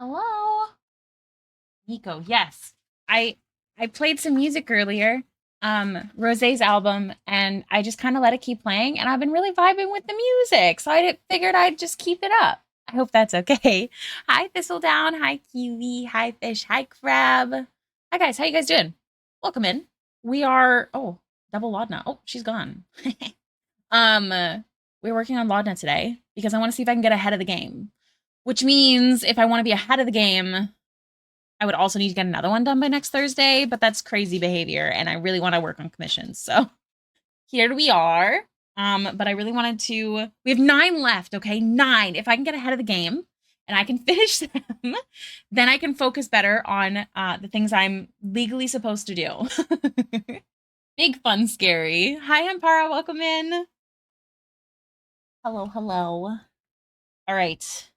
Hello, Nico. Yes, I I played some music earlier, Rosé's album, and I just kind of let it keep playing, and I've been really vibing with the music, so figured I'd just keep it up. I hope that's okay. Hi, Thistledown. Hi, Kiwi. Hi, Fish. Hi, Crab. Hi, guys. How you guys doing? Welcome in. We are double Laudna. Oh, she's gone. um, we're working on Laudna today because I want to see if I can get ahead of the game. Which means if I want to be ahead of the game, I would also need to get another one done by next Thursday, but that's crazy behavior, and I really want to work on commissions. So here we are. But I really wanted to. We have 9 left, okay? 9. If I can get ahead of the game and I can finish them, then I can focus better on the things I'm legally supposed to do. Big fun, scary. Hi, Ampara. Welcome in. Hello, hello. All right.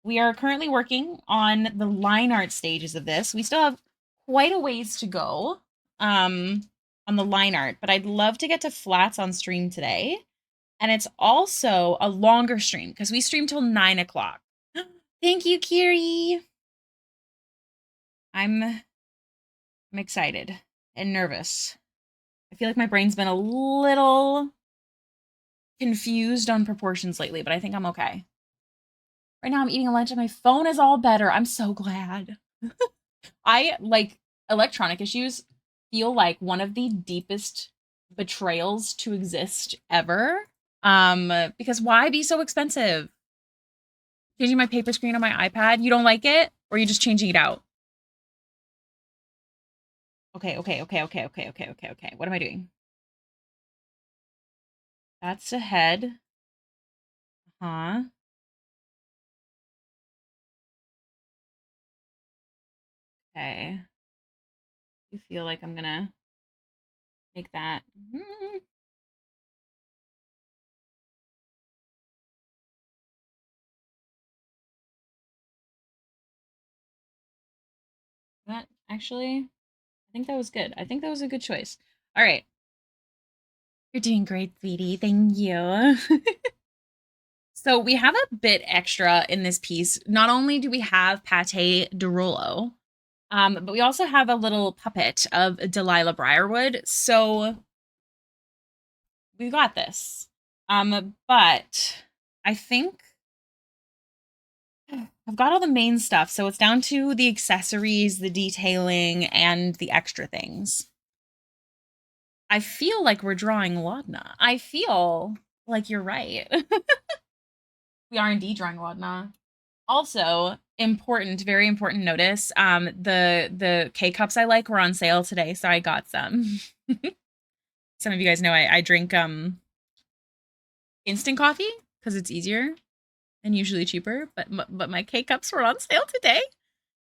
We are currently working on the line art stages of this. We still have quite a ways to go um, on the line art, but I'd love to get to flats on stream today. And it's also a longer stream because we stream till 9 o'clock. Thank you, Kiri. I'm excited and nervous. I feel like my brain's been a little confused on proportions lately, but I think I'm okay. Right now I'm eating a lunch and my phone is all better. I'm so glad. I like electronic issues feel like one of the deepest betrayals to exist ever. Because why be so expensive? Changing my paper screen on my iPad, you don't like it? Or are you just changing it out? Okay. What am I doing? That's a head. Huh? Okay. You feel like I'm gonna make that. That actually, I think that was good. I think that was a good choice. All right. You're doing great, sweetie. Thank you. So we have a bit extra in this piece. Not only do we have pate de Rollo, but we also have a little puppet of Delilah Briarwood. So we've got this. But I think I've got all the main stuff. So it's down to the accessories, the detailing, and the extra things. I feel like we're drawing Laudna. I feel like you're right. We are indeed drawing Laudna. Also, important, very important notice. The K cups I like were on sale today, so I got some. Some of you guys know I drink instant coffee because it's easier and usually cheaper. But my K cups were on sale today.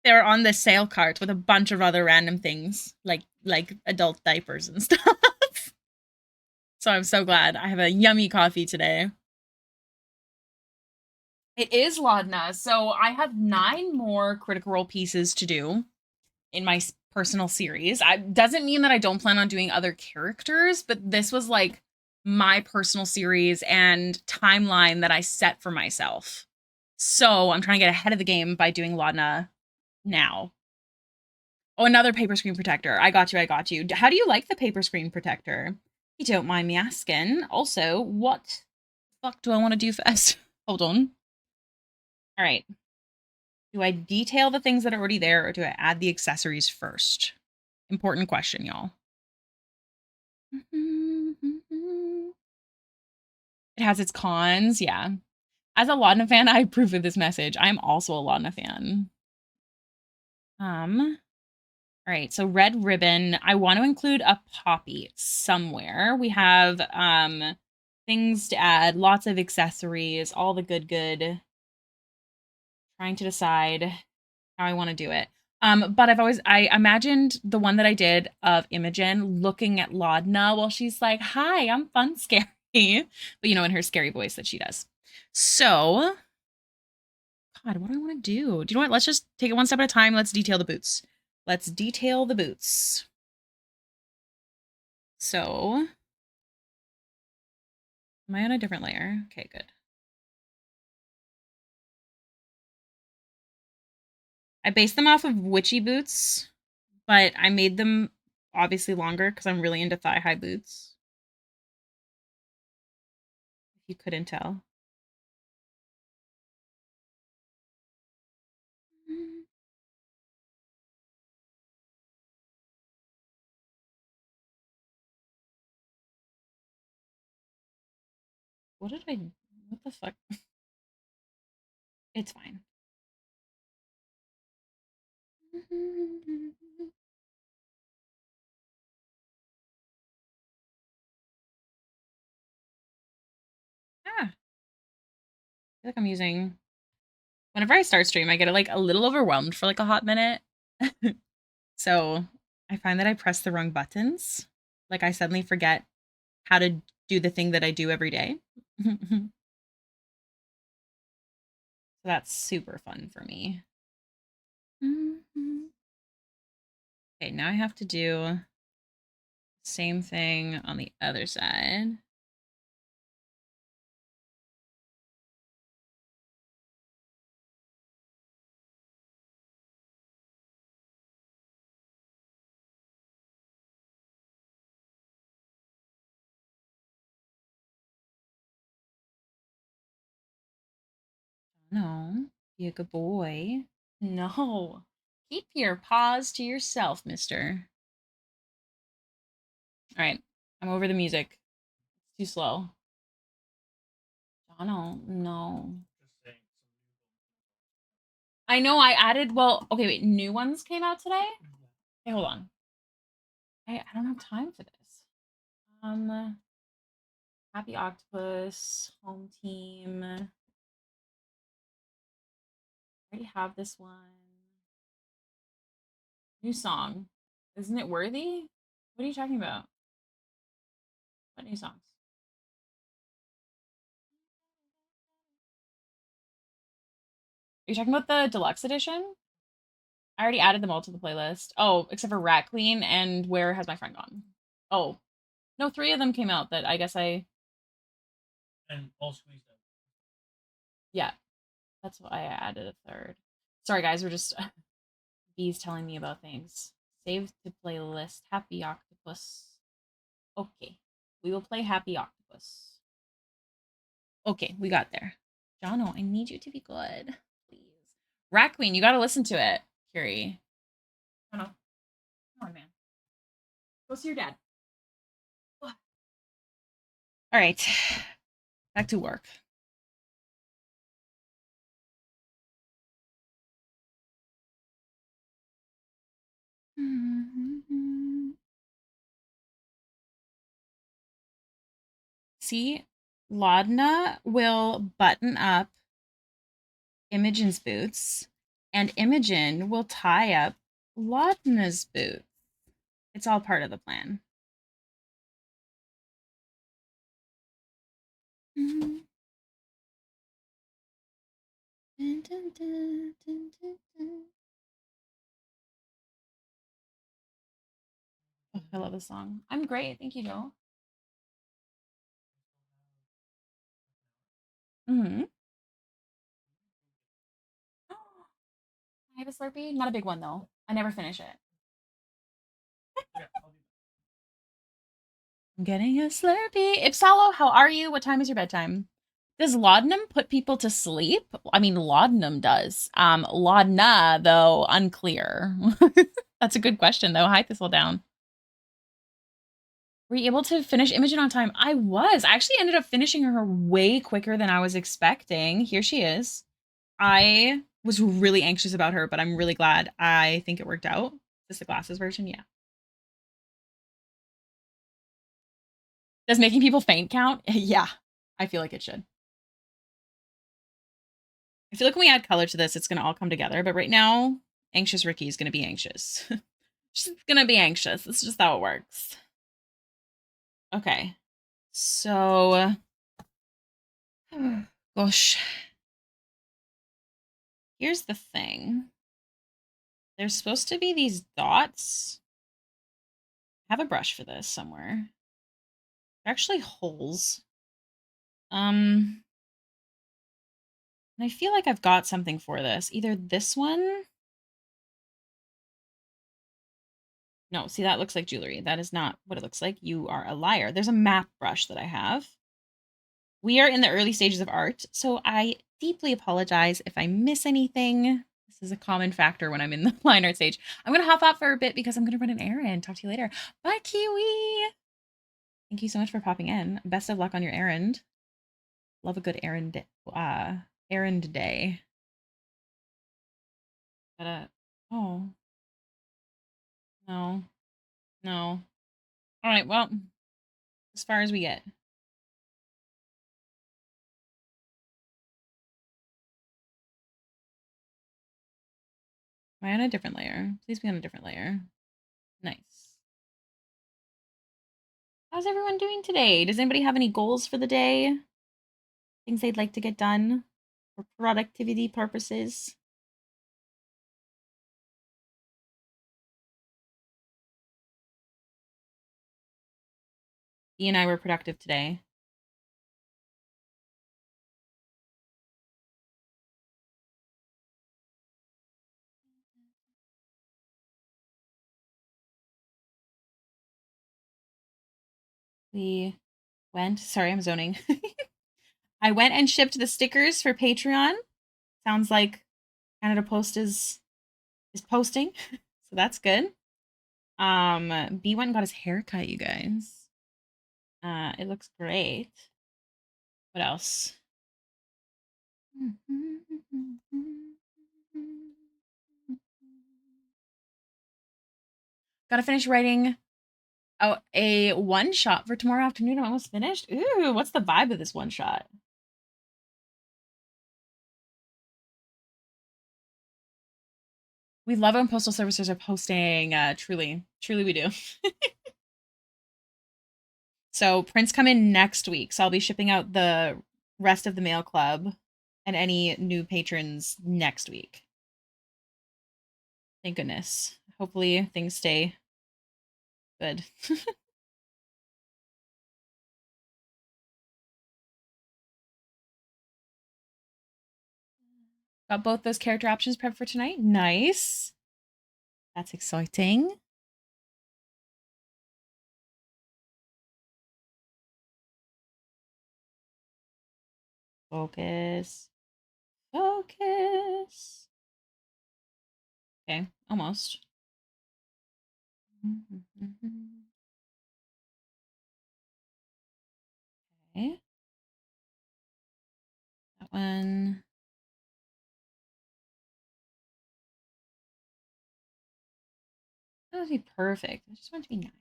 They were on the sale cart with a bunch of other random things like adult diapers and stuff. So I'm so glad I have a yummy coffee today. It is Laudna, so I have 9 more Critical Role pieces to do in my personal series. I doesn't mean that I don't plan on doing other characters, but this was like my personal series and timeline that I set for myself. So I'm trying to get ahead of the game by doing Laudna now. Oh, another paper screen protector. I got you. I got you. How do you like the paper screen protector? You don't mind me asking. Also, what fuck do I want to do first? Hold on. All right. Do I detail the things that are already there or do I add the accessories first? Important question, y'all. It has its cons, yeah. As a Laudna fan, I approve of this message. I'm also a Laudna fan. All right, so red ribbon. I want to include a poppy somewhere. We have things to add, lots of accessories, all the good. Trying to decide how I want to do it. But I imagined the one that I did of Imogen looking at Laudna while she's like, "Hi, I'm fun scary," but in her scary voice that she does. So, God, what do I want to do? Do you know what? Let's just take it one step at a time. Let's detail the boots. Let's detail the boots. So, am I on a different layer? Okay, good. I based them off of witchy boots, but I made them obviously longer because I'm really into thigh-high boots. If you couldn't tell. What did I... What the fuck? It's fine. Ah, I feel like I'm using... Whenever I start stream, I get like a little overwhelmed for like a hot minute. So I find that I press the wrong buttons. Like I suddenly forget how to do the thing that I do every day. So that's super fun for me. Okay, now I have to do same thing on the other side. No, be a good boy. No, keep your paws to yourself, mister. All right, I'm over the music. It's too slow. Donald, no. I know I added, well, okay, wait, new ones came out today? Okay, hold on. I don't have time for this. Happy Octopus, Home Team. I already have this one. New song. Isn't it worthy? What are you talking about? What new songs? Are you talking about the deluxe edition? I already added them all to the playlist. Oh, except for Rat Clean and Where Has My Friend Gone? Oh, no, 3 of them came out that I guess I. And all squeezed out. Yeah, that's why I added a third. Sorry, guys, we're just B's telling me about things. Save to playlist. Happy Octopus. Okay, we will play Happy Octopus. Okay, we got there. Jono, I need you to be good, please. Rat Queen, you got to listen to it, Curie. Jono, come on, man. Go see your dad. All right, back to work. See, Laudna will button up Imogen's boots, and Imogen will tie up Laudna's boots. It's all part of the plan. Oh, I love this song. I'm great. Thank you, Joe. Mm-hmm. I have a Slurpee. Not a big one, though. I never finish it. I'm getting a Slurpee. Ipsalo, how are you? What time is your bedtime? Does laudanum put people to sleep? I mean, laudanum does. Laudna, though, unclear. That's a good question, though. Hi, Thistledown. Were you able to finish Imogen on time? I was. I actually ended up finishing her way quicker than I was expecting. Here she is. I was really anxious about her, but I'm really glad. I think it worked out. Just the glasses version, yeah. Does making people faint count? Yeah, I feel like it should. I feel like when we add color to this, it's going to all come together. But right now, anxious Ricky is going to be anxious. She's going to be anxious. It's just how it works. Okay. So, gosh. Here's the thing. There's supposed to be these dots. I have a brush for this somewhere. They're actually holes. And I feel like I've got something for this. Either this one No, see, that looks like jewelry. That is not what it looks like. You are a liar. There's a map brush that I have. We are in the early stages of art, so I deeply apologize if I miss anything. This is a common factor when I'm in the line art stage. I'm going to hop off for a bit because I'm going to run an errand. Talk to you later. Bye, Kiwi. Thank you so much for popping in. Best of luck on your errand. Love a good errand day. Oh, no, no. All right, well, as far as we get. Am I on a different layer? Please be on a different layer. Nice. How's everyone doing today? Does anybody have any goals for the day? Things they'd like to get done for productivity purposes? Dee and I were productive today. We went, sorry, I'm zoning. I went and shipped the stickers for Patreon. Sounds like Canada Post is posting. So that's good. B went and got his hair cut, you guys. It looks great. What else? Gotta finish writing a one shot for tomorrow afternoon. I'm almost finished. Ooh, what's the vibe of this one shot? We love it when postal services are posting. Truly, truly, we do. So prints come in next week. So I'll be shipping out the rest of the mail club and any new patrons next week. Thank goodness. Hopefully things stay good. Got both those character options prepped for tonight. Nice. That's exciting. Focus. Focus. Okay, almost. Okay. That one. That would be perfect. I just want it to be nice.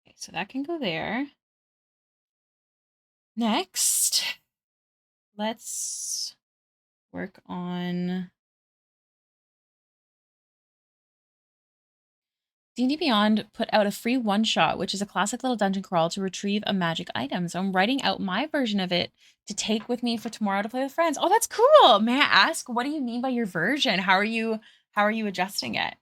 Okay, so that can go there. Next, let's work on D&D Beyond put out a free one-shot, which is a classic little dungeon crawl to retrieve a magic item. So I'm writing out my version of it to take with me for tomorrow to play with friends. Oh, that's cool. May I ask, what do you mean by your version? How are you adjusting it?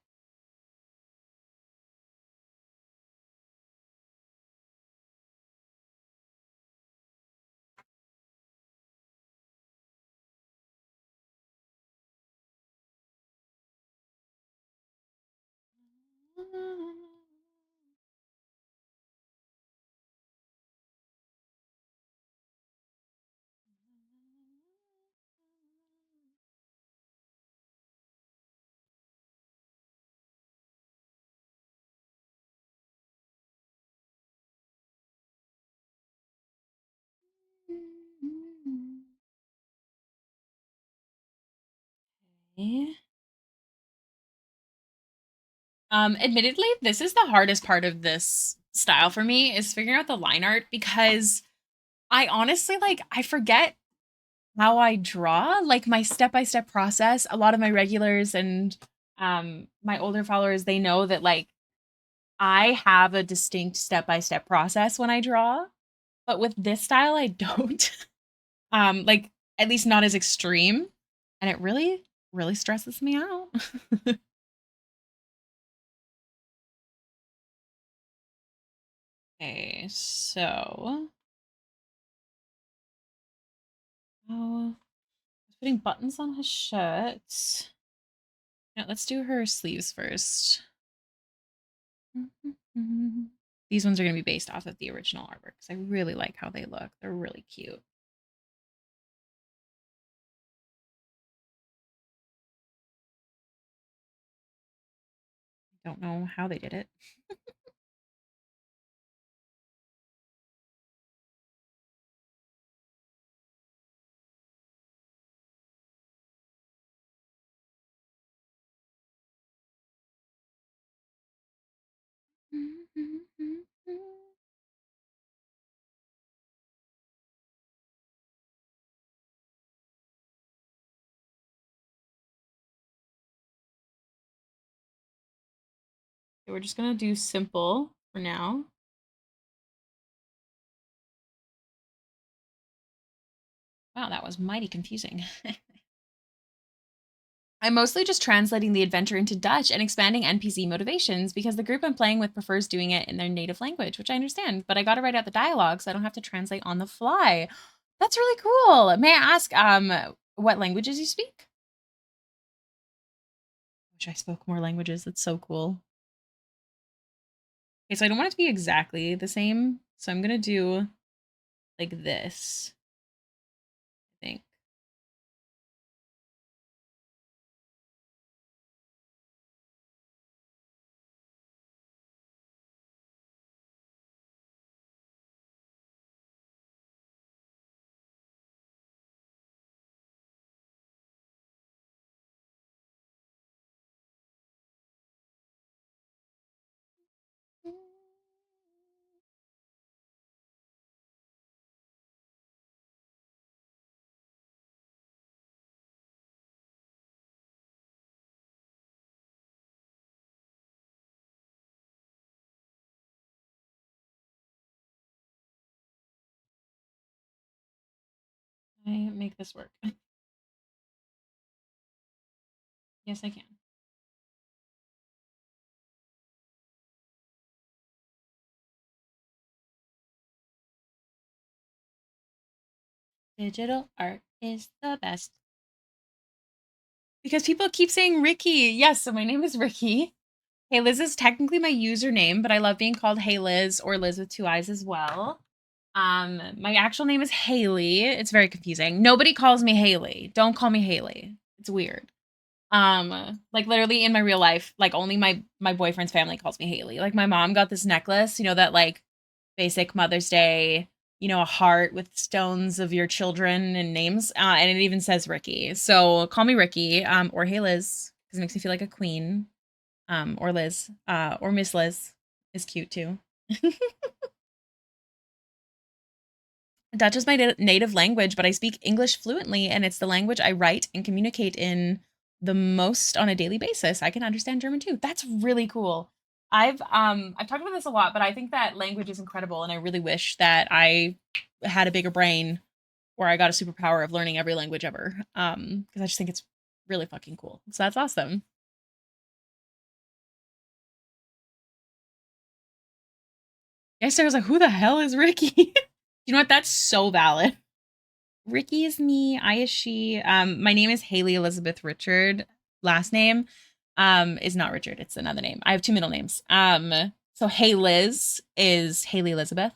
Okay. Admittedly, this is the hardest part of this style for me is figuring out the line art because I honestly I forget how I draw, like my step-by-step process. A lot of my regulars and my older followers, they know that I have a distinct step-by-step process when I draw, but with this style I don't. Like at least not as extreme, and it really stresses me out. Okay, so oh, putting buttons on his shirt. No, let's do her sleeves first. These ones are going to be based off of the original artwork because I really like how they look. They're really cute. Don't know how they did it. So we're just going to do simple for now. Wow, that was mighty confusing. I'm mostly just translating the adventure into Dutch and expanding NPC motivations because the group I'm playing with prefers doing it in their native language, which I understand, but I got to write out the dialogue so I don't have to translate on the fly. That's really cool. May I ask what languages you speak? Wish I spoke more languages. That's so cool. Okay, so I don't want it to be exactly the same, so I'm going to do like this, I think. I make this work. Yes, I can. Digital art is the best. Because people keep saying Ricky. Yes, so my name is Ricky. Hailiiz is technically my username, but I love being called Hailiiz or Liz with two eyes as well. My actual name is Haley. It's very confusing. Nobody calls me Haley. Don't call me Haley. It's weird. Like literally in my real life, like only my boyfriend's family calls me Haley. Like my mom got this necklace, you know, that like basic Mother's Day, you know, a heart with stones of your children and names. And it even says Ricky. So call me Ricky, or Hey Liz, because it makes me feel like a queen. Or Liz, or Miss Liz is cute too. Dutch is my native language, but I speak English fluently, and it's the language I write and communicate in the most on a daily basis. I can understand German too. That's really cool. I've talked about this a lot, but I think that language is incredible, and I really wish that I had a bigger brain or I got a superpower of learning every language ever. Because I just think it's really fucking cool. So that's awesome. Yesterday I was like, who the hell is Ricky? You know what? That's so valid. Ricky is me. I is she. My name is Haley Elizabeth Richard. Last name is not Richard. It's another name. I have two middle names. So Hey Liz is Haley Elizabeth.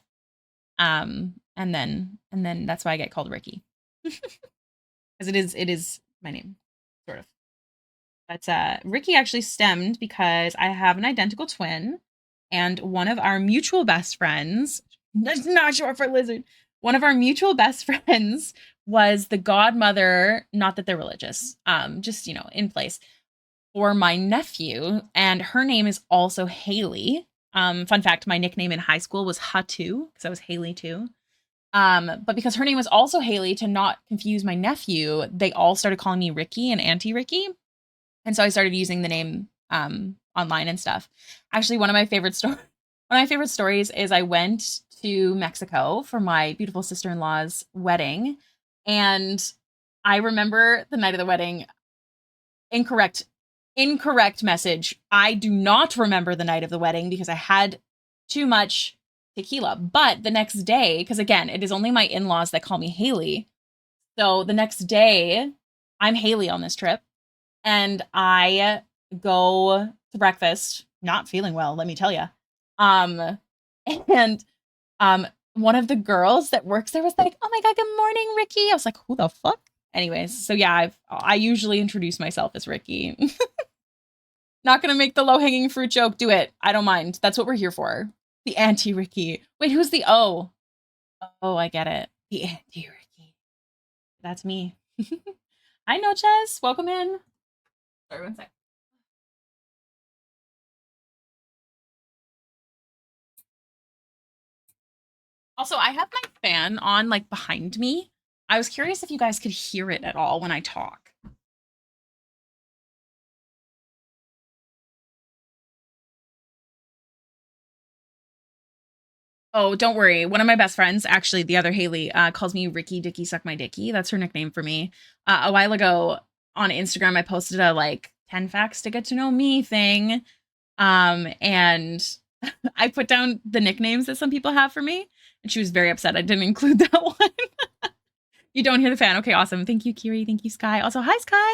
And then that's why I get called Ricky. Because it is my name, sort of. But Ricky actually stemmed because I have an identical twin, and one of our mutual best friends, that's not short for lizard, one of our mutual best friends was the godmother, not that they're religious, just, you know, in place, for my nephew. And her name is also Haley. Fun fact, my nickname in high school was Hatu, because I was Haley too. But because her name was also Haley, to not confuse my nephew, they all started calling me Ricky and Auntie Ricky. And so I started using the name online and stuff. Actually, one of my favorite stories is I went to Mexico for my beautiful sister-in-law's wedding, and I remember the night of the wedding. Incorrect, incorrect message. I do not remember the night of the wedding because I had too much tequila. But the next day, because again, it is only my in-laws that call me Haley. So the next day, I'm Haley on this trip, and I go to breakfast, not feeling well, let me tell you. Um, and one of the girls that works there was like, "Oh my God, good morning, Ricky." I was like, "Who the fuck?" Anyways, so yeah, I usually introduce myself as Ricky. Not gonna make the low-hanging fruit joke. Do it. I don't mind. That's what we're here for. The anti-Ricky. Wait, who's the O? Oh, I get it. The anti-Ricky. That's me. Hi, Noches. Welcome in. Sorry, one sec. Also, I have my fan on like behind me. I was curious if you guys could hear it at all when I talk. Oh, don't worry. One of my best friends, actually, the other Haley, calls me Ricky Dicky Suck My Dicky. That's her nickname for me. A while ago on Instagram, I posted a like 10 facts to get to know me thing. And I put down the nicknames that some people have for me, and she was very upset I didn't include that one. You don't hear the fan. Okay, awesome. Thank you, Kiri. Thank you, Sky. Also, hi, Sky.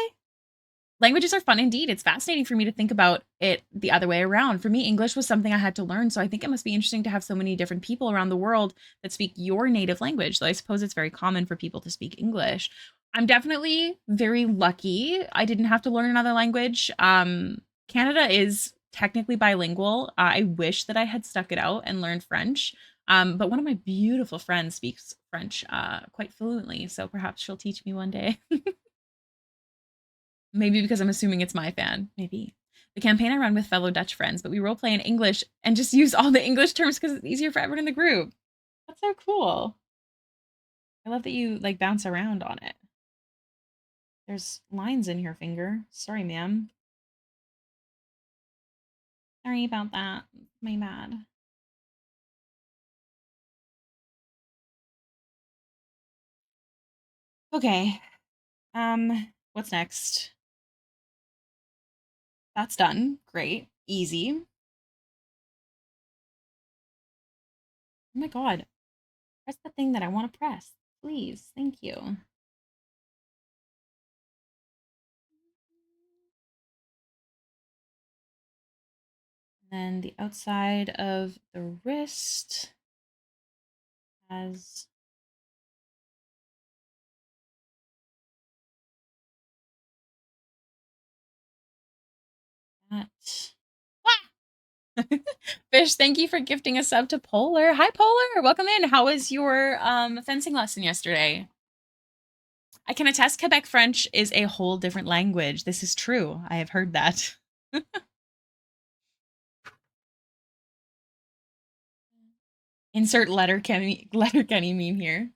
Languages are fun indeed. It's fascinating for me to think about it the other way around. For me, English was something I had to learn. So I think it must be interesting to have so many different people around the world that speak your native language. Though I suppose it's very common for people to speak English. I'm definitely very lucky. I didn't have to learn another language. Canada is technically bilingual. I wish that I had stuck it out and learned French. But one of my beautiful friends speaks French quite fluently. So perhaps she'll teach me one day. Maybe because I'm assuming it's my fan. Maybe. The campaign I run with fellow Dutch friends, but we role play in English and just use all the English terms because it's easier for everyone in the group. That's so cool. I love that you like bounce around on it. There's lines in your finger. Sorry, ma'am. Sorry about that. My bad. Okay. What's next? That's done. Great. Easy. Oh my God. Press the thing that I want to press. Please. Thank you. And then the outside of the wrist has that. Fish, thank you for gifting a sub to Polar. Hi, Polar. Welcome in. How was your fencing lesson yesterday? I can attest Quebec French is a whole different language. This is true. I have heard that. Insert letter Kenny meme here.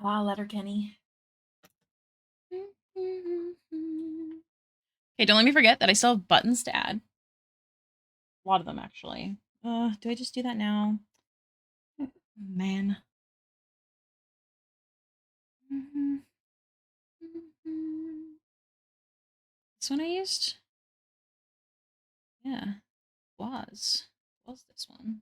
Ah, letter Kenny. Okay, don't let me forget that I still have buttons to add. A lot of them, actually. Do I just do that now? Man. This one I used? Yeah, was this one.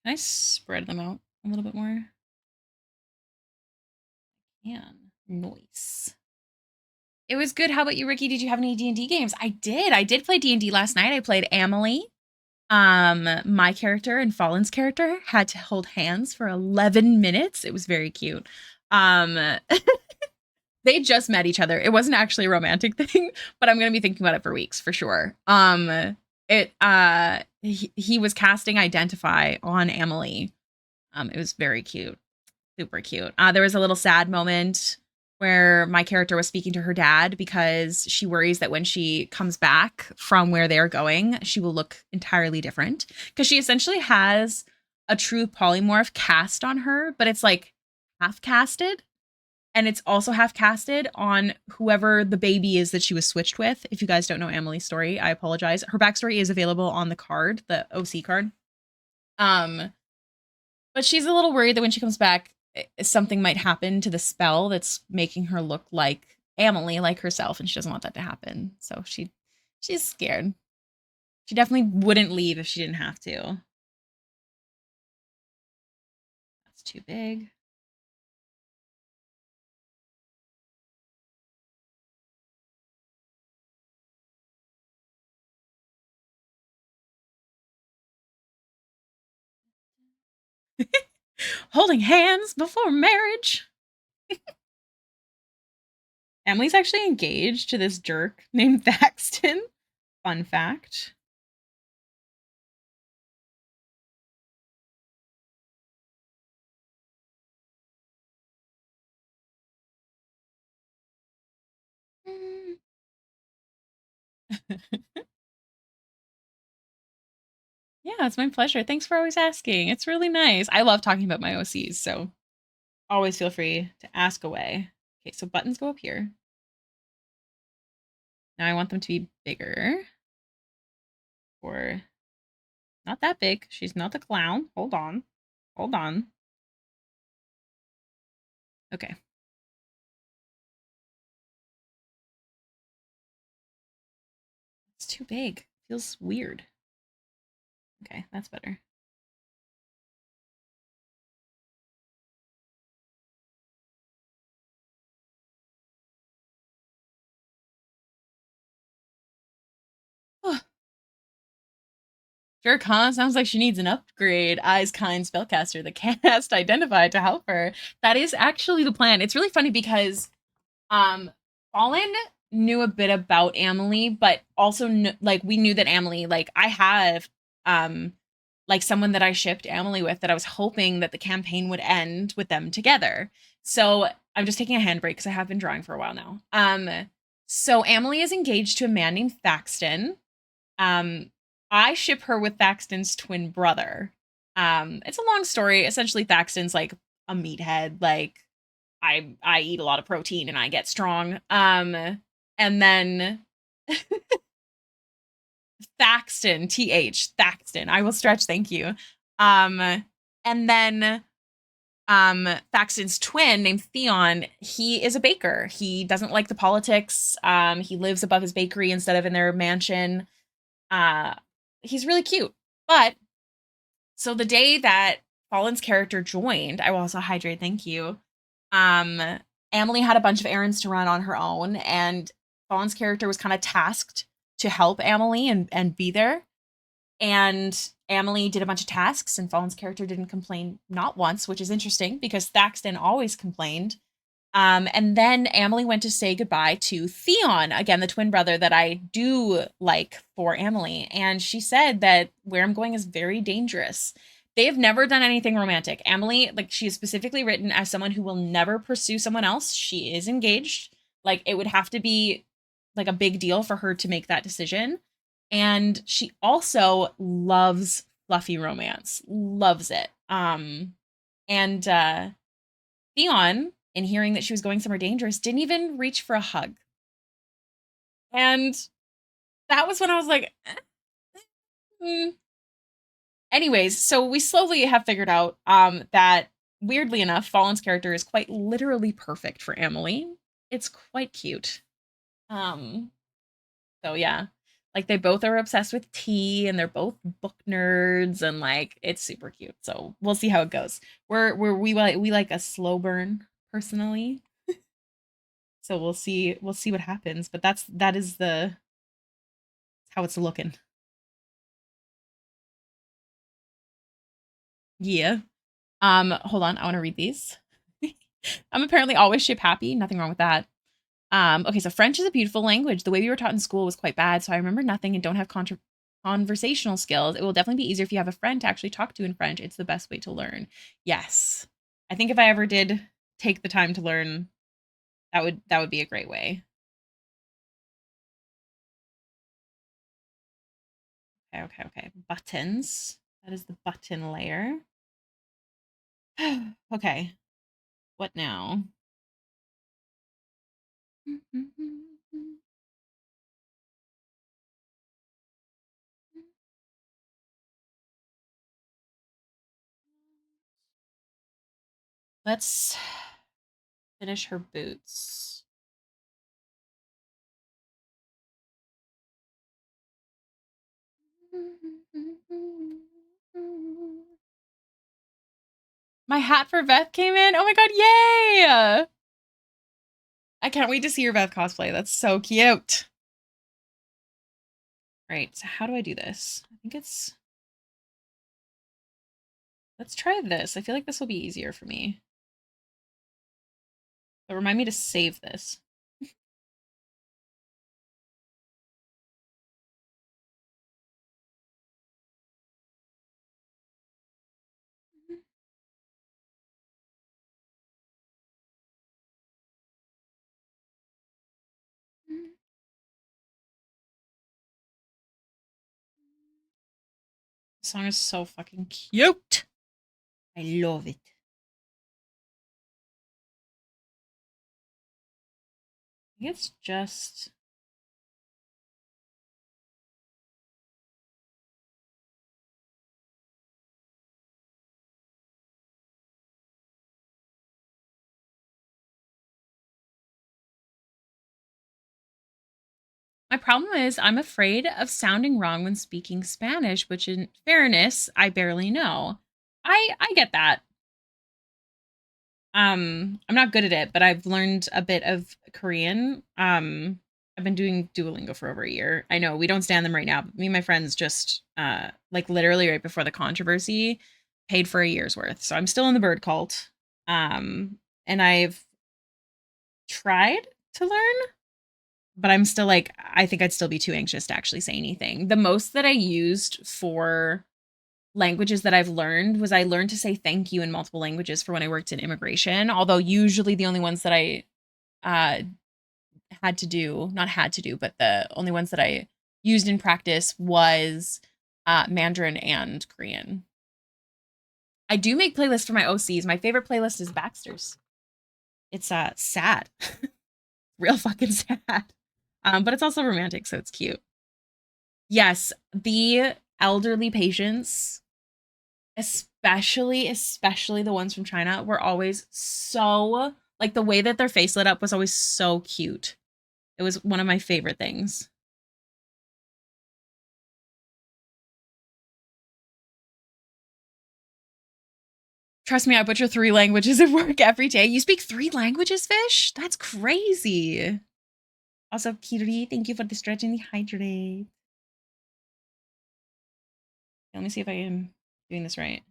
Can I spread them out a little bit more? Yeah. Nice. It was good. How about you, Ricky? Did you have any D&D games? I did. I did play D&D last night. I played Amelie. My character and Fallen's character had to hold hands for 11 minutes. It was very cute. They just met each other. It wasn't actually a romantic thing, but I'm gonna be thinking about it for weeks for sure. He was casting Identify on Emily. It was very cute, super cute. There was a little sad moment where my character was speaking to her dad because she worries that when she comes back from where they're going, she will look entirely different because she essentially has a true polymorph cast on her, but it's like half casted. And it's also half casted on whoever the baby is that she was switched with. If you guys don't know Emily's story, I apologize. Her backstory is available on the card, the OC card. But she's a little worried that when she comes back, something might happen to the spell that's making her look like Emily, like herself, and she doesn't want that to happen. So she's scared. She definitely wouldn't leave if she didn't have to. That's too big. Holding hands before marriage. Emily's actually engaged to this jerk named Thaxton. Fun fact. Yeah, it's my pleasure. Thanks for always asking. It's really nice. I love talking about my OCs, so always feel free to ask away. Okay, so buttons go up here. Now I want them to be bigger. Or not that big. She's not a clown. Hold on. Hold on. Okay. It's too big. Feels weird. Okay, that's better. Sure, Khan sounds like she needs an upgrade. Eyes kind spellcaster. The cast identified to help her. That is actually the plan. It's really funny because Fallen knew a bit about Emily, but also like we knew that Emily, like I have like someone that I shipped Emily with that I was hoping that the campaign would end with them together. So I'm just taking a handbrake because I have been drawing for a while now. So Emily is engaged to a man named Thaxton. Um, I ship her with Thaxton's twin brother. It's a long story. Essentially, Thaxton's like a meathead. Like I eat a lot of protein and I get strong. And then Thaxton, Thaxton. I will stretch. Thank you. And then Thaxton's twin named Theon, he is a baker. He doesn't like the politics. He lives above his bakery instead of in their mansion. Uh, he's really cute. But so the day that Fallen's character joined, I will also hydrate, thank you. Um, Emily had a bunch of errands to run on her own, and Fallen's character was kind of tasked to help Emily and be there. And Emily did a bunch of tasks, and Fallen's character didn't complain not once, which is interesting because Thaxton always complained. And then Emily went to say goodbye to Theon, again, the twin brother that I do like for Emily. And she said that where I'm going is very dangerous. They have never done anything romantic. Emily, like, she is specifically written as someone who will never pursue someone else. She is engaged. Like, it would have to be like a big deal for her to make that decision. And she also loves fluffy romance, loves it. And Theon, in hearing that she was going somewhere dangerous, didn't even reach for a hug. And that was when I was like, mm. Anyways, so we slowly have figured out that weirdly enough, Fallen's character is quite literally perfect for Emily. It's quite cute. Um, so yeah. Like they both are obsessed with tea and they're both book nerds and like it's super cute. So we'll see how it goes. We like a slow burn personally. So we'll see what happens, but that is the how it's looking. Yeah. Hold on, I want to read these. I'm apparently always ship happy, nothing wrong with that. Okay, so French is a beautiful language. The way we were taught in school was quite bad, so I remember nothing and don't have conversational skills. It will definitely be easier if you have a friend to actually talk to in French. It's the best way to learn. Yes. I think if I ever did take the time to learn, that would be a great way. Okay, okay, okay. Buttons. That is the button layer. Okay. What now? Let's finish her boots. My hat for Beth came in. Oh my god, yay! I can't wait to see your Beth cosplay. That's so cute. Right, so how do I do this? I think it's... Let's try this. I feel like this will be easier for me. But remind me to save this. The song is so fucking cute. I love it. I think it's just... My problem is I'm afraid of sounding wrong when speaking Spanish, which in fairness, I barely know. I get that. I'm not good at it, but I've learned a bit of Korean. I've been doing Duolingo for over a year. I know we don't stand them right now, but me and my friends just like literally right before the controversy paid for a year's worth. So I'm still in the bird cult. And I've tried to learn, but I'm still like, I think I'd still be too anxious to actually say anything. The most that I used for languages that I've learned was I learned to say thank you in multiple languages for when I worked in immigration, although usually the only ones that I uh, had to do, not had to do, but the only ones that I used in practice was Mandarin and Korean. I do make playlists for my OCs. My favorite playlist is Baxter's. It's sad. Real fucking sad. But it's also romantic, so it's cute. Yes, the elderly patients, especially the ones from China, were always so like the way that their face lit up was always so cute. It was one of my favorite things. Trust me, I butcher 3 languages at work every day. You speak 3 languages, Fish? That's crazy. Also, Kiri, thank you for the stretch and the hydrate. Let me see if I am doing this right.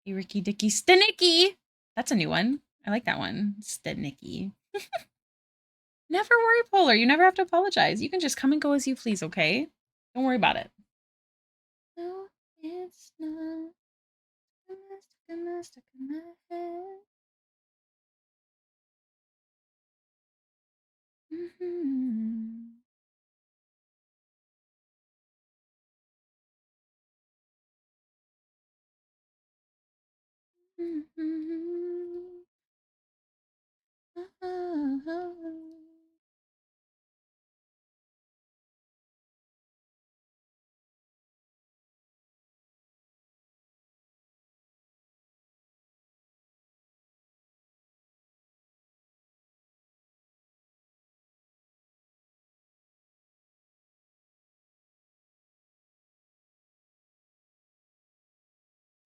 Ricky Dicky Stanicky. That's a new one. I like that one. Stanicky. Never worry, Polar. You never have to apologize. You can just come and go as you please, okay? Don't worry about it. No, it's not. Stuck in my head. Mm-hmm. Mm-hmm.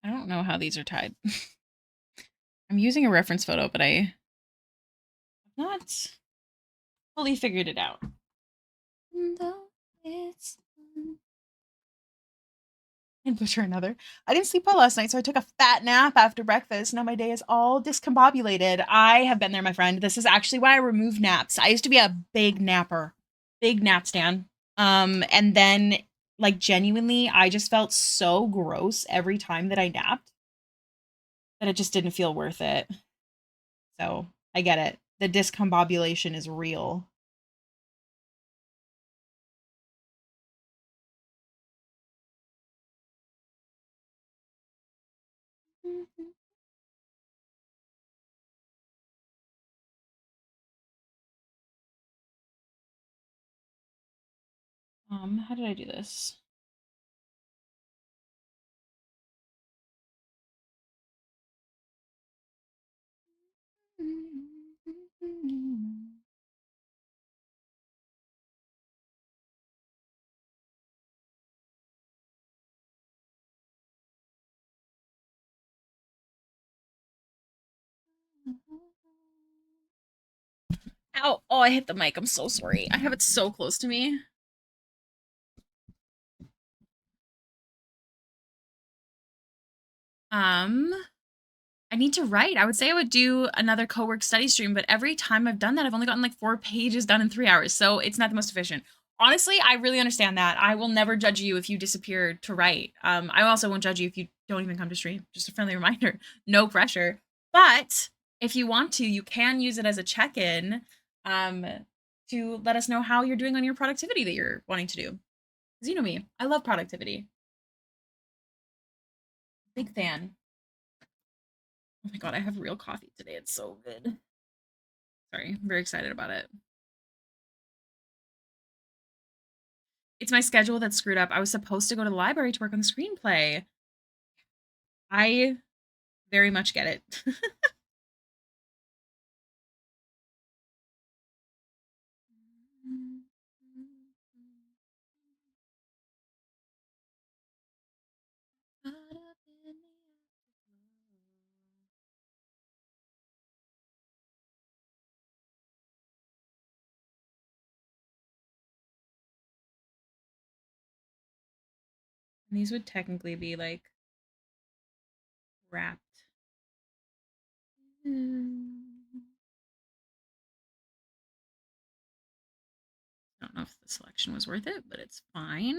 I don't know how these are tied. I'm using a reference photo, but I have not fully figured it out. No, it's and butcher another. I didn't sleep well last night, so I took a fat nap after breakfast. Now my day is all discombobulated. I have been there, my friend. This is actually why I removed naps. I used to be a big napper, big nap stan. And then like genuinely, I just felt so gross every time that I napped that it just didn't feel worth it. So I get it. The discombobulation is real. How did I do this? Ow! Oh, I hit the mic. I'm so sorry. I have it so close to me. Um, I need to write. I would say I would do another co-work study stream, but every time I've done that, I've only gotten like 4 pages done in 3 hours. So it's not the most efficient. Honestly, I really understand that. I will never judge you if you disappear to write. I also won't judge you if you don't even come to stream. Just a friendly reminder, no pressure. But if you want to, you can use it as a check-in um, to let us know how you're doing on your productivity that you're wanting to do. Because you know me, I love productivity. Big fan. Oh my god, I have real coffee today. It's so good. Sorry, I'm very excited about it. It's my schedule that's screwed up. I was supposed to go to the library to work on the screenplay. I very much get it. And these would technically be like wrapped. I don't know if the selection was worth it, but it's fine.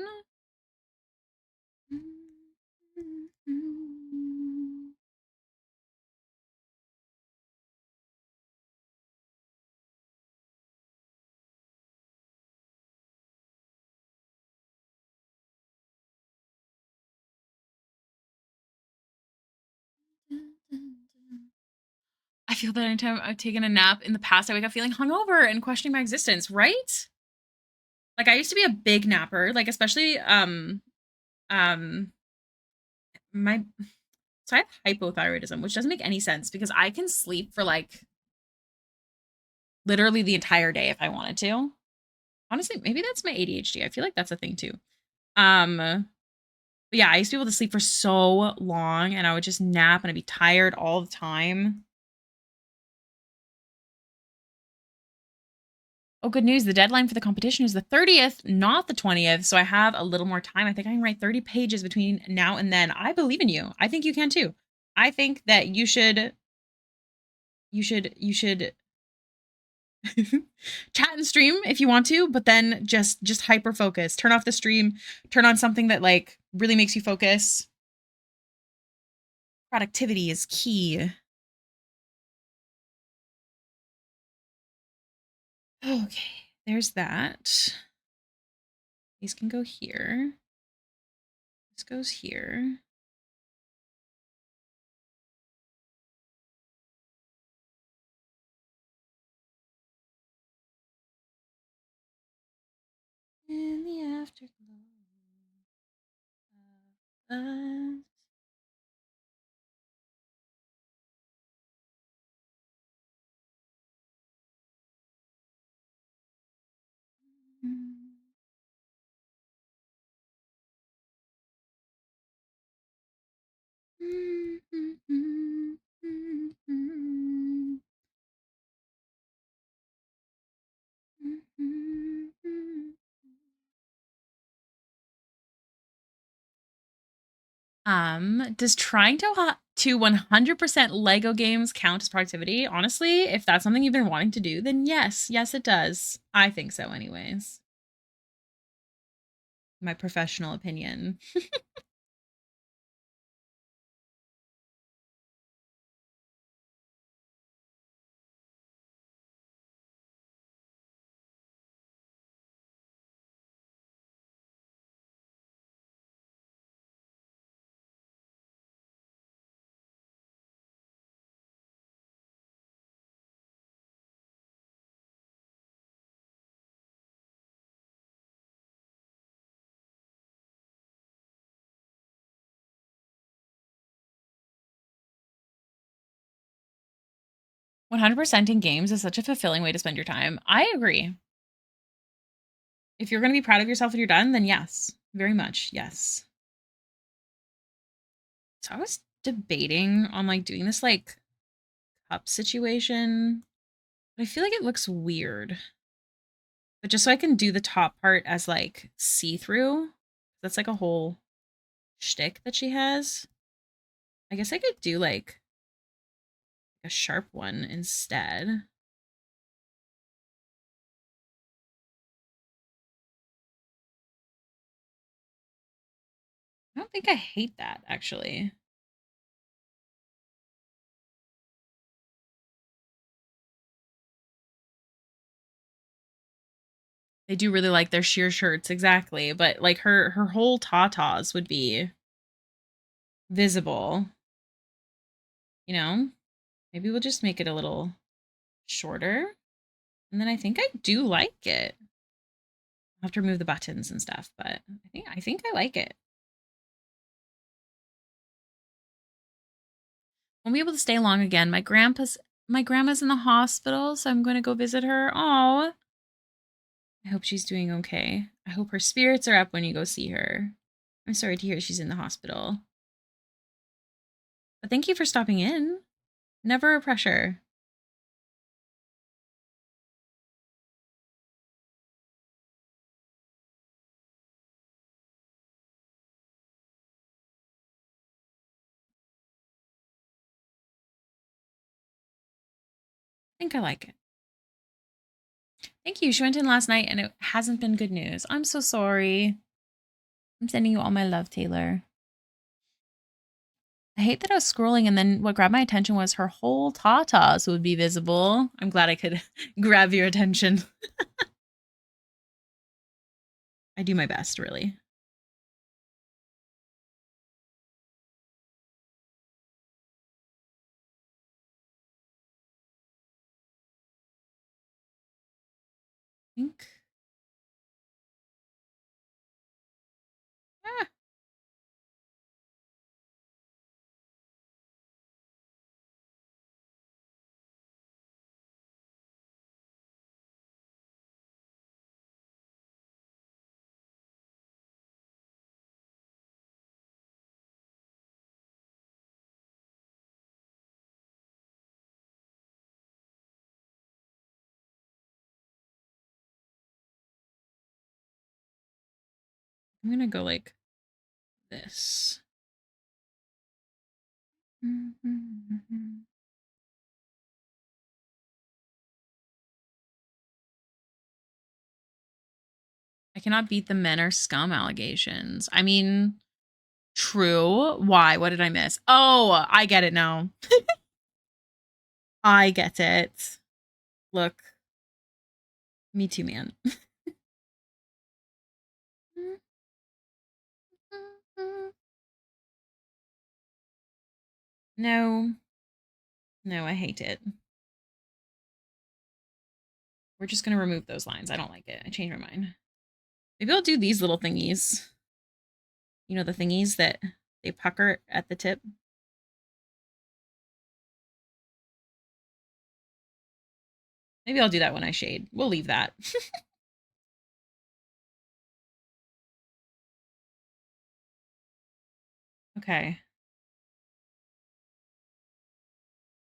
I feel that anytime I've taken a nap in the past, I wake up feeling hungover and questioning my existence, right? Like I used to be a big napper, like especially um my so I have hypothyroidism, which doesn't make any sense because I can sleep for like literally the entire day if I wanted to. Honestly, maybe that's my ADHD. I feel like that's a thing too. But yeah, I used to be able to sleep for so long and I would just nap and I'd be tired all the time. Oh, good news. The deadline for the competition is the 30th, not the 20th. So I have a little more time. I think I can write 30 pages between now and then. I believe in you. I think you can too. I think that you should chat and stream if you want to, but then just hyper focus. Turn off the stream, turn on something that like really makes you focus. Productivity is key. Okay, there's that. These can go here. This goes here. In the afterglow of us. Does trying to 100% Lego games count as productivity? Honestly, if that's something you've been wanting to do, then yes, yes it does. I think so anyways. My professional opinion. 100% in games is such a fulfilling way to spend your time. I agree. If you're going to be proud of yourself when you're done, then yes, very much, yes. So I was debating on like doing this like cup situation, but I feel like it looks weird. But just so I can do the top part as like see-through, that's like a whole shtick that she has. I guess I could do like a sharp one instead. I don't think I hate that actually. They do really like their sheer shirts, exactly. But like her whole tatas would be visible. You know? Maybe we'll just make it a little shorter. And then I think I do like it. I'll have to remove the buttons and stuff, but I think I like it. Won't be able to stay long again. My grandma's in the hospital, so I'm gonna go visit her. Oh, I hope she's doing okay. I hope her spirits are up when you go see her. I'm sorry to hear she's in the hospital. But thank you for stopping in. Never a pressure. I think I like it. Thank you. She went in last night and it hasn't been good news. I'm so sorry. I'm sending you all my love, Taylor. I hate that I was scrolling and then what grabbed my attention was her whole tatas would be visible. I'm glad I could grab your attention. I do my best, really. I think. Ah, I'm gonna go like this. I cannot beat the men are scum allegations. I mean, true. Why? What did I miss? Oh, I get it now. I get it. Look, me too, man. No, no, I hate it. We're just gonna remove those lines. I don't like it. I changed my mind. Maybe I'll do these little thingies. You know, the thingies that they pucker at the tip. Maybe I'll do that when I shade. We'll leave that. Okay.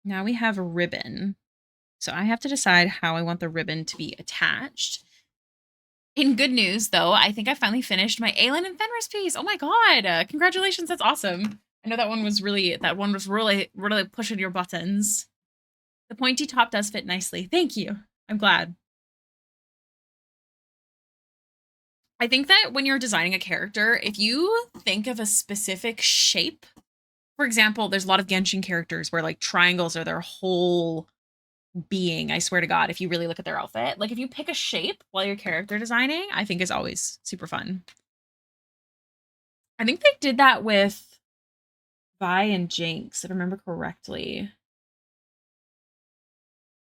Now we have a ribbon. So I have to decide how I want the ribbon to be attached. In good news, though, I think I finally finished my Aelin and Fenris piece. Oh my god! Congratulations, that's awesome. I know that one was really pushing your buttons. The pointy top does fit nicely. Thank you. I'm glad. I think that when you're designing a character, if you think of a specific shape, for example, there's a lot of Genshin characters where like triangles are their whole being. I swear to God, if you really look at their outfit, like if you pick a shape while you're character designing, I think is always super fun. I think they did that with Vi and Jinx, if I remember correctly.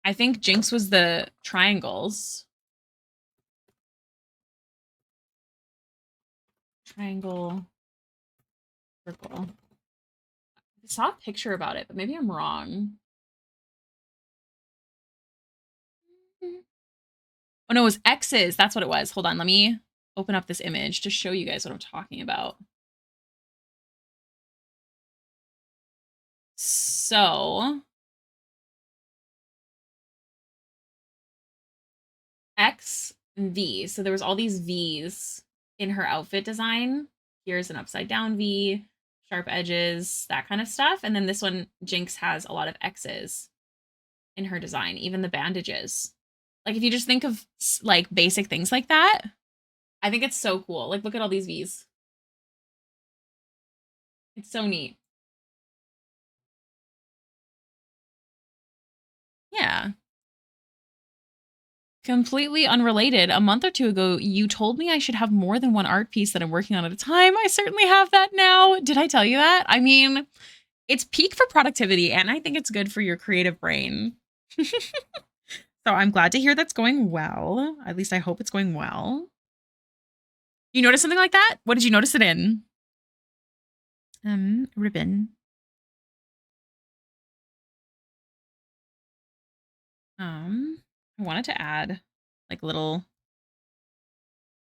I think Jinx was the triangles. Triangle, circle. I saw a picture about it, but maybe I'm wrong. Oh no, it was X's. That's what it was. Hold on, let me open up this image to show you guys what I'm talking about. So X and V. So there was all these V's in her outfit design. Here's an upside down V, sharp edges, that kind of stuff. And then this one, Jinx has a lot of X's in her design, even the bandages. Like if you just think of like basic things like that, I think it's so cool. Like look at all these V's. It's so neat. Yeah. Completely unrelated. A month or two ago, you told me I should have more than one art piece that I'm working on at a time. I certainly have that now. Did I tell you that? I mean, it's peak for productivity, and I think it's good for your creative brain. So I'm glad to hear that's going well. At least I hope it's going well. You notice something like that? What did you notice it in? Ribbon. I wanted to add like little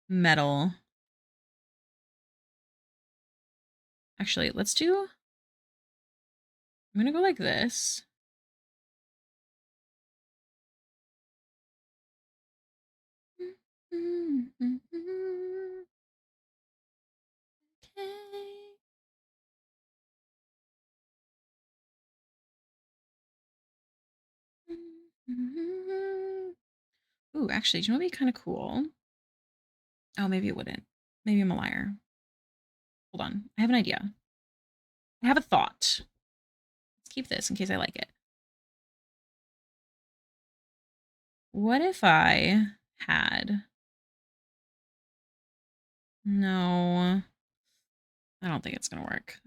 metal. Actually, let's do, I'm gonna go like this. Okay. Ooh, actually, do you know what'd be kind of cool? Oh, maybe it wouldn't. Maybe I'm a liar. Hold on. I have an idea. I have a thought. Let's keep this in case I like it. What if I had... No. I don't think it's going to work.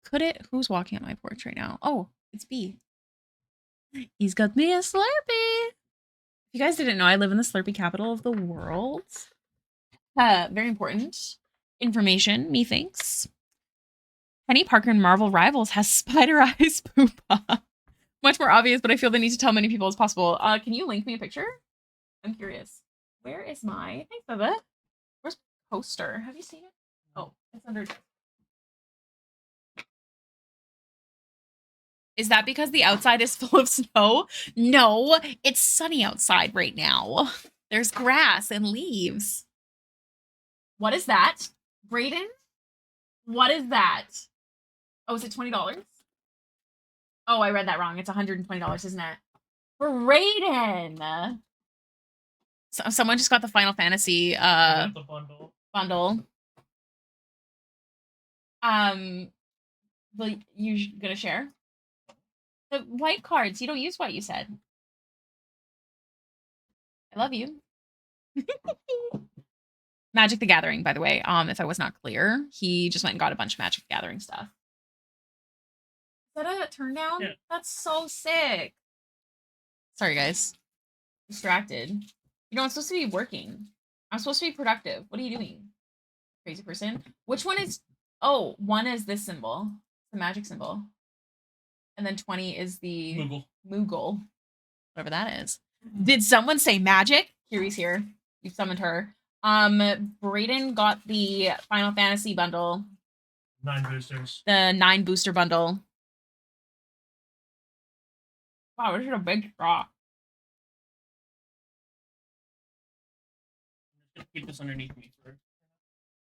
Could it? Who's walking at my porch right now? Oh, it's B. He's got me a Slurpee. If you guys didn't know, I live in the Slurpee capital of the world. Very important information, methinks. Penny Parker in Marvel Rivals has spider eyes poopa. Much more obvious, but I feel the need to tell many people as possible. Can you link me a picture? I'm curious. Where is my... Thanks, Bubba. Where's my poster? Have you seen it? Oh, it's under... Is that because the outside is full of snow? No, it's sunny outside right now. There's grass and leaves. What is that? Brayden? What is that? Oh, is it $20? Oh, I read that wrong. It's $120, isn't it? Brayden! So, someone just got the Final Fantasy the bundle. Will you gonna share? The white cards. You don't use white, you said. I love you. Magic the Gathering, by the way. If I was not clear, he just went and got a bunch of Magic the Gathering stuff. Is that a turn down? Yeah. That's so sick. Sorry, guys. Distracted. You know, I'm supposed to be working. I'm supposed to be productive. What are you doing? Crazy person. Which one is... Oh, one is this symbol. The magic symbol. And then 20 is the... Moogle. Whatever that is. Did someone say magic? Kiri's here. You've summoned her. Brayden got the Final Fantasy bundle. 9 boosters. The 9 booster bundle. Wow, this is a big straw. I'm just gonna keep this underneath me first.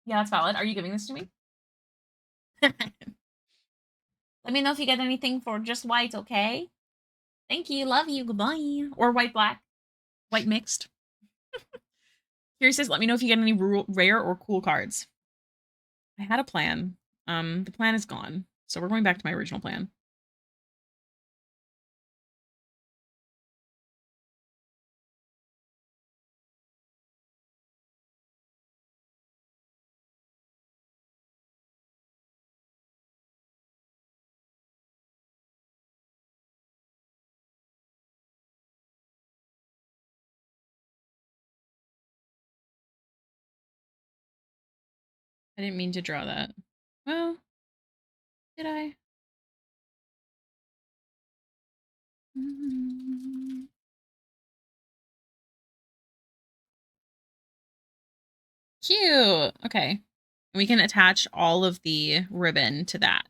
Yeah, that's valid. Are you giving this to me? Let me know if you get anything for just white, okay? Thank you. Love you. Goodbye. Or white black. White mixed. Here says, let me know if you get any rare or cool cards. I had a plan. The plan is gone. So we're going back to my original plan. I didn't mean to draw that. Well, did I? Cute. Okay. We can attach all of the ribbon to that.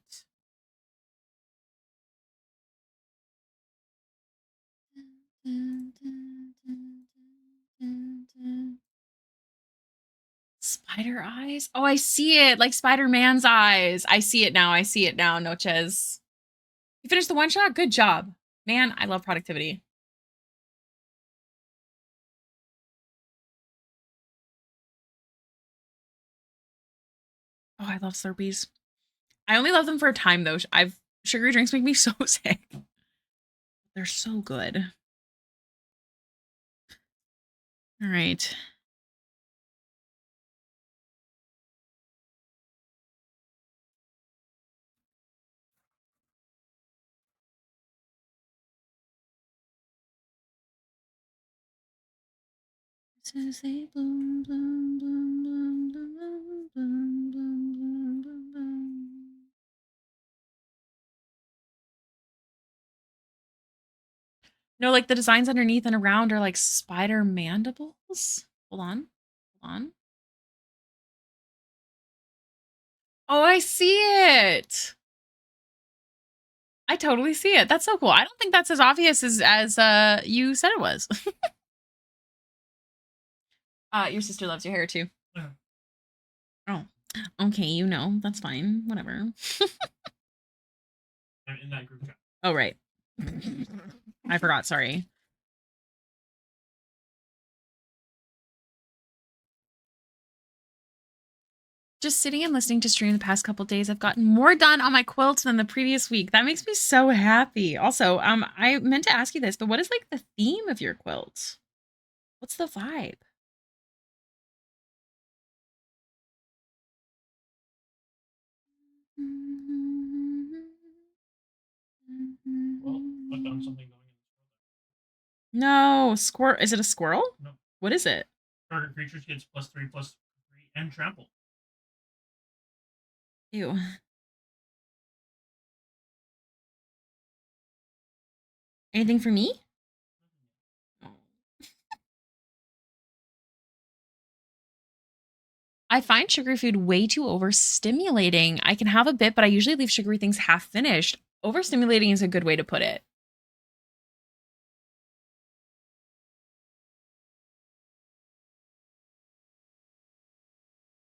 Spider eyes? Oh, I see it. Like Spider-Man's eyes. I see it now. I see it now, Noches. You finished the one shot? Good job. Man, I love productivity. Oh, I love Slurpees. I only love them for a time though. Sugary drinks make me so sick. They're so good. All right. No, like the designs underneath and around are like spider mandibles. Hold on. Hold on. Oh, I see it. I totally see it. That's so cool. I don't think that's as obvious as you said it was. Your sister loves your hair too. Yeah. Oh. Okay, you know. That's fine. Whatever. I'm in that group chat. Oh, right. I forgot, sorry. Just sitting and listening to stream the past couple days, I've gotten more done on my quilt than the previous week. That makes me so happy. Also, I meant to ask you this, but what is like the theme of your quilt? What's the vibe? Well, I've done something going in. No, squirrel. Is it a squirrel? No. What is it? Target creatures gets +3/+3 and trample. Ew. Anything for me? I find sugary food way too overstimulating. I can have a bit, but I usually leave sugary things half finished. Overstimulating is a good way to put it.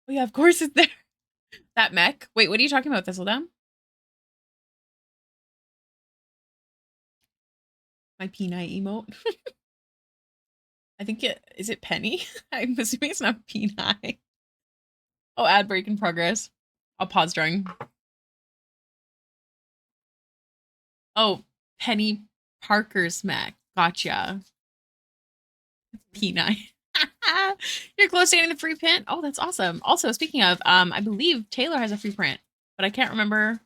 Oh yeah, of course it's there. That mech. Wait, what are you talking about, Thistledown? My P9 emote. I think it is it Penny? I'm assuming it's not P9. Oh, ad break in progress. I'll pause during. Oh, Penny Parker's mech. Gotcha. P9. You're close to getting the free print. Oh, that's awesome. Also, speaking of, I believe Taylor has a free print, but I can't remember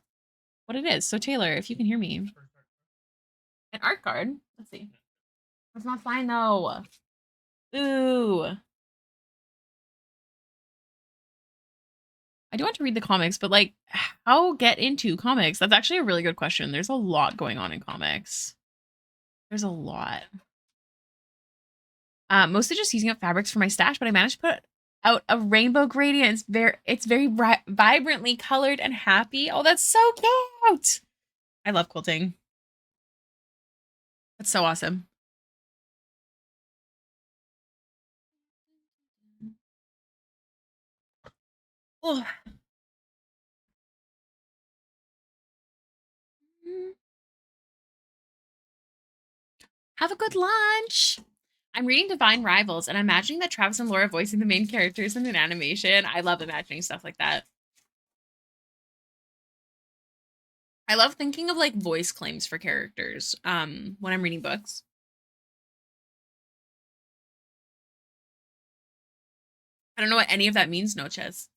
what it is. So Taylor, if you can hear me. An art card. Let's see. That's not fine though. Ooh. I do want to read the comics, but like, how get into comics? That's actually a really good question. There's a lot going on in comics. There's a lot. Mostly just using up fabrics for my stash, but I managed to put out a rainbow gradient. It's very vibrantly colored and happy. Oh, that's so cute. I love quilting. That's so awesome. Oh. Have a good lunch. I'm reading Divine Rivals and I'm imagining that Travis and Laura voicing the main characters in an animation. I love imagining stuff like that. I love thinking of like voice claims for characters when I'm reading books. I don't know what any of that means, Noches,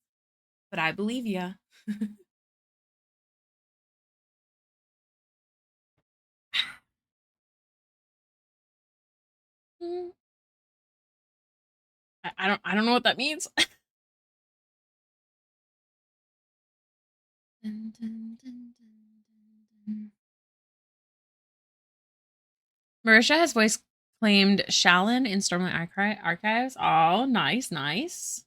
but I believe ya. I don't know what that means. Marisha has voice claimed Shalyn in Stormlight Archives. Oh, nice, nice.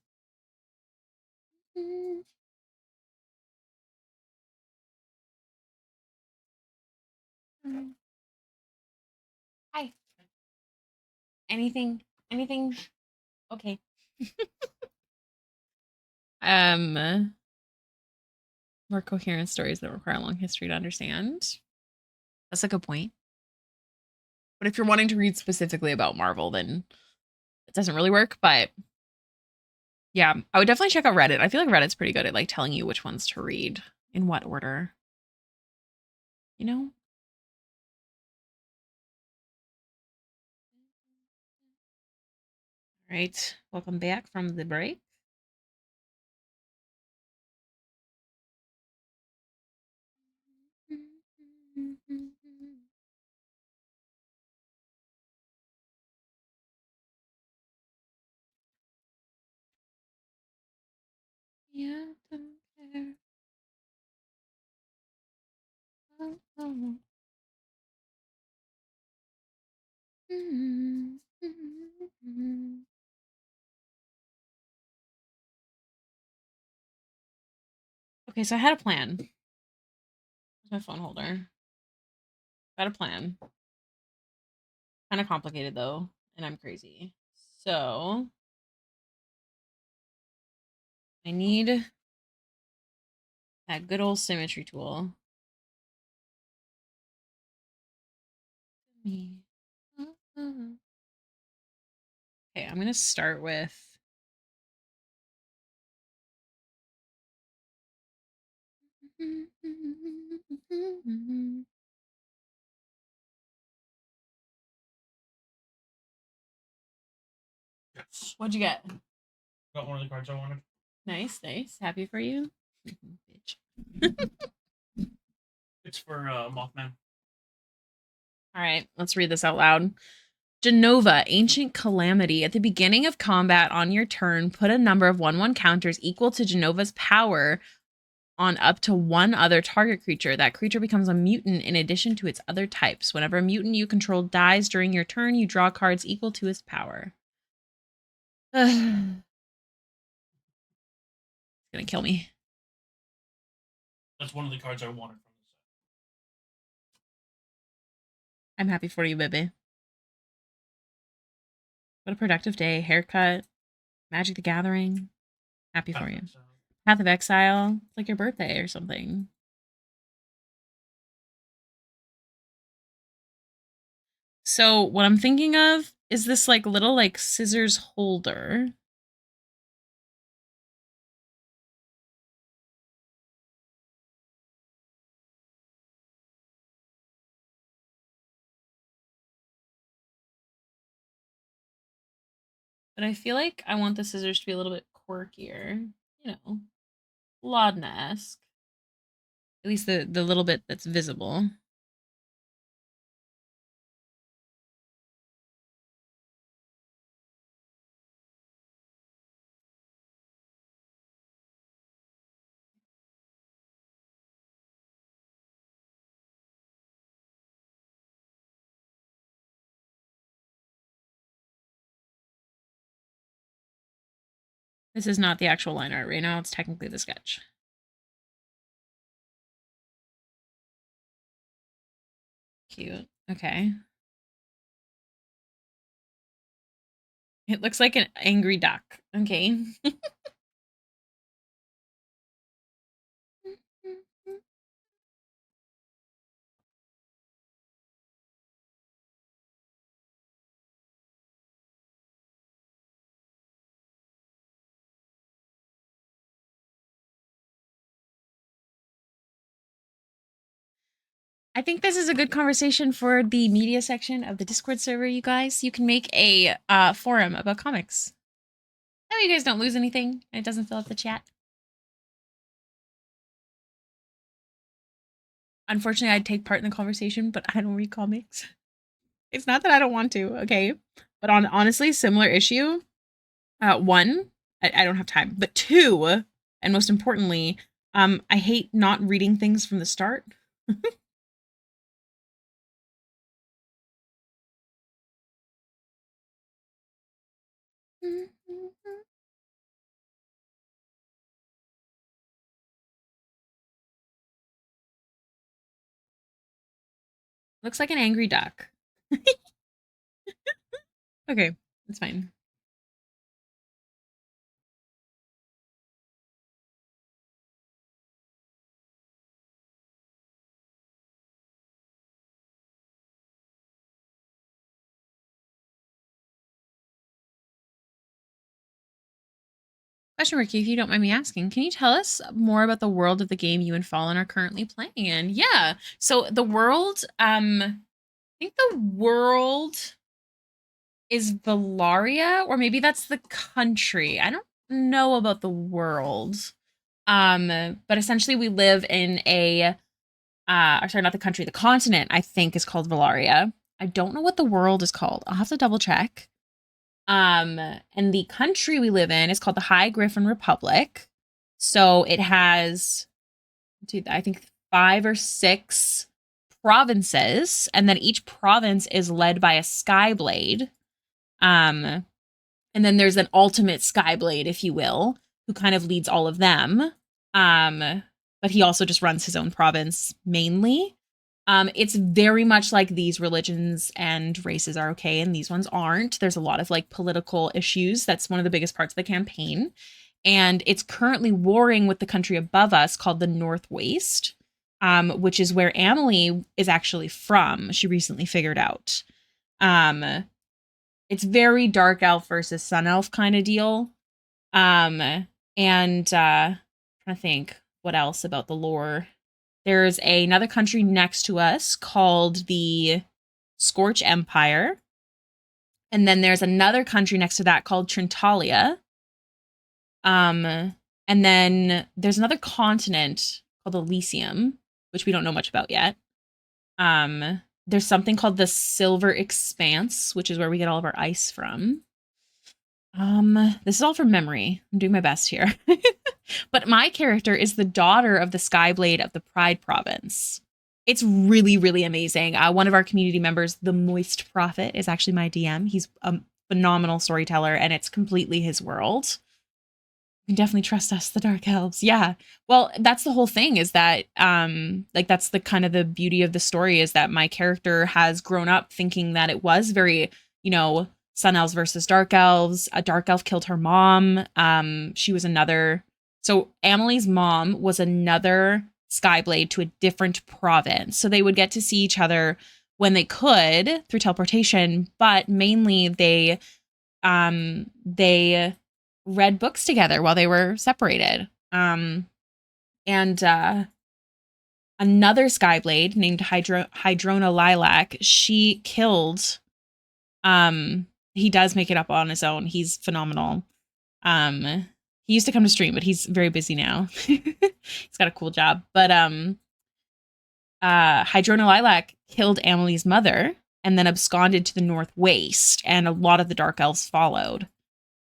Hi. Anything? Anything? Okay. More coherent stories that require a long history to understand. That's a good point. But if you're wanting to read specifically about Marvel, then it doesn't really work. But yeah, I would definitely check out Reddit. I feel like Reddit's pretty good at like telling you which ones to read in what order. You know? All right. Welcome back from the break. Yeah, don't care. Oh, oh. Okay, so I had a plan. Where's my phone holder? Got a plan. Kind of complicated though, and I'm crazy. So I need that good old symmetry tool. Okay, I'm gonna start with yes. What'd you get? Got one of the cards I wanted. Nice, nice. Happy for you. Bitch. It's for Mothman. All right, let's read this out loud. Genova, Ancient Calamity. At the beginning of combat on your turn, put a number of 1/1 counters equal to Genova's power on up to one other target creature. That creature becomes a mutant in addition to its other types. Whenever a mutant you control dies during your turn, you draw cards equal to its power. It's gonna kill me. That's one of the cards I wanted from the set. I'm happy for you, baby. What a productive day. Haircut, Magic the Gathering. Happy for you. Path of Exile. It's like your birthday or something. So what I'm thinking of is this like little like scissors holder. But I feel like I want the scissors to be a little bit quirkier, you know, Laudna-esque. At least the little bit that's visible. This is not the actual line art right now. It's technically the sketch. Cute. Okay. It looks like an angry duck. Okay. I think this is a good conversation for the media section of the Discord server, you guys. You can make a forum about comics. That way you guys don't lose anything and it doesn't fill up the chat. Unfortunately, I'd take part in the conversation, but I don't read comics. It's not that I don't want to, okay? But on honestly, similar issue. One, I don't have time. But two, and most importantly, I hate not reading things from the start. Looks like an angry duck. Okay, it's fine. Question, Ricky, if you don't mind me asking, can you tell us more about the world of the game you and Fallen are currently playing in? Yeah. So the world, I think the world is Valaria, or maybe that's the country. I don't know about the world. But essentially we live in a sorry, not the country, the continent, I think is called Valaria. I don't know what the world is called. I'll have to double check. And the country we live in is called the High Griffin Republic. So it has, I think, 5 or 6 provinces, and then each province is led by a Skyblade. Um, and then there's an ultimate Skyblade, if you will, who kind of leads all of them. But he also just runs his own province mainly. It's very much like these religions and races are okay and these ones aren't. There's a lot of like political issues. That's one of the biggest parts of the campaign. And it's currently warring with the country above us called the Northwaste, which is where Amelie is actually from. She recently figured out. It's very dark elf versus sun elf kind of deal. And trying to think what else about the lore. There's another country next to us called the Scorch Empire. And then there's another country next to that called Trintalia. And then there's another continent called Elysium, which we don't know much about yet. There's something called the Silver Expanse, which is where we get all of our ice from. This is all from memory. I'm doing my best here. But my character is the daughter of the Skyblade of the Pride Province. It's really, really amazing. One of our community members, the Moist Prophet, is actually my DM. He's a phenomenal storyteller, and it's completely his world. You can definitely trust us, the Dark Elves. Yeah. Well, that's the whole thing, is that like that's the kind of the beauty of the story, is that my character has grown up thinking that it was very, you know, Sun Elves versus Dark Elves. A Dark Elf killed her mom. She was another. So Amelie's mom was another Skyblade to a different province. So they would get to see each other when they could through teleportation, but mainly they read books together while they were separated. And another Skyblade named Hydrona Lilac, she killed. He does make it up on his own. He's phenomenal. He used to come to stream, but he's very busy now. He's got a cool job. But Hydrona Lilac killed Amelie's mother and then absconded to the Northwaste, and a lot of the Dark Elves followed.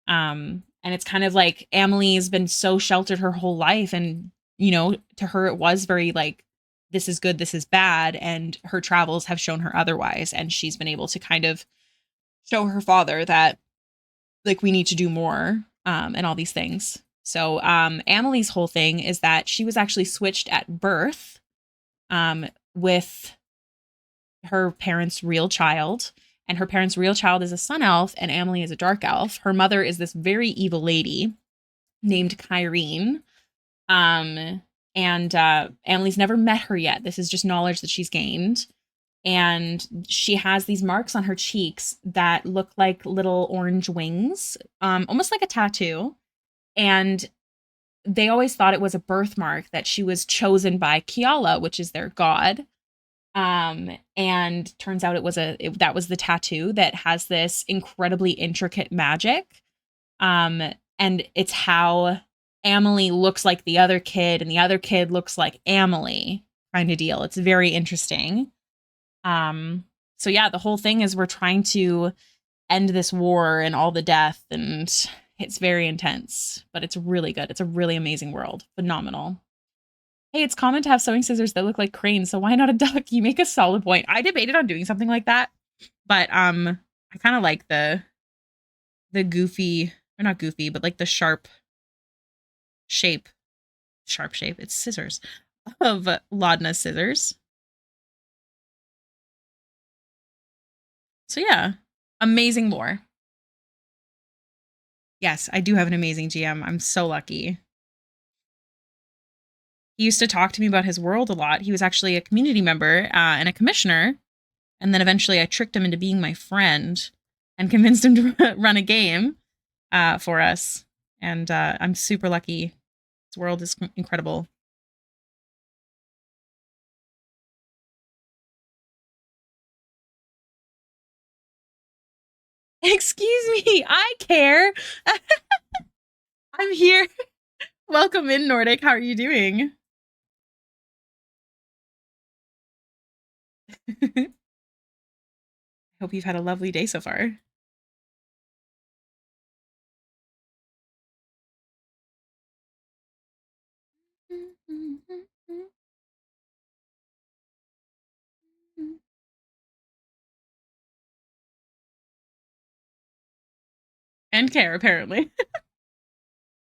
And it's kind of like Amelie's been so sheltered her whole life, and you know, to her it was very like, this is good, this is bad, and her travels have shown her otherwise, and she's been able to kind of show her father that like we need to do more, and all these things. So Amelie's whole thing is that she was actually switched at birth with her parents' real child, and her parents' real child is a sun elf and Amelie is a dark elf. Her mother is this very evil lady named Kyrene. And Amelie's never met her yet. This is just knowledge that she's gained. And she has these marks on her cheeks that look like little orange wings, almost like a tattoo. And they always thought it was a birthmark, that she was chosen by Kiala, which is their god. And turns out that was the tattoo that has this incredibly intricate magic. And it's how Amelie looks like the other kid and the other kid looks like Amelie kind of deal. It's very interesting. So yeah, the whole thing is we're trying to end this war and all the death, and it's very intense, but it's really good. It's a really amazing world. Phenomenal. Hey, it's common to have sewing scissors that look like cranes, so why not a duck? You make a solid point. I debated on doing something like that, but I kind of like the goofy, or not goofy, but like the sharp shape. It's scissors of Laudna scissors. So yeah, amazing lore. Yes, I do have an amazing GM. I'm so lucky. He used to talk to me about his world a lot. He was actually a community member and a commissioner. And then eventually I tricked him into being my friend and convinced him to run a game for us. And I'm super lucky. His world is incredible. Excuse me, I care. I'm here. Welcome in, Nordic. How are you doing? I hope you've had a lovely day so far. And care, apparently.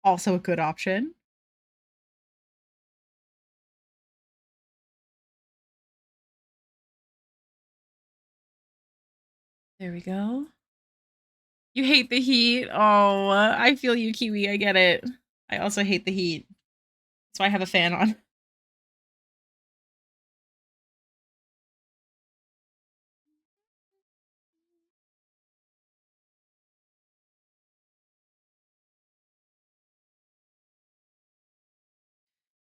Also a good option. There we go. You hate the heat. Oh, I feel you, Kiwi. I get it. I also hate the heat. That's why I have a fan on.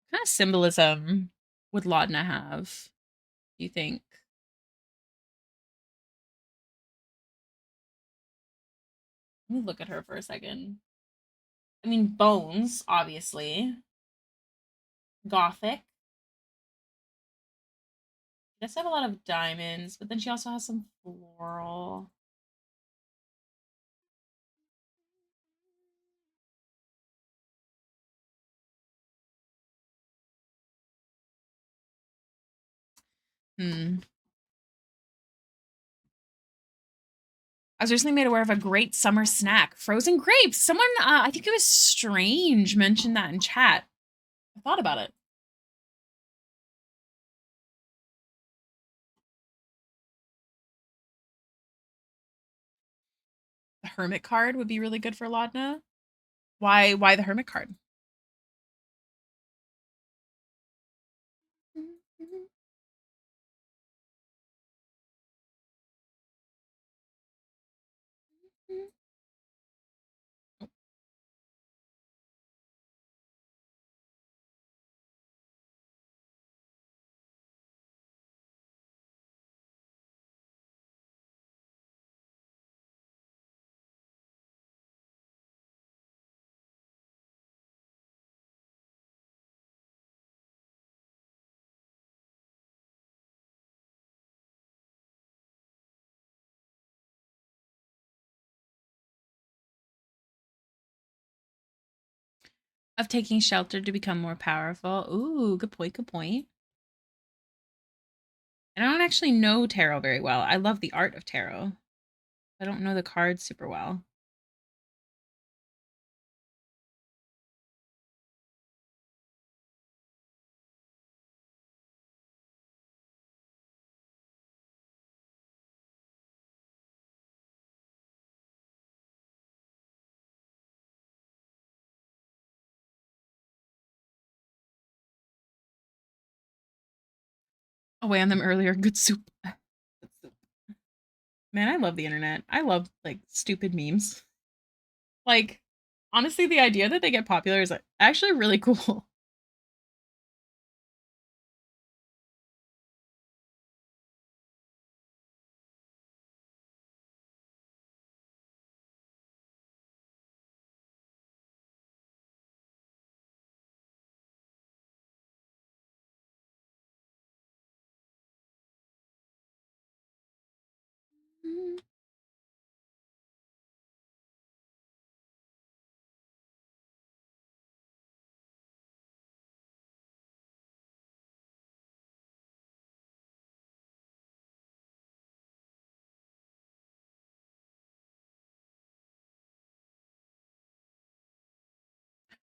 What kind of symbolism would Laudna have, do you think? Let me look at her for a second. I mean, bones, obviously. Gothic. She does have a lot of diamonds, but then she also has some floral. Hmm. I was recently made aware of a great summer snack, frozen grapes. Someone, I think it was Strange, mentioned that in chat. I thought about it. The Hermit card would be really good for Laudna. Why the Hermit card? Of taking shelter to become more powerful. Ooh, good point, good point. And I don't actually know tarot very well. I love the art of tarot. I don't know the cards super well. Away on them earlier. Good soup. Good soup. Man, I love the internet. I love like stupid memes. Like, honestly, the idea that they get popular is actually really cool.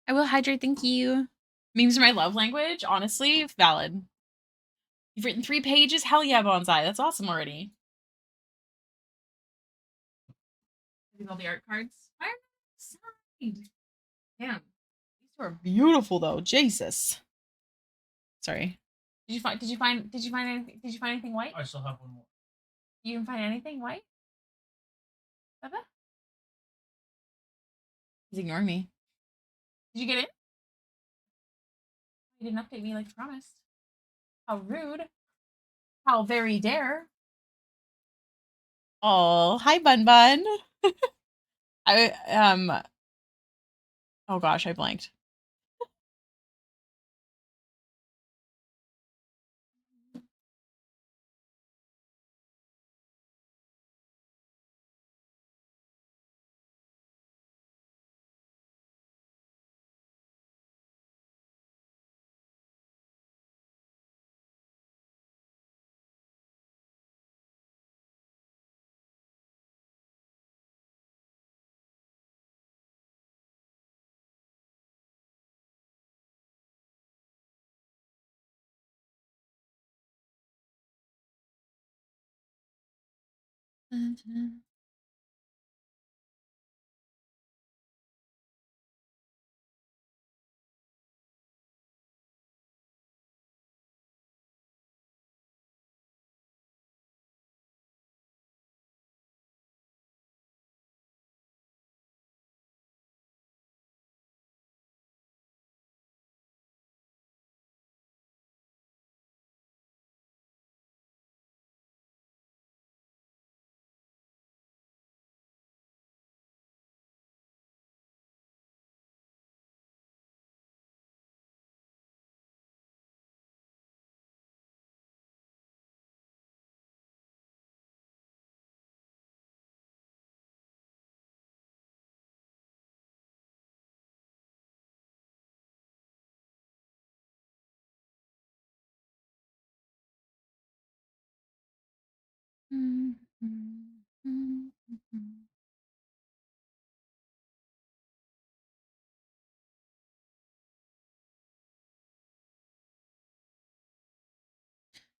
I will hydrate, thank you. Memes are my love language, honestly, valid. You've written 3 pages? Hell yeah, bonsai. That's awesome already. Look at all the art cards. Why are they signed? Damn. These two are beautiful though. Jesus. Sorry. Did you find anything white? I still have one more. You didn't find anything white? Baba? He's ignoring me. Did you get it? You didn't update me like promised. How rude. How very dare. Oh, hi Bun Bun. I oh gosh, I blanked.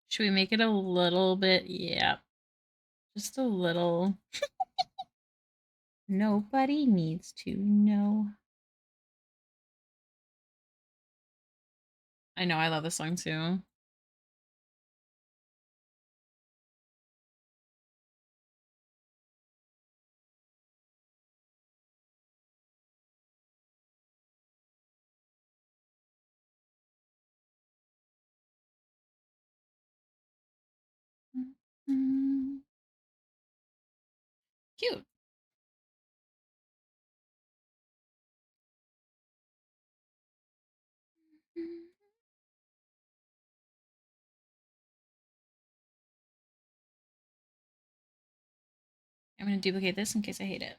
Should we make it a little bit? Yeah. Just a little. Nobody needs to know. I know, I love this song too. Cute. I'm going to duplicate this in case I hate it.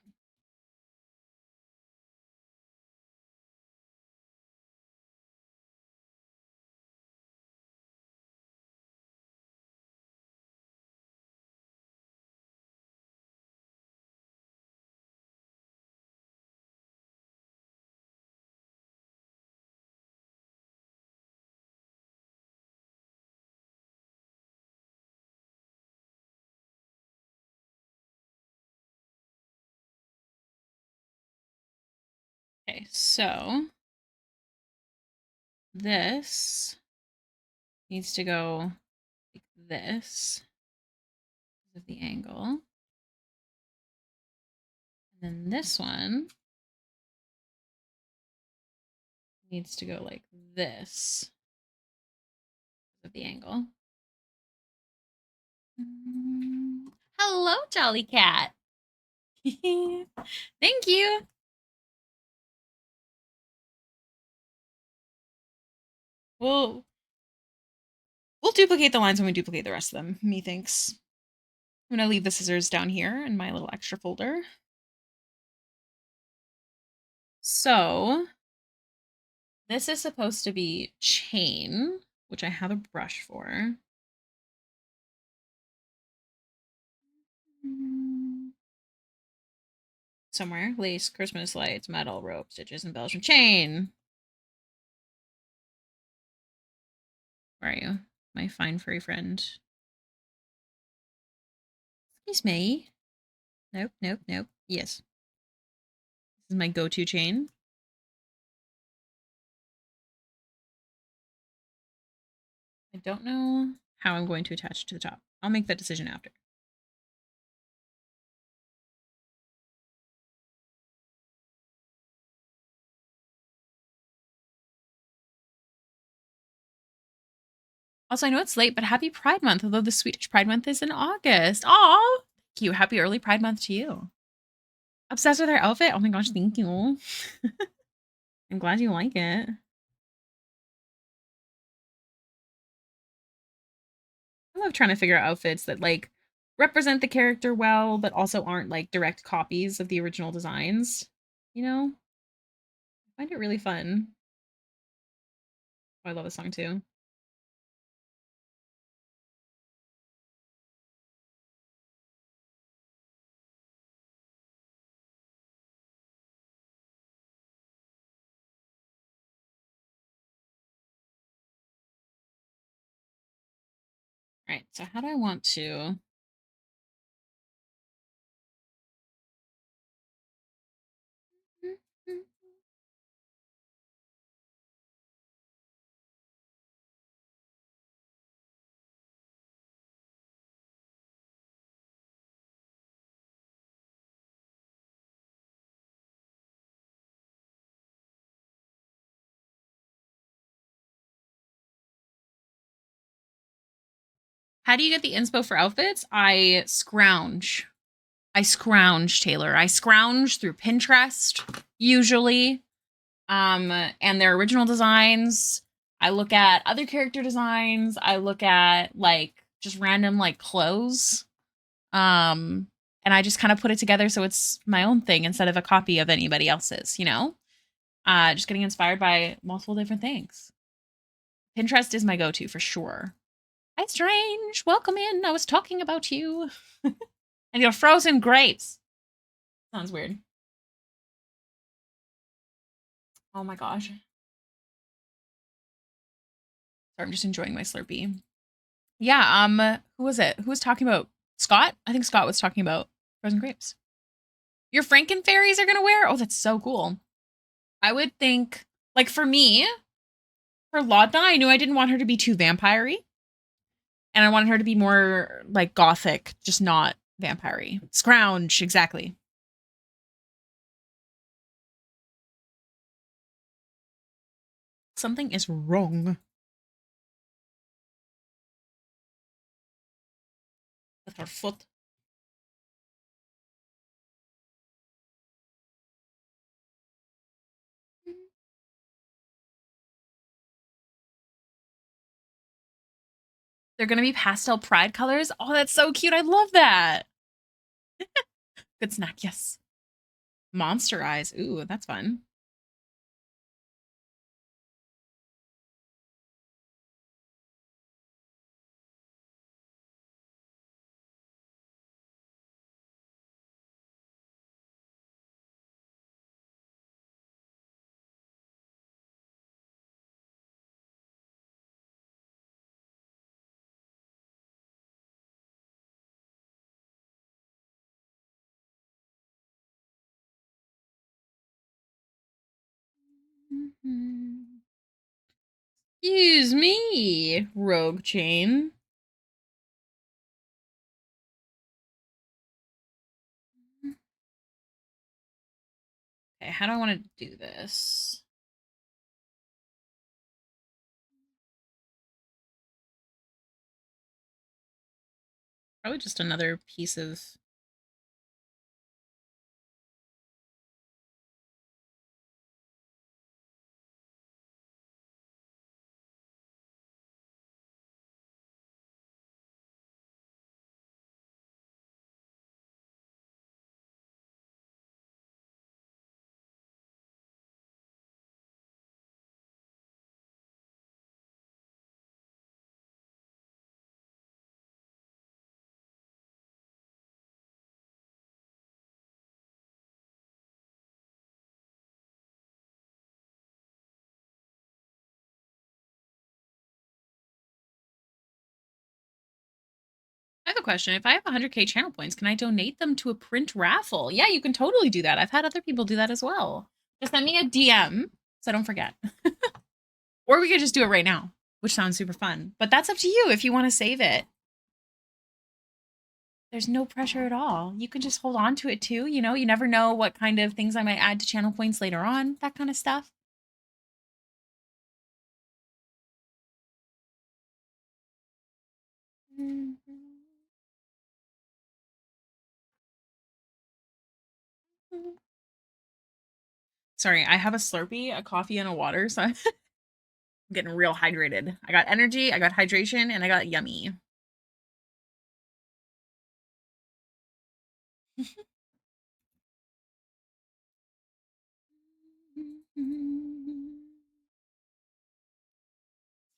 Okay, so this needs to go like this because of the angle. And then this one needs to go like this because of the angle. Hello, Jolly Cat. Thank you. We'll duplicate the lines when we duplicate the rest of them, methinks. I'm gonna leave the scissors down here in my little extra folder. So this is supposed to be chain, which I have a brush for. Somewhere. Lace, Christmas lights, metal, rope, stitches, embellishment, chain. Where are you? My fine furry friend. Excuse me. Nope, nope, nope. Yes. This is my go-to chain. I don't know how I'm going to attach to the top. I'll make that decision after. Also, I know it's late, but happy Pride Month, although the Swedish Pride Month is in August. Aw, thank you. Happy early Pride Month to you. Obsessed with her outfit? Oh my gosh, thank you. I'm glad you like it. I love trying to figure out outfits that like represent the character well, but also aren't like direct copies of the original designs. You know? I find it really fun. Oh, I love this song too. All right, so how do I want to how do you get the inspo for outfits? I scrounge. Taylor. I scrounge through Pinterest usually. And their original designs. I look at other character designs. I look at like just random like clothes. And I just kind of put it together so it's my own thing instead of a copy of anybody else's, you know? Just getting inspired by multiple different things. Pinterest is my go-to for sure. Hi, Strange. Welcome in. I was talking about you. And your frozen grapes. Sounds weird. Oh my gosh. Sorry, I'm just enjoying my Slurpee. Yeah, who was it? Who was talking about Scott? I think Scott was talking about frozen grapes. Your Franken fairies are gonna wear? Oh, that's so cool. I would think, like for me, for Laudna, I knew I didn't want her to be too vampire-y. And I wanted her to be more like gothic, just not vampire-y. Scrounge, exactly. Something is wrong with her foot. They're gonna be pastel pride colors. Oh, that's so cute. I love that. Good snack, yes. Monster eyes. Ooh, that's fun. Excuse me, Rogue Chain. Okay, how do I want to do this? Probably just another piece of I have a question. If I have 100K channel points, can I donate them to a print raffle? Yeah, you can totally do that. I've had other people do that as well. Just send me a DM so I don't forget. Or we could just do it right now, which sounds super fun. But that's up to you if you want to save it. There's no pressure at all. You can just hold on to it too. You know, you never know what kind of things I might add to channel points later on, that kind of stuff. Sorry, I have a Slurpee, a coffee, and a water, so I'm getting real hydrated. I got energy, I got hydration, and I got yummy.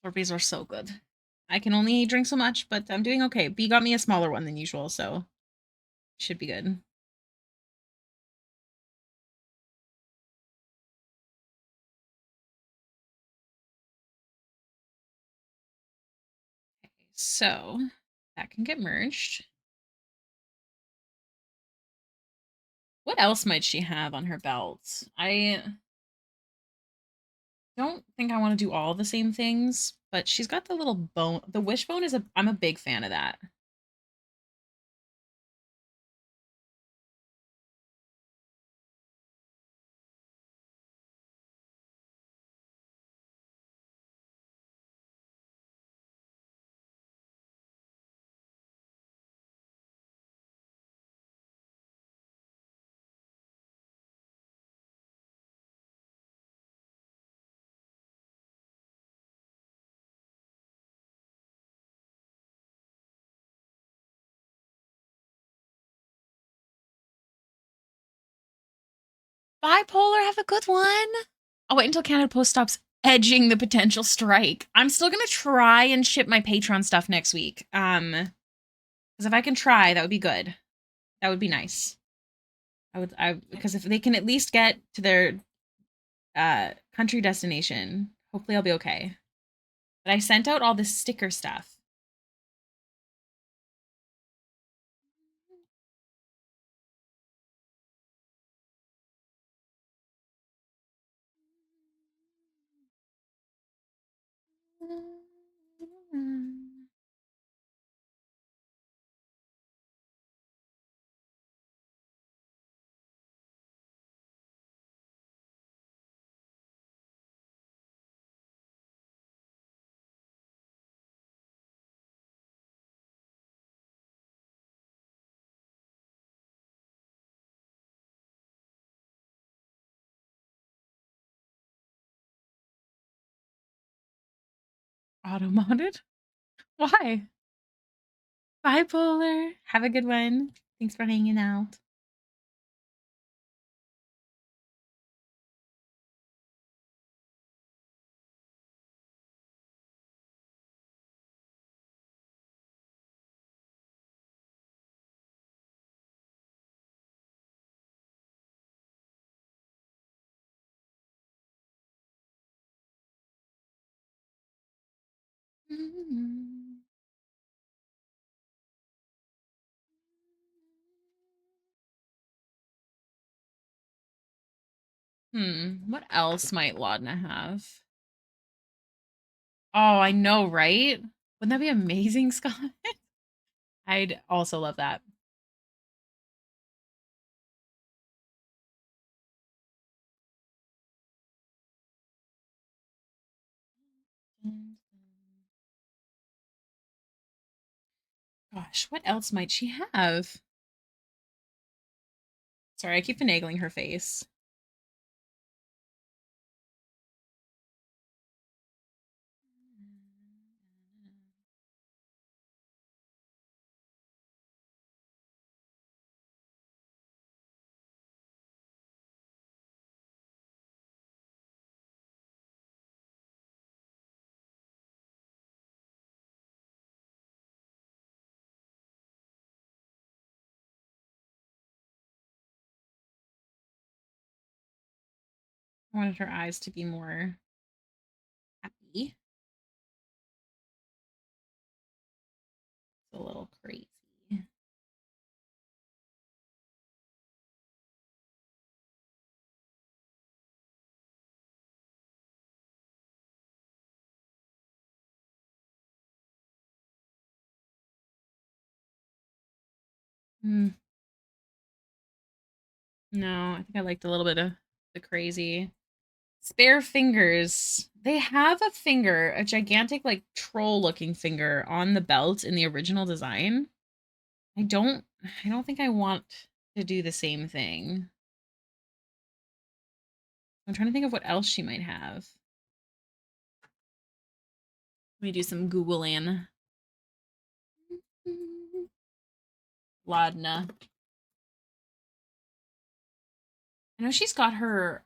Slurpees are so good. I can only drink so much, but I'm doing okay. B got me a smaller one than usual, so should be good. Okay, so that can get merged. What else might she have on her belt? I don't think I want to do all the same things, but she's got the little bone. The wishbone is I'm a big fan of that. Bipolar, have a good one. I'll wait until Canada Post stops edging the potential strike. I'm still gonna try and ship my Patreon stuff next week. Because if I can try, that would be good. That would be nice. I because if they can at least get to their country destination, hopefully I'll be okay. But I sent out all this sticker stuff. Auto modded? Why? Bipolar. Have a good one. Thanks for hanging out. What else might Laudna have? Oh, I know, right? Wouldn't that be amazing, Scott? I'd also love that. Gosh, what else might she have? Sorry, I keep finagling her face. I wanted her eyes to be more happy. It's a little crazy. Mm, no, I think I liked a little bit of the crazy. Spare fingers. They have a finger, a gigantic, like, troll-looking finger on the belt in the original design. I don't I don't think I want to do the same thing. I'm trying to think of what else she might have. Let me do some Googling. Laudna. I know she's got her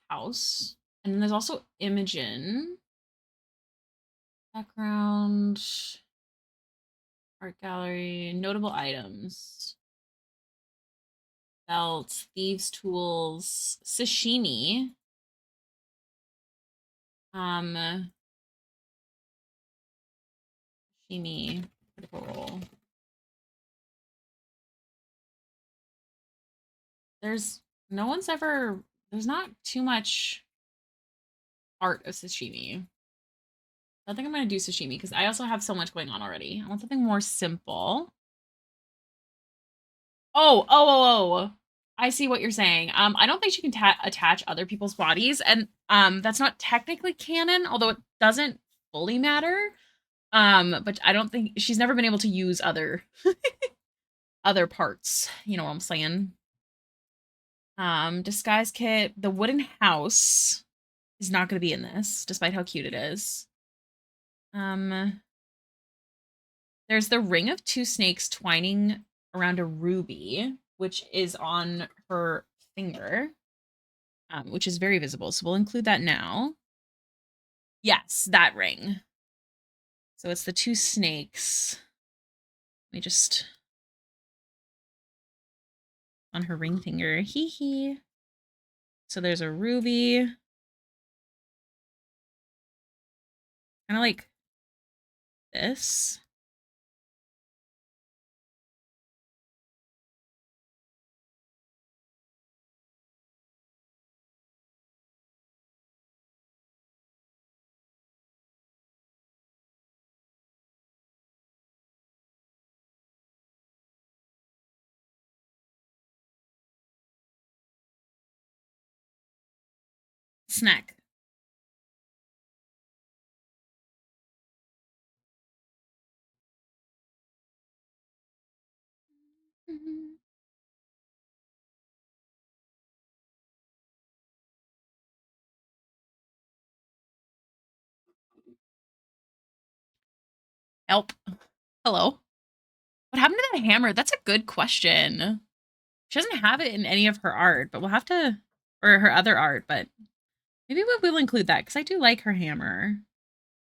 house. And then there's also Imogen. Background. Art gallery. Notable items. Belts. Thieves' tools. Sashimi. Sashimi. Critical Role. There's no one's ever there's not too much art of sashimi. I don't think I'm gonna do sashimi because I also have so much going on already. I want something more simple. Oh. I see what you're saying. I don't think she can attach other people's bodies, and that's not technically canon, although it doesn't fully matter. But I don't think she's never been able to use other other parts. You know what I'm saying? Disguise kit. The wooden house is not going to be in this, despite how cute it is. There's the ring of two snakes twining around a ruby, which is on her finger, which is very visible. So we'll include that now. Yes, that ring. So it's the two snakes. Let me just on her ring finger. Hee hee. So there's a ruby. Kind of like this. Snack. Help. Hello. What happened to that hammer? That's a good question. She doesn't have it in any of her art, but we'll have to, or her other art, but maybe we will include that because I do like her hammer.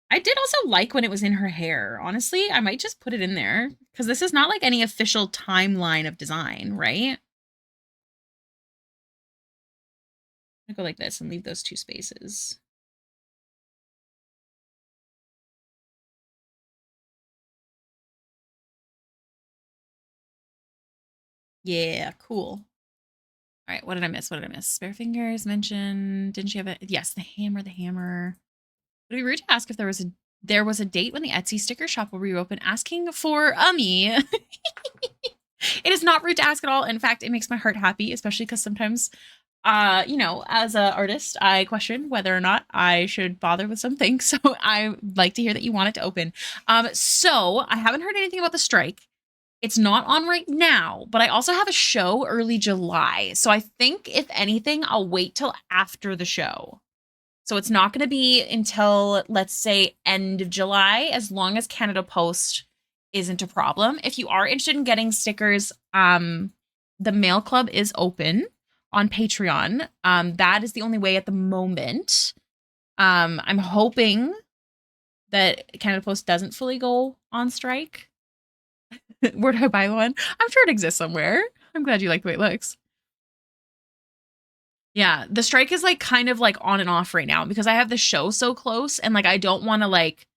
I did also like when it was in her hair. Honestly, I might just put it in there because this is not like any official timeline of design, right? I'm gonna go like this and leave those two spaces. Yeah, cool. All right, what did I miss? What did I miss? Spare fingers mentioned. Didn't she have it? Yes, the hammer, the hammer. Would it be rude to ask if there was a date when the Etsy sticker shop will reopen? Asking for me. It is not rude to ask at all. In fact, it makes my heart happy, especially because sometimes, you know, as an artist, I question whether or not I should bother with something. So I like to hear that you want it to open. So I haven't heard anything about the strike. It's not on right now, but I also have a show early July. So I think if anything, I'll wait till after the show. So it's not going to be until, let's say, end of July, as long as Canada Post isn't a problem. If you are interested in getting stickers, the mail club is open on Patreon. That is the only way at the moment. I'm hoping that Canada Post doesn't fully go on strike. Where do I buy one? I'm sure it exists somewhere. I'm glad you like the way it looks. Yeah, the strike is like kind of like on and off right now because I have the show so close and like I don't want to like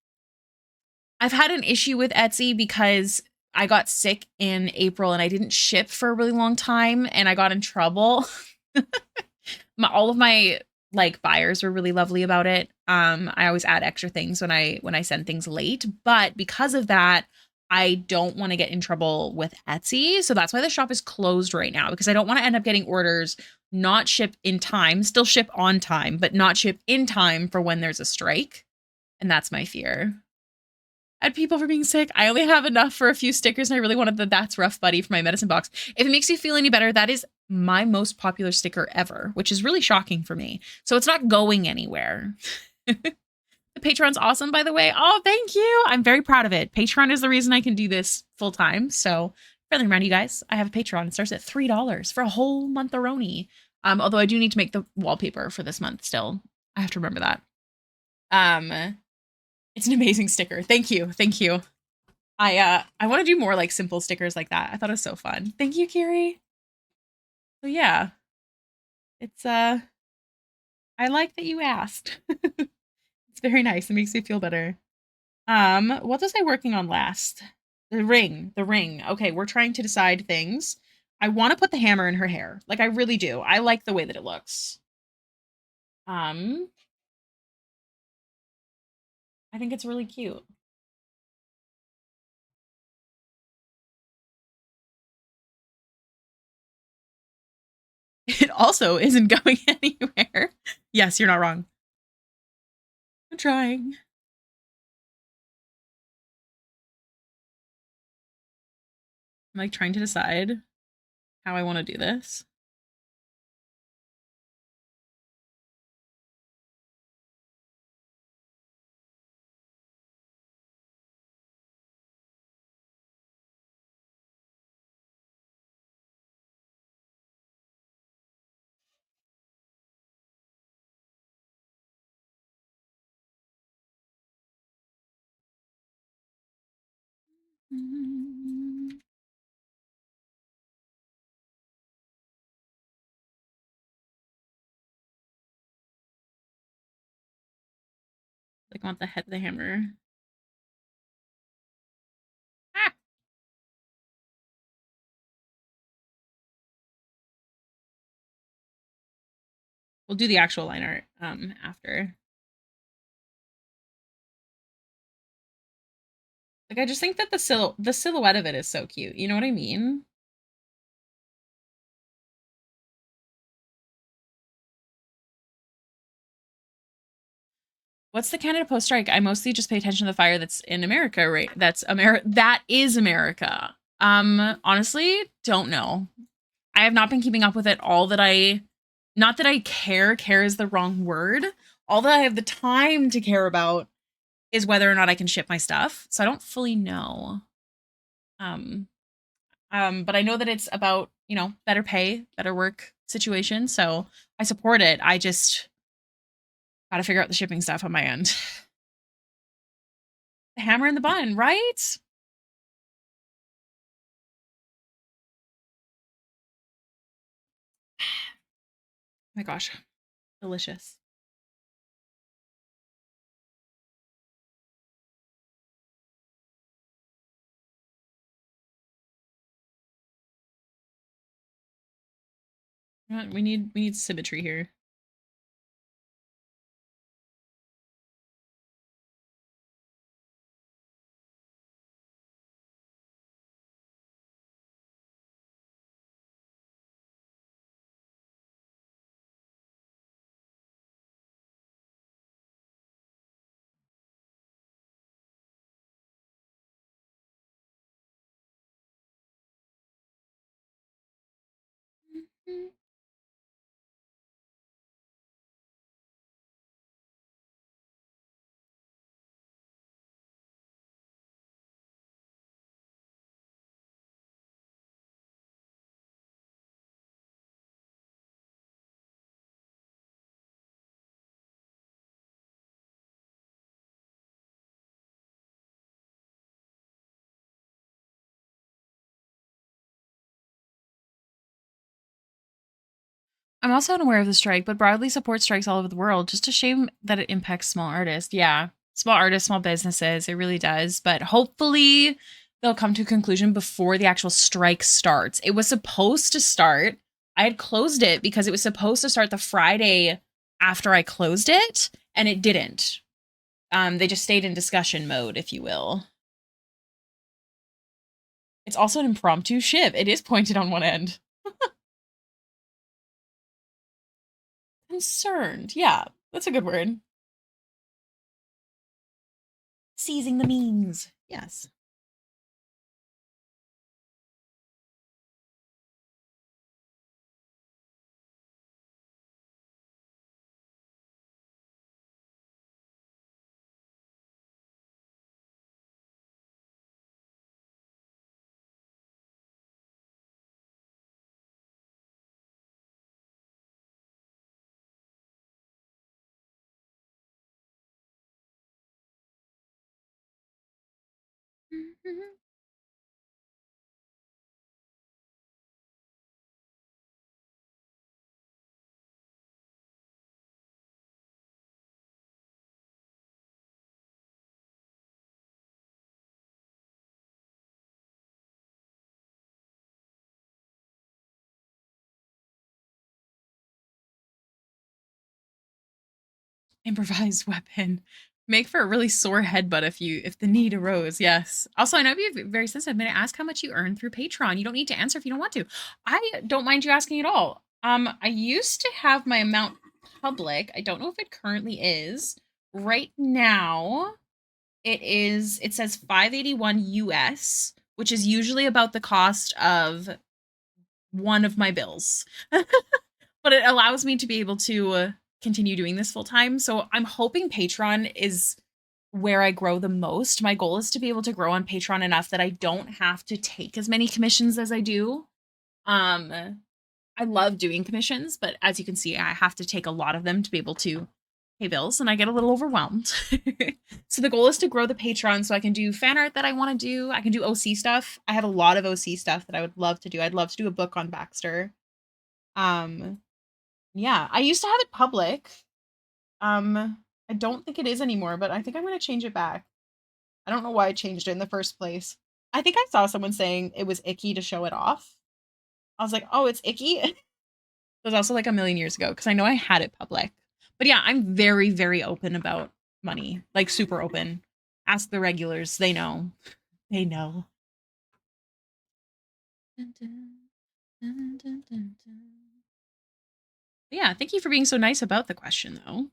I've had an issue with Etsy because I got sick in April and I didn't ship for a really long time and I got in trouble. All of my like buyers were really lovely about it. I always add extra things when I send things late, but because of that, I don't want to get in trouble with Etsy. So that's why the shop is closed right now, because I don't want to end up getting orders not ship in time, still ship on time, but not ship in time for when there's a strike. And that's my fear. I had people for being sick. I only have enough for a few stickers, and I really wanted the That's Rough Buddy for my medicine box. If it makes you feel any better, that is my most popular sticker ever, which is really shocking for me. So it's not going anywhere. The Patreon's awesome, by the way. Oh, thank you. I'm very proud of it. Patreon is the reason I can do this full time. So, friendly reminder, you guys, I have a Patreon. It starts at $3 for a whole month-a-roni. Although I do need to make the wallpaper for this month still. I have to remember that. It's an amazing sticker. Thank you. Thank you. I want to do more like simple stickers like that. I thought it was so fun. Thank you, Kiri. So yeah. It's I like that you asked. It's very nice. It makes me feel better. What was I working on last? The ring. Okay, we're trying to decide things. I want to put the hammer in her hair. Like, I really do. I like the way that it looks. I think it's really cute. It also isn't going anywhere. Yes, you're not wrong. I'm trying. I'm like trying to decide how I want to do this. Like, I want the head of the hammer. Ah! We'll do the actual line art after. Like, I just think that the silhouette of it is so cute. You know what I mean? What's the Canada Post strike? I mostly just pay attention to the fire that's in America, right? That is America. Honestly, don't know. I have not been keeping up with it. Not that I care is the wrong word. All that I have the time to care about is whether or not I can ship my stuff. So I don't fully know. But I know that it's about, better pay, better work situation. So I support it. I just gotta figure out the shipping stuff on my end. The hammer and the bun, right? Oh my gosh, delicious. We need symmetry here. I'm also unaware of the strike, but broadly supports strikes all over the world. Just a shame that it impacts small artists. Yeah, small artists, small businesses. It really does. But hopefully they'll come to a conclusion before the actual strike starts. It was supposed to start. I had closed it because it was supposed to start the Friday after I closed it, and it didn't. They just stayed in discussion mode, if you will. It's also an impromptu shiv. It is pointed on one end. Concerned. Yeah, that's a good word. Seizing the means. Yes. Improvised weapon. Make for a really sore headbutt if the need arose. Yes. Also, I know you're very sensitive. May I ask how much you earn through Patreon? You don't need to answer if you don't want to. I don't mind you asking at all. I used to have my amount public. I don't know if it currently is. Right now, it says 581 US, which is usually about the cost of one of my bills. But it allows me to be able to continue doing this full time. So I'm hoping Patreon is where I grow the most. My goal is to be able to grow on Patreon enough that I don't have to take as many commissions as I do. Um, I love doing commissions, but as you can see, I have to take a lot of them to be able to pay bills, and I get a little overwhelmed. So the goal is to grow the Patreon so I can do fan art that I want to do. I can do OC stuff. I have a lot of OC stuff that I would love to do. I'd love to do a book on Baxter. Um, yeah, I used to have it public. I don't think it is anymore, but I think I'm gonna change it back. I don't know why I changed it in the first place. I think I saw someone saying it was icky to show it off. I was like, oh, it's icky. It was also like a million years ago because I know I had it public. But yeah, I'm very, very open about money, like super open. Ask the regulars; they know. They know. Dun, dun, dun, dun, dun, dun. Yeah, thank you for being so nice about the question, though.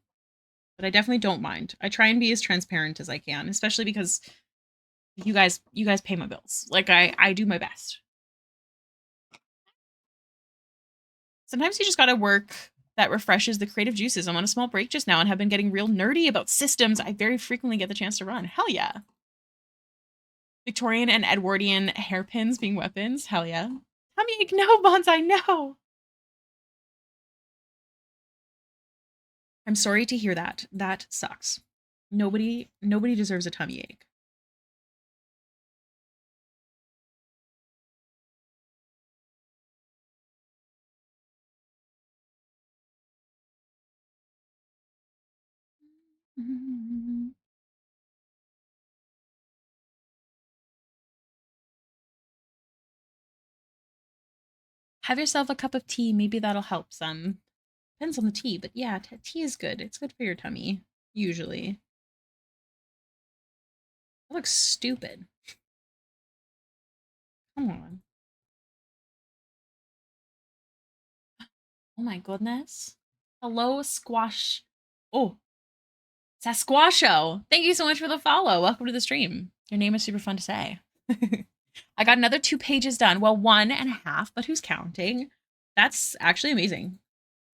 But I definitely don't mind. I try and be as transparent as I can, especially because you guys pay my bills. Like I do my best. Sometimes you just got to work that refreshes the creative juices. I'm on a small break just now and have been getting real nerdy about systems I very frequently get the chance to run. Hell yeah. Victorian and Edwardian hairpins being weapons. Hell yeah. Tummy no bonsai no. I'm sorry to hear that. That sucks. Nobody deserves a tummy ache. Have yourself a cup of tea. Maybe that'll help some. Depends on the tea, but yeah, tea is good. It's good for your tummy, usually. That looks stupid. Come on. Oh my goodness. Hello, Squash. Oh, Sasquasho. Thank you so much for the follow. Welcome to the stream. Your name is super fun to say. I got another 2 pages done. Well, 1.5, but who's counting? That's actually amazing.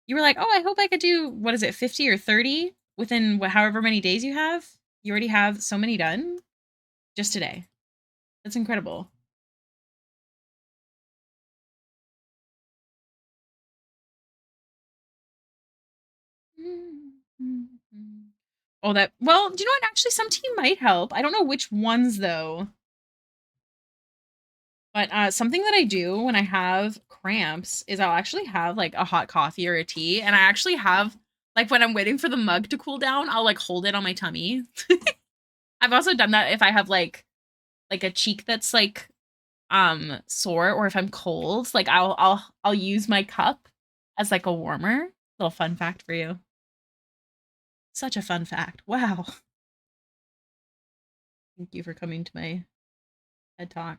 You were like, oh, I hope I could do, what is it, 50 or 30 within however many days you have? You already have so many done just today. That's incredible. Oh, that, well, do you know what? Actually, some tea might help. I don't know which ones though. But something that I do when I have cramps is I'll actually have like a hot coffee or a tea, and I actually have like when I'm waiting for the mug to cool down, I'll like hold it on my tummy. I've also done that if I have like a cheek that's like sore, or if I'm cold, like I'll use my cup as like a warmer. Little fun fact for you. Such a fun fact. Wow. Thank you for coming to my TED Talk.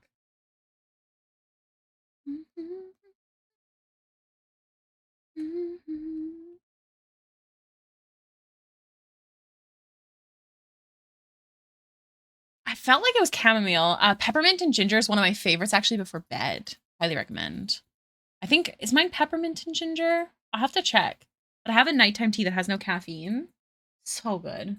I felt like it was chamomile. Peppermint and ginger is one of my favorites actually before bed. Highly recommend. I think is mine peppermint and ginger? I'll have to check. But I have a nighttime tea that has no caffeine. So good.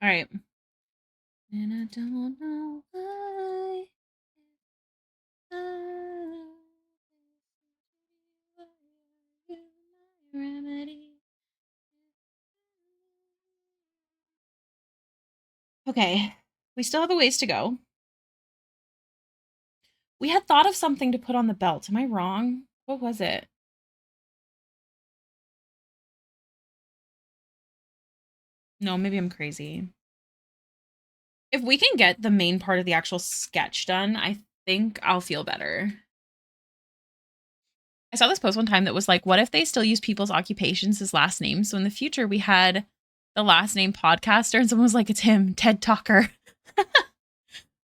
All right. And I don't know why. Okay, we still have a ways to go. We had thought of something to put on the belt. Am I wrong? What was it? No, maybe I'm crazy. If we can get the main part of the actual sketch done, I think I'll feel better. I saw this post one time that was like, what if they still use people's occupations as last names? So in the future, we had the last name podcaster, and someone was like, it's him, TED Talker.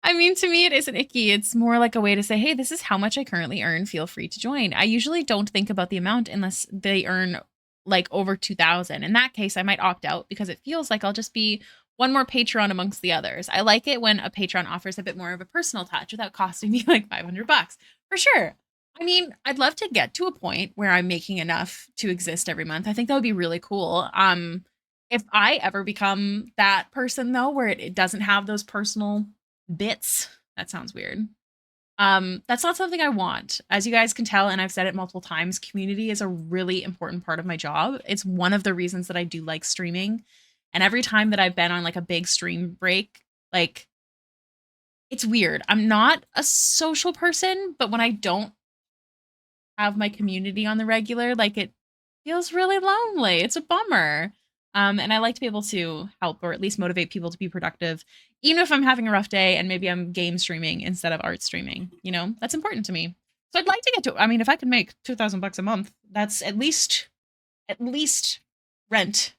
I mean, to me, it isn't icky. It's more like a way to say, hey, this is how much I currently earn. Feel free to join. I usually don't think about the amount unless they earn like over 2,000. In that case, I might opt out because it feels like I'll just be one more patron amongst the others. I like it when a patron offers a bit more of a personal touch without costing me like $500 for sure. I mean, I'd love to get to a point where I'm making enough to exist every month. I think that would be really cool. If I ever become that person though, where it doesn't have those personal bits. That sounds weird. That's not something I want. As you guys can tell, and I've said it multiple times, community is a really important part of my job. It's one of the reasons that I do like streaming. And every time that I've been on like a big stream break, like it's weird. I'm not a social person, but when I don't have my community on the regular, like it feels really lonely. It's a bummer. And I like to be able to help or at least motivate people to be productive, even if I'm having a rough day and maybe I'm game streaming instead of art streaming. You know, that's important to me. So I'd like to get to. I mean, if I could make $2,000 a month, that's at least rent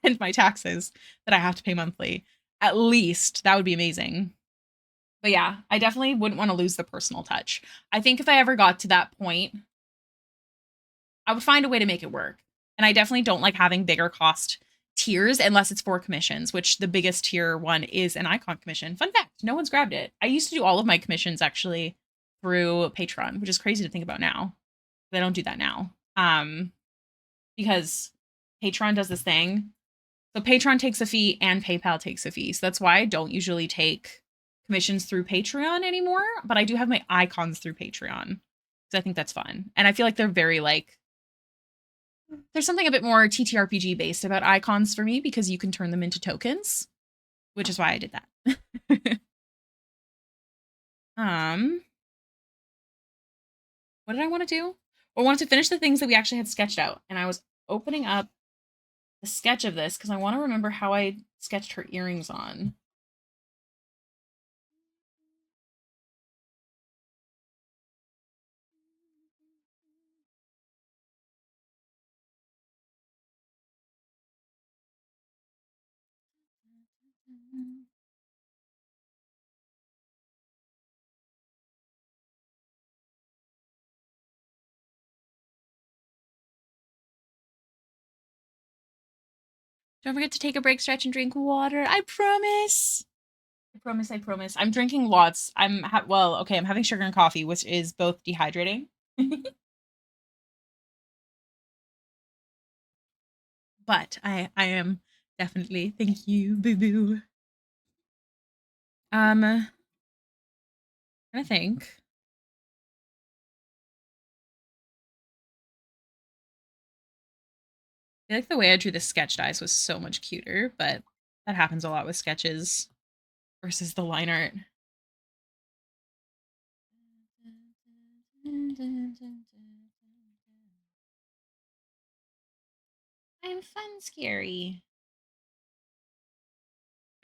and my taxes that I have to pay monthly. At least that would be amazing. But yeah, I definitely wouldn't want to lose the personal touch. I think if I ever got to that point, I would find a way to make it work. And I definitely don't like having bigger cost tiers unless it's for commissions, which the biggest tier one is an icon commission. Fun fact, no one's grabbed it. I used to do all of my commissions actually through Patreon, which is crazy to think about now. They don't do that now. Because Patreon does this thing. So Patreon takes a fee and PayPal takes a fee. So that's why I don't usually take commissions through Patreon anymore, but I do have my icons through Patreon. Because I think that's fun. And I feel like they're very like there's something a bit more TTRPG based about icons for me because you can turn them into tokens, which is why I did that. um, what did I want to do? I wanted to finish the things that we actually had sketched out, and I was opening up the sketch of this because I want to remember how I sketched her earrings on. Don't forget to take a break, stretch, and drink water. I promise. I promise. I promise. I'm drinking lots. Well, okay. I'm having sugar and coffee, which is both dehydrating. But I am definitely. Thank you, boo boo. I think. I feel like the way I drew the sketched eyes was so much cuter, but that happens a lot with sketches versus the line art. I'm fun scary.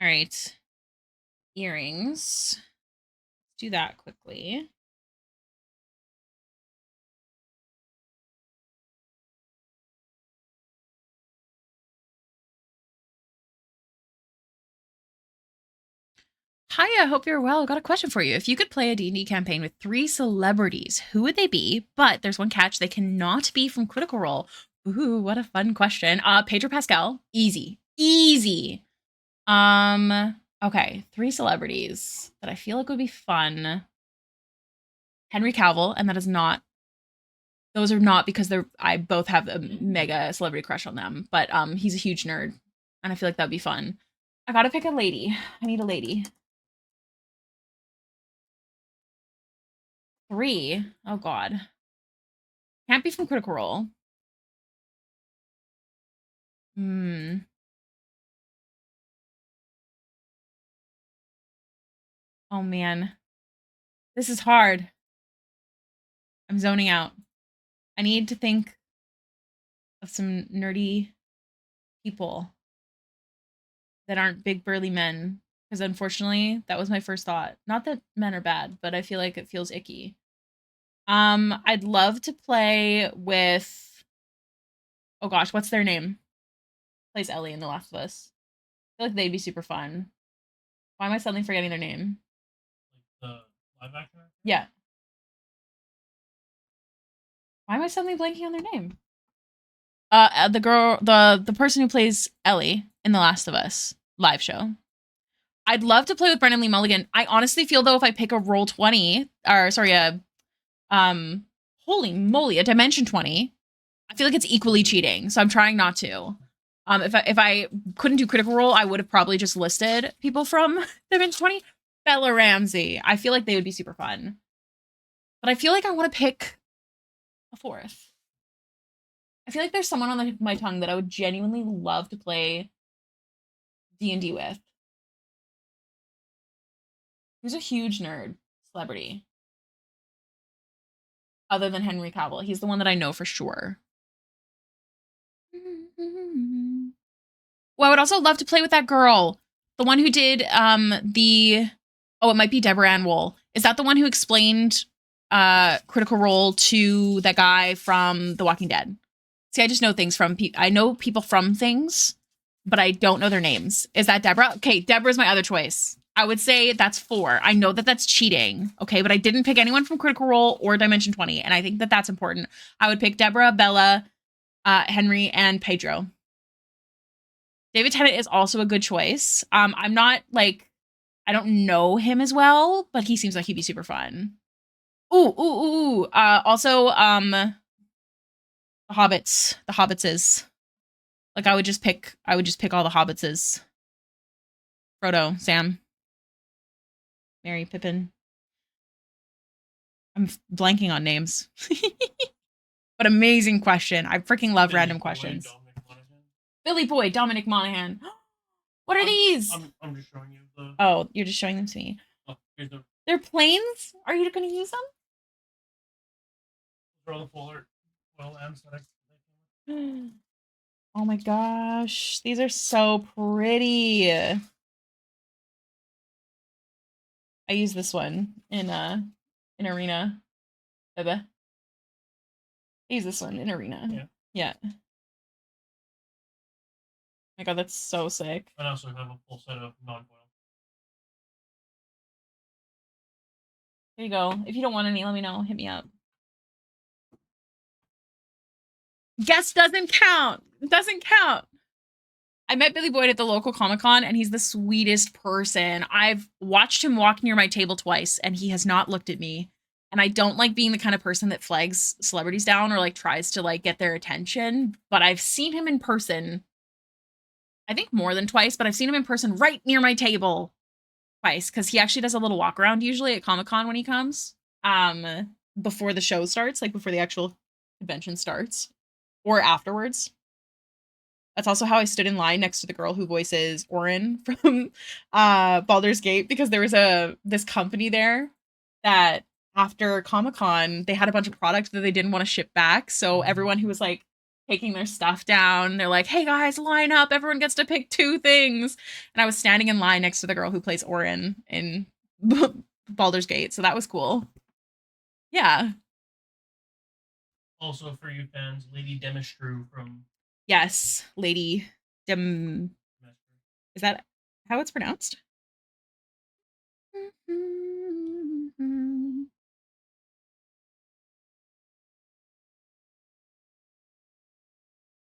All right. Earrings. Let's do that quickly. Hiya, hope you're well. Got a question for you. If you could play a D&D campaign with 3 celebrities, who would they be? But there's one catch, they cannot be from Critical Role. Ooh, what a fun question. Pedro Pascal, easy. Easy. Okay, 3 celebrities that I feel like would be fun. Henry Cavill, and that is not those are not because I both have a mega celebrity crush on them, but he's a huge nerd and I feel like that'd be fun. I gotta pick a lady. I need a lady. 3. Oh god. Can't be from Critical Role. Hmm. Oh man. This is hard. I'm zoning out. I need to think of some nerdy people that aren't big burly men. Because unfortunately, that was my first thought. Not that men are bad, but I feel like it feels icky. I'd love to play with oh gosh, what's their name? Plays Ellie in The Last of Us. I feel like they'd be super fun. Why am I suddenly forgetting their name? Like the live action? Yeah. Why am I suddenly blanking on their name? The girl, the person who plays Ellie in The Last of Us live show. I'd love to play with Brennan Lee Mulligan. I honestly feel though if I pick a roll 20, or sorry, holy moly, a dimension 20, I feel like it's equally cheating. So I'm trying not to. If I couldn't do Critical Role, I would have probably just listed people from Dimension 20. Bella Ramsey. I feel like they would be super fun. But I feel like I want to pick a 4th. I feel like there's someone on the tip of my tongue that I would genuinely love to play D&D with. Who's a huge nerd celebrity? Other than Henry Cavill. He's the one that I know for sure. Well, I would also love to play with that girl. The one who did the oh, it might be Deborah Ann Wool. Is that the one who explained Critical Role to that guy from The Walking Dead? See, I just know things from I know people from things, but I don't know their names. Is that Deborah? Okay, Deborah's my other choice. I would say that's 4. I know that that's cheating, okay, but I didn't pick anyone from Critical Role or Dimension 20, and I think that that's important. I would pick Deborah, Bella, Henry, and Pedro. David Tennant is also a good choice. I'm not like I don't know him as well, but he seems like he'd be super fun. Ooh. Also, the Hobbits. The Hobbitses. Like I would just pick all the Hobbitses. Frodo, Sam, Merry, Pippin. I'm blanking on names. But amazing question. I freaking love random questions. Billy Boy, Dominic Monaghan. What are these? I'm just showing you the. Oh, you're just showing them to me. Oh, here's the. They're planes? Are you going to use them? They're all the polar M's that Oh my gosh. These are so pretty. I use this one in Arena. Bebe. I use this one in Arena. Yeah. Oh my god, that's so sick. I also have a full set of non-foil. There you go. If you don't want any, let me know. Hit me up. Guest doesn't count. It doesn't count. I met Billy Boyd at the local Comic-Con, and he's the sweetest person. I've watched him walk near my table twice, and he has not looked at me. And I don't like being the kind of person that flags celebrities down or like tries to like get their attention. But I've seen him in person, I think more than twice, but I've seen him in person right near my table twice because he actually does a little walk around usually at Comic-Con when he comes before the show starts, like before the actual convention starts or afterwards. That's also how I stood in line next to the girl who voices Orin from Baldur's Gate because there was this company there that after Comic-Con, they had a bunch of products that they didn't want to ship back. So everyone who was like taking their stuff down, they're like, hey guys, line up. Everyone gets to pick 2 things. And I was standing in line next to the girl who plays Orin in Baldur's Gate. So that was cool. Yeah. Also for you fans, Lady Demistru from... Yes, Lady Is that how it's pronounced? I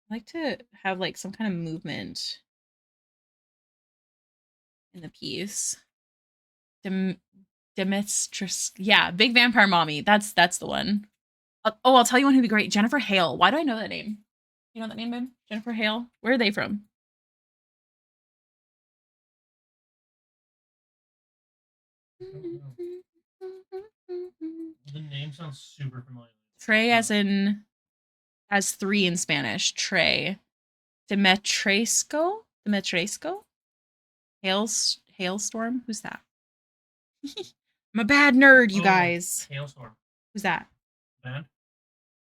like to have like some kind of movement in the piece. Dem- Demetrius, yeah, Big Vampire Mommy. That's the one. Oh, I'll tell you one who'd be great. Jennifer Hale. Why do I know that name? You know that name, babe? Jennifer Hale. Where are they from? I don't know. The name sounds super familiar. Trey, as three in Spanish. Trey. Demetresco. Hailstorm. Who's that? I'm a bad nerd, you Oh, guys. Hailstorm. Who's that? Band?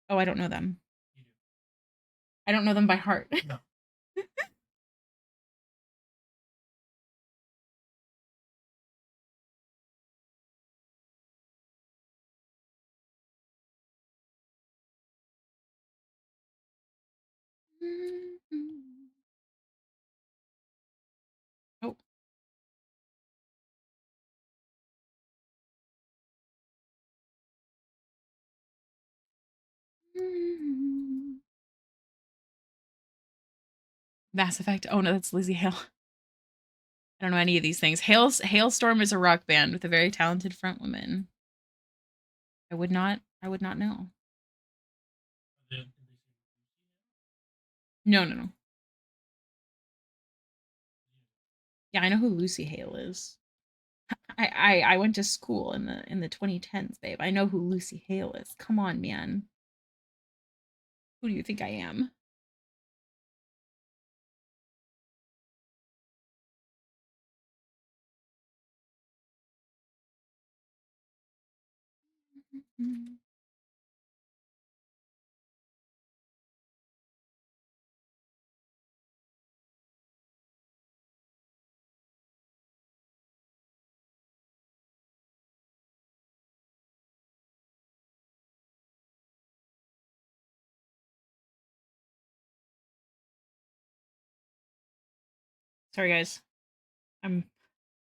Oh, I don't know them. You do. I don't know them by heart. No. Oh. Mass Effect. Oh no, that's Lizzie Hale. I don't know any of these things. Hailstorm is a rock band with a very talented front woman. I would not know. No, no, no. Yeah, I know who Lucy Hale is. I went to school in the 2010s, babe. I know who Lucy Hale is. Come on, man. Who do you think I am? Sorry, guys. I'm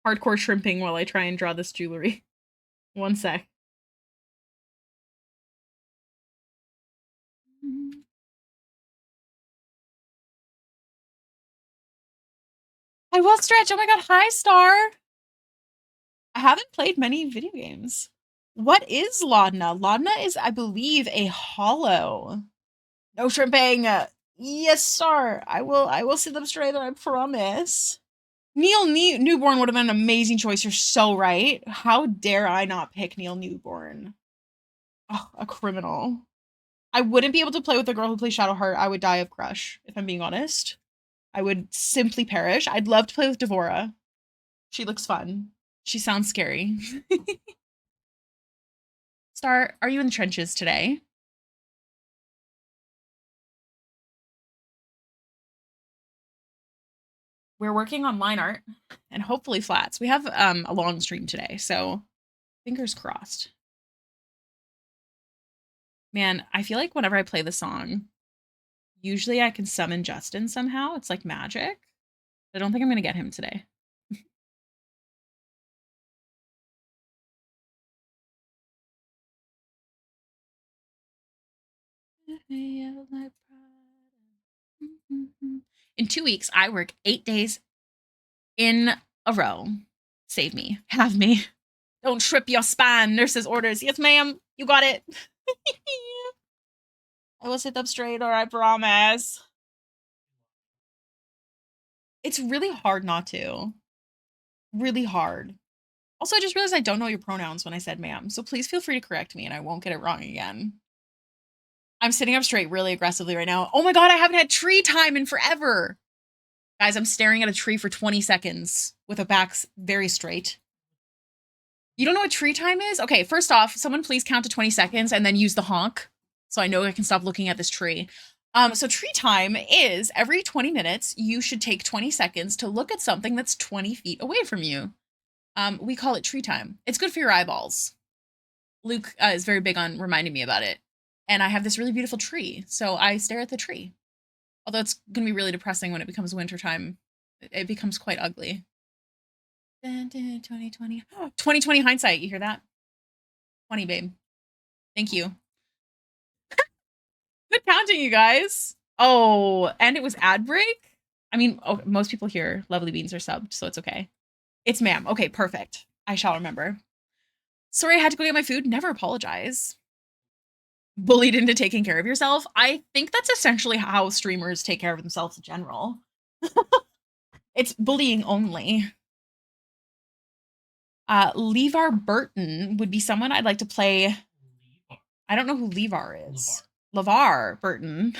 hardcore shrimping while I try and draw this jewelry. One sec. I will stretch. Oh my god, hi Star. I haven't played many video games. What is Laudna? Laudna is, I believe, a hollow. No shrimping. Yes, sir. I will sit them straight, I promise. Newborn would have been an amazing choice. You're so right. How dare I not pick Neil Newborn? Oh, a criminal. I wouldn't be able to play with the girl who plays Shadowheart. I would die of crush, if I'm being honest. I would simply perish. I'd love to play with Devora. She looks fun. She sounds scary. Star, are you in the trenches today? We're working on line art and hopefully flats. We have a long stream today, so fingers crossed. Man, I feel like whenever I play the song, usually I can summon Justin somehow. It's like magic. I don't think I'm gonna get him today. In 2 weeks, I work 8 days in a row. Save me. Have me. Don't trip your spine. Nurse's orders. Yes, ma'am. You got it. I will sit up straight, or I promise. It's really hard not to. Really hard. Also, I just realized I don't know your pronouns when I said ma'am, so please feel free to correct me and I won't get it wrong again. I'm sitting up straight really aggressively right now. Oh my god, I haven't had tree time in forever. Guys, I'm staring at a tree for 20 seconds with a back very straight. You don't know what tree time is? Okay, first off, someone please count to 20 seconds and then use the honk so I know I can stop looking at this tree. So tree time is every 20 minutes, you should take 20 seconds to look at something that's 20 feet away from you. We call it tree time. It's good for your eyeballs. Luke is very big on reminding me about it. And I have this really beautiful tree, so I stare at the tree. Although it's going to be really depressing when it becomes wintertime. It becomes quite ugly. 2020. 2020 hindsight. You hear that? 20, babe. Thank you. Good counting, you guys. Oh, and it was ad break? I mean, oh, most people here, Lovely Beans, are subbed, so it's okay. It's ma'am. Okay, perfect. I shall remember. Sorry, I had to go get my food. Never apologize. Bullied into taking care of yourself. I think that's essentially how streamers take care of themselves in general. It's bullying only. Levar Burton would be someone I'd like to play. I don't know who Levar is. LeVar Burton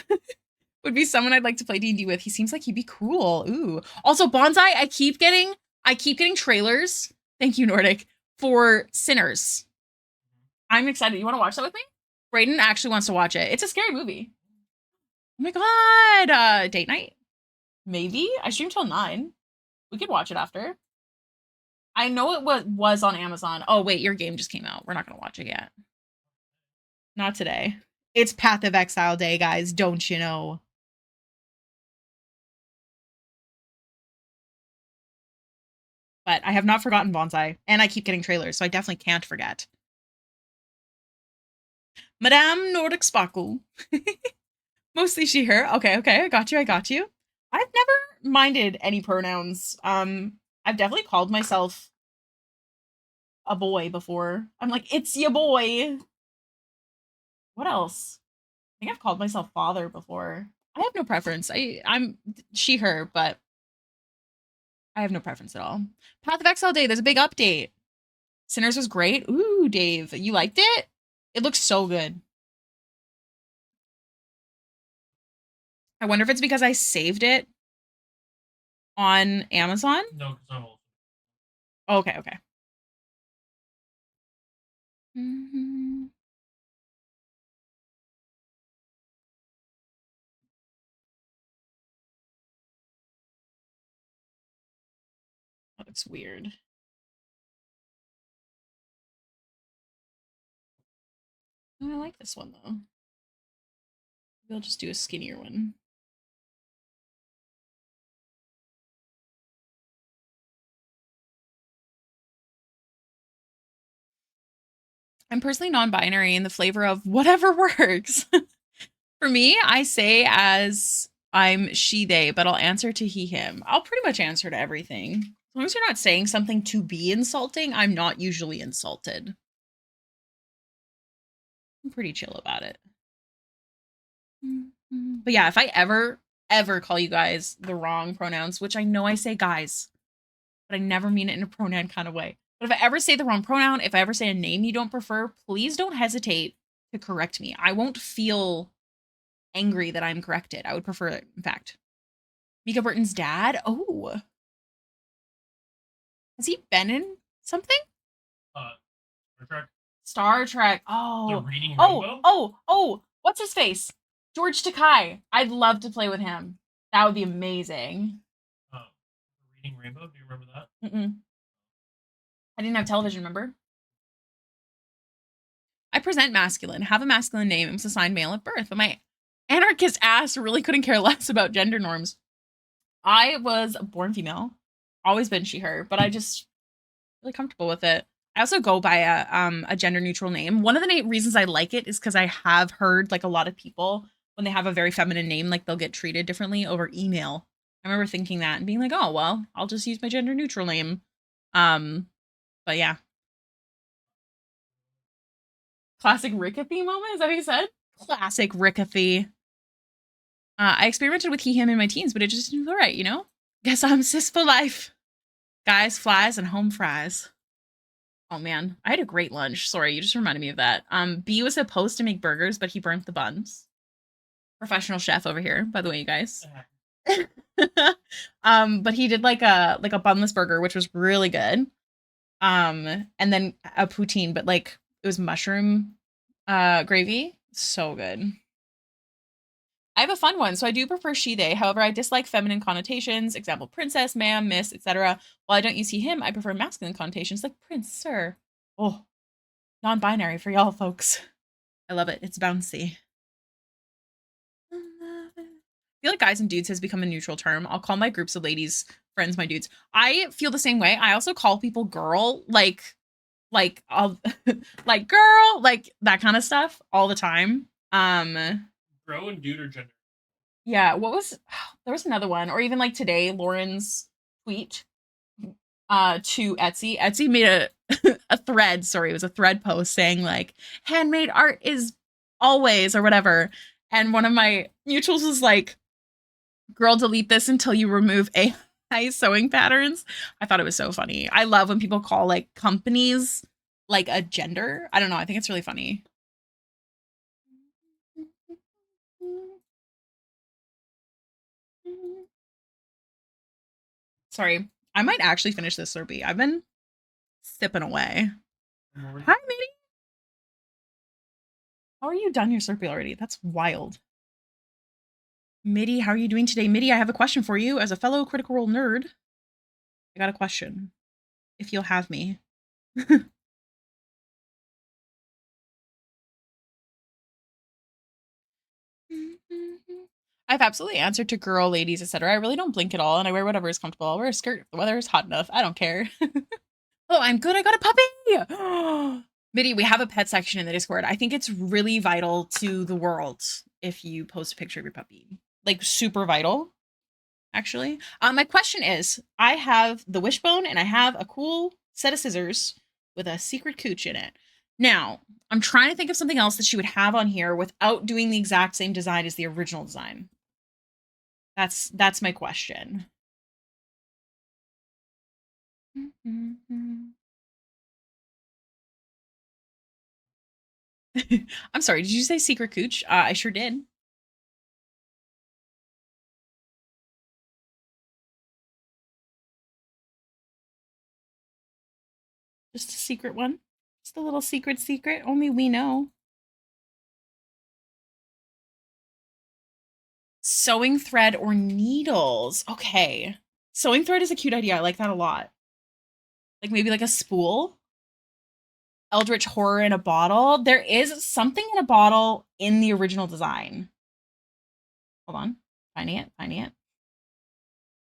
would be someone I'd like to play D&D with. He seems like he'd be cool. Ooh. Also, Bonsai, I keep getting trailers. Thank you, Nordic, for Sinners. I'm excited. You want to watch that with me? Brayden actually wants to watch it. It's a scary movie. Oh my god. Date night? Maybe? I stream till 9. We could watch it after. I know it was on Amazon. Oh, wait, your game just came out. We're not going to watch it yet. Not today. It's Path of Exile Day, guys. Don't you know? But I have not forgotten Bonsai, and I keep getting trailers, so I definitely can't forget. Madame Nordic Sparkle. Mostly she, her. Okay, I got you. I've never minded any pronouns. I've definitely called myself a boy before. I'm like, it's your boy. What else? I think I've called myself father before. I have no preference. I'm she, her, but I have no preference at all. Path of Exile Day, there's a big update. Sinners was great. Ooh, Dave, you liked it? It looks so good. I wonder if it's because I saved it on Amazon. No, because I'm old. Okay. That looks weird. Oh, I like this one though. Maybe I'll just do a skinnier one. I'm personally non-binary in the flavor of whatever works. For me, I say as I'm she, they, but I'll answer to he, him. I'll pretty much answer to everything. As long as you're not saying something to be insulting, I'm not usually insulted. I'm pretty chill about it. But yeah, if I ever call you guys the wrong pronouns, which I know I say guys, but I never mean it in a pronoun kind of way. But if I ever say the wrong pronoun, if I ever say a name you don't prefer, please don't hesitate to correct me. I won't feel angry that I'm corrected. I would prefer it, in fact. Mika Burton's dad? Oh. Has he been in something? Star Trek. Star Trek. The Oh. Reading Rainbow? Oh. What's his face? George Takei. I'd love to play with him. That would be amazing. Reading Rainbow? Do you remember that? Mm-mm. I didn't have television, remember? I present masculine, have a masculine name, and was assigned male at birth, but my anarchist ass really couldn't care less about gender norms. I was born female, always been she, her, but I just really comfortable with it. I also go by a gender neutral name. One of the reasons I like it is because I have heard like a lot of people when they have a very feminine name, like they'll get treated differently over email. I remember thinking that and being like, oh well, I'll just use my gender neutral name. But yeah. Classic Rickethy moment? Is that what you said? Classic Rickethy. I experimented with he, him in my teens, but it just was all right, you know? Guess I'm cis for life. Guys, flies, and home fries. Oh man, I had a great lunch. Sorry, you just reminded me of that. B was supposed to make burgers, but he burnt the buns. Professional chef over here, by the way, you guys. But he did like a bunless burger, which was really good. And then a poutine, but like it was mushroom gravy. So good. I have a fun one, so I do prefer she, they. However, I dislike feminine connotations, example, princess, ma'am, miss, etc. While I don't use he, him, I prefer masculine connotations like prince, sir. Oh, non-binary for y'all folks. I love it. It's bouncy. I feel like guys and dudes has become a neutral term. I'll call my groups of ladies friends, my dudes. I feel the same way. I also call people girl, like like girl, like that kind of stuff all the time. Bro and dude or gender. Yeah, what was there was another one, or even like today, Lauren's tweet to Etsy. Etsy made a a thread, sorry, it was a thread post saying like handmade art is always or whatever. And one of my mutuals was like, girl, delete this until you remove AI sewing patterns. I thought it was so funny. I love when people call like companies like a gender. I don't know. I think it's really funny. Sorry. I might actually finish this Slurpee. I've been sipping away. Hi, Mitty. How are you done your Slurpee already? That's wild. Mitty, how are you doing today? Mitty, I have a question for you. As a fellow Critical Role nerd, I got a question. If you'll have me. I've absolutely answered to girl, ladies, etc. I really don't blink at all, and I wear whatever is comfortable. I'll wear a skirt if the weather is hot enough. I don't care. Oh, I'm good. I got a puppy. Mitty, we have a pet section in the Discord. I think it's really vital to the world if you post a picture of your puppy. Like super vital, actually. My question is, I have the wishbone and I have a cool set of scissors with a secret cooch in it. Now, I'm trying to think of something else that she would have on here without doing the exact same design as the original design. That's my question. I'm sorry, did you say secret cooch? I sure did. Just a secret one. Just a little secret. Only we know. Sewing thread or needles. Okay. Sewing thread is a cute idea. I like that a lot. Like maybe like a spool. Eldritch horror in a bottle. There is something in a bottle in the original design. Hold on. Finding it.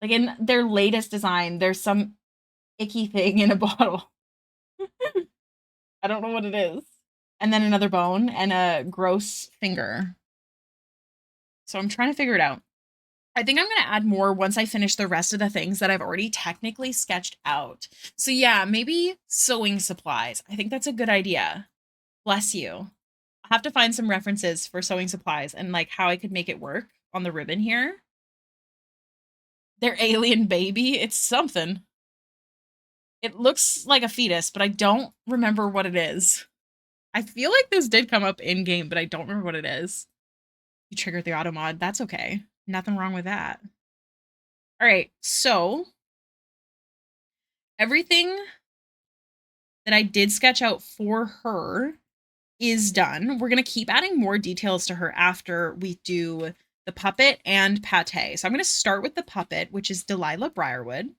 Like in their latest design, there's some icky thing in a bottle. I don't know what it is. And then another bone and a gross finger. So I'm trying to figure it out. I think I'm going to add more once I finish the rest of the things that I've already technically sketched out. So yeah, maybe sewing supplies. I think that's a good idea. Bless you. I'll have to find some references for sewing supplies and like how I could make it work on the ribbon here. Their alien baby, it's something. It looks like a fetus, but I don't remember what it is. I feel like this did come up in game, but I don't remember what it is. You triggered the auto mod. That's okay. Nothing wrong with that. All right, so everything that I did sketch out for her is done. We're going to keep adding more details to her after we do the puppet and pate. So I'm going to start with the puppet, which is Delilah Briarwood.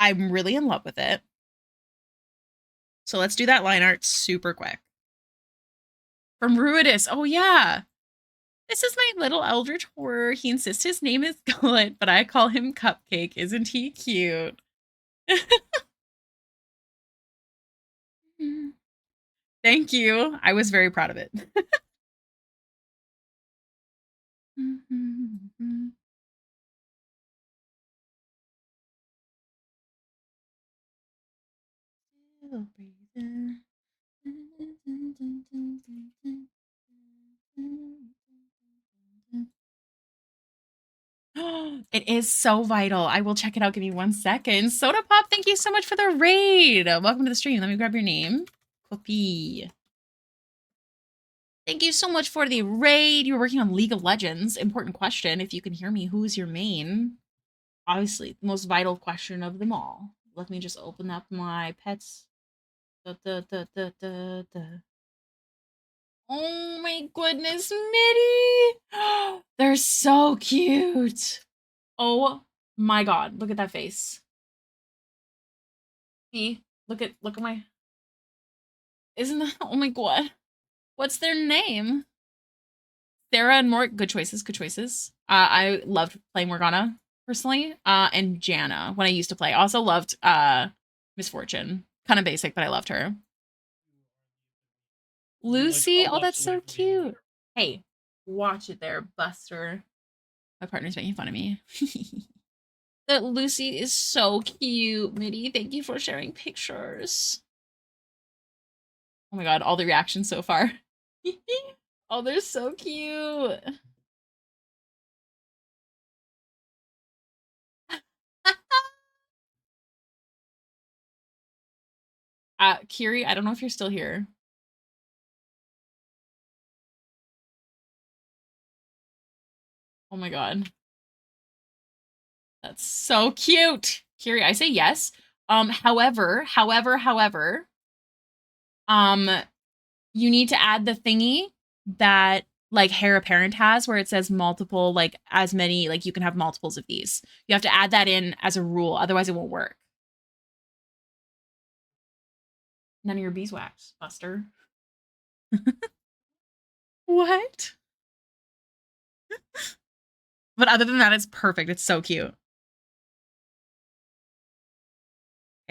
I'm really in love with it. So let's do that line art super quick. From Ruidus. Oh, yeah. This is my little eldritch horror. He insists his name is Gullet, but I call him Cupcake. Isn't he cute? Thank you. I was very proud of it. Still breathing. It is so vital. I will check it out. Give me 1 second. Soda Pop, thank you so much for the raid. Welcome to the stream. Let me grab your name. Copy. Thank you so much for the raid. You're working on League of Legends. Important question. If you can hear me, who is your main? Obviously, the most vital question of them all. Let me just open up my pets. Oh my goodness, Mitty! They're so cute. Oh my god, look at that face. See? Look at my. Isn't that oh my god. What's their name? Sarah and Mort, good choices. I loved playing Morgana personally, and Jana when I used to play. I also loved Misfortune. Kind of basic, but I loved her. Lucy, oh, that's so cute. Hey, watch it there, Buster. My partner's making fun of me. That Lucy is so cute. Mitty, thank you for sharing pictures. Oh my god, all the reactions so far. Oh, they're so cute. Kiri, I don't know if you're still here. Oh my god. That's so cute. Kiri, I say yes. However, um, you need to add the thingy that like Hair Apparent has where it says multiple, like as many, like you can have multiples of these. You have to add that in as a rule, otherwise it won't work. None of your beeswax, Buster. What? But other than that, it's perfect. It's so cute.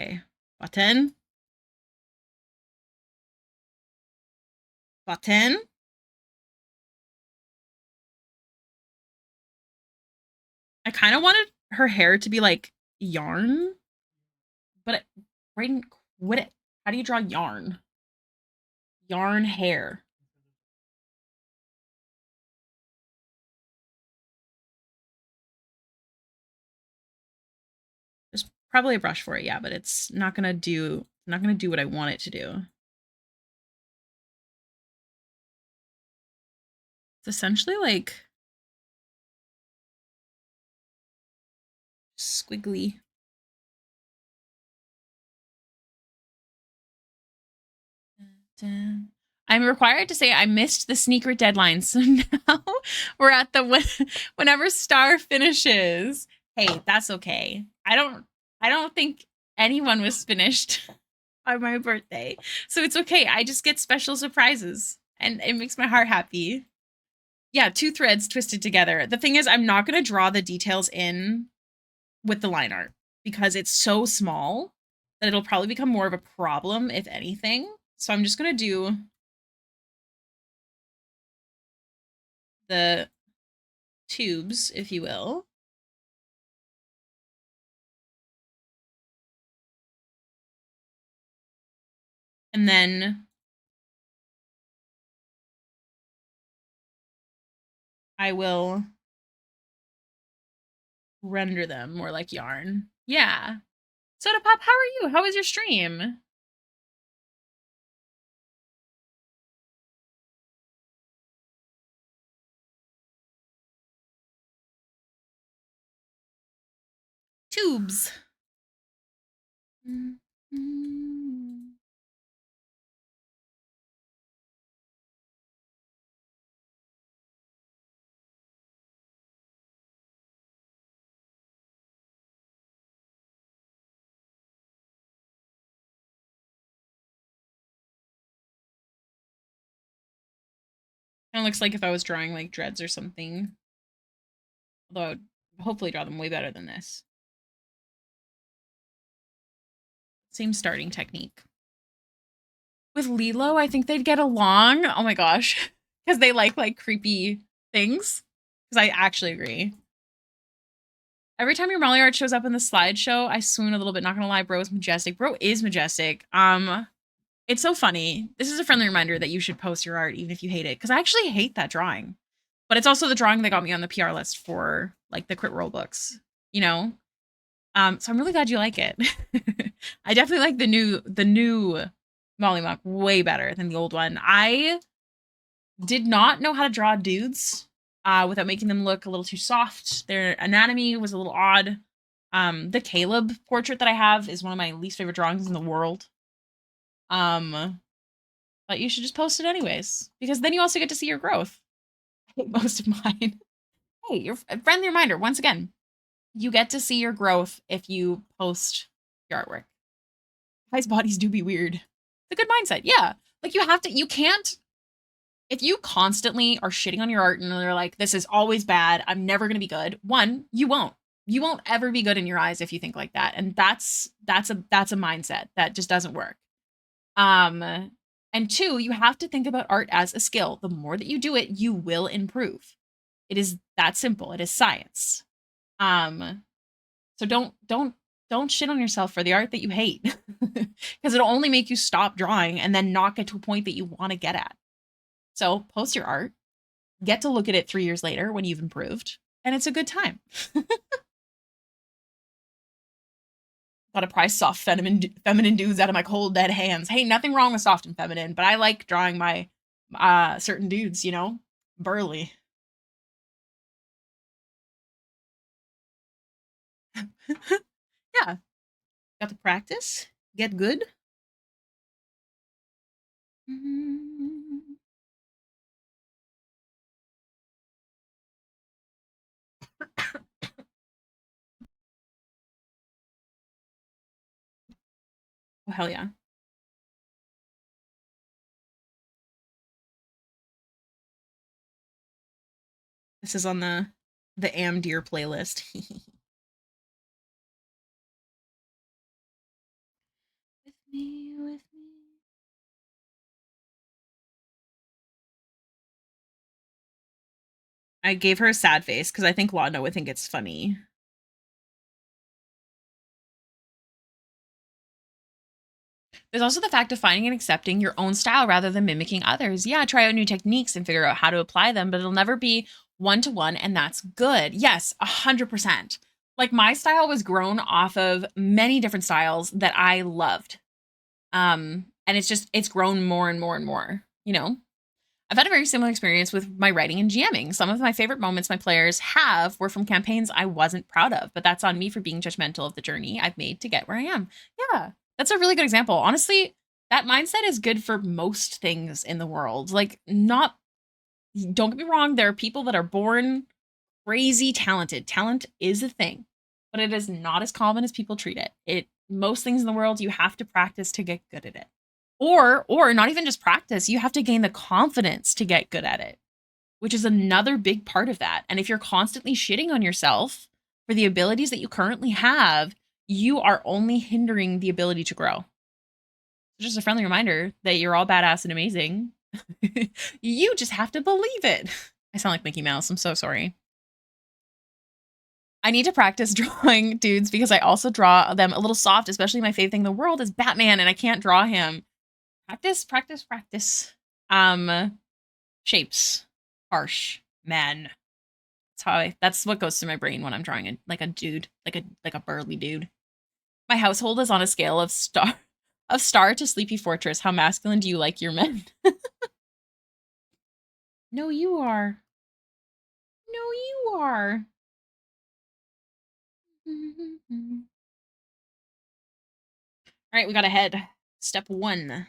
Okay, button. Button. I kind of wanted her hair to be like yarn, but Brayden, quit it. How do you draw yarn? Yarn hair. There's probably a brush for it, yeah, but it's not gonna do what I want it to do. It's essentially like squiggly. I'm required to say I missed the sneaker deadline, so now we're at the whenever Star finishes. Hey, that's okay. I don't think anyone was finished on my birthday, so it's okay. I just get special surprises, and it makes my heart happy. Yeah, two threads twisted together. The thing is, I'm not gonna draw the details in with the line art because it's so small that it'll probably become more of a problem if anything. So I'm just gonna do the tubes, if you will. And then I will render them more like yarn. Yeah. Soda Pop, how are you? How was your stream? Tubes. Mm-hmm. Kind of looks like if I was drawing like dreads or something. Although I would hopefully draw them way better than this. Same starting technique. With Lilo, I think they'd get along. Oh my gosh. Because they like creepy things. Because I actually agree. Every time your Molly art shows up in the slideshow, I swoon a little bit. Not gonna lie, bro is majestic. Bro is majestic. It's so funny. This is a friendly reminder that you should post your art even if you hate it. Because I actually hate that drawing. But it's also the drawing that got me on the PR list for like the crit roll books, you know? So I'm really glad you like it. I definitely like the new Molly Muck way better than the old one. I did not know how to draw dudes without making them look a little too soft. Their anatomy was a little odd. The Caleb portrait that I have is one of my least favorite drawings in the world. But you should just post it anyways, because then you also get to see your growth. I hate most of mine. Hey, your friendly reminder, once again, you get to see your growth if you post your artwork. Guys' bodies do be weird. It's a good mindset. Yeah. Like you can't, if you constantly are shitting on your art and they're like, this is always bad, I'm never going to be good. One, you won't. You won't ever be good in your eyes if you think like that. And that's a mindset that just doesn't work. And two, you have to think about art as a skill. The more that you do it, you will improve. It is that simple. It is science. So don't shit on yourself for the art that you hate because it'll only make you stop drawing and then not get to a point that you want to get at. So post your art, get to look at it 3 years later when you've improved, and it's a good time. Gotta pry soft feminine dudes out of my cold dead hands. Hey, nothing wrong with soft and feminine, but I like drawing my certain dudes, you know, burly. Yeah, got to practice, get good. Oh, hell yeah. This is on the Am Deer playlist. With me, with me. I gave her a sad face because I think Laudna would think it's funny. There's also the fact of finding and accepting your own style rather than mimicking others. Yeah, try out new techniques and figure out how to apply them, but it'll never be one-to-one, and that's good. Yes, 100%. Like my style was grown off of many different styles that I loved. And it's grown more and more and more, you know? I've had a very similar experience with my writing and GMing. Some of my favorite moments my players have were from campaigns I wasn't proud of, but that's on me for being judgmental of the journey I've made to get where I am. Yeah, that's a really good example. Honestly, that mindset is good for most things in the world. Like, not, don't get me wrong, there are people that are born crazy talented. Talent is a thing, but it is not as common as people treat it. Most things in the world, you have to practice to get good at it. Or not even just practice, you have to gain the confidence to get good at it, which is another big part of that. And if you're constantly shitting on yourself for the abilities that you currently have, you are only hindering the ability to grow. Just a friendly reminder that you're all badass and amazing. You just have to believe it. I sound like Mickey Mouse. I'm so sorry. I need to practice drawing dudes because I also draw them a little soft, especially my favorite thing in the world is Batman, and I can't draw him. Practice, practice, practice. Shapes. Harsh. Men. That's what goes through my brain when I'm drawing like a dude, like a burly dude. My household is on a scale of star to sleepy fortress. How masculine do you like your men? No, you are. No, you are. All right, we got to head. Step 1.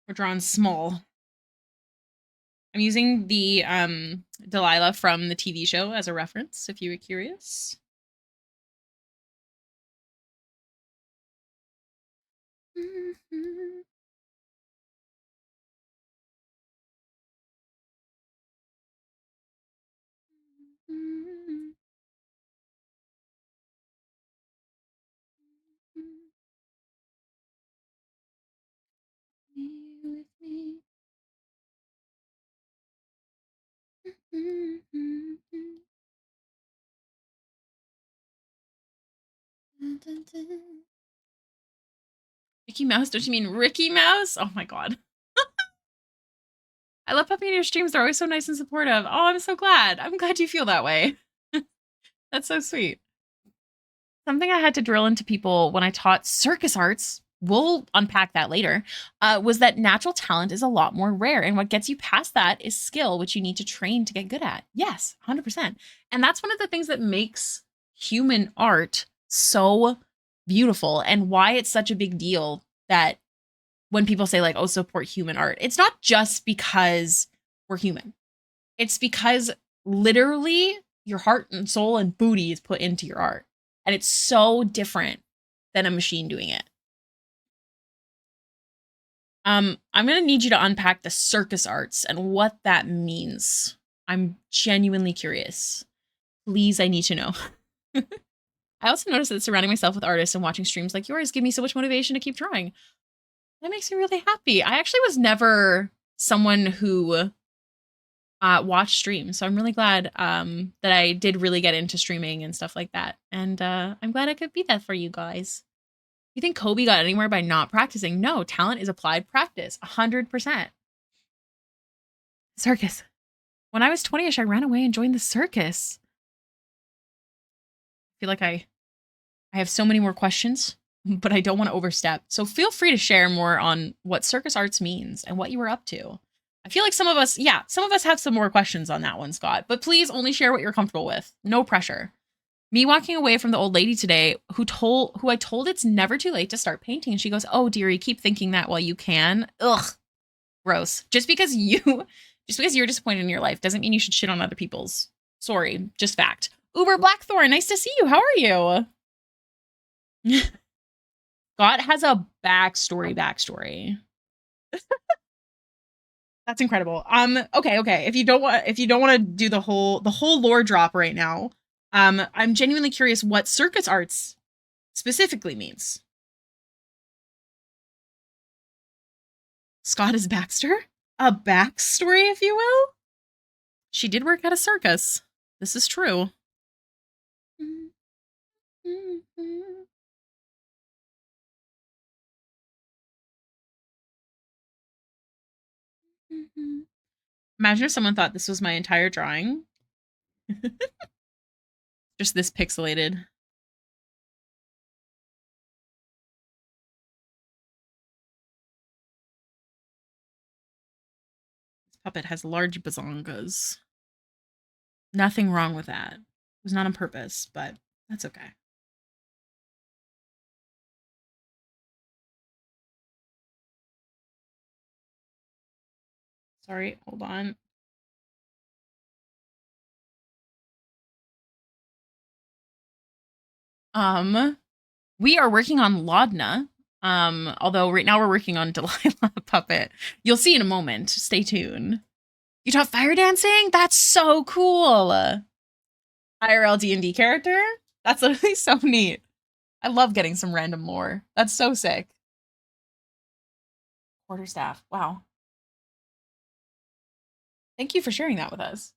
We're drawing small. I'm using the Delilah from the TV show as a reference, if you were curious. With me. Mickey Mouse? Don't you mean Ricky Mouse? Oh my god. I love popping in your streams. They're always so nice and supportive. Oh, I'm so glad. I'm glad you feel that way. That's so sweet. Something I had to drill into people when I taught circus arts, we'll unpack that later, was that natural talent is a lot more rare. And what gets you past that is skill, which you need to train to get good at. Yes, 100%. And that's one of the things that makes human art so beautiful and why it's such a big deal that when people say like, oh, support human art, it's not just because we're human. It's because literally your heart and soul and booty is put into your art. And it's so different than a machine doing it. I'm gonna need you to unpack the circus arts and what that means. I'm genuinely curious. Please, I need to know. I also noticed that surrounding myself with artists and watching streams like yours give me so much motivation to keep trying. That makes me really happy. I actually was never someone who watched streams, so I'm really glad that I did really get into streaming and stuff like that. And I'm glad I could be that for you guys. You think Kobe got anywhere by not practicing? No, talent is applied practice, 100%. Circus. When I was 20ish, I ran away and joined the circus. I feel like I have so many more questions, but I don't want to overstep. So feel free to share more on what circus arts means and what you were up to. I feel like some of us have some more questions on that one, Scott, but please only share what you're comfortable with. No pressure. Me walking away from the old lady today who I told it's never too late to start painting. And she goes, oh, dearie, keep thinking that while you can. Ugh, gross. Just because you're disappointed in your life doesn't mean you should shit on other people's. Sorry, just fact. Uber Blackthorn, nice to see you. How are you? Scott has a backstory. That's incredible. Okay. If you don't want to do the whole lore drop right now, I'm genuinely curious what circus arts specifically means. Scott is Baxter? A backstory, if you will? She did work at a circus. This is true. Imagine if someone thought this was my entire drawing. Just this pixelated. This puppet has large bazongas. Nothing wrong with that. It was not on purpose, but that's okay. Sorry, hold on. We are working on Laudna. Although right now we're working on Delilah Puppet. You'll see in a moment. Stay tuned. You taught fire dancing? That's so cool. IRL D&D character? That's literally so neat. I love getting some random lore. That's so sick. Quarterstaff. Wow. Thank you for sharing that with us.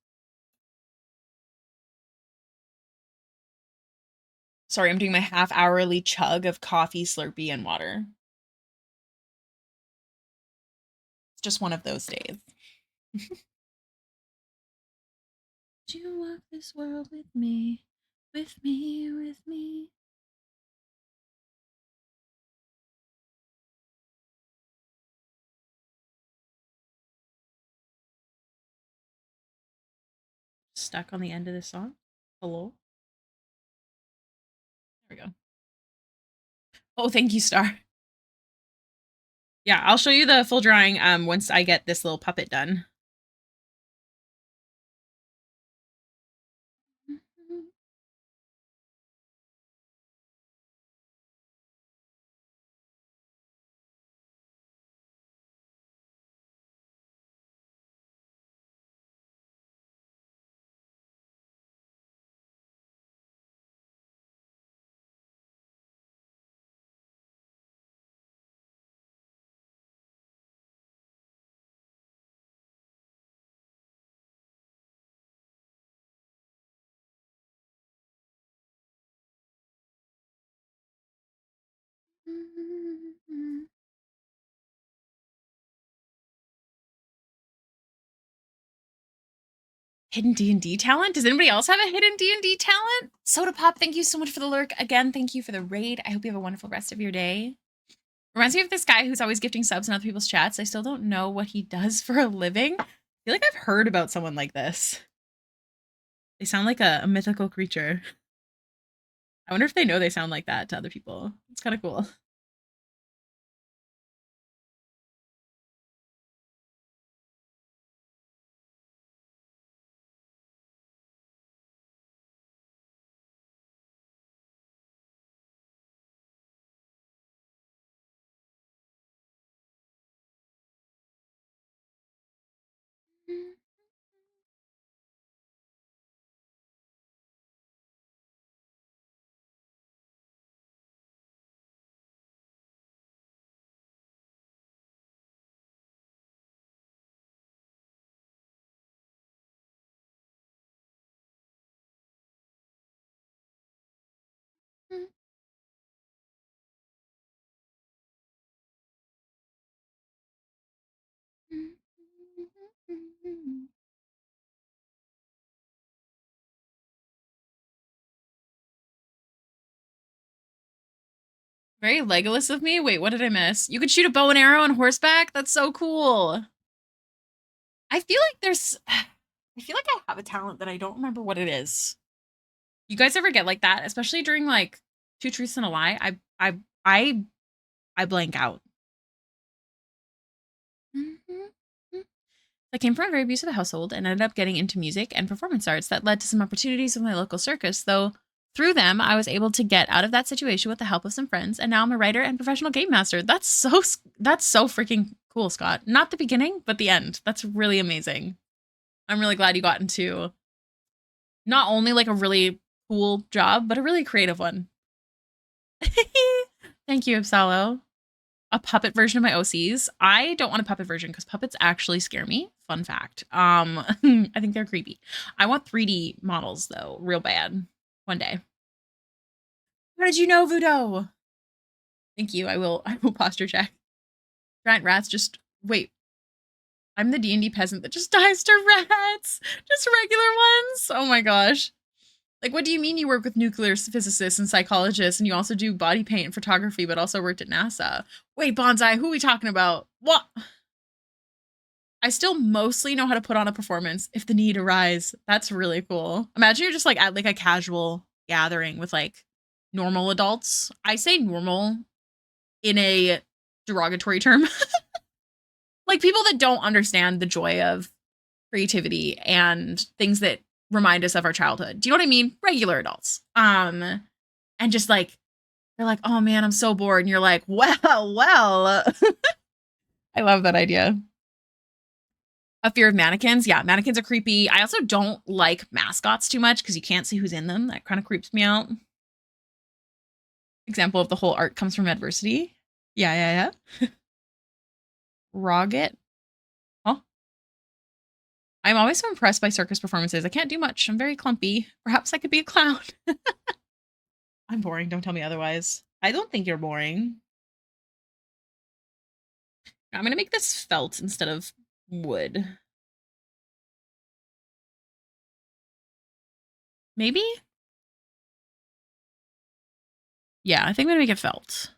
Sorry, I'm doing my half-hourly chug of coffee, Slurpee, and water. It's just one of those days. Do you walk this world with me? With me, with me. Stuck on the end of this song. Hello? There we go. Oh, thank you, Star. Yeah, I'll show you the full drawing once I get this little puppet done. Hidden D&D talent? Does anybody else have a hidden D&D talent? Soda Pop, thank you so much for the lurk. Again, thank you for the raid. I hope you have a wonderful rest of your day. Reminds me of this guy who's always gifting subs in other people's chats. I still don't know what he does for a living. I feel like I've heard about someone like this. They sound like a mythical creature. I wonder if they know they sound like that to other people. It's kind of cool. Very Legolas of me. Wait, what did I miss? You could shoot a bow and arrow on horseback? That's so cool. I feel like I feel like I have a talent that I don't remember what it is. You guys ever get like that? Especially during like Two Truths and a Lie? I blank out. I came from a very abusive household and ended up getting into music and performance arts that led to some opportunities with my local circus, though through them, I was able to get out of that situation with the help of some friends, and now I'm a writer and professional game master. That's so freaking cool, Scott. Not the beginning, but the end. That's really amazing. I'm really glad you got into not only like a really cool job, but a really creative one. Thank you, Absalo. A puppet version of my OCs. I don't want a puppet version because puppets actually scare me. Fun fact. I think they're creepy. I want 3D models though, real bad. One day. How did you know, Voodoo? Thank you. I will posture check. Giant rats just wait. I'm the D&D peasant that just dies to rats. Just regular ones. Oh my gosh. Like, what do you mean you work with nuclear physicists and psychologists and you also do body paint and photography, but also worked at NASA? Wait, Bonsai, who are we talking about? What? I still mostly know how to put on a performance if the need arise. That's really cool. Imagine you're just like at like a casual gathering with like normal adults. I say normal in a derogatory term. Like people that don't understand the joy of creativity and things that remind us of our childhood. Do you know what I mean? Regular adults. And just like they're like, "Oh man, I'm so bored." And you're like, "Well." I love that idea. A fear of mannequins. Yeah, mannequins are creepy. I also don't like mascots too much because you can't see who's in them. That kind of creeps me out. Example of the whole art comes from adversity. Yeah. Rocket. Huh? I'm always so impressed by circus performances. I can't do much. I'm very clumpy. Perhaps I could be a clown. I'm boring. Don't tell me otherwise. I don't think you're boring. I'm going to make this felt instead of wood. Maybe? Yeah, I think I'm going to make it felt.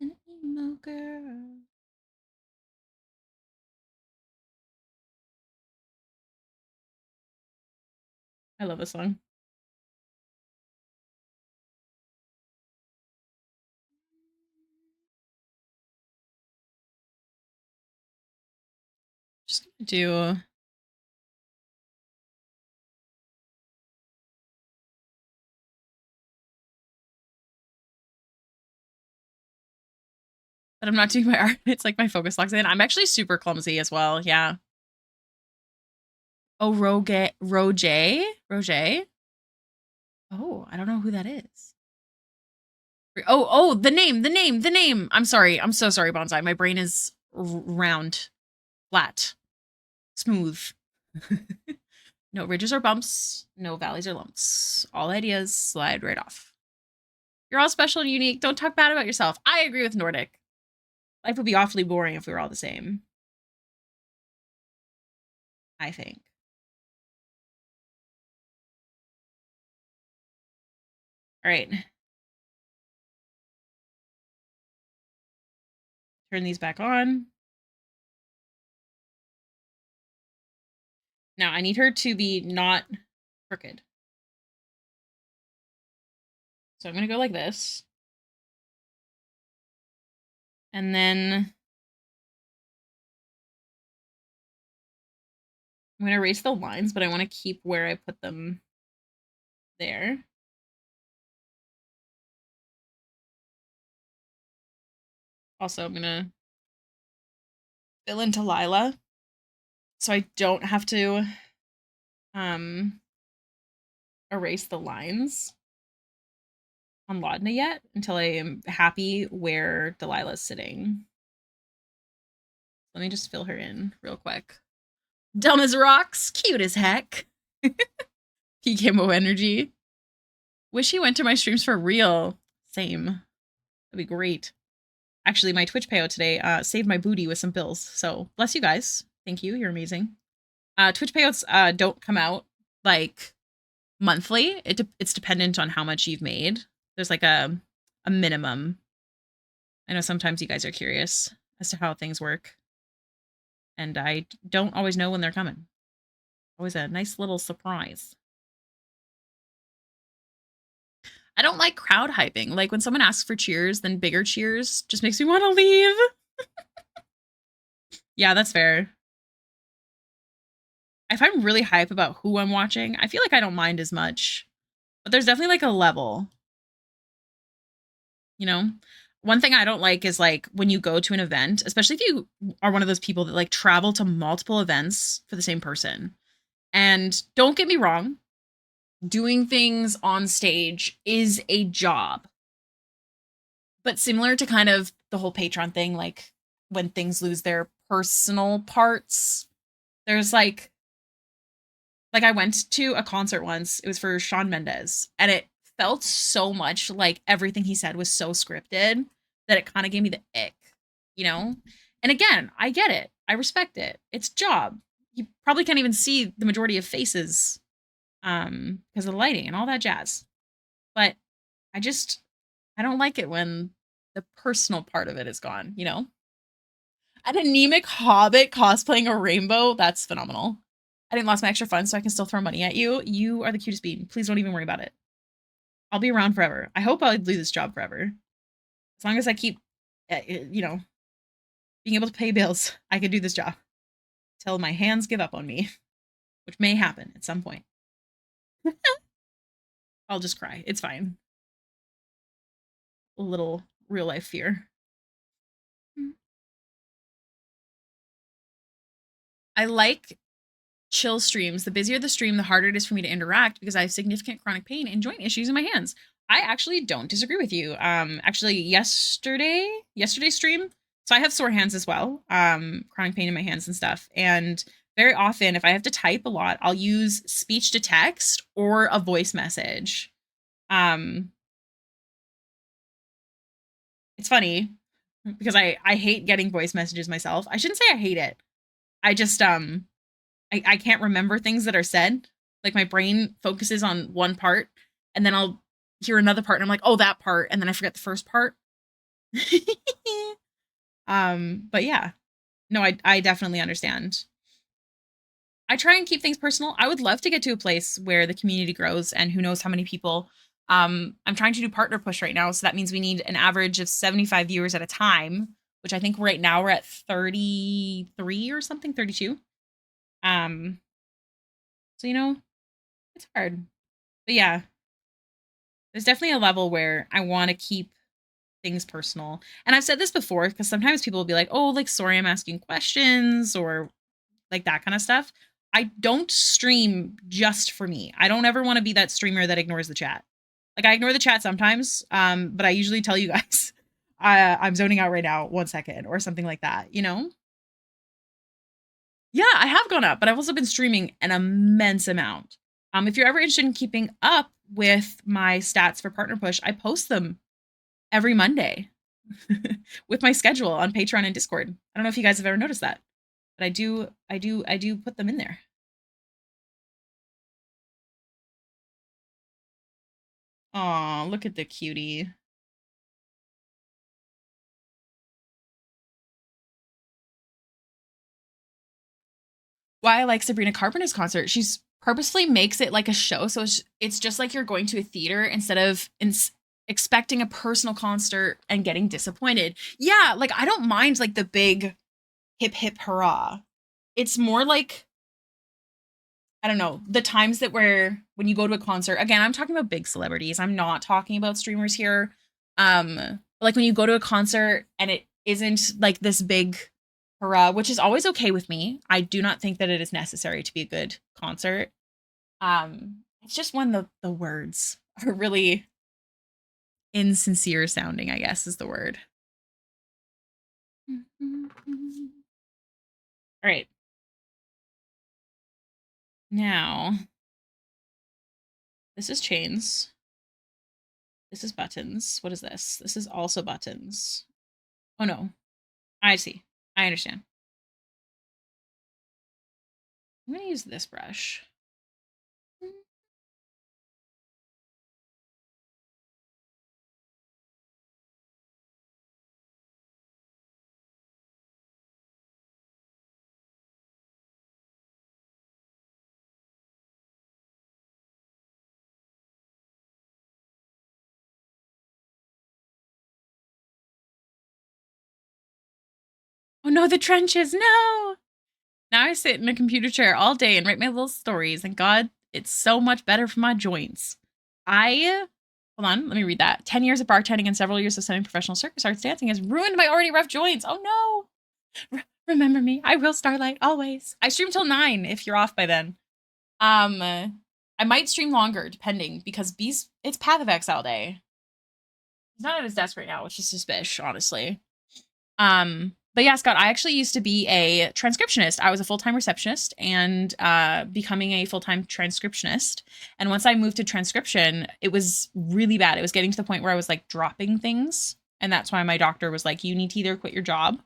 An emo girl. I love this song. Just gonna do. But I'm not doing my art. It's like my focus locks in. I'm actually super clumsy as well. Yeah. Oh, Roger. Oh, I don't know who that is. Oh, the name. I'm sorry. I'm so sorry, Bonsai. My brain is round, flat, smooth. No ridges or bumps, no valleys or lumps. All ideas slide right off. You're all special and unique. Don't talk bad about yourself. I agree with Nordic. Life would be awfully boring if we were all the same. I think. All right. Turn these back on. Now I need her to be not crooked. So I'm going to go like this. And then I'm going to erase the lines, but I want to keep where I put them there. Also, I'm going to fill in Delilah so I don't have to erase the lines on Laudna yet until I am happy where Delilah's sitting. Let me just fill her in real quick. Dumb as rocks, cute as heck. PKMO energy. Wish he went to my streams for real. Same. That'd be great. Actually, my Twitch payout today saved my booty with some bills. So bless you guys. Thank you. You're amazing. Twitch payouts don't come out like monthly. It's dependent on how much you've made. There's like a minimum. I know sometimes you guys are curious as to how things work. And I don't always know when they're coming. Always a nice little surprise. I don't like crowd hyping. Like when someone asks for cheers, then bigger cheers just makes me want to leave. Yeah, that's fair. If I'm really hype about who I'm watching, I feel like I don't mind as much. But there's definitely like a level. You know? One thing I don't like is like when you go to an event, especially if you are one of those people that like travel to multiple events for the same person. And don't get me wrong, doing things on stage is a job. But similar to kind of the whole Patreon thing, like when things lose their personal parts, there's like I went to a concert once. It was for Shawn Mendes, and it felt so much like everything he said was so scripted that it kind of gave me the ick, you know? And again, I get it. I respect it. It's a job. You probably can't even see the majority of faces because of the lighting and all that jazz. But I don't like it when the personal part of it is gone, you know? An anemic hobbit cosplaying a rainbow, that's phenomenal. I didn't lost my extra funds, so I can still throw money at you. You are the cutest bean. Please don't even worry about it. I'll be around forever. I hope I'll do this job forever. As long as I keep, you know, being able to pay bills, I can do this job till my hands give up on me, which may happen at some point. I'll just cry. It's fine. A little real life fear. I like chill streams. The busier the stream, the harder it is for me to interact because I have significant chronic pain and joint issues in my hands. I actually don't disagree with you. Actually yesterday's stream, so I have sore hands as well. Chronic pain in my hands and stuff. And very often if I have to type a lot, I'll use speech to text or a voice message. It's funny because I hate getting voice messages myself. I shouldn't say I hate it. I just I can't remember things that are said. Like my brain focuses on one part and then I'll hear another part and I'm like, oh, that part. And then I forget the first part. But yeah, no, I definitely understand. I try and keep things personal. I would love to get to a place where the community grows and who knows how many people. I'm trying to do partner push right now. So that means we need an average of 75 viewers at a time, which I think right now we're at 33 or something, 32. So, you know, it's hard. But yeah, there's definitely a level where I want to keep things personal. And I've said this before because sometimes people will be like, oh, like, sorry, I'm asking questions or like that kind of stuff. I don't stream just for me. I don't ever want to be that streamer that ignores the chat. Like I ignore the chat sometimes, but I usually tell you guys I'm zoning out right now, 1 second or something like that, you know? Yeah, I have gone up, but I've also been streaming an immense amount. If you're ever interested in keeping up with my stats for Partner Push, I post them every Monday with my schedule on Patreon and Discord. I don't know if you guys have ever noticed that, but I do put them in there. Aw, look at the cutie. Why I like Sabrina Carpenter's concert. She's purposely makes it like a show, so it's just like you're going to a theater instead of expecting a personal concert and getting disappointed. Yeah, like I don't mind like the big hip hip hurrah. It's more like I don't know, the times that where when you go to a concert, again, I'm talking about big celebrities. I'm not talking about streamers here. Like when you go to a concert and it isn't like this big hurrah, which is always okay with me. I do not think that it is necessary to be a good concert. It's just when the words are really insincere sounding, I guess is the word. All right. Now, this is chains. This is buttons. What is this? This is also buttons. Oh no. I see. I understand. I'm going to use this brush. Oh no, the trenches. No. Now I sit in a computer chair all day and write my little stories, and God, it's so much better for my joints. Hold on, let me read that. 10 years of bartending and several years of semi-professional circus arts dancing has ruined my already rough joints. Oh no. Remember me. I will Starlight always. I stream till 9 if you're off by then. I might stream longer depending because it's Path of X all day. He's not at his desk right now, which is suspicious, honestly. But yeah, Scott, I actually used to be a transcriptionist. I was a full-time receptionist and becoming a full-time transcriptionist. And once I moved to transcription, it was really bad. It was getting to the point where I was like dropping things. And that's why my doctor was like, you need to either quit your job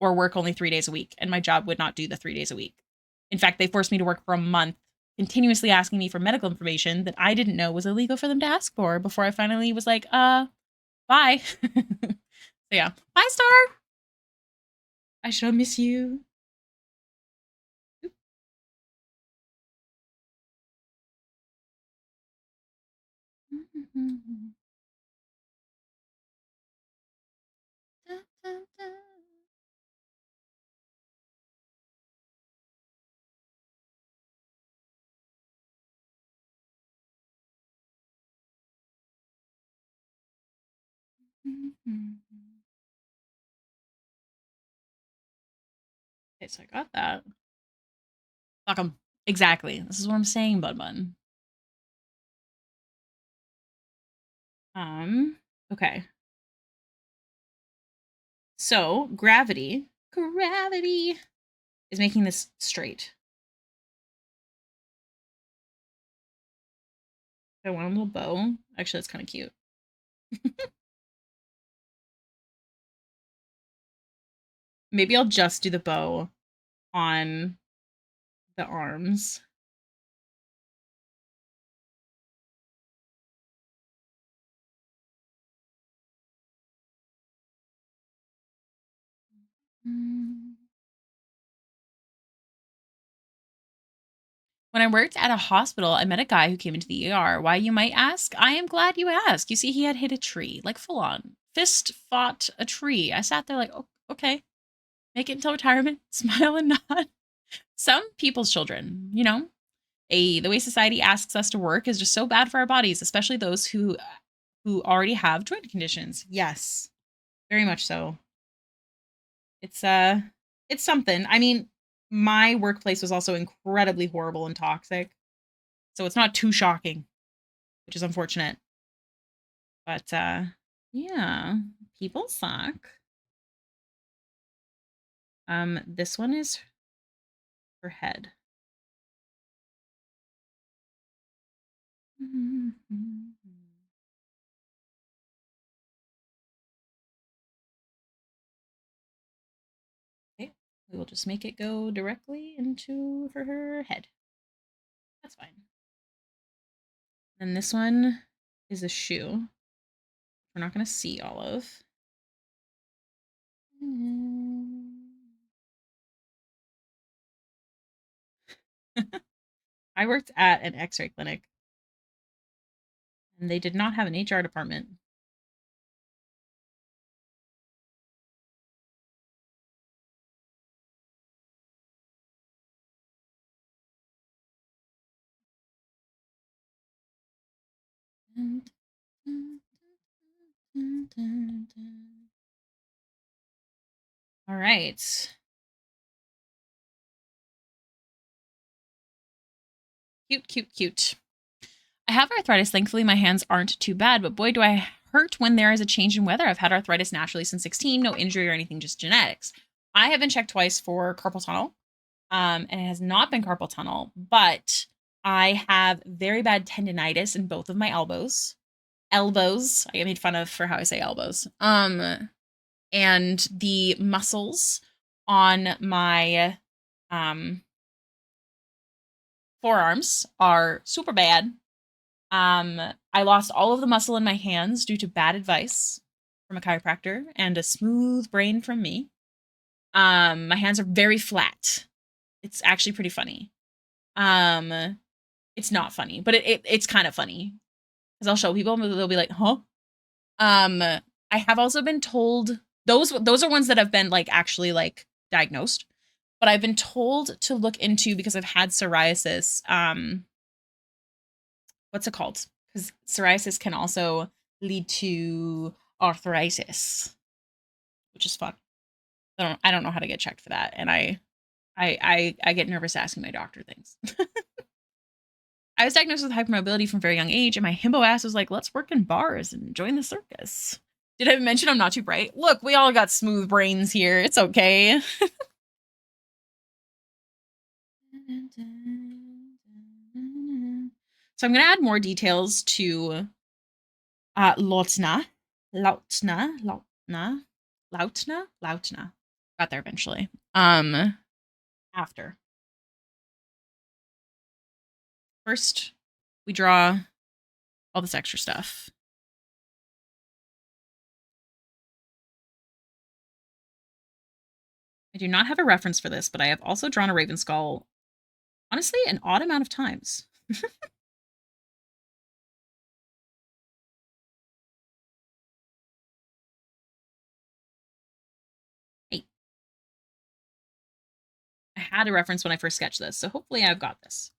or work only 3 days a week. And my job would not do the 3 days a week. In fact, they forced me to work for a month, continuously asking me for medical information that I didn't know was illegal for them to ask for before I finally was like, bye. So yeah, bye, Star. I shall miss you. Okay, so I got that. Fuck 'em. Exactly. This is what I'm saying, Bun Bun. Okay. So gravity is making this straight. I want a little bow. Actually, that's kind of cute. Maybe I'll just do the bow on the arms. When I worked at a hospital, I met a guy who came into the ER. Why, you might ask? I am glad you asked. You see, he had hit a tree, like full on. Fist fought a tree. I sat there like, oh, okay. Make it until retirement. Smile and nod. Some people's children, you know? The way society asks us to work is just so bad for our bodies, especially those who already have joint conditions. Yes. Very much so. It's something. I mean, my workplace was also incredibly horrible and toxic. So it's not too shocking, which is unfortunate. But yeah, people suck. This one is her head. Okay, we will just make it go directly into her head. That's fine. And this one is a shoe. We're not going to see all of. I worked at an x-ray clinic and they did not have an HR department. All right. Cute, cute, cute. I have arthritis. Thankfully, my hands aren't too bad, but boy, do I hurt when there is a change in weather. I've had arthritis naturally since 16, no injury or anything, just genetics. I have been checked twice for carpal tunnel, and it has not been carpal tunnel, but I have very bad tendonitis in both of my elbows. elbows. I get made fun of for how I say elbows. And the muscles on my forearms are super bad. I lost all of the muscle in my hands due to bad advice from a chiropractor and a smooth brain from me. My hands are very flat. It's actually pretty funny. It's not funny, but it's kind of funny because I'll show people and they'll be like, "Huh?" I have also been told those are ones that have been like actually like diagnosed, but I've been told to look into because I've had psoriasis. What's it called? Because psoriasis can also lead to arthritis, which is fun. I don't know how to get checked for that, and I get nervous asking my doctor things. I was diagnosed with hypermobility from a very young age, and my himbo ass was like, "Let's work in bars and join the circus." Did I mention I'm not too bright? Look, we all got smooth brains here. It's okay. So I'm gonna add more details to Laudna. Lautna. Got there eventually. After. First, we draw all this extra stuff. I do not have a reference for this, but I have also drawn a raven skull, honestly, an odd amount of times. Hey. I had a reference when I first sketched this, so hopefully I've got this.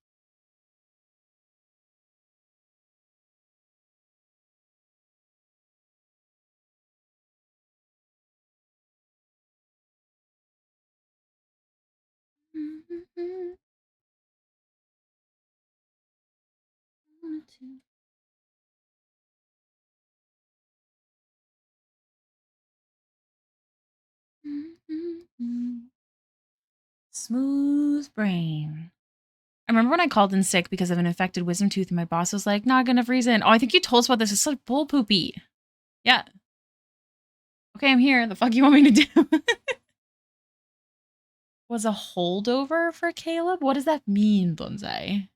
Smooth brain. I remember when I called in sick because of an infected wisdom tooth, and my boss was like, "Not good enough reason." Oh, I think you told us about this. It's like bull poopy. Yeah. Okay, I'm here. The fuck you want me to do? Was a holdover for Caleb? What does that mean, Bonsai?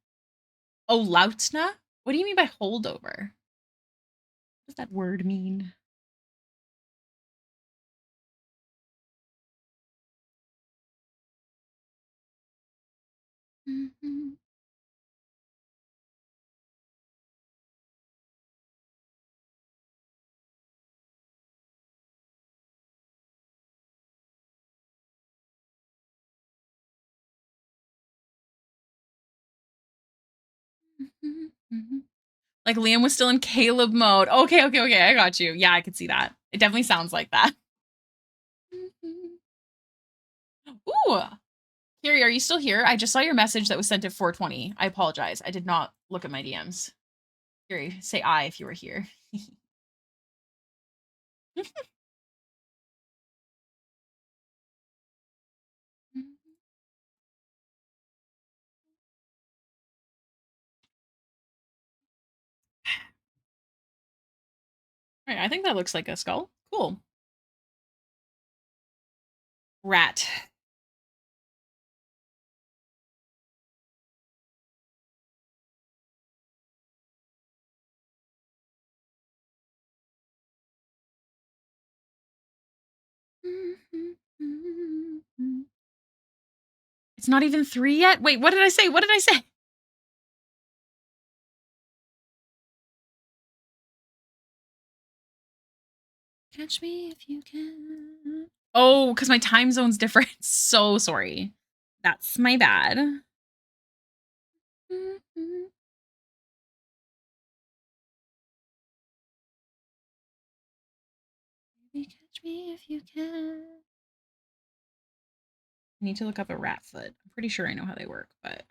Oh, Lautna? What do you mean by holdover? What does that word mean? Like Liam was still in Caleb mode. Okay, okay, okay. I got you. Yeah, I could see that. It definitely sounds like that. Ooh, Kiri, are you still here? I just saw your message that was sent at 4:20. I apologize. I did not look at my DMs. Kiri, say I if you were here. All right, I think that looks like a skull. Cool. Rat. It's not even 3 yet? Wait, what did I say? What did I say? Catch me if you can. Oh, because my time zone's different. So sorry. That's my bad. Maybe catch me if you can. I need to look up a rat foot. I'm pretty sure I know how they work, but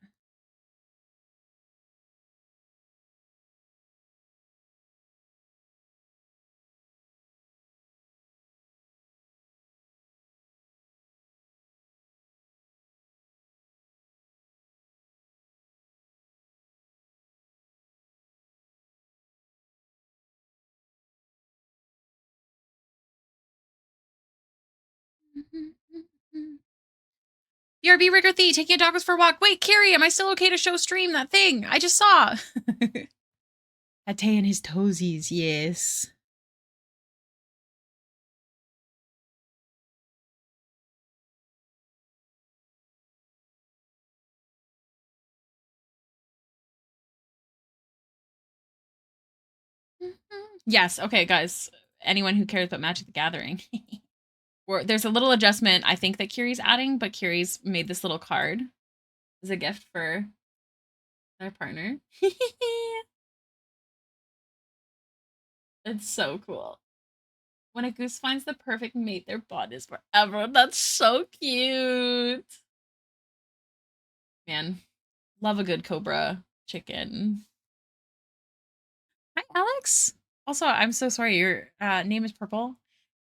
BRB Rigger Thee, taking a doggos for a walk. Wait, Carrie, am I still okay to show stream that thing I just saw? Ate and his toesies, yes. Yes, okay, guys. Anyone who cares about Magic the Gathering. Or there's a little adjustment I think that Kiri's adding, but Kiri's made this little card as a gift for our partner. It's so cool. When a goose finds the perfect mate, their bond is forever. That's so cute. Man, love a good cobra chicken. Hi, Alex. Also, I'm so sorry. Your name is Purple,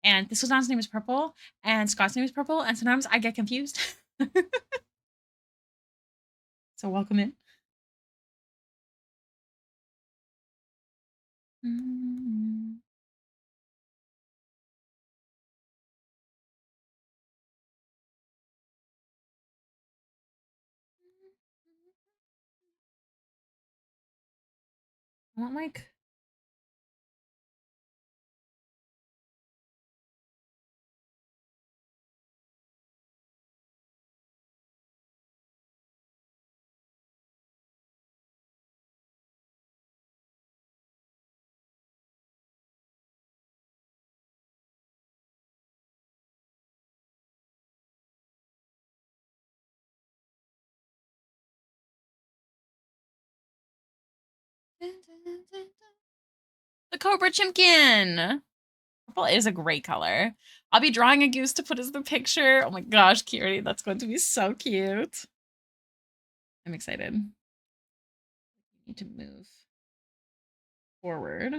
and this Sultan's name is Purple, and Scott's name is Purple, and sometimes I get confused. So welcome in. I want like the Cobra Chimkin. Purple is a great color. I'll be drawing a goose to put as the picture. Oh my gosh, Kiri, that's going to be so cute. I'm excited. Need to move forward.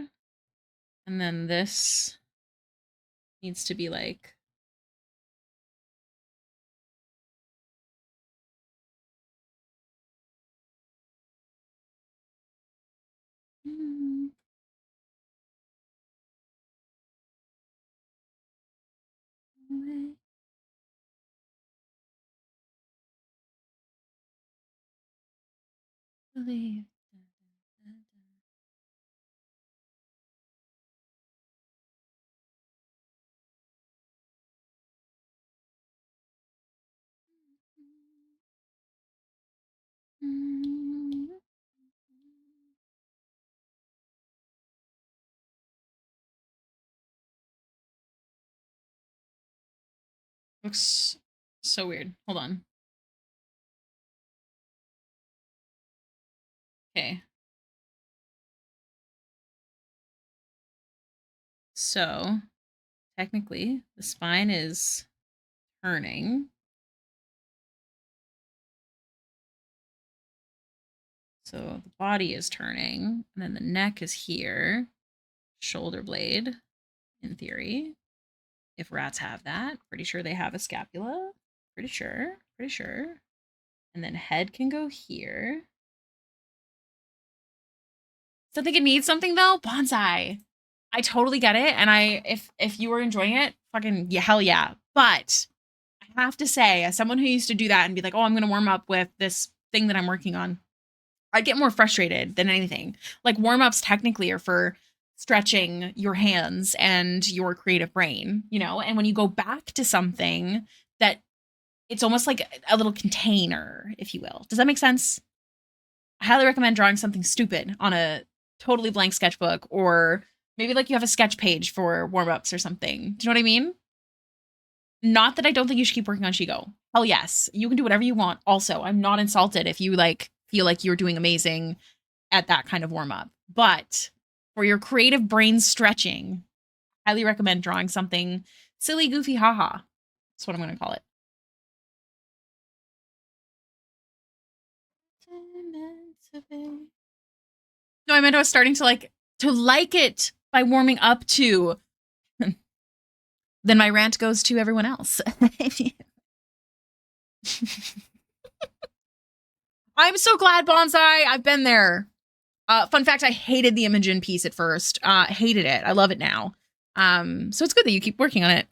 And then this needs to be like believe. Looks so weird. Hold on. Okay. So technically the spine is turning. So the body is turning, and then the neck is here. Shoulder blade, in theory. If rats have that. Pretty sure they have a scapula. Pretty sure. Pretty sure. And then head can go here. Still think it needs something though? Bonsai. I totally get it. And if you were enjoying it, fucking yeah, hell yeah. But I have to say, as someone who used to do that and be like, oh, I'm gonna warm up with this thing that I'm working on, I'd get more frustrated than anything. Like warm-ups technically are for stretching your hands and your creative brain, you know? And when you go back to something that it's almost like a little container, if you will. Does that make sense? I highly recommend drawing something stupid on a totally blank sketchbook, or maybe like you have a sketch page for warm-ups or something. Do you know what I mean? Not that I don't think you should keep working on Shigo. Hell yes. You can do whatever you want. Also, I'm not insulted if you like feel like you're doing amazing at that kind of warm-up. But for your creative brain stretching, highly recommend drawing something silly, goofy, haha. That's what I'm going to call it. No, I meant I was starting to like it by warming up to. Then my rant goes to everyone else. I'm so glad, Bonsai. I've been there. Fun fact, I hated the Imogen piece at first. Hated it. I love it now. So it's good that you keep working on it.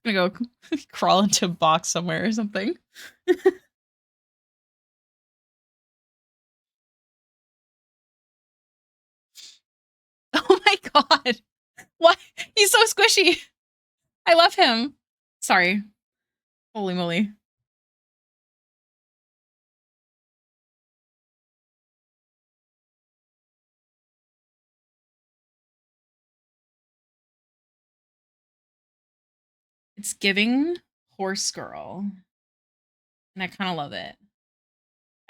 gonna go crawl into a box somewhere or something. Oh my god. What? He's so squishy. I love him. Sorry. Holy moly. It's giving horse girl. And I kind of love it.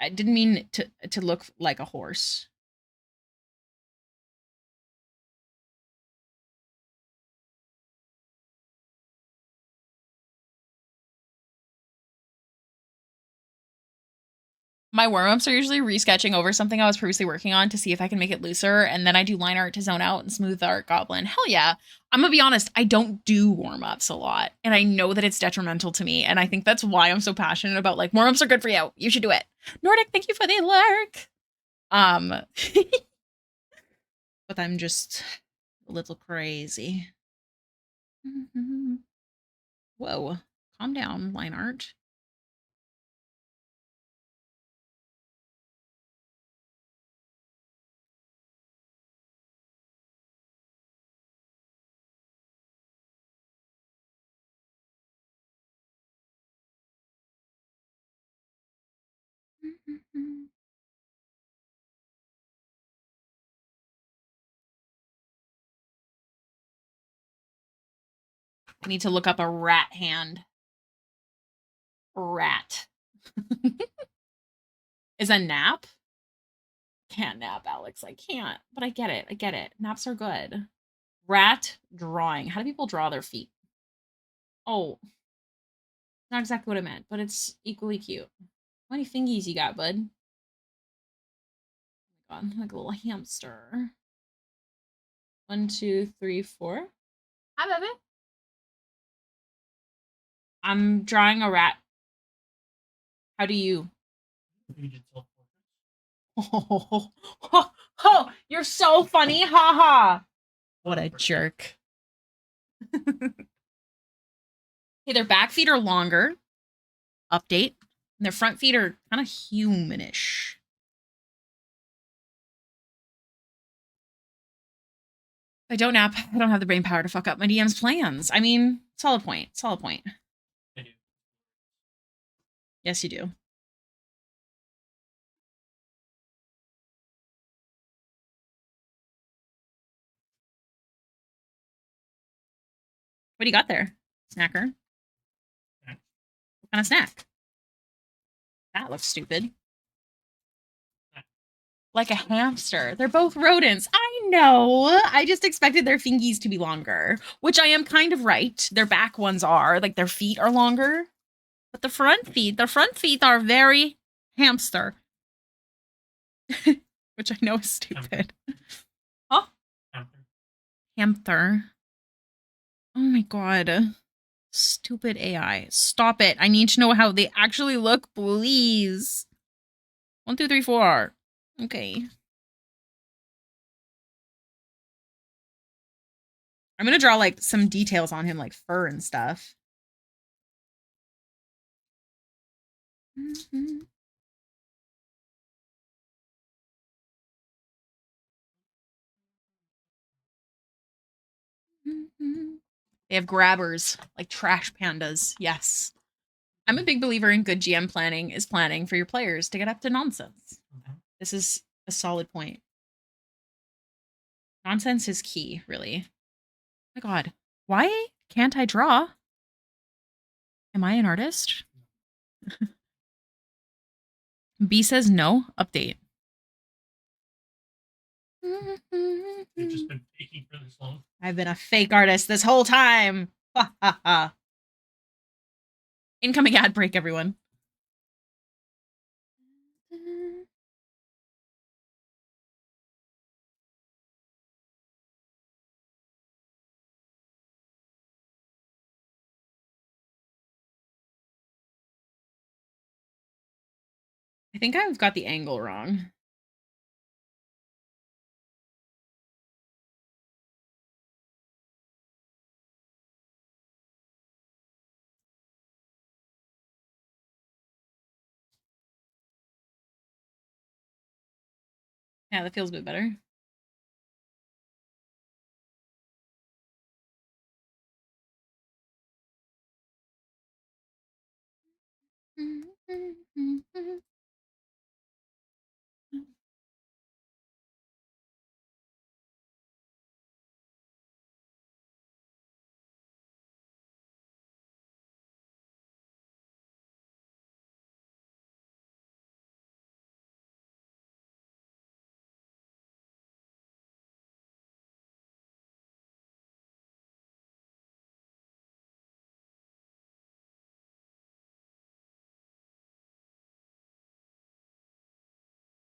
I didn't mean to look like a horse. My warm-ups are usually resketching over something I was previously working on to see if I can make it looser, and then I do line art to zone out and smooth art goblin. Hell yeah. I'm gonna be honest, I don't do warm-ups a lot, and I know that it's detrimental to me, and I think that's why I'm so passionate about, like, warm-ups are good for you. You should do it. Nordic, thank you for the lurk. But I'm just a little crazy. Whoa, calm down, line art. I need to look up a rat hand. Rat. Is a nap? Can't nap, Alex. I can't. But I get it. I get it. Naps are good. Rat drawing. How do people draw their feet? Oh, not exactly what I meant, but it's equally cute. How many fingies you got, bud? Oh my god, like a little hamster. 1, 2, 3, 4. Hi, baby. I'm drawing a rat. How do you? Oh, you're so funny. Ha ha. What a jerk. Okay, their back feet are longer. Update. And their front feet are kind of humanish. If I don't nap, I don't have the brain power to fuck up my DM's plans. I mean, solid point. Solid point. I do. Yes, you do. What do you got there? Snacker? Snack. What kind of snack? That looks stupid. Like a hamster. They're both rodents. I know. I just expected their fingies to be longer, which I am kind of right. Their back ones are, like their feet are longer. But the front feet are very hamster. Which I know is stupid. Huh? Hamster. Oh my god. Stupid AI. Stop it. I need to know how they actually look, please. 1, 2, 3, 4. Okay. I'm gonna draw like some details on him, like fur and stuff. They have grabbers, like trash pandas. Yes. I'm a big believer in good GM planning is planning for your players to get up to nonsense. This is a solid point. Nonsense is key, really. Oh my god. Why can't I draw? Am I an artist? B says no. Update. You've just been faking for this long. I've been a fake artist this whole time. Ha ha ha. Incoming ad break, everyone. I think I've got the angle wrong. Yeah, that feels a bit better.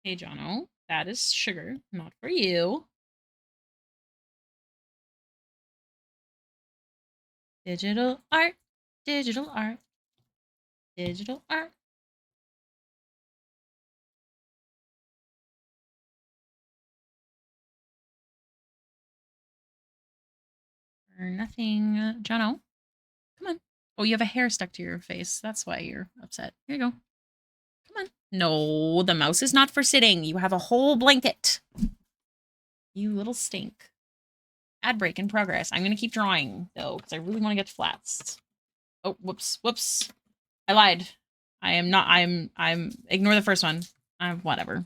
Hey, Jono, that is sugar, not for you. Digital art, digital art, digital art. For nothing, Jono. Come on. Oh, you have a hair stuck to your face. That's why you're upset. Here you go. Come on. No, the mouse is not for sitting. You have a whole blanket. You little stink. Ad break in progress. I'm going to keep drawing, though, because I really want to get to flats. Oh, whoops. Whoops. I lied. I am not. Ignore the first one. Whatever.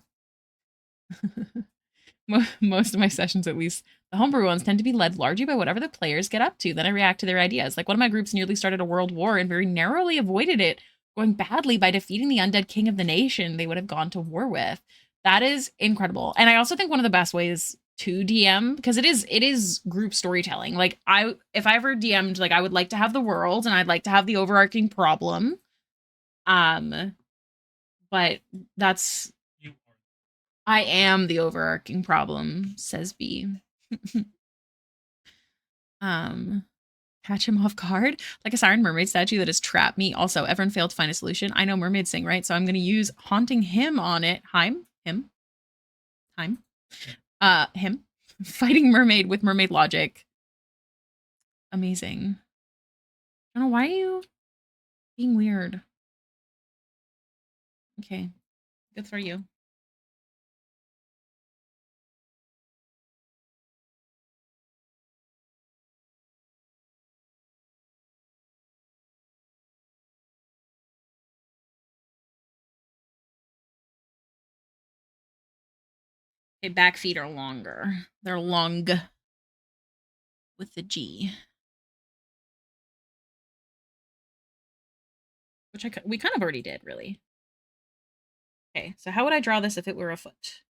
Most of my sessions, at least the homebrew ones, tend to be led largely by whatever the players get up to. Then I react to their ideas. Like one of my groups nearly started a world war and very narrowly avoided it going badly by defeating the undead king of the nation they would have gone to war with. That is incredible. And I also think one of the best ways to DM, because it is group storytelling. Like if I ever DM'd, like I would like to have the world and I'd like to have the overarching problem. But that's I am the overarching problem, says B. Catch him off guard like a siren mermaid statue that has trapped me. Also, everyone failed to find a solution. I know mermaids sing, right? So I'm gonna use haunting him on it. Him. Him. Fighting mermaid with mermaid logic. Amazing. I don't know, why are you being weird? Okay. Good for you. Okay, back feet are longer. They're long with the G. Which we kind of already did, really. Okay, so how would I draw this if it were a foot?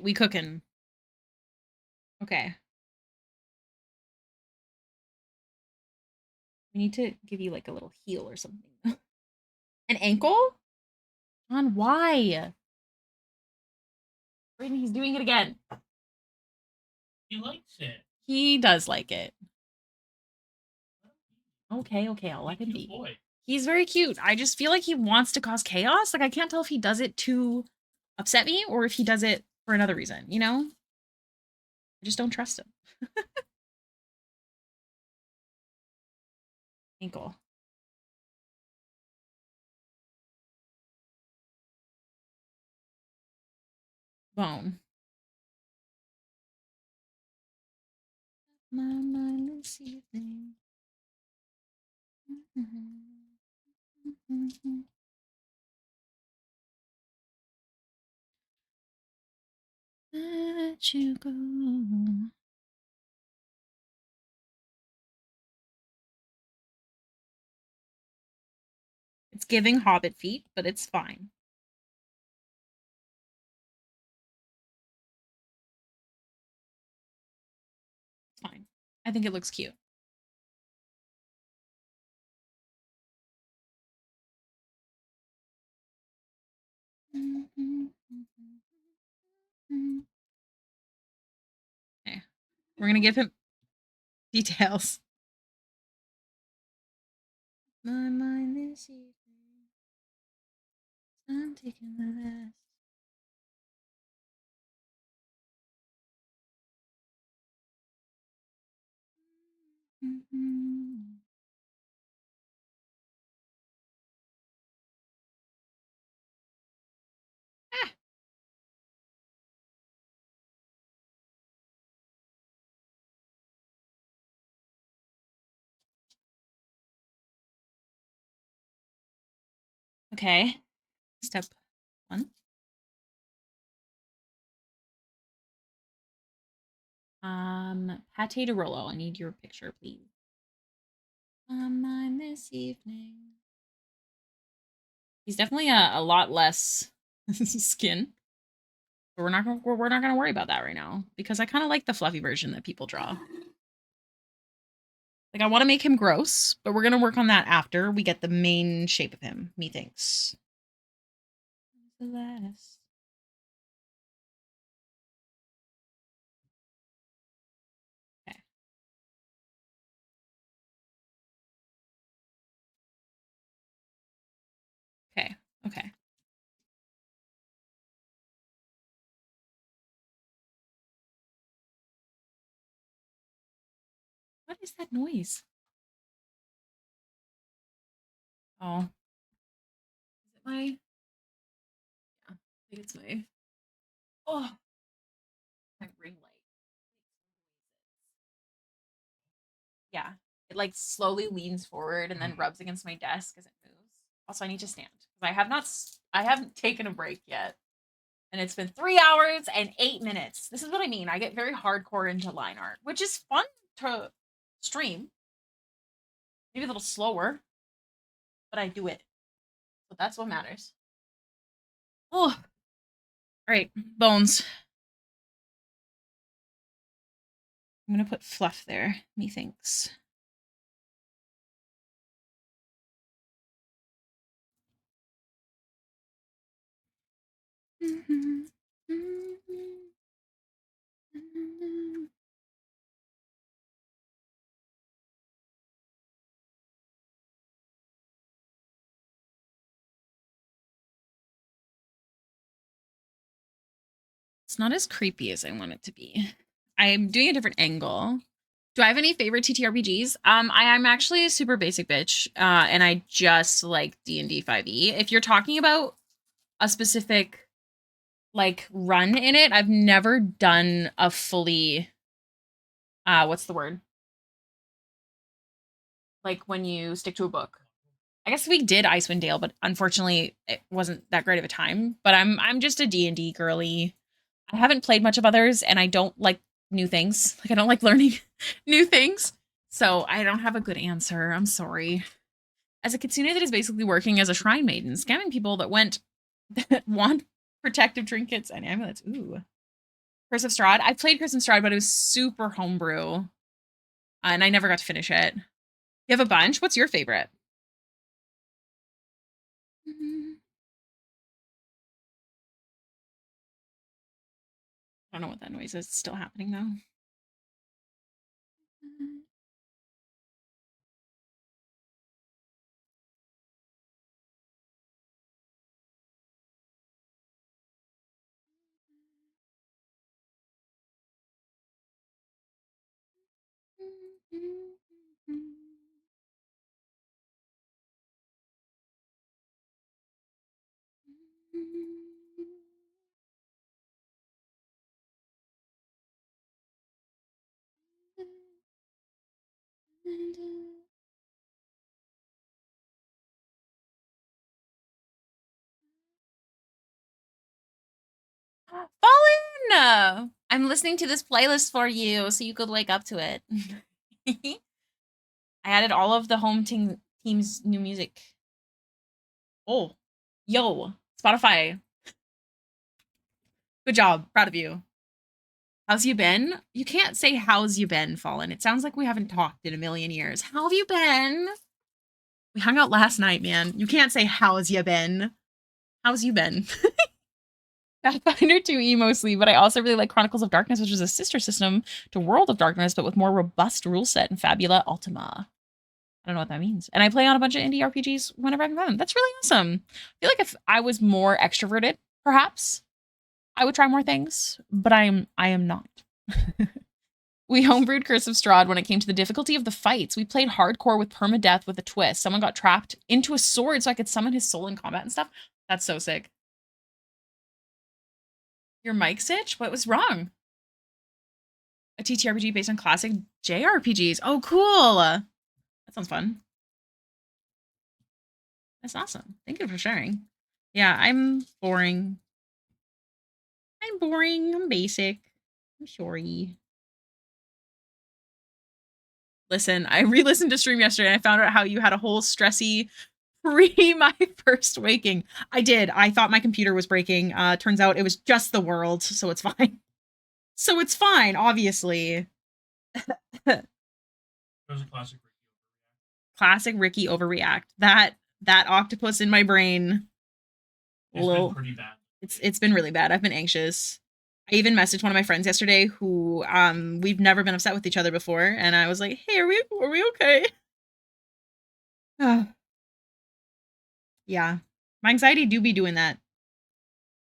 We cooking. Okay. We need to give you like a little heel or something. An ankle? On why? Brayden, he's doing it again. He likes it. He does like it. Okay, I'll let him be. Boy. He's very cute. I just feel like he wants to cause chaos. Like I can't tell if he does it to upset me or if he does it for another reason, you know? I just don't trust him. Ankle. Bone. My mind this evening. Let you go. It's giving hobbit feet, but it's fine. It's fine. I think it looks cute. Okay. We're gonna give him details. My mind is evening. I'm taking the rest. Ah, okay. Step one. Pate de Rolo. I need your picture, please. On mine this evening. He's definitely a lot less skin. But we're not gonna worry about that right now because I kind of like the fluffy version that people draw. Like I want to make him gross, but we're gonna work on that after we get the main shape of him. Methinks. Lettuce. Okay. Okay. Okay. What is that noise? Oh. Is it my? Yeah, I think it's my. Oh, my ring light. Yeah. It like slowly leans forward and then rubs against my desk as it moves. Also, I need to stand because I haven't taken a break yet. And it's been 3 hours and 8 minutes. This is what I mean. I get very hardcore into line art, which is fun to stream. Maybe a little slower, but I do it. So that's what matters. Oh, all right, bones. I'm gonna put fluff there, methinks. It's not as creepy as I want it to be. I'm doing a different angle. Do I have any favorite TTRPGs? I am actually a super basic bitch, and I just like D&D 5e. If you're talking about a specific like run in it, I've never done a fully what's the word? Like when you stick to a book. I guess we did Icewind Dale, but unfortunately it wasn't that great of a time. But I'm just a D&D girly. I haven't played much of others and I don't like new things. Like I don't like learning new things. So I don't have a good answer. I'm sorry. As a kitsune that is basically working as a shrine maiden, scamming people that want protective trinkets and amulets. Ooh. Curse of Strahd. I played Curse of Strahd, but it was super homebrew. And I never got to finish it. You have a bunch? What's your favorite? I don't know what that noise is. It's still happening though. Fallen! I'm listening to this playlist for you so you could wake up to it. I added all of the team's new music. Oh, yo, Spotify. Good job. Proud of you. How's you been? You can't say how's you been, Fallen. It sounds like we haven't talked in a million years. How have you been? We hung out last night, man. You can't say how's you been. How's you been? Pathfinder 2E mostly, but I also really like Chronicles of Darkness, which is a sister system to World of Darkness, but with more robust rule set and Fabula Ultima. I don't know what that means. And I play on a bunch of indie RPGs whenever I can find them. That's really awesome. I feel like if I was more extroverted, perhaps I would try more things, but I am not. We homebrewed Curse of Strahd when it came to the difficulty of the fights. We played hardcore with permadeath with a twist. Someone got trapped into a sword so I could summon his soul in combat and stuff. That's so sick. Your mic itch? What was wrong? A TTRPG based on classic JRPGs. Oh, cool. That sounds fun. That's awesome. Thank you for sharing. Yeah, I'm boring. I'm boring. I'm basic. I'm sorry. Listen, I re-listened to stream yesterday and I found out how you had a whole stressy pre my first waking. I did. I thought my computer was breaking. Turns out it was just the world, so it's fine. So it's fine, obviously. That was a classic Ricky overreact. That octopus in my brain. It's been pretty bad. It's been really bad. I've been anxious. I even messaged one of my friends yesterday who we've never been upset with each other before, and I was like, "Hey, are we okay?" Yeah. My anxiety do be doing that.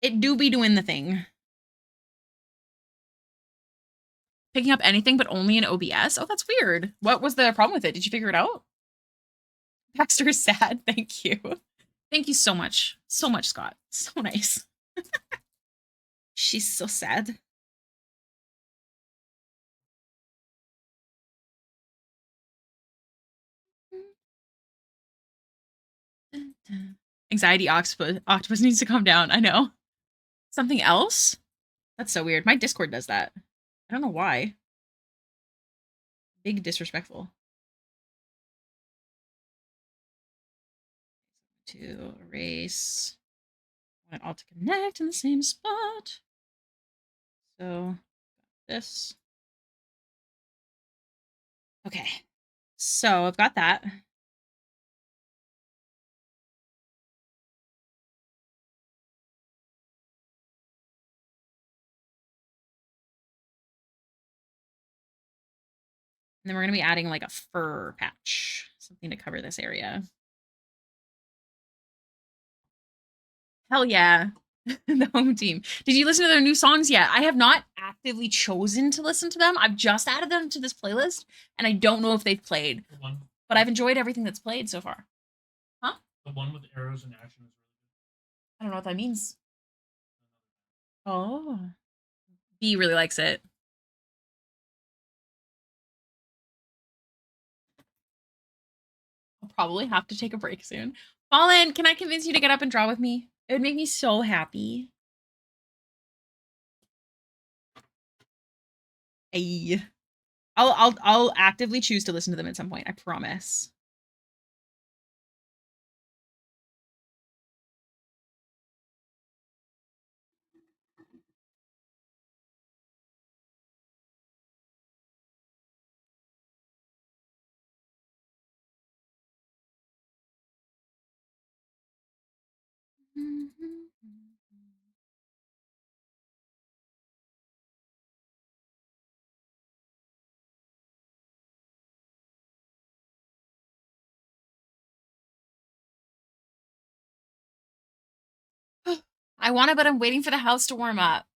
It do be doing the thing. Picking up anything but only in OBS? Oh, that's weird. What was the problem with it? Did you figure it out? Baxter is sad. Thank you. Thank you so much. So much, Scott. So nice. She's so sad. Anxiety octopus needs to calm down. I know. Something else? That's so weird. My Discord does that. I don't know why. Big disrespectful. To erase. I want it all to connect in the same spot. So this. Okay. So I've got that. And then we're going to be adding like a fur patch, something to cover this area. Hell yeah. The home team. Did you listen to their new songs yet? I have not actively chosen to listen to them. I've just added them to this playlist, and I don't know if they've played. But I've enjoyed everything that's played so far. Huh? The one with arrows and action is really good. I don't know what that means. Oh. B really likes it. I'll probably have to take a break soon. Fallen, can I convince you to get up and draw with me? It would make me so happy. Ay. I'll actively choose to listen to them at some point. I promise. I want it, but I'm waiting for the house to warm up.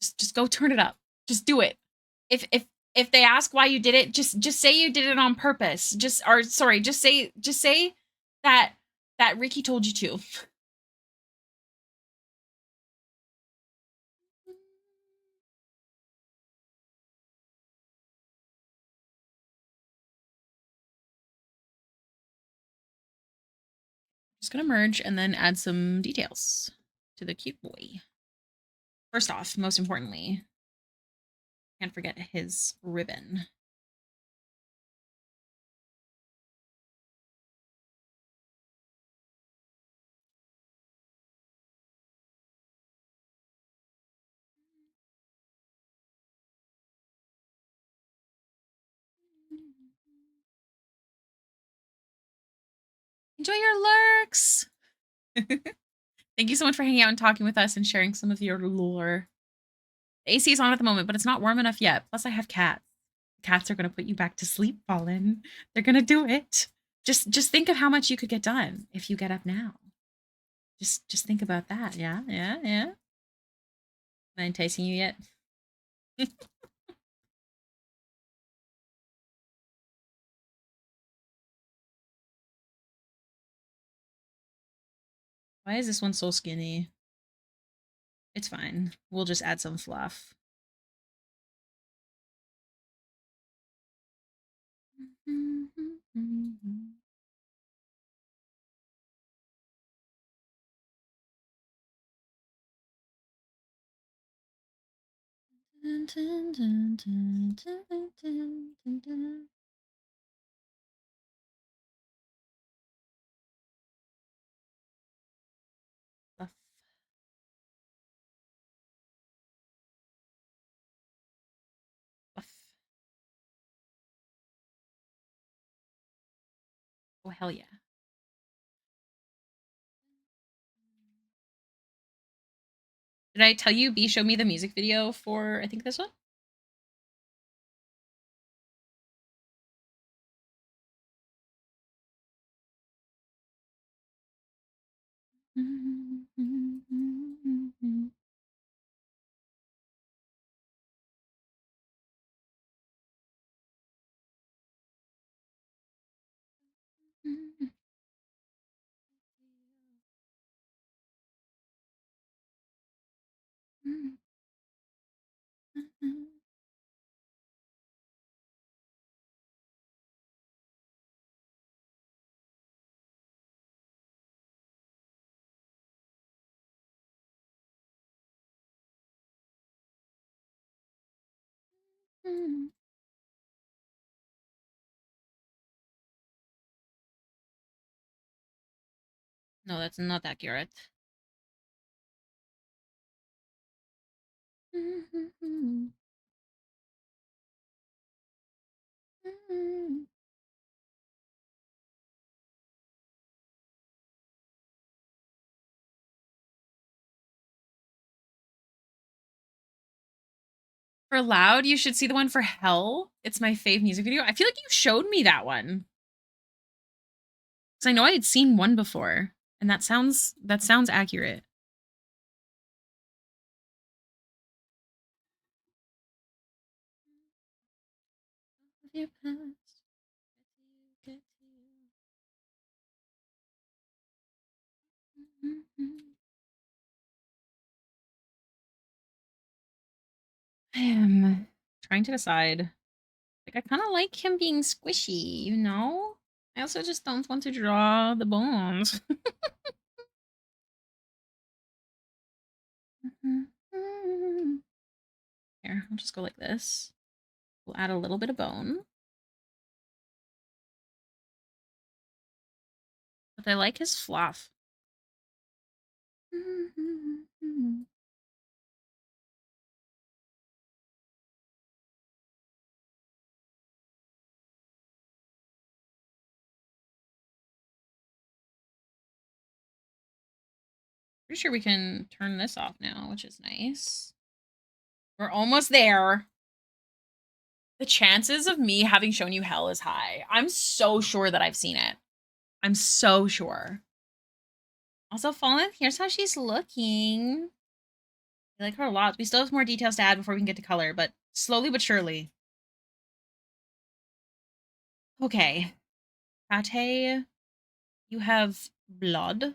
Just go turn it up. Just do it. If they ask why you did it, just say you did it on purpose. Just say that Ricky told you to. Just gonna merge and then add some details to the cute boy. First off, most importantly, can't forget his ribbon. Enjoy your lurks. Thank you so much for hanging out and talking with us and sharing some of your lore. The AC is on at the moment, but it's not warm enough yet. Plus, I have cats. Cats are going to put you back to sleep, Fallen. They're going to do it. Just think of how much you could get done if you get up now. Just think about that. Yeah. Am I enticing you yet? Why is this one so skinny? It's fine. We'll just add some fluff. Fluff. Fluff. Oh, hell yeah. Did I tell you B showed me the music video for, I think, this one? No, that's not accurate. For Loud, you should see the one for Hell. It's my fave music video. I feel like you showed me that one. Because I know I had seen one before. And that sounds accurate. Your past, get to you. I am trying to decide. Like, I kind of like him being squishy, you know? I also just don't want to draw the bones. Here, I'll just go like this. We'll add a little bit of bone. But I like his fluff. Pretty sure we can turn this off now, which is nice. We're almost there. The chances of me having shown you Hell is high. I'm so sure that I've seen it. I'm so sure. Also, Fallen, here's how she's looking. I like her a lot. We still have more details to add before we can get to color, but slowly but surely. Okay. Pate, you have blood,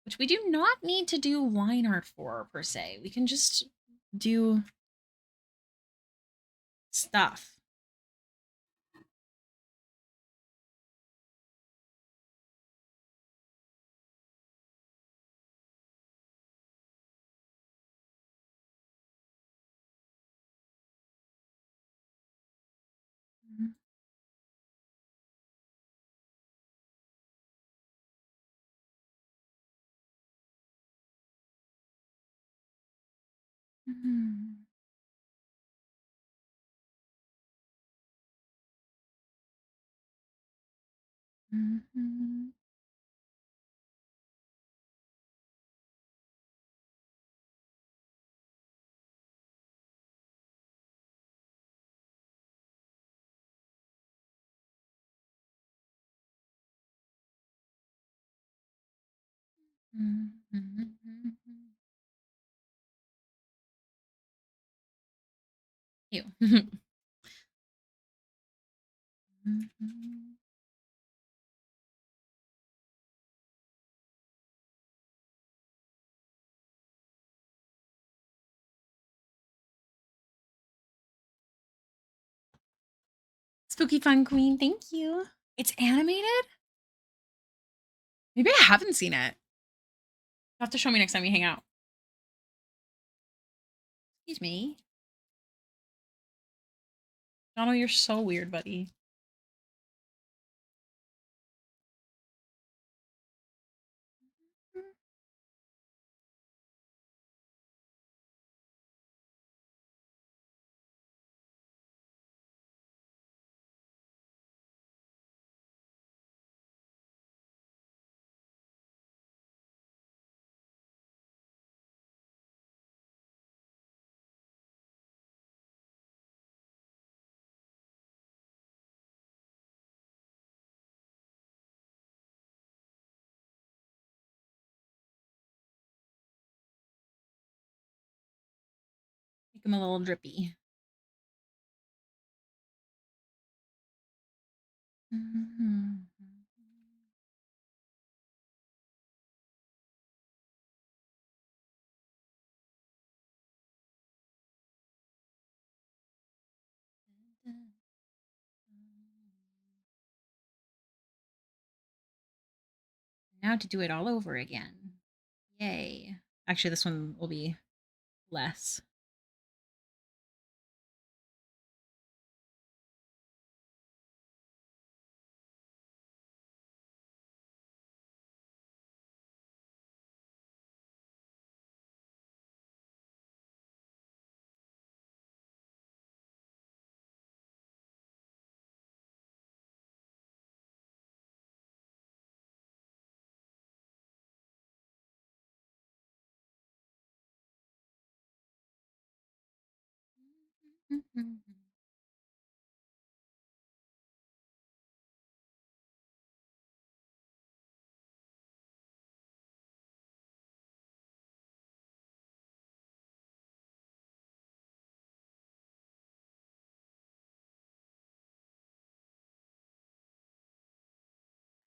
which we do not need to do line art for, per se. We can just do stuff. Ew. Spooky Fun Queen, thank you. It's animated? Maybe I haven't seen it. You'll have to show me next time we hang out. Excuse me. Donald, you're so weird, buddy. Make him a little drippy. Now to do it all over again. Yay. Actually, this one will be less.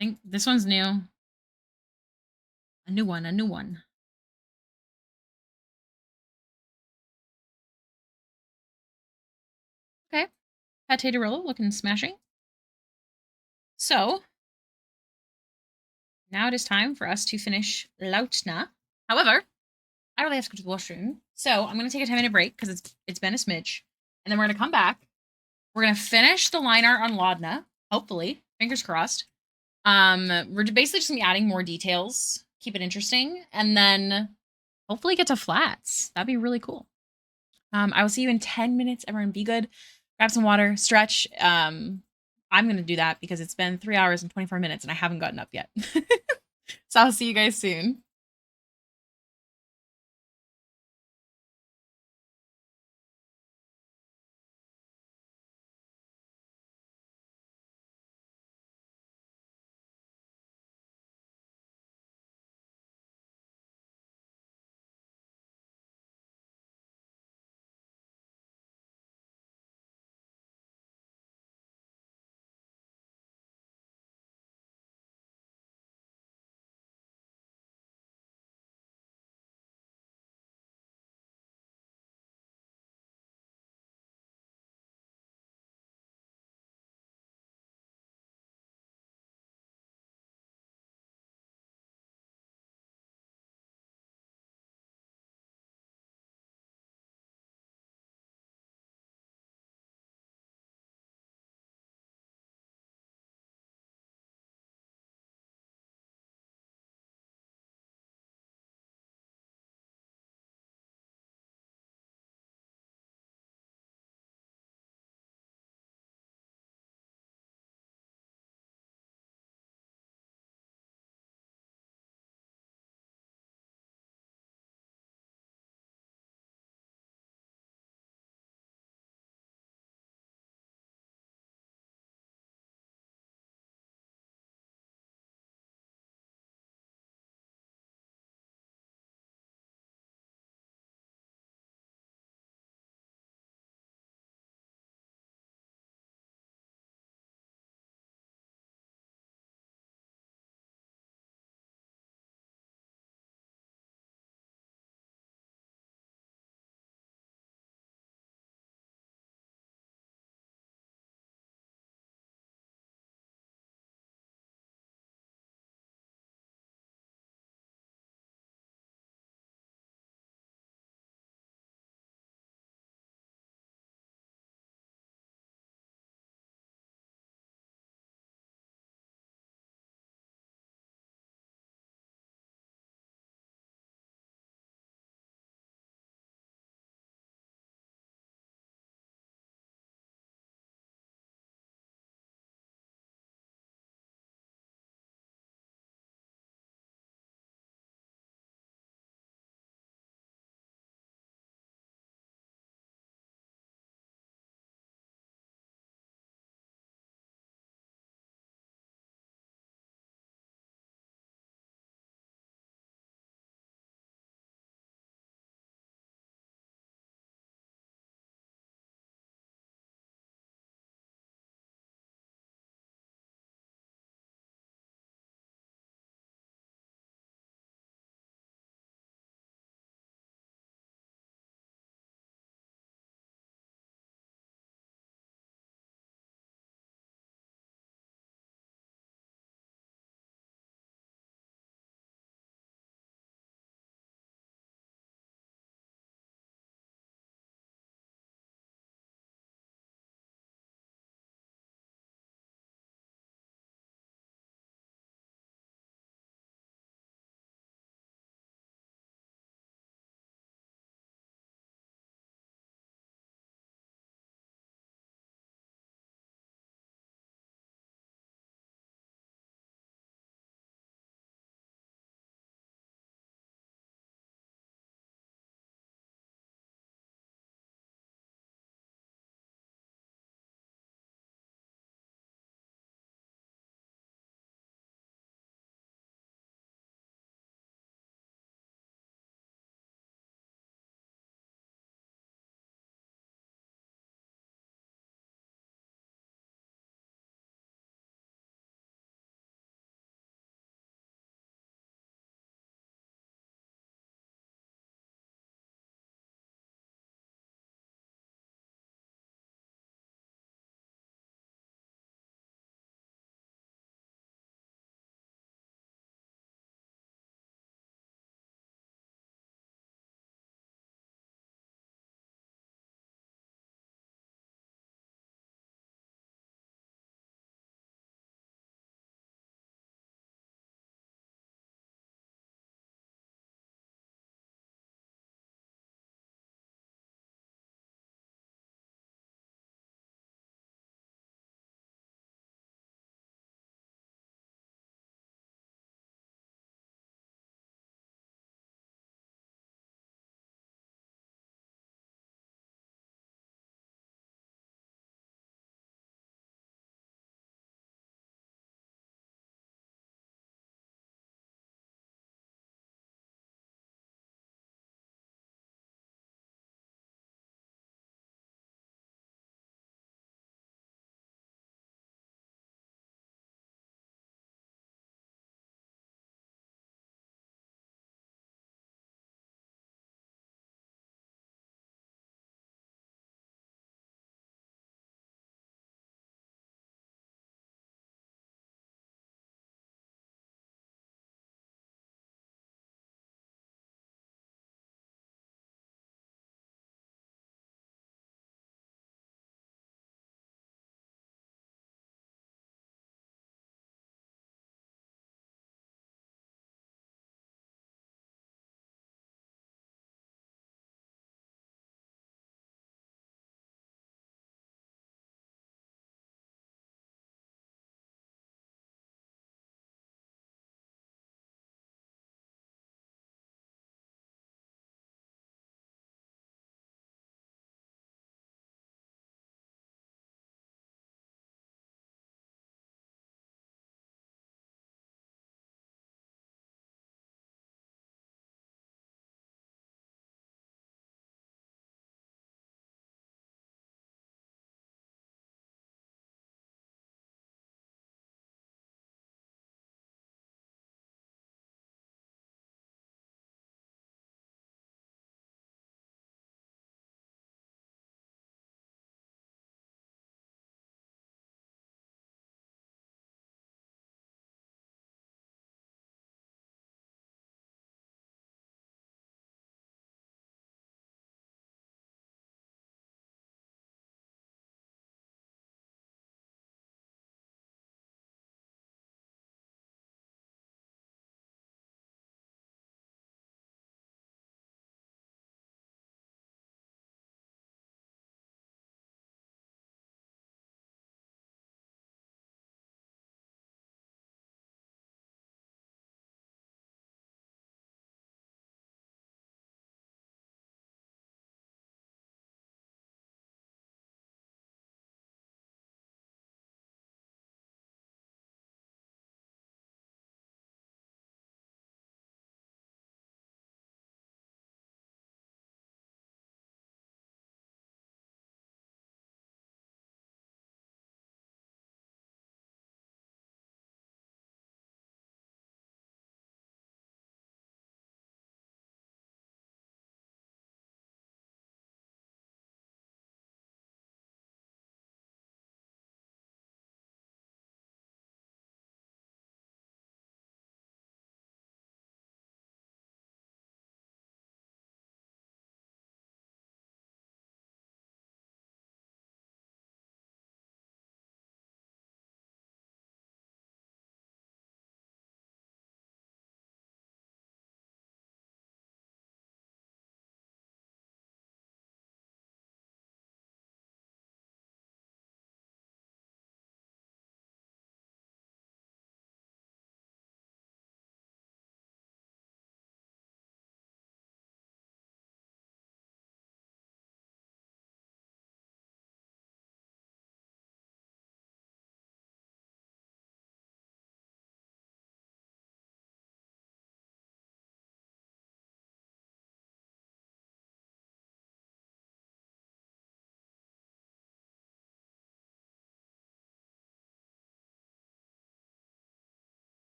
I think this one's new. A new one, a new one. Okay. Pate de Rolo looking smashing. So, now it is time for us to finish Laudna. However, I really have to go to the washroom. So, I'm going to take a 10-minute break because it's been a smidge. And then we're going to come back. We're going to finish the line art on Laudna. Hopefully. Fingers crossed. We're basically just going to be adding more details. Keep it interesting. And then hopefully get to flats. That'd be really cool. I will see you in 10 minutes. Everyone be good. Grab some water, stretch. I'm going to do that because it's been 3 hours and 24 minutes and I haven't gotten up yet. So I'll see you guys soon.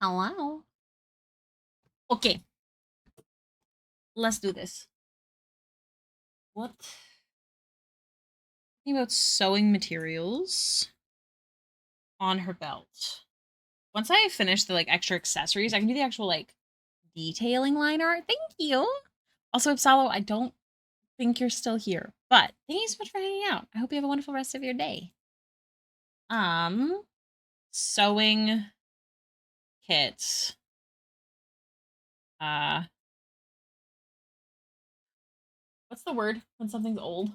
Hello. Okay. Let's do this. What? Thinking about sewing materials on her belt. Once I finish the like extra accessories, I can do the actual like detailing line art. Thank you. Also, Ipsalo, I don't think you're still here, but thank you so much for hanging out. I hope you have a wonderful rest of your day. Sewing kit. Uh, what's the word when something's old?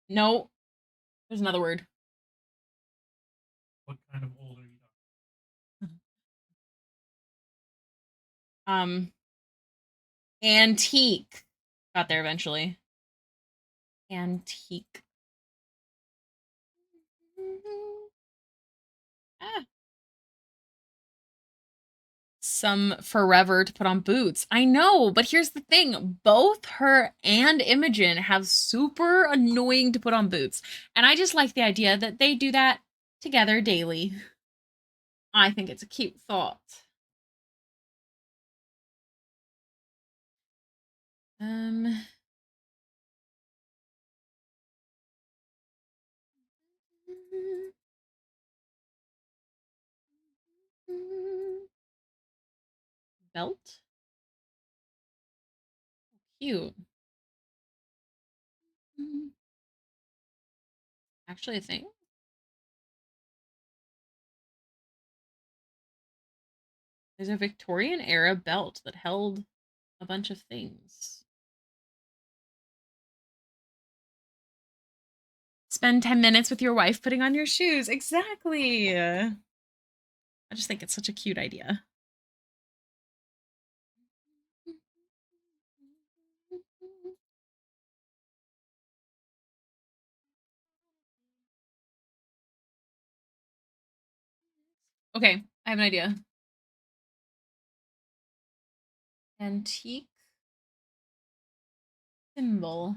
No, there's another word. What kind of old are you talking? Antique. Got there eventually. Antique. Ah. Some forever to put on boots. I know, but here's the thing. Both her and Imogen have super annoying to put on boots. And I just like the idea that they do that together daily. I think it's a cute thought. Belt? Cute. Actually, I think there's a Victorian era belt that held a bunch of things. Spend 10 minutes with your wife putting on your shoes. Exactly. I just think it's such a cute idea. Okay, I have an idea. Antique symbol.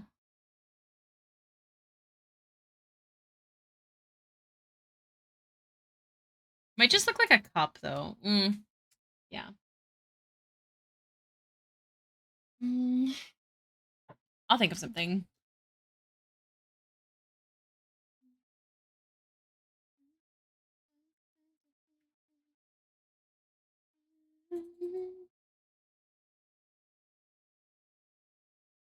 Might just look like a cup, though. Yeah. I'll think of something.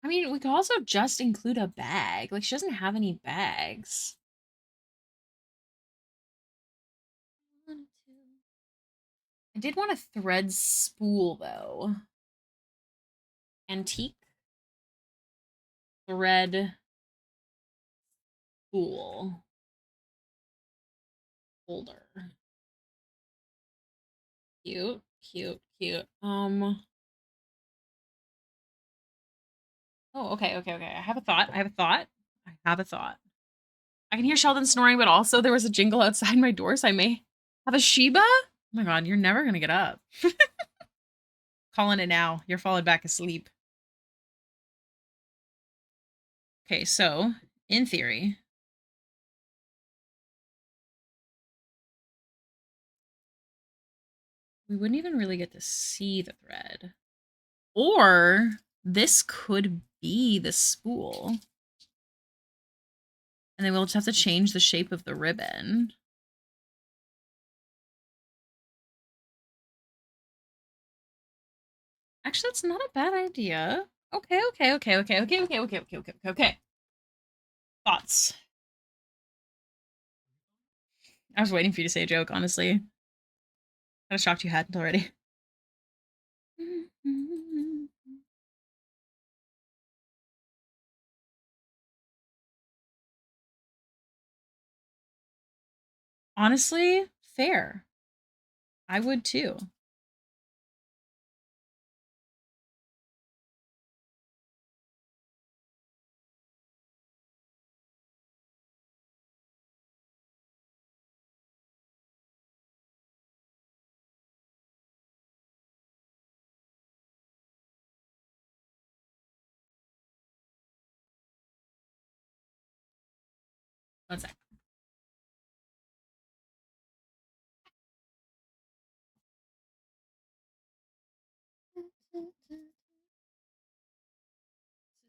I mean, we could also just include a bag. Like, she doesn't have any bags. I did want a thread spool, though. Antique thread spool holder. Cute, cute, cute. Oh, okay, okay, okay. I have a thought. I have a thought. I have a thought. I can hear Sheldon snoring, but also there was a jingle outside my door, so I may have a Sheba. Oh my god, you're never gonna get up. Calling it now. You're falling back asleep. Okay, so in theory, we wouldn't even really get to see the thread. Or this could be the spool. And then we'll just have to change the shape of the ribbon. Actually, that's not a bad idea. Okay, okay, okay, okay, okay, okay, okay, okay, okay, okay. Thoughts? I was waiting for you to say a joke, honestly. Kind of shocked you hadn't already. Honestly, fair. I would too. One sec.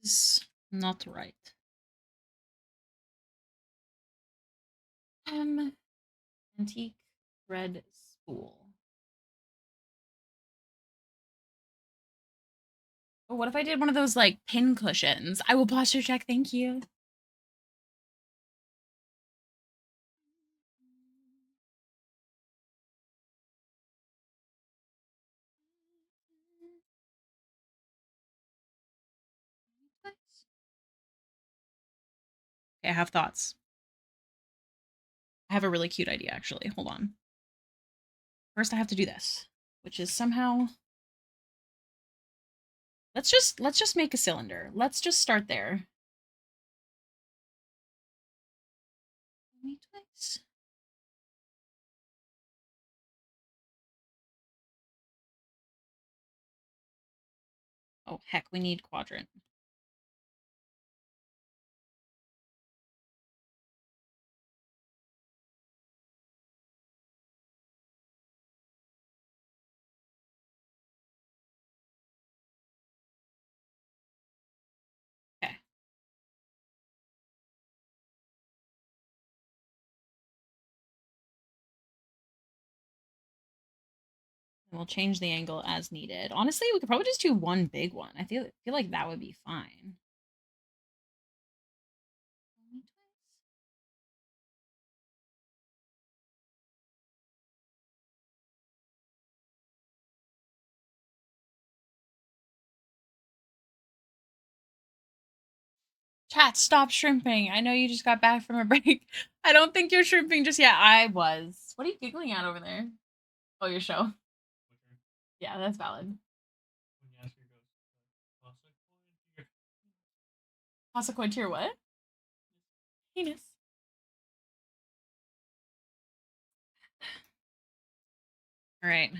is not right. Antique thread spool. Oh, what if I did one of those like pin cushions? I will posture check. Thank you. Okay, I have thoughts. I have a really cute idea, actually. Hold on. First, I have to do this, which is somehow. Let's just make a cylinder. Let's just start there. Twice. Oh heck, we need quadrant. Okay. And we'll change the angle as needed. Honestly, we could probably just do one big one. I feel like that would be fine. Chat, stop shrimping. I know you just got back from a break. I don't think you're shrimping just yet. I was. What are you giggling at over there? Oh, your show. Yeah, that's valid. Consequent to your what? Penis. All right.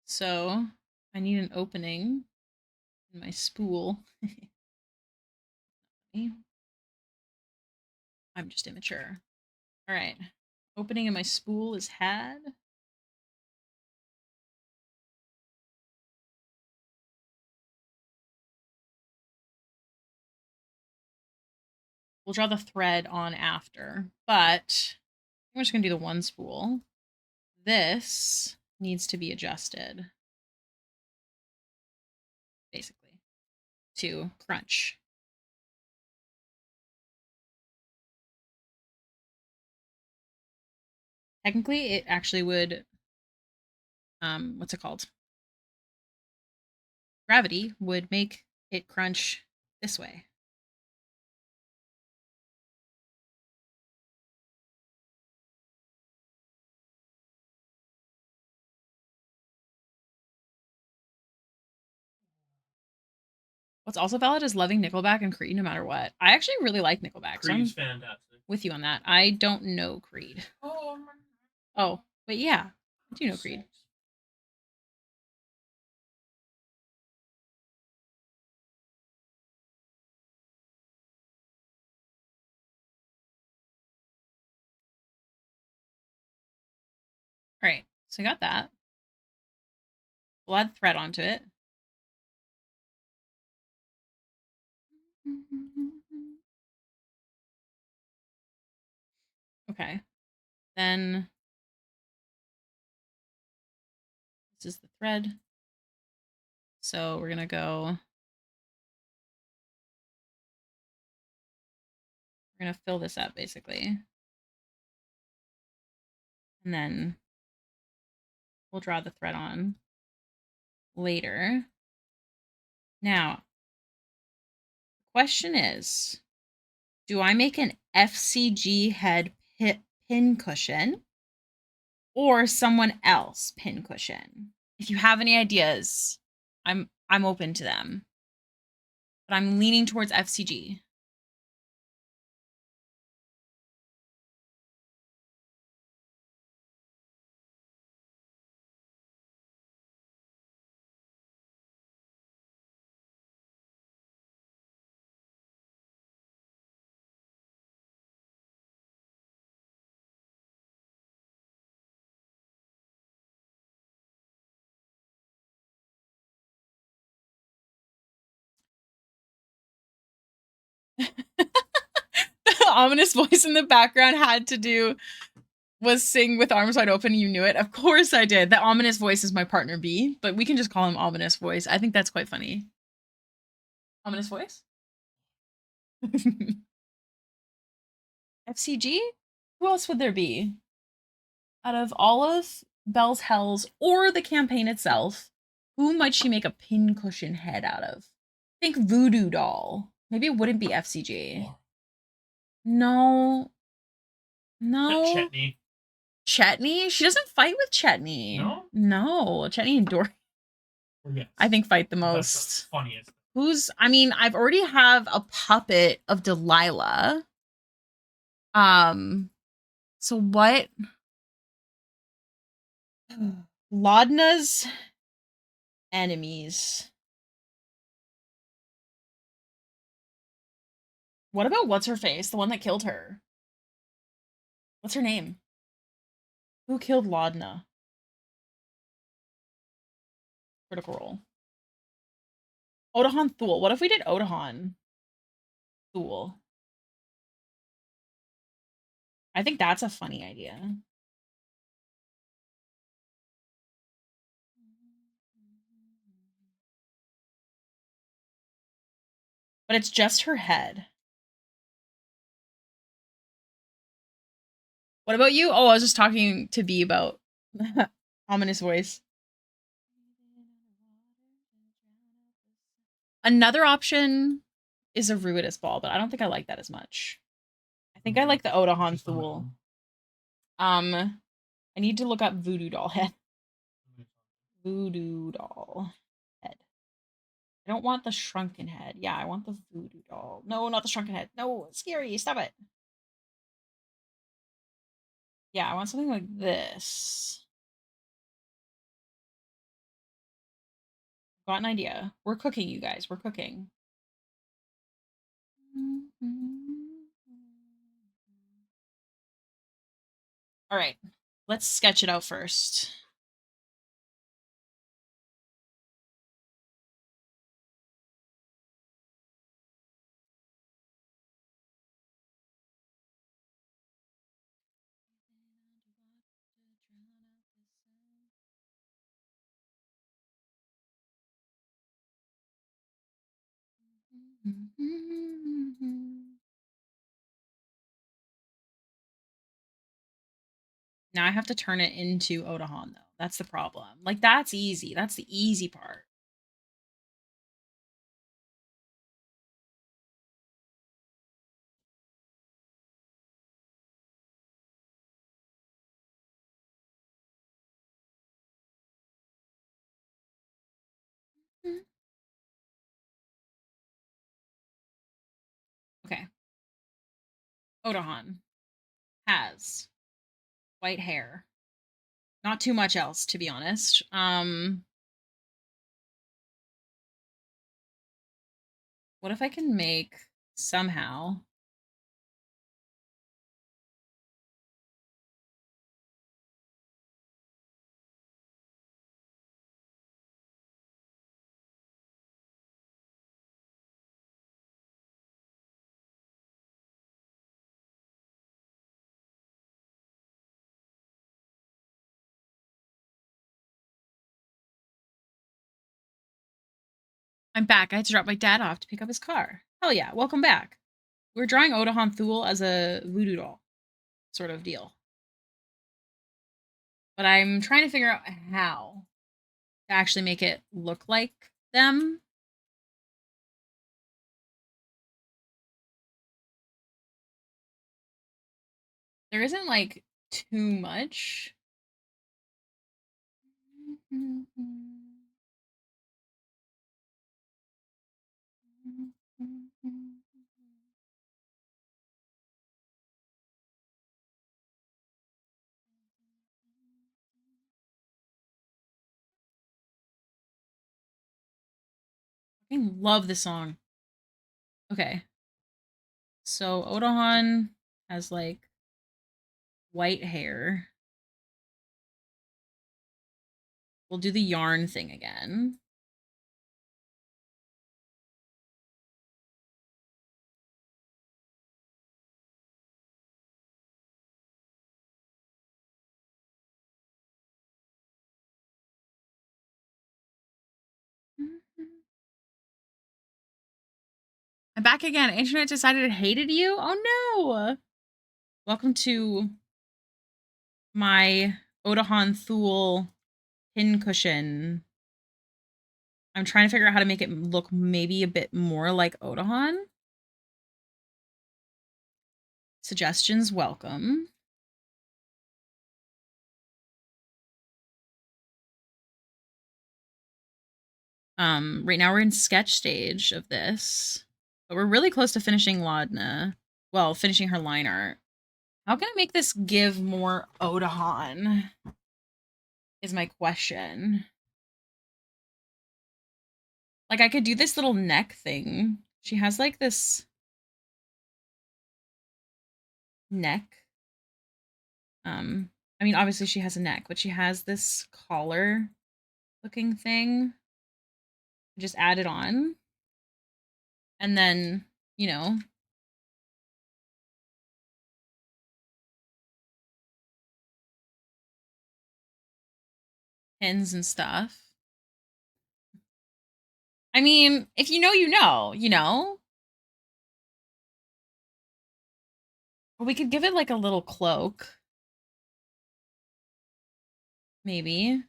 So I need an opening in my spool. I'm just immature. All right. Opening in my spool is had. We'll draw the thread on after, but we're just going to do the one spool. This needs to be adjusted, basically, to crunch. Technically, it actually would, what's it called? Gravity would make it crunch this way. What's also valid is loving Nickelback and Creed no matter what. I actually really like Nickelback. Creed's So I'm fantastic. with you on that. I don't know Creed. Oh, but yeah, I do know Creed. All right, so I got that. We'll add thread onto it. Okay, then this is the thread. So we're gonna go. We're gonna fill this up basically, and then we'll draw the thread on later. Now, the question is, do I make an FCG head pin cushion or someone else pin cushion? If you have any ideas, I'm open to them. But I'm leaning towards FCG. The ominous voice in the background was sing with arms wide open. You knew it. Of course I did. The ominous voice is my partner B, but we can just call him ominous voice. I think that's quite funny. Ominous voice? FCG? Who else would there be? Out of Olive, Bell's Hells, or the campaign itself, who might she make a pincushion head out of? Think Voodoo Doll. Maybe it wouldn't be FCG. No. No. Chetney. Chetney? She doesn't fight with Chetney. No? No. Chetney and Dory, Yes. I think, fight the That's most. the funniest. I've already have a puppet of Delilah. So what? Laudna's enemies. What about what's her face? The one that killed her. What's her name? Who killed Laudna? Critical Role. Odahan Thule. What if we did Odahan Thule? I think that's a funny idea. But it's just her head. What about you? Oh, I was just talking to B about ominous voice. Another option is a Ruidus Ball, but I don't think I like that as much. I think I like the Odahan Thule. I need to look up Voodoo Doll head. Voodoo Doll head. I don't want the shrunken head. Yeah, I want the Voodoo Doll. No, not the shrunken head. No, it's scary. Stop it. Yeah, I want something like this. Got an idea. We're cooking, you guys. We're cooking. All right, let's sketch it out first. Now I have to turn it into Odahan, though. That's the problem. Like, that's easy. That's the easy part. Okay. Odahan has white hair. Not too much else, to be honest. What if I can make somehow I'm back. I had to drop my dad off to pick up his car. Hell yeah, welcome back. We're drawing Odahan Thule as a voodoo doll sort of deal. But I'm trying to figure out how to actually make it look like them. There isn't like too much. I love this song. Okay. So Odahan has like white hair. We'll do the yarn thing again. I'm back again. Internet decided it hated you? Oh no! Welcome to my Odahan Thule pincushion. I'm trying to figure out how to make it look maybe a bit more like Odahan. Suggestions welcome. Right now we're in sketch stage of this, but we're really close to finishing Laudna. Well, finishing her line art. How can I make this give more Odahan? Is my question. Like, I could do this little neck thing. She has like this neck. I mean, obviously she has a neck, but she has this collar looking thing. Just add it on. And then, you know, pins and stuff. I mean, if you know, you know, you know. Or we could give it like a little cloak. Maybe.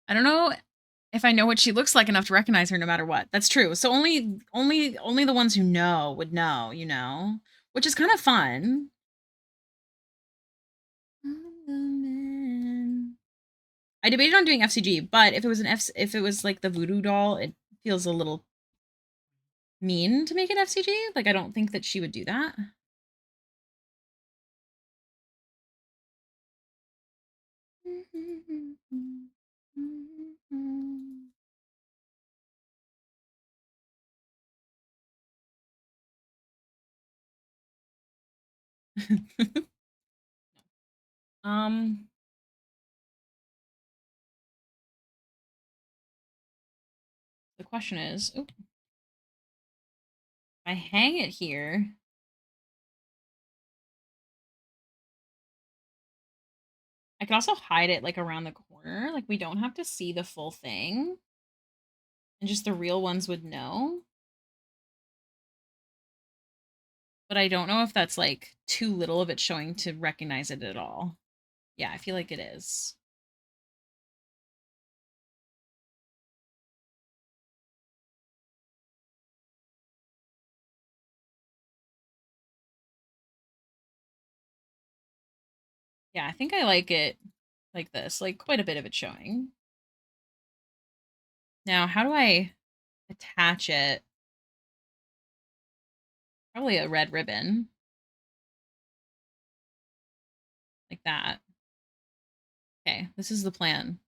I don't know if I know what she looks like enough to recognize her no matter what. That's true. So only the ones who know would know, you know, which is kind of fun. I debated on doing FCG, but if it was like the voodoo doll, it feels a little mean to make it FCG. Like I don't think that she would do that. um the question is, if I hang it here, I could also hide it like around the corner. Like we don't have to see the full thing. And just the real ones would know. But I don't know if that's like too little of it showing to recognize it at all. Yeah, I feel like it is. Yeah, I think I like it like this, like quite a bit of it showing. Now, how do I attach it? Probably a red ribbon. Like that. Okay, this is the plan.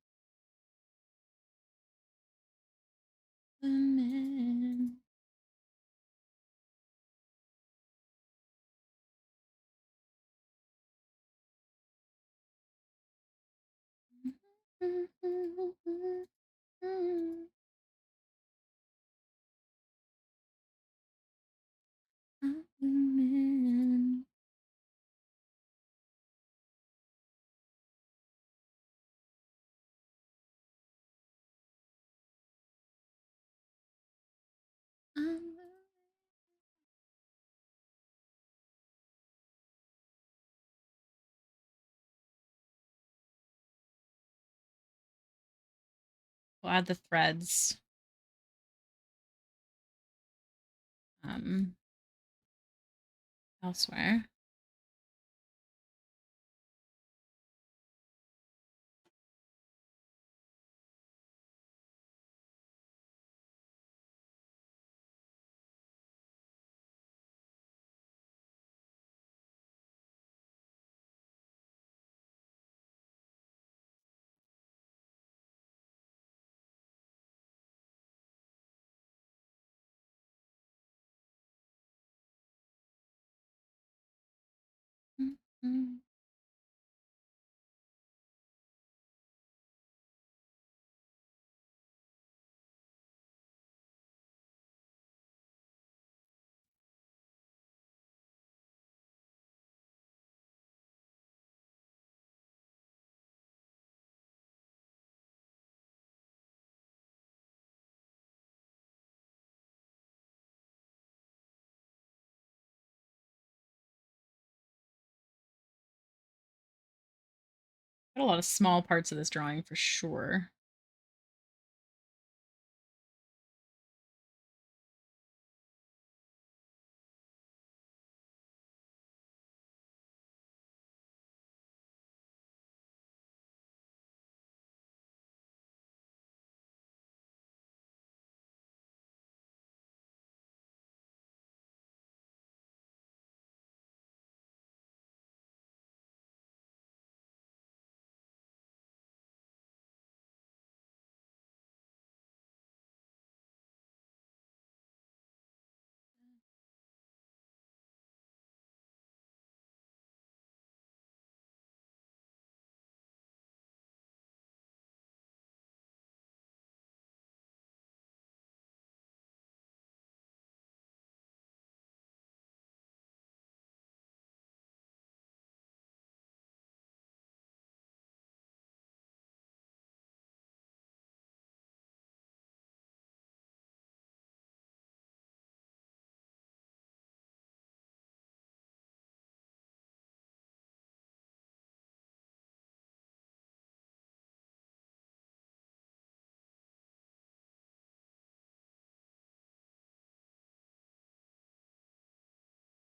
We'll add the threads. Elsewhere. Got a lot of small parts of this drawing for sure.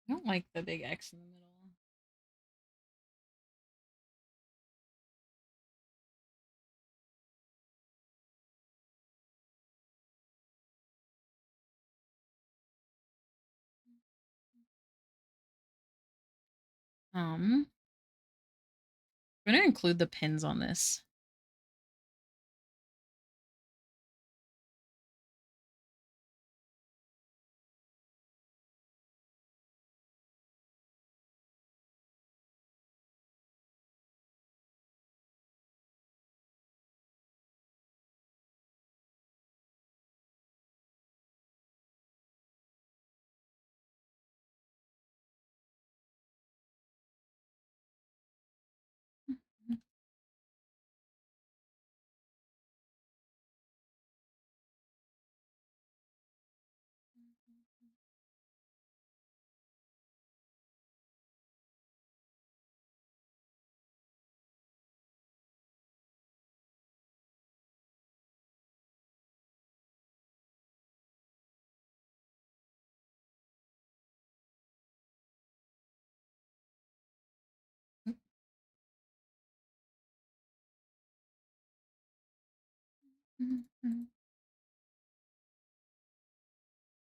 I don't like the big X in the middle. I'm gonna include the pins on this.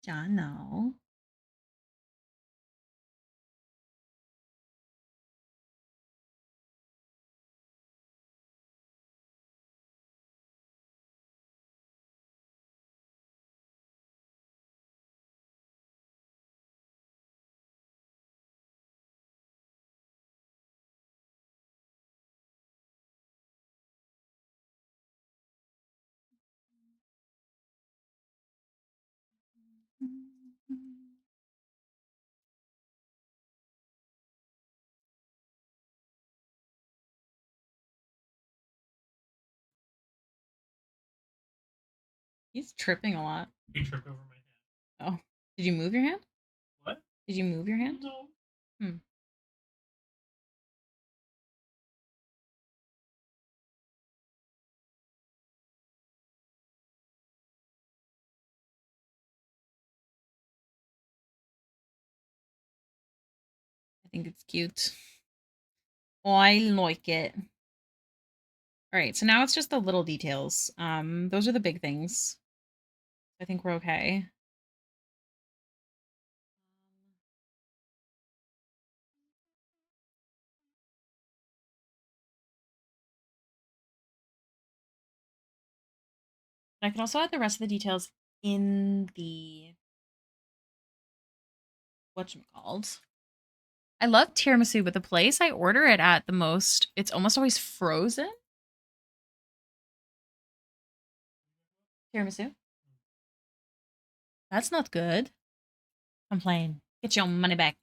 Yeah, no. He's tripping a lot. He tripped over my hand. Oh, did you move your hand? What? Did you move your hand? No. Hmm. I think it's cute. Oh, I like it. All right, so now it's just the little details. Those are the big things. I think we're okay. I can also add the rest of the details in the whatchamacallit. I love tiramisu, but the place I order it at the most, it's almost always frozen. Tiramisu. That's not good. Complain. Get your money back.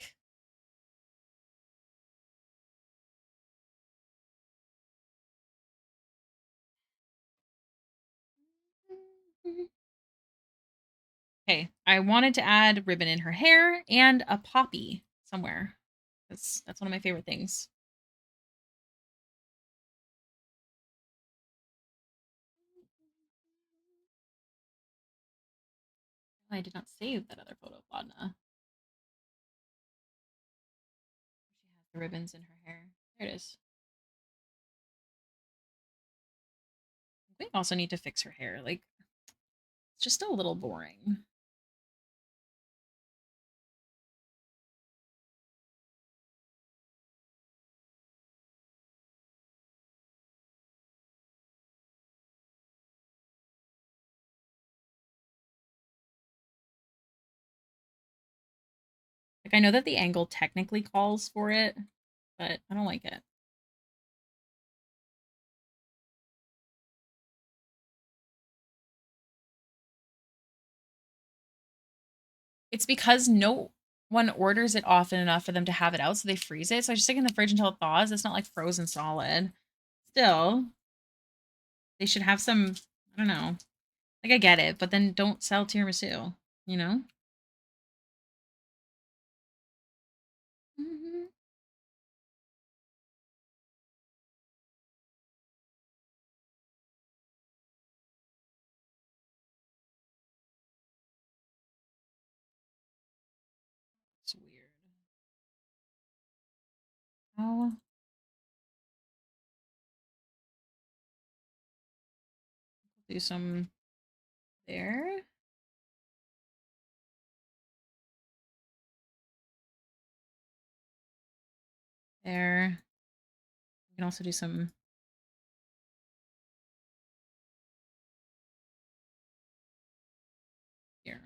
Okay, I wanted to add ribbon in her hair and a poppy somewhere. That's one of my favorite things. I did not save that other photo of Laudna. She has the ribbons in her hair. There it is. We also need to fix her hair. Like, it's just a little boring. Like, I know that the angle technically calls for it, but I don't like it. It's because no one orders it often enough for them to have it out, so they freeze it. So I just stick it in the fridge until it thaws. It's not like frozen solid. Still, they should have some, I don't know. Like, I get it, but then don't sell tiramisu, you know? It's weird. Oh. Do some there. There. We can also do some here.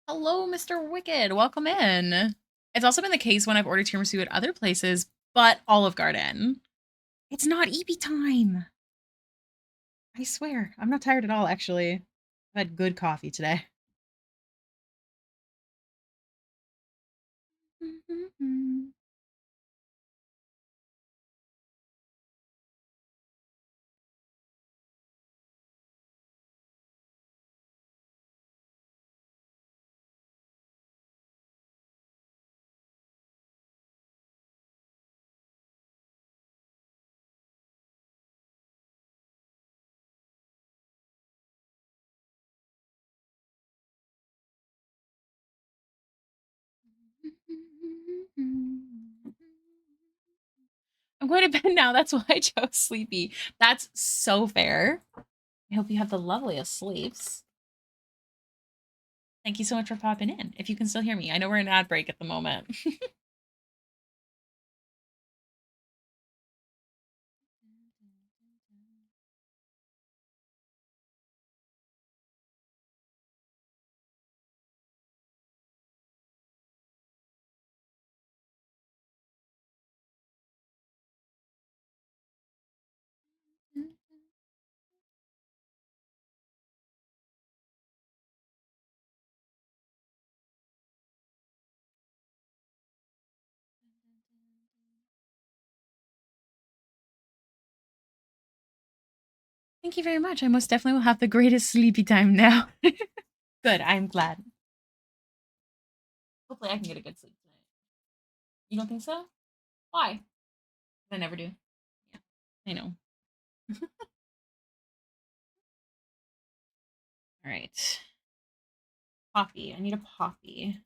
Hello, Mr. Wicked. Welcome in. It's also been the case when I've ordered tiramisu at other places, but Olive Garden. It's not EP time. I swear. I'm not tired at all, actually. I've had good coffee today. I'm going to bed now. That's why I chose sleepy. That's so fair. I hope you have the loveliest sleeps. Thank you so much for popping in. If you can still hear me, I know we're in an ad break at the moment. Thank you very much. I most definitely will have the greatest sleepy time now. Good. I'm glad. Hopefully, I can get a good sleep tonight. You don't think so? Why? I never do. Yeah, I know. All right. Poppy. I need a poppy.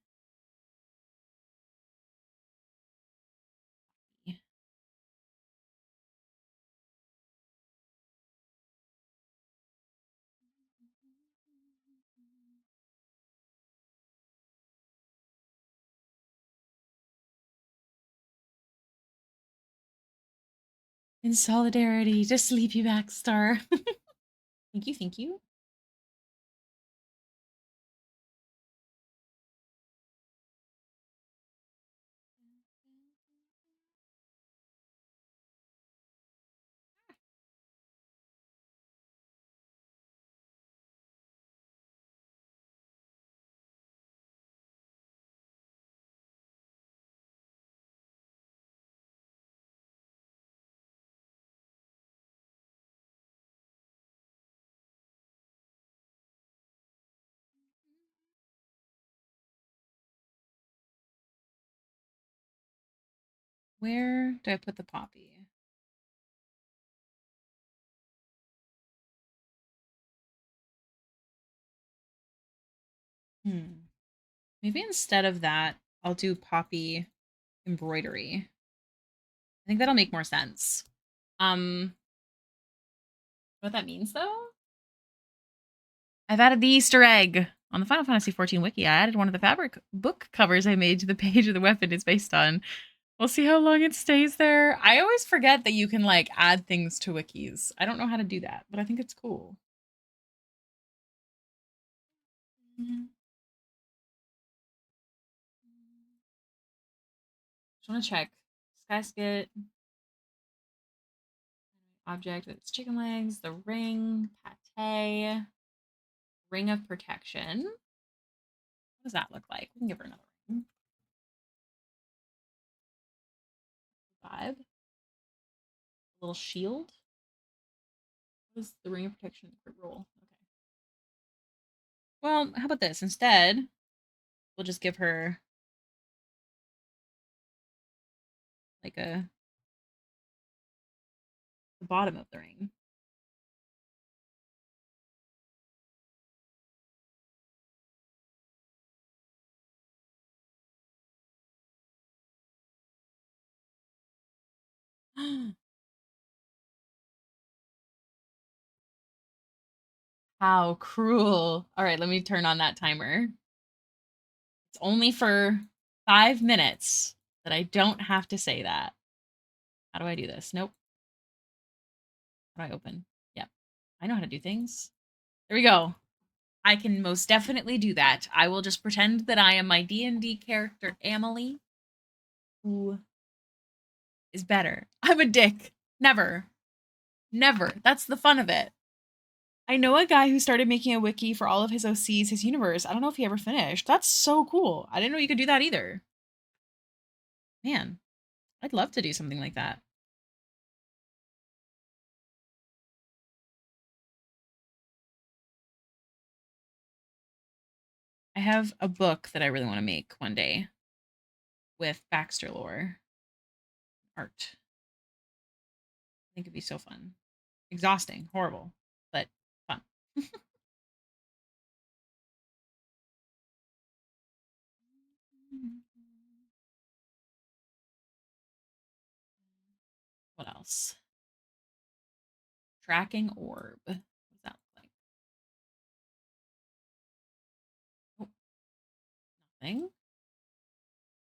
In solidarity to Sleepy Back Star. Thank you. Thank you. Where do I put the poppy? Maybe instead of that, I'll do poppy embroidery. I think that'll make more sense. What that means though? I've added the Easter egg on the Final Fantasy XIV wiki. I added one of the fabric book covers I made to the page of the weapon it's based on. We'll see how long it stays there. I always forget that you can like add things to wikis. I don't know how to do that, but I think it's cool. Just want to check. Skysket. Object with its chicken legs. The ring. Pate. Ring of protection. What does that look like? We can give her another ring. Vibe. A little shield. What is the ring of protection crit roll? Okay. Well, how about this? Instead, we'll just give her like the bottom of the ring. How cruel. All right, let me turn on that timer. It's only for 5 minutes that I don't have to say that. How do I do this? Nope. How do I open? Yep. I know how to do things. There we go. I can most definitely do that. I will just pretend that I am my D&D character, Amelie, who is better. I'm a dick. Never. Never. That's the fun of it. I know a guy who started making a wiki for all of his OCs, his universe. I don't know if he ever finished. That's so cool. I didn't know you could do that either. Man, I'd love to do something like that. I have a book that I really want to make one day with Baxter lore art. I think it'd be so fun. Exhausting, horrible, but fun. What else? Tracking orb. What does that look like? Oh, nothing.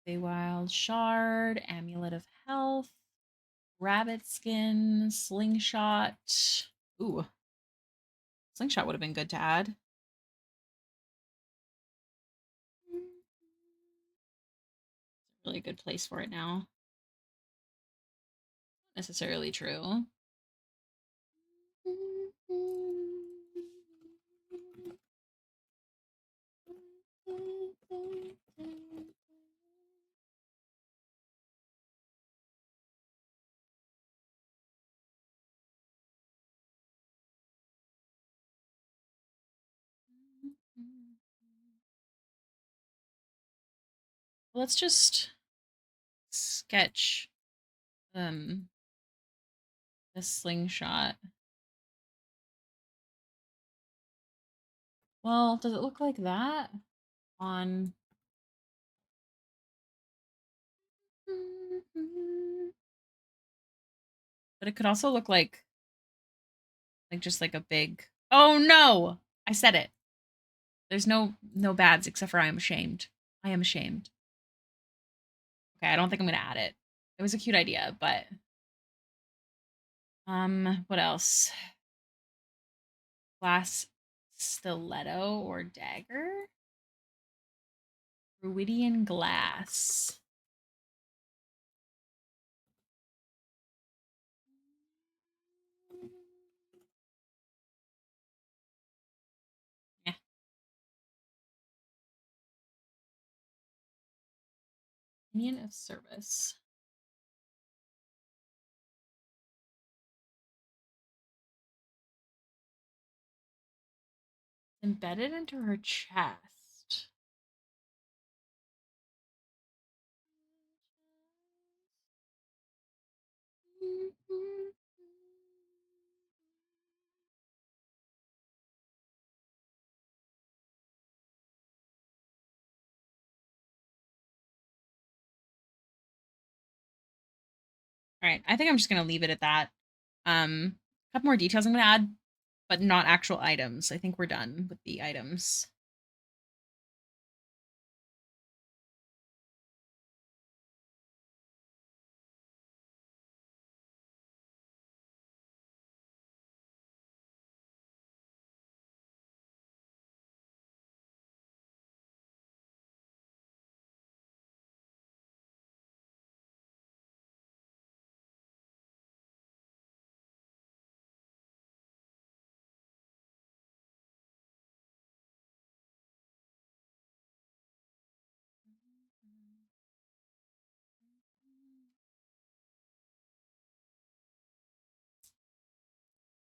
Feywild shard, amulet of health, rabbit skin, slingshot. Ooh, slingshot would have been good to add. Really good place for it now. Not necessarily true. Let's just sketch the slingshot. Well, does it look like that on but it could also look like just like a big. Oh no! I said it. There's no bads except for I am ashamed. I am ashamed. Okay, I don't think I'm gonna add it. It was a cute idea, but what else? Glass stiletto or dagger? Druidian glass. Yeah. Union of service. Embedded into her chest. All right, I think I'm just gonna leave it at that. A couple more details I'm gonna add, but not actual items. I think we're done with the items.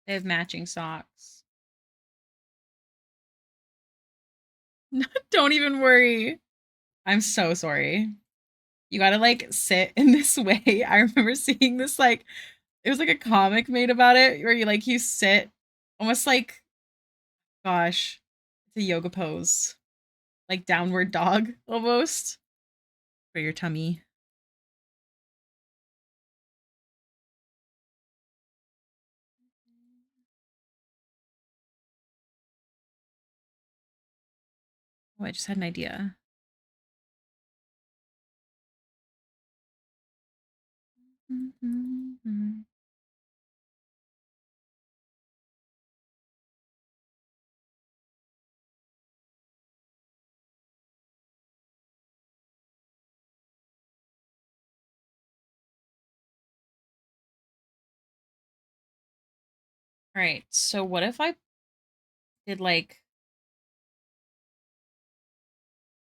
They have matching socks. Don't even worry. I'm so sorry. You gotta like sit in this way. I remember seeing this like it was like a comic made about it where you sit almost like gosh, it's a yoga pose. Like downward dog almost for your tummy. Oh, I just had an idea. All right, so what if I did like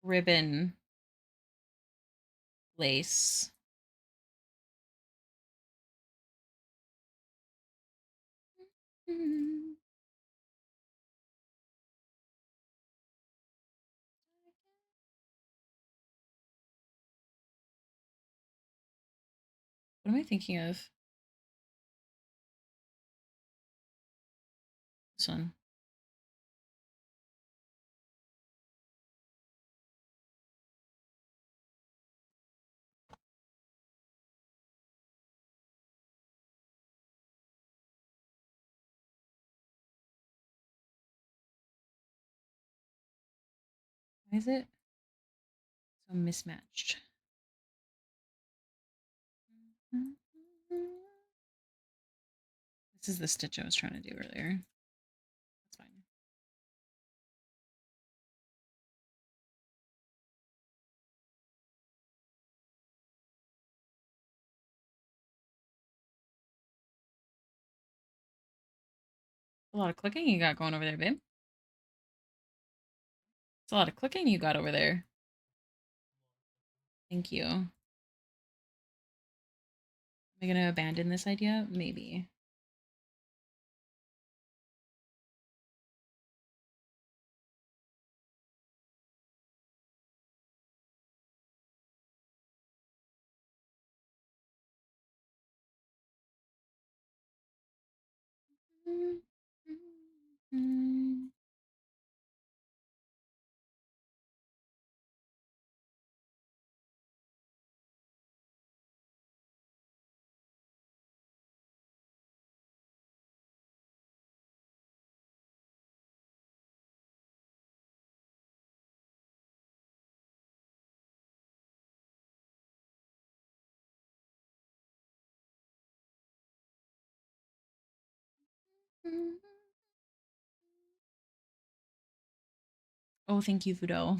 ribbon lace? What am I thinking of? This one. Why is it so mismatched? This is the stitch I was trying to do earlier. That's fine. A lot of clicking you got going over there, babe. It's a lot of clicking you got over there. Thank you. Am I gonna abandon this idea? Maybe. Oh, thank you, Fudo.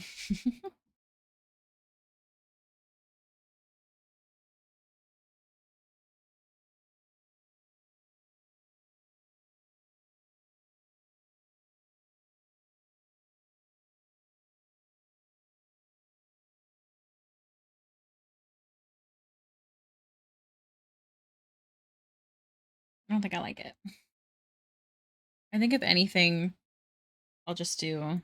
I don't think I like it. I think if anything, I'll just do you know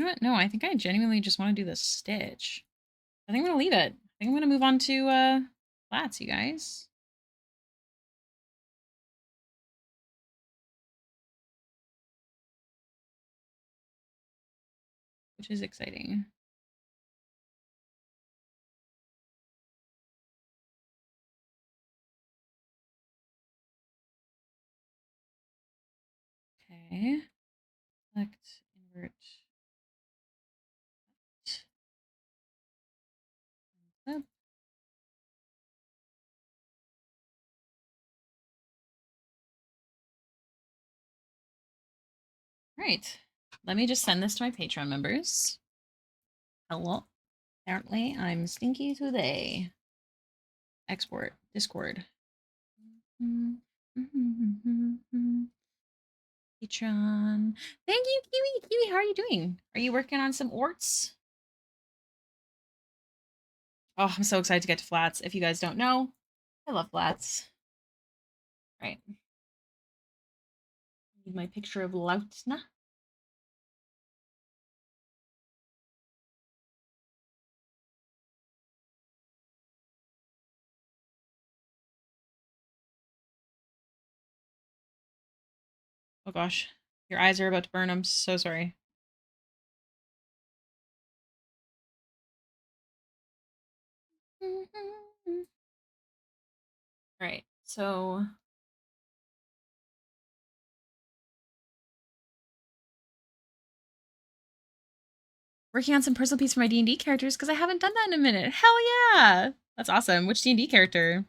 what? No, I think I genuinely just want to do the stitch. I think I'm gonna leave it. I think I'm gonna move on to flats, you guys. Which is exciting. Okay. Select, invert. Flip. Right. Let me just send this to my Patreon members. Hello. Apparently, I'm stinky today. Export. Discord. Patreon. Thank you, Kiwi. Kiwi, how are you doing? Are you working on some orts? Oh, I'm so excited to get to flats. If you guys don't know, I love flats. Right. Need my picture of Laudna. Oh gosh, your eyes are about to burn. I'm so sorry. All right, so working on some personal piece for my D&D characters because I haven't done that in a minute. Hell yeah, that's awesome. Which D&D character?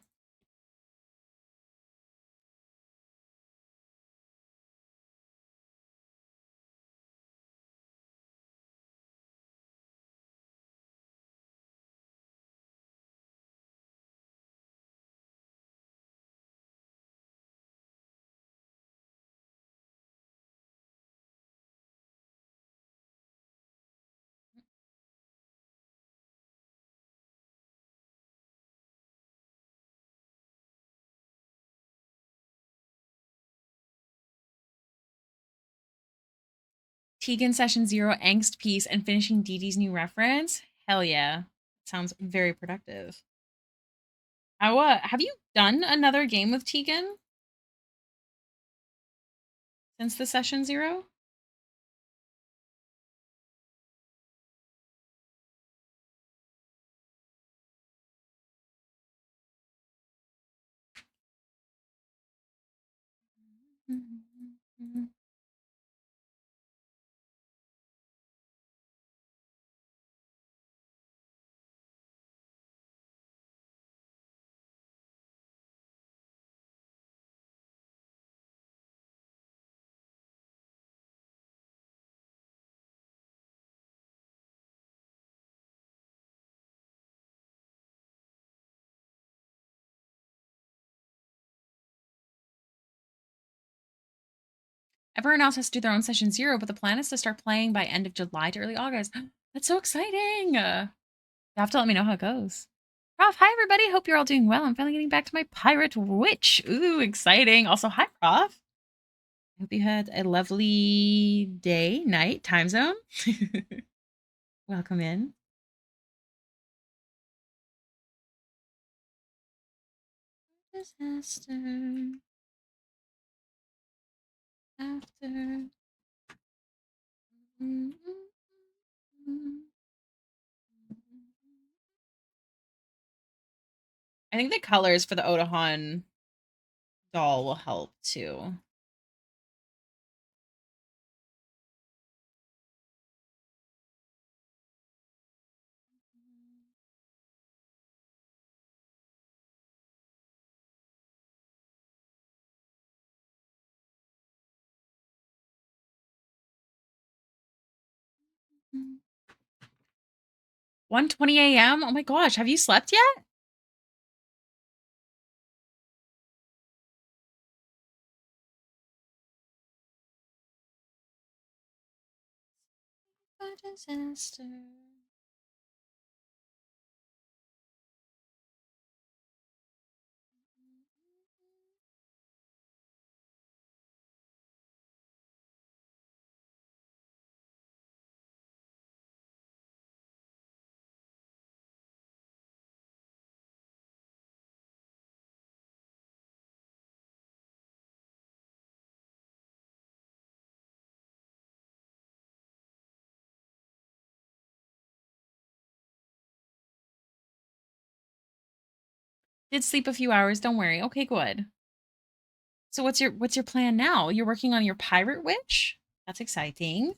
Tegan Session 0 Angst piece and finishing Dee Dee's new reference. Hell yeah, sounds very productive. Have you done another game with Tegan since the Session 0? Everyone else has to do their own Session 0, but the plan is to start playing by end of July to early August. That's so exciting. You have to let me know how it goes. Prof, hi everybody. Hope you're all doing well. I'm finally getting back to my pirate witch. Ooh, exciting. Also, hi, Prof. I hope you had a lovely day, night, time zone. Welcome in. Disaster. After. I think the colors for the Odahan doll will help too. Mm. 1:20 a.m. Oh my gosh, have you slept yet? A disaster. Did sleep a few hours, don't worry. Okay, good. So what's your plan now? You're working on your pirate witch? That's exciting.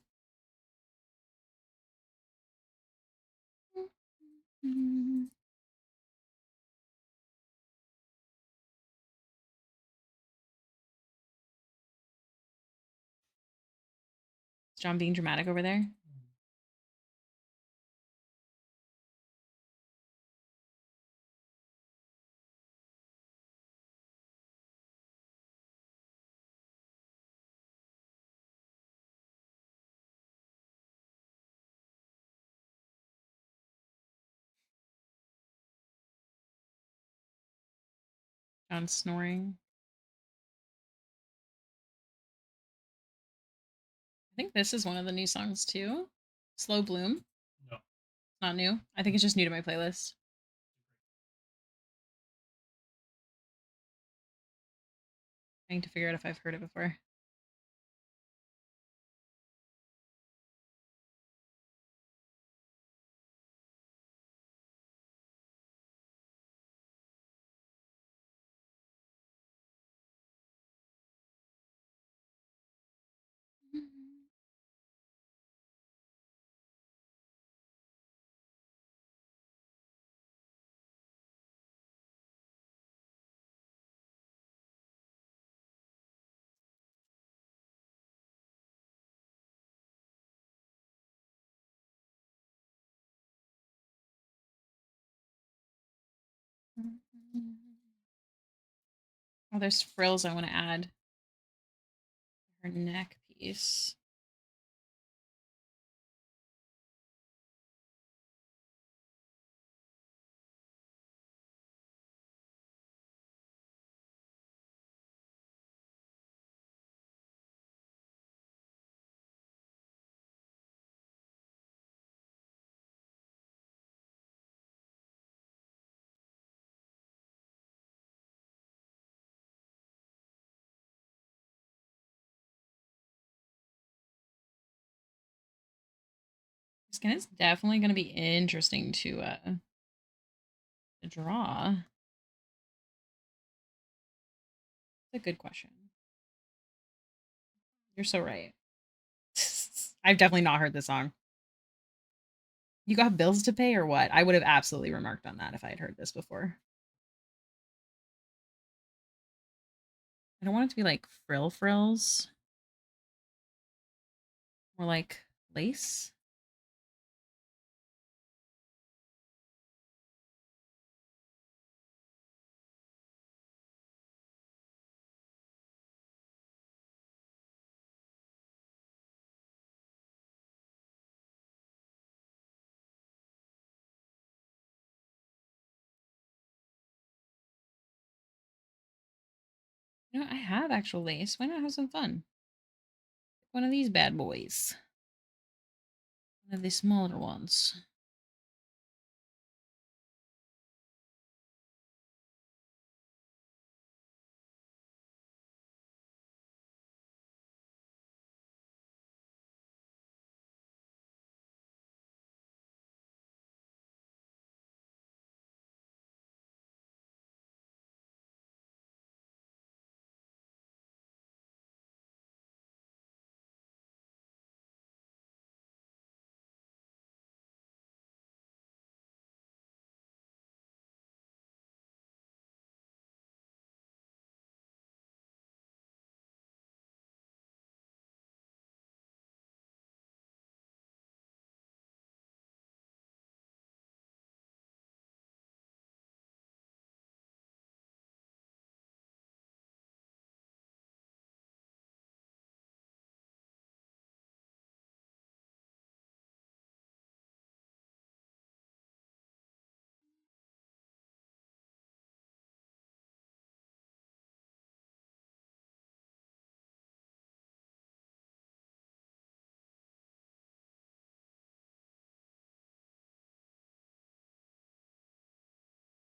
Is John being dramatic over there? John's snoring. I think this is one of the new songs too. Slow Bloom. No. Not new. I think it's just new to my playlist. Trying to figure out if I've heard it before. Oh, there's frills I want to add. Her neck piece. Skin is definitely going to be interesting to draw. It's a good question. You're so right. I've definitely not heard this song. You got bills to pay or what? I would have absolutely remarked on that if I had heard this before. I don't want it to be like frills. More like lace. You know, I have actual lace. Why not have some fun? One of these bad boys. One of the smaller ones.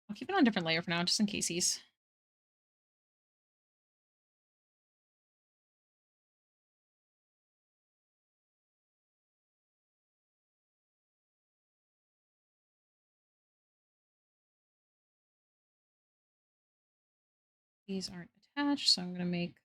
I'll keep it on a different layer for now, just in case he's These aren't attached, so I'm gonna make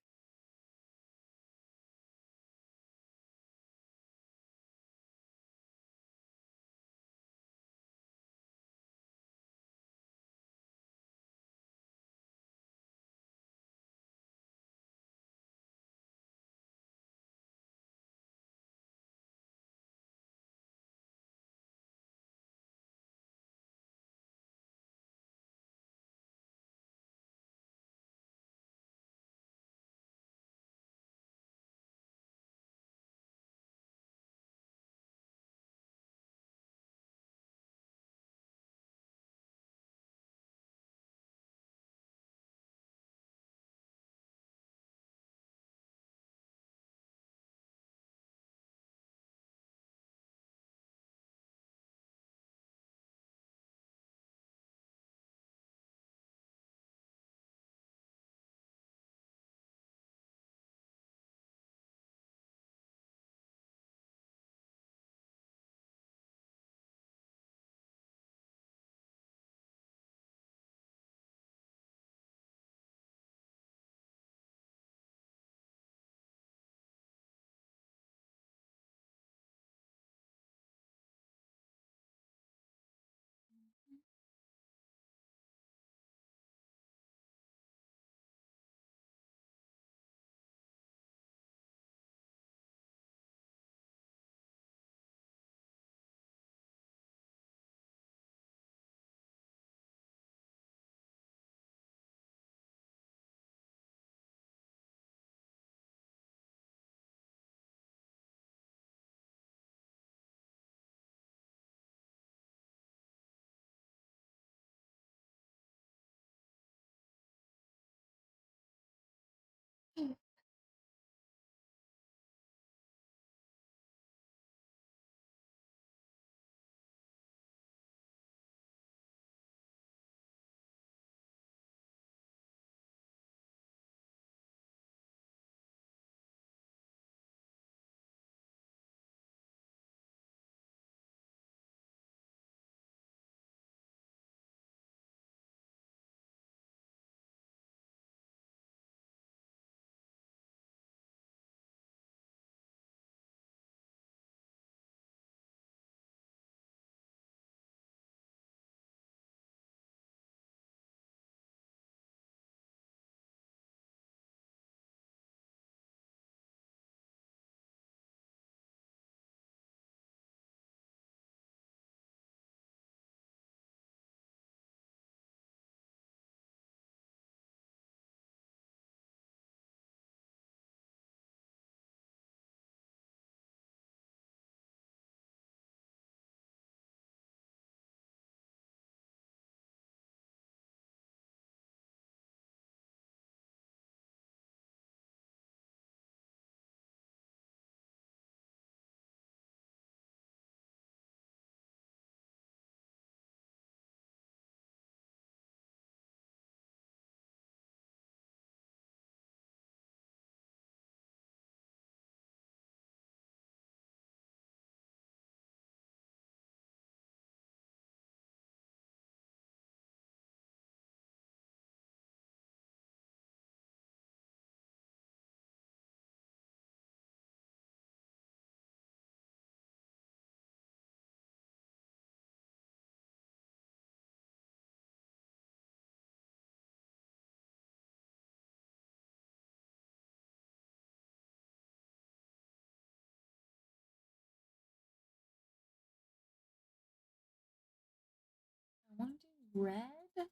I want to do red.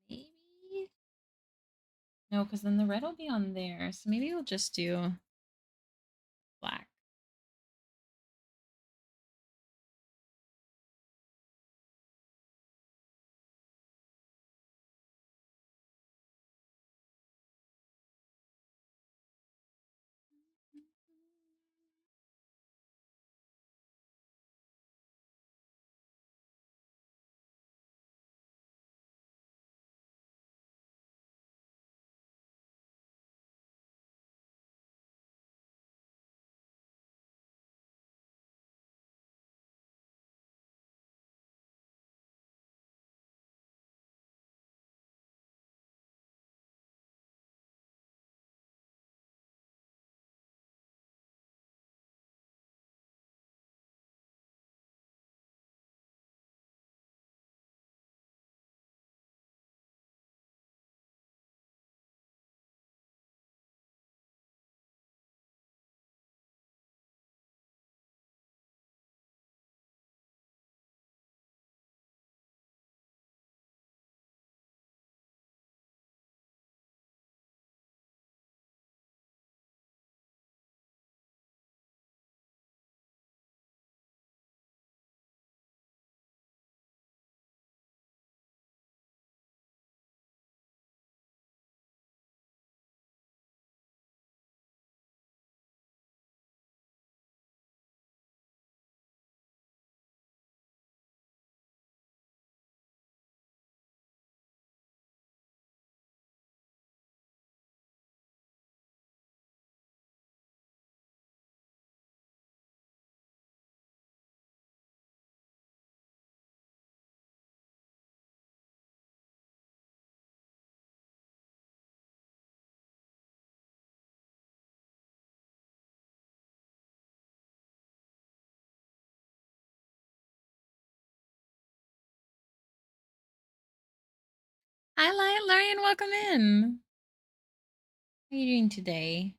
Maybe. No, because then the red will be on there. So maybe we'll just do black. Hi, Larian. Welcome in. How are you doing today?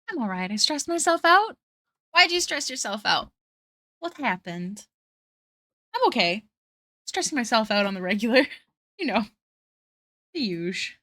I'm all right. I stressed myself out. Why'd you stress yourself out? What happened? I'm okay. Stressing myself out on the regular. You know, the usual.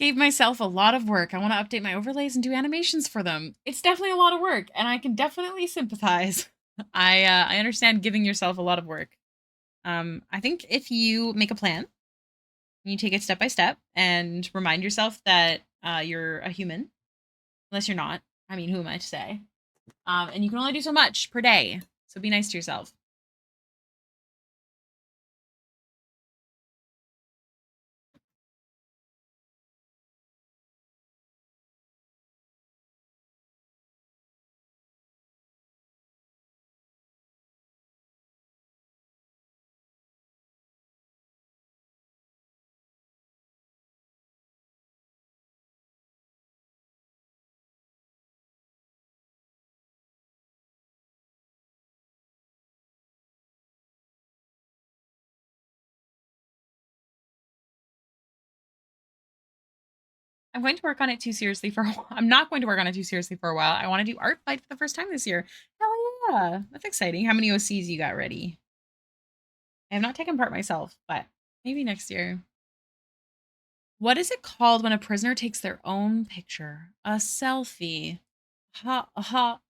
Gave myself a lot of work. I want to update my overlays and do animations for them. It's definitely a lot of work, and I can definitely sympathize. I understand giving yourself a lot of work. I think if you make a plan, you take it step by step, and remind yourself that you're a human, unless you're not. I mean, who am I to say? And you can only do so much per day, so be nice to yourself. I'm going to work on it too seriously for a while. I'm not going to work on it too seriously for a while. I want to do art fight for the first time this year. Hell yeah. That's exciting. How many OCs you got ready? I have not taken part myself, but maybe next year. What is it called when a prisoner takes their own picture? A selfie. Ha ha.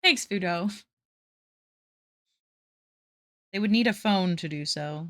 Thanks, Fudo. They would need a phone to do so.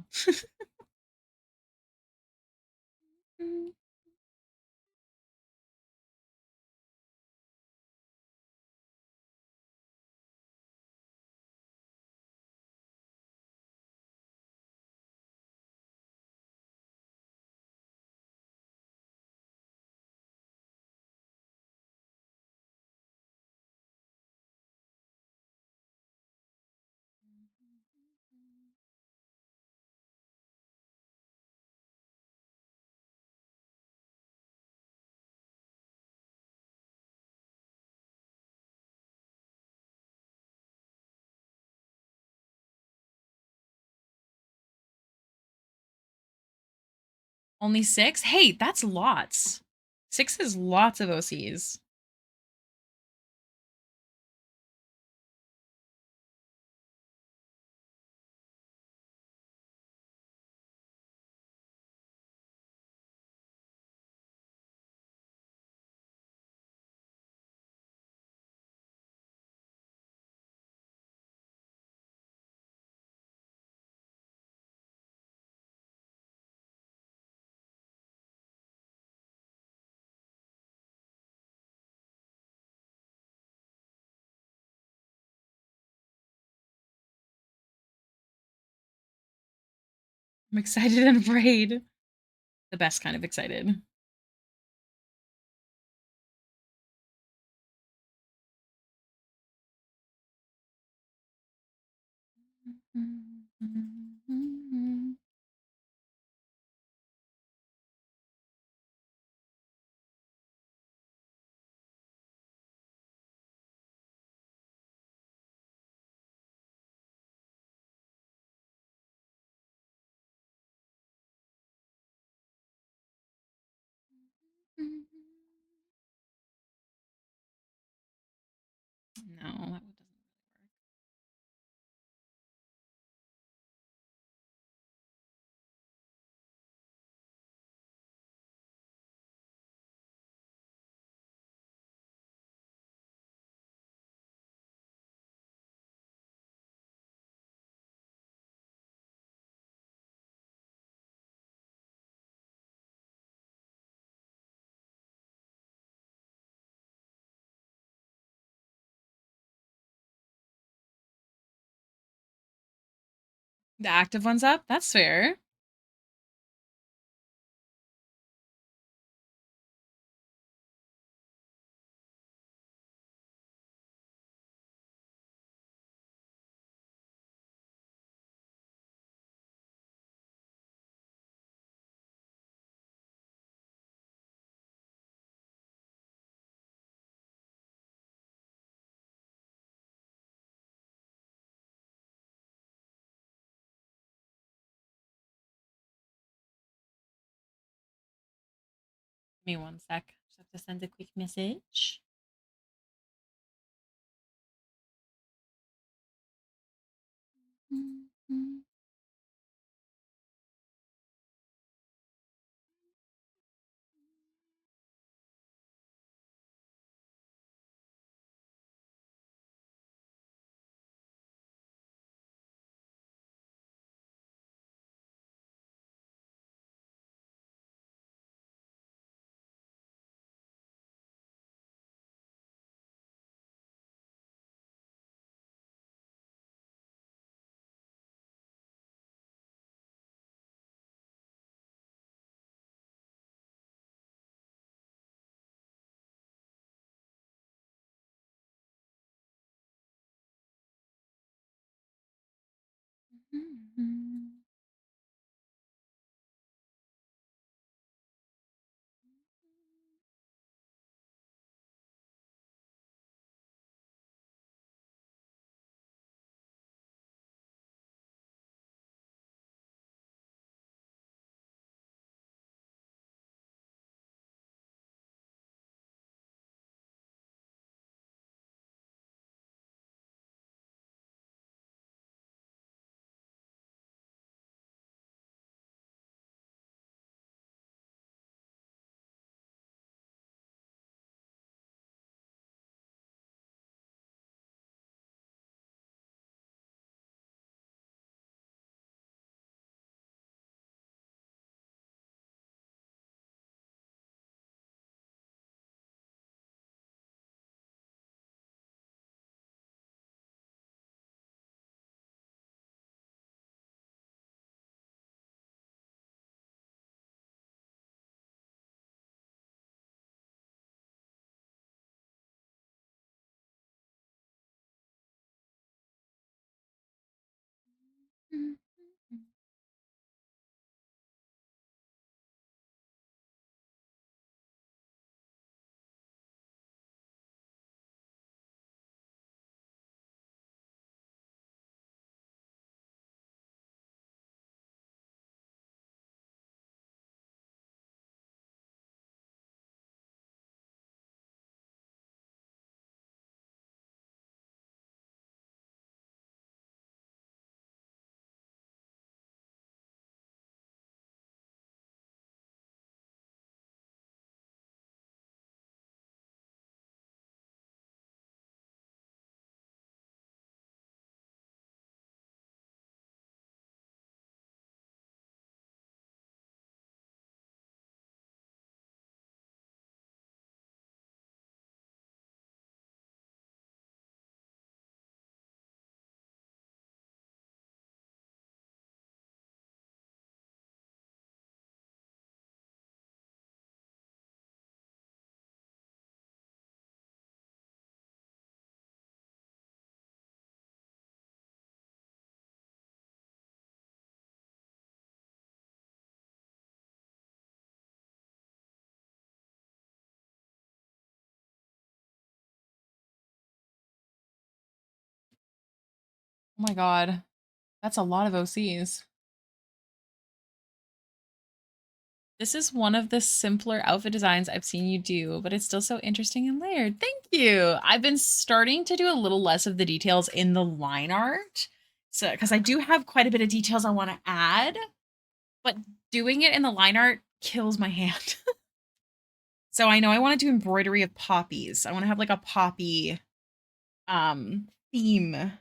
Only 6? Hey, that's lots. 6 is lots of OCs. I'm excited and afraid. The best kind of excited. No, that doesn't really work. The active one's up? That's fair. Give me one sec. Just have to send a quick message. Oh my god. That's a lot of OCs. This is one of the simpler outfit designs I've seen you do, but it's still so interesting and layered. Thank you. I've been starting to do a little less of the details in the line art. So, because I do have quite a bit of details I want to add, but doing it in the line art kills my hand. So I know I want to do embroidery of poppies. I want to have like a poppy theme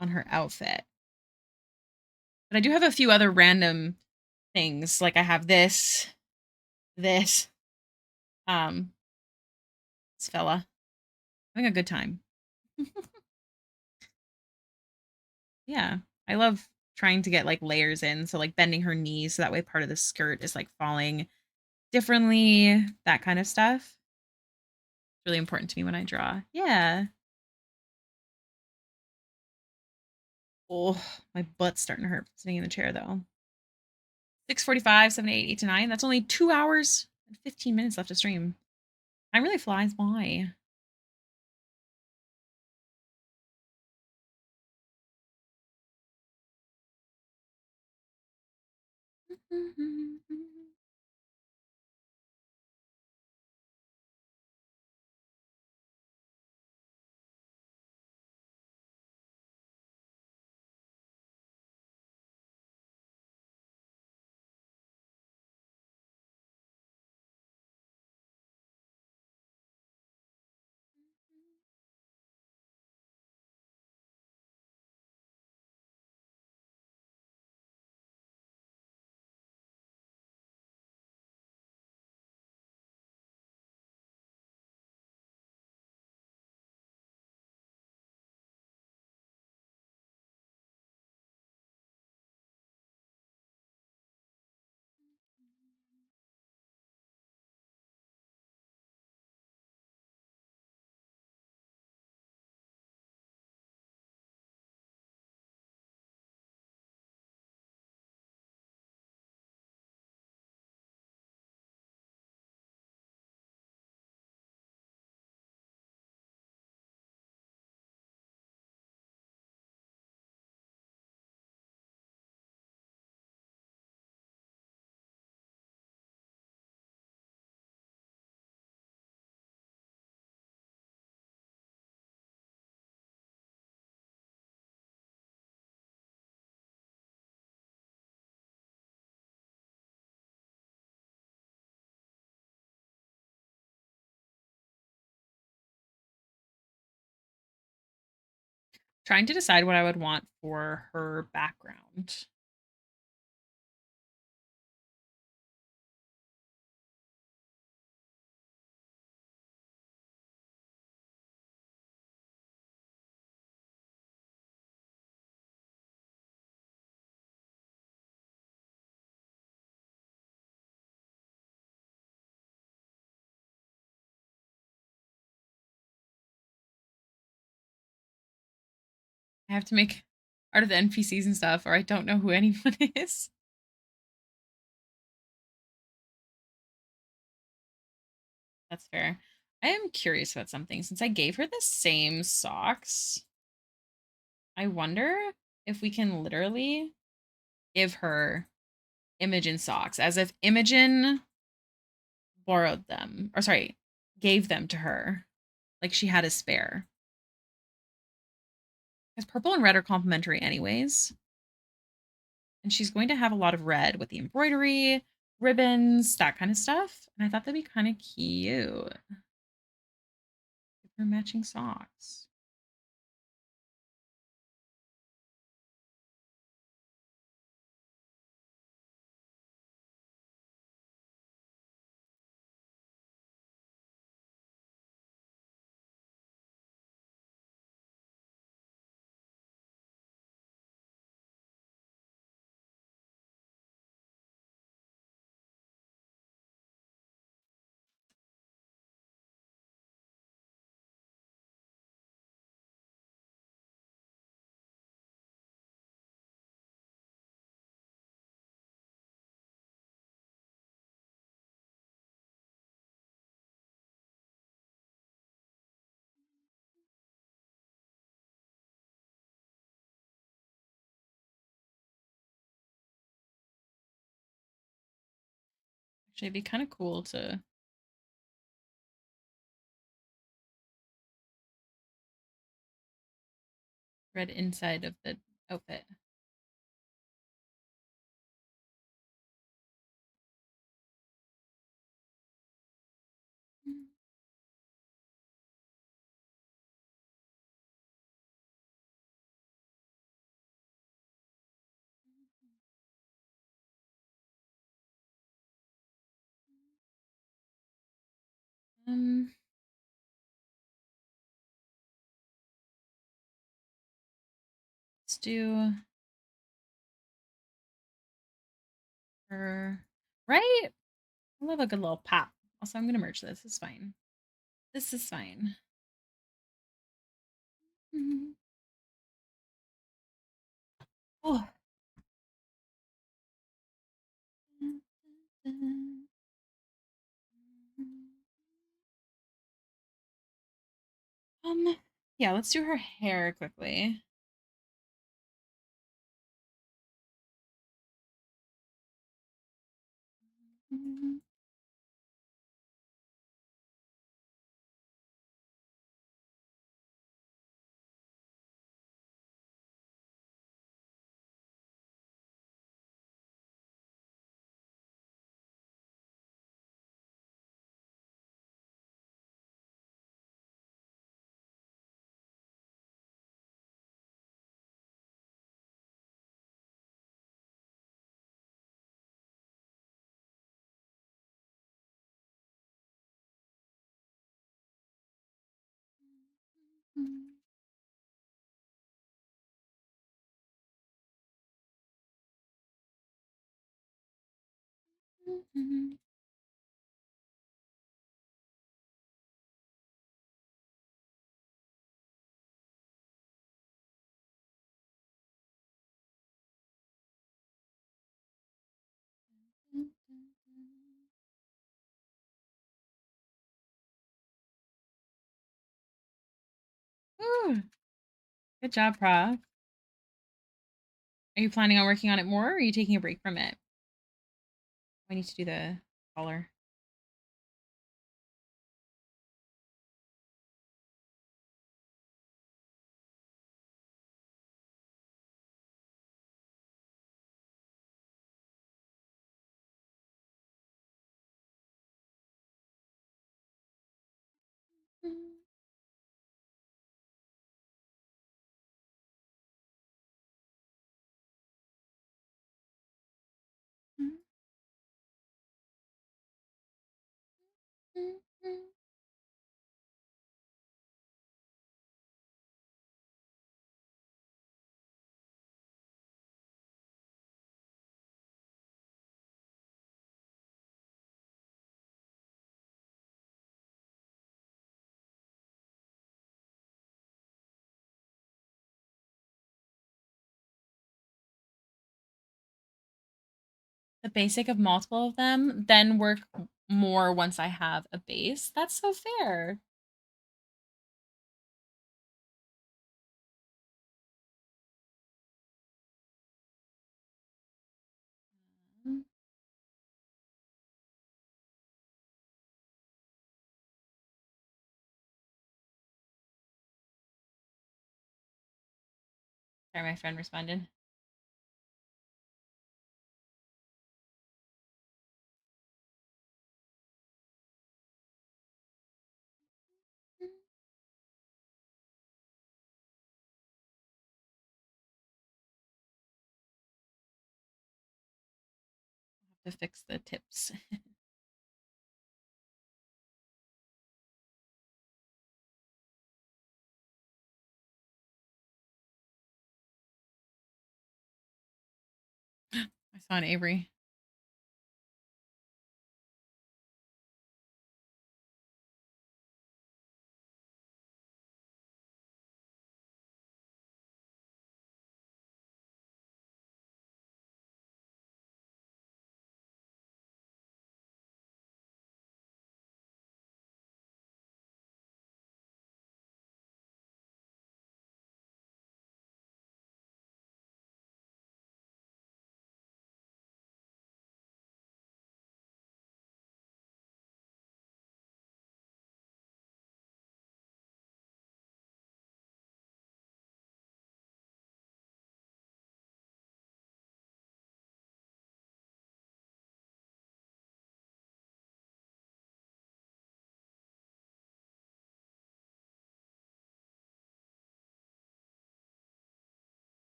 on her outfit. But I do have a few other random things. Like I have this, this fella having a good time. Yeah, I love trying to get like layers in. So like bending her knees so that way part of the skirt is like falling differently, that kind of stuff. Really important to me when I draw. Yeah. Oh, my butt's starting to hurt sitting in the chair though. 6:45, 7 to 8, 8 to 9. That's only 2 hours and 15 minutes left to stream. Time really flies by. Trying to decide what I would want for her background. I have to make art of the NPCs and stuff, or I don't know who anyone is. That's fair. I am curious about something. Since I gave her the same socks, I wonder if we can literally give her Imogen socks as if Imogen borrowed them, or sorry, gave them to her, like she had a spare. Because purple and red are complementary, anyways. And she's going to have a lot of red with the embroidery, ribbons, that kind of stuff. And I thought that'd be kind of cute. Give her matching socks. Actually, it'd be kind of cool to red inside of the outfit. Um, let's do her right. I love a good little pop. Also, I'm gonna merge this. It's fine. This is fine. Oh. Yeah, let's do her hair quickly. Ooh, good job, Prof. Are you planning on working on it more, or are you taking a break from it? I need to do the collar. The basic of multiple of them, then work more once I have a base. That's so fair. Sorry, my friend responded. Have to fix the tips. I saw an Avery.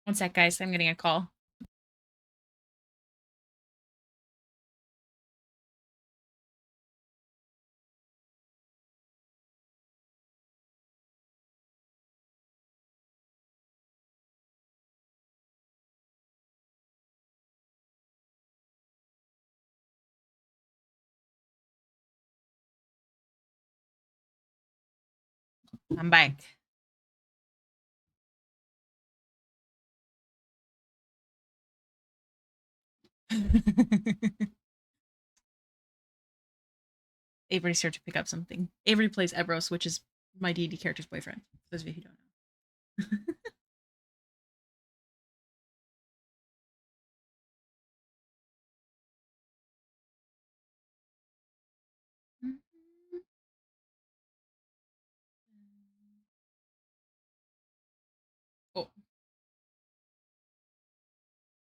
One sec, guys. I'm getting a call. I'm back. Avery's here to pick up something. Avery plays Ebros, which is my D&D character's boyfriend. For those of you who don't know. Oh.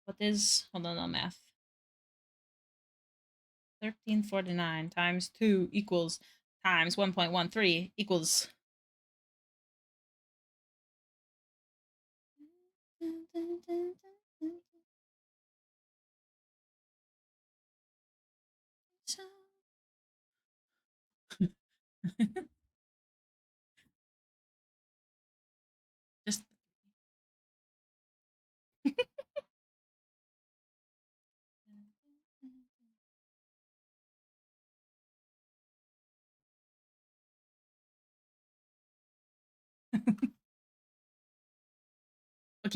What is, hold on, math. 1349 times 2 equals times 1.13 equals. Just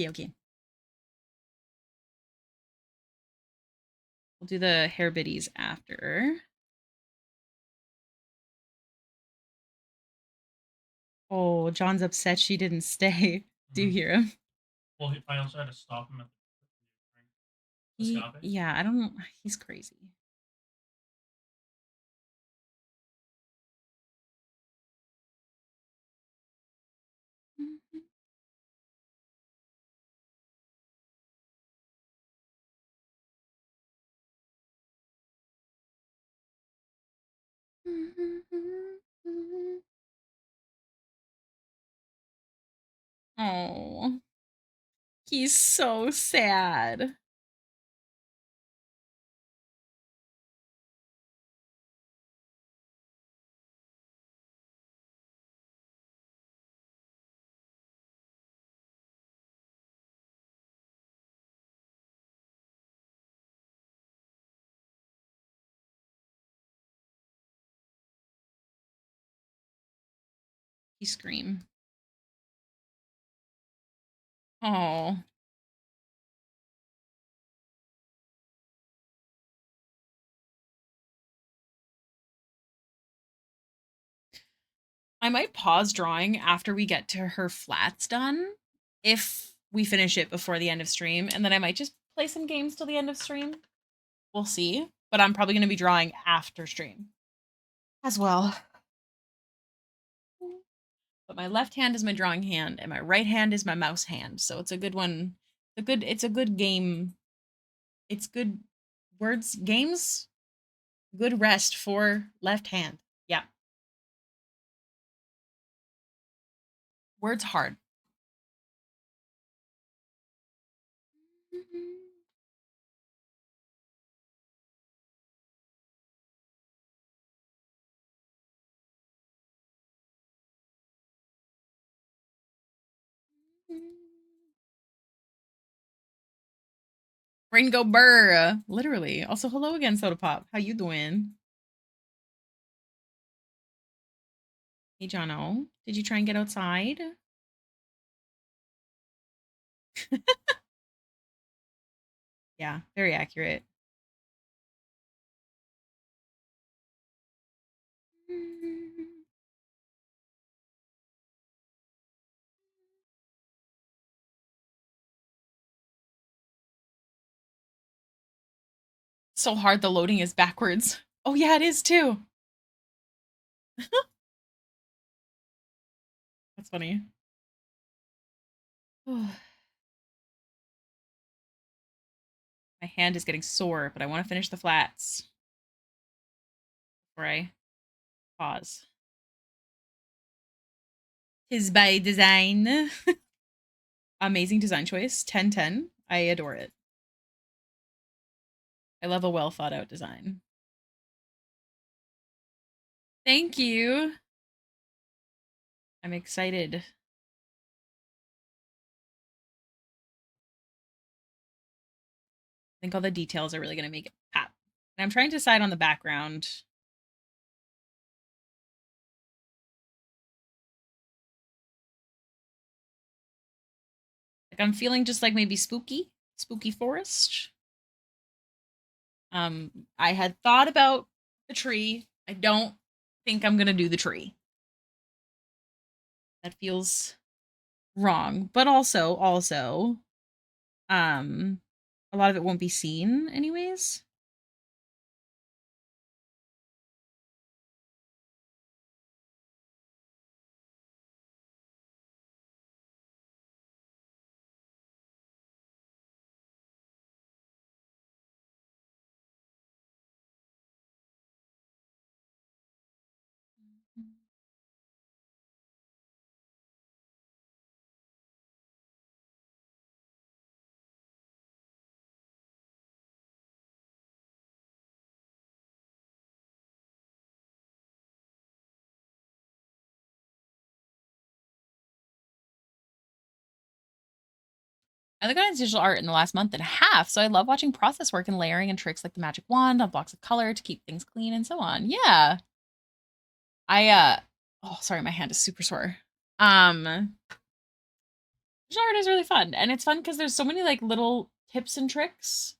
okay. We'll do the hair biddies after. Oh, John's upset she didn't stay. Do you hear him? Well, I also had to stop him at the Yeah, I don't. He's crazy. Oh, he's so sad. He scream. Oh. I might pause drawing after we get to her flats done if we finish it before the end of stream, and then I might just play some games till the end of stream. We'll see, but I'm probably going to be drawing after stream as well. But my left hand is my drawing hand and my right hand is my mouse hand, so it's a good one. It's a good game. It's good words games. Good rest for left hand. Yeah. Words hard. Brain go burr. Literally. Also, hello again, Soda Pop. How you doing? Hey, Jono. Did you try and get outside? Yeah, very accurate. So hard the loading is backwards. Oh, yeah, it is too. That's funny. My hand is getting sore, but I want to finish the flats before I pause. Tis by design. Amazing design choice. 10/10. I adore it. I love a well thought out design. Thank you. I'm excited. I think all the details are really going to make it pop. And I'm trying to decide on the background. Like I'm feeling just like maybe spooky forest. I had thought about the tree. I don't think I'm going to do the tree. That feels wrong, but also a lot of it won't be seen anyways. I look at digital art in the last month and a half, so I love watching process work and layering and tricks like the magic wand on blocks of color to keep things clean and so on. Yeah. Oh sorry, my hand is super sore. Digital art is really fun. And it's fun because there's so many like little tips and tricks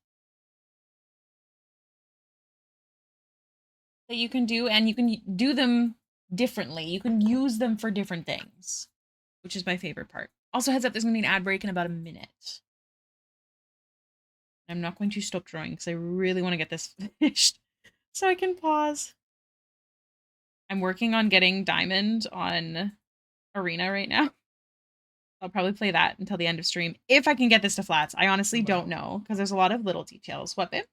that you can do, and you can do them differently. You can use them for different things, which is my favorite part. Also, heads up, there's gonna be an ad break in about a minute. I'm not going to stop drawing because I really want to get this finished so I can pause. I'm working on getting Diamond on Arena right now. I'll probably play that until the end of stream if I can get this to flats. I honestly don't know because there's a lot of little details. What, babe?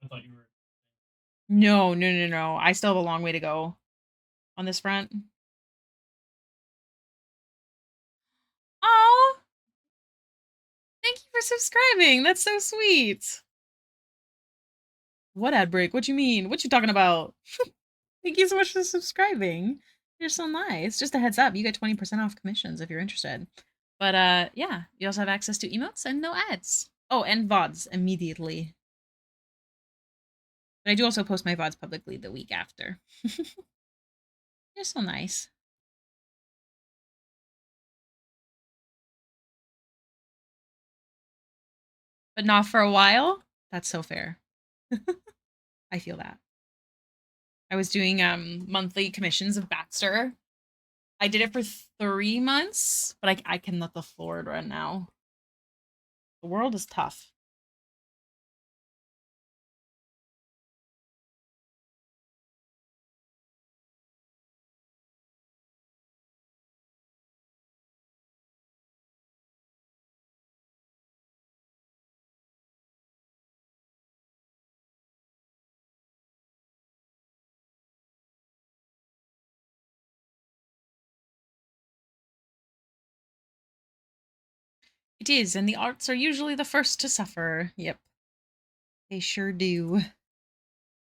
I thought you were. No. I still have a long way to go on this front. Oh, thank you for subscribing. That's so sweet. What ad break? What you mean? What you talking about? Thank you so much for subscribing. You're so nice. Just a heads up, you get 20% off commissions if you're interested. But yeah, you also have access to emotes and no ads. Oh, and VODs immediately. But I do also post my VODs publicly the week after. You're so nice. But not for a while? That's so fair. I feel that. I was doing monthly commissions of Baxter. I did it for 3 months, but I can let the floor run now. The world is tough. It is, and the arts are usually the first to suffer. Yep. They sure do.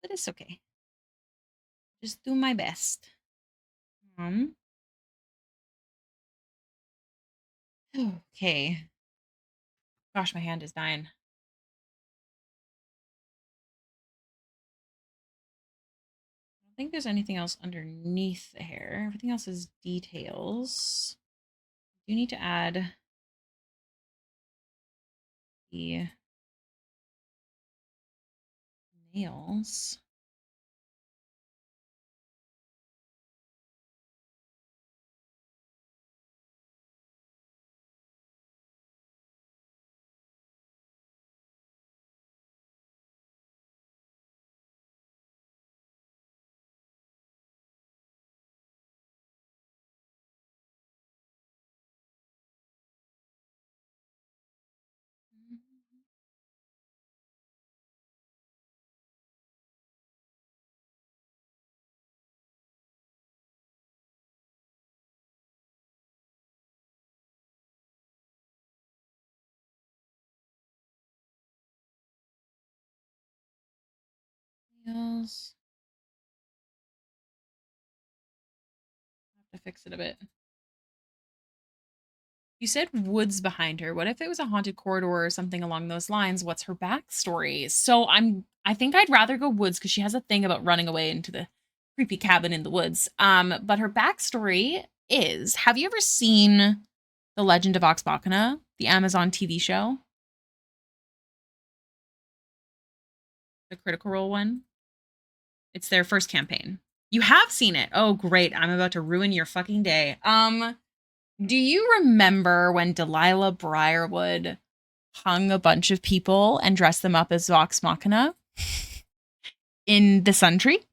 But it's okay. Just do my best. Okay. Gosh, my hand is dying. I don't think there's anything else underneath the hair. Everything else is details. You need to add the nails. Feels. Have to fix it a bit. You said woods behind her. What if it was a haunted corridor or something along those lines? What's her backstory? So I think I'd rather go woods because she has a thing about running away into the creepy cabin in the woods. But her backstory is, have you ever seen The Legend of Vox Machina, the Amazon TV show? The Critical Role one? It's their first campaign. You have seen it. Oh, great. I'm about to ruin your fucking day. Do you remember when Delilah Briarwood hung a bunch of people and dressed them up as Vox Machina in the Sun Tree?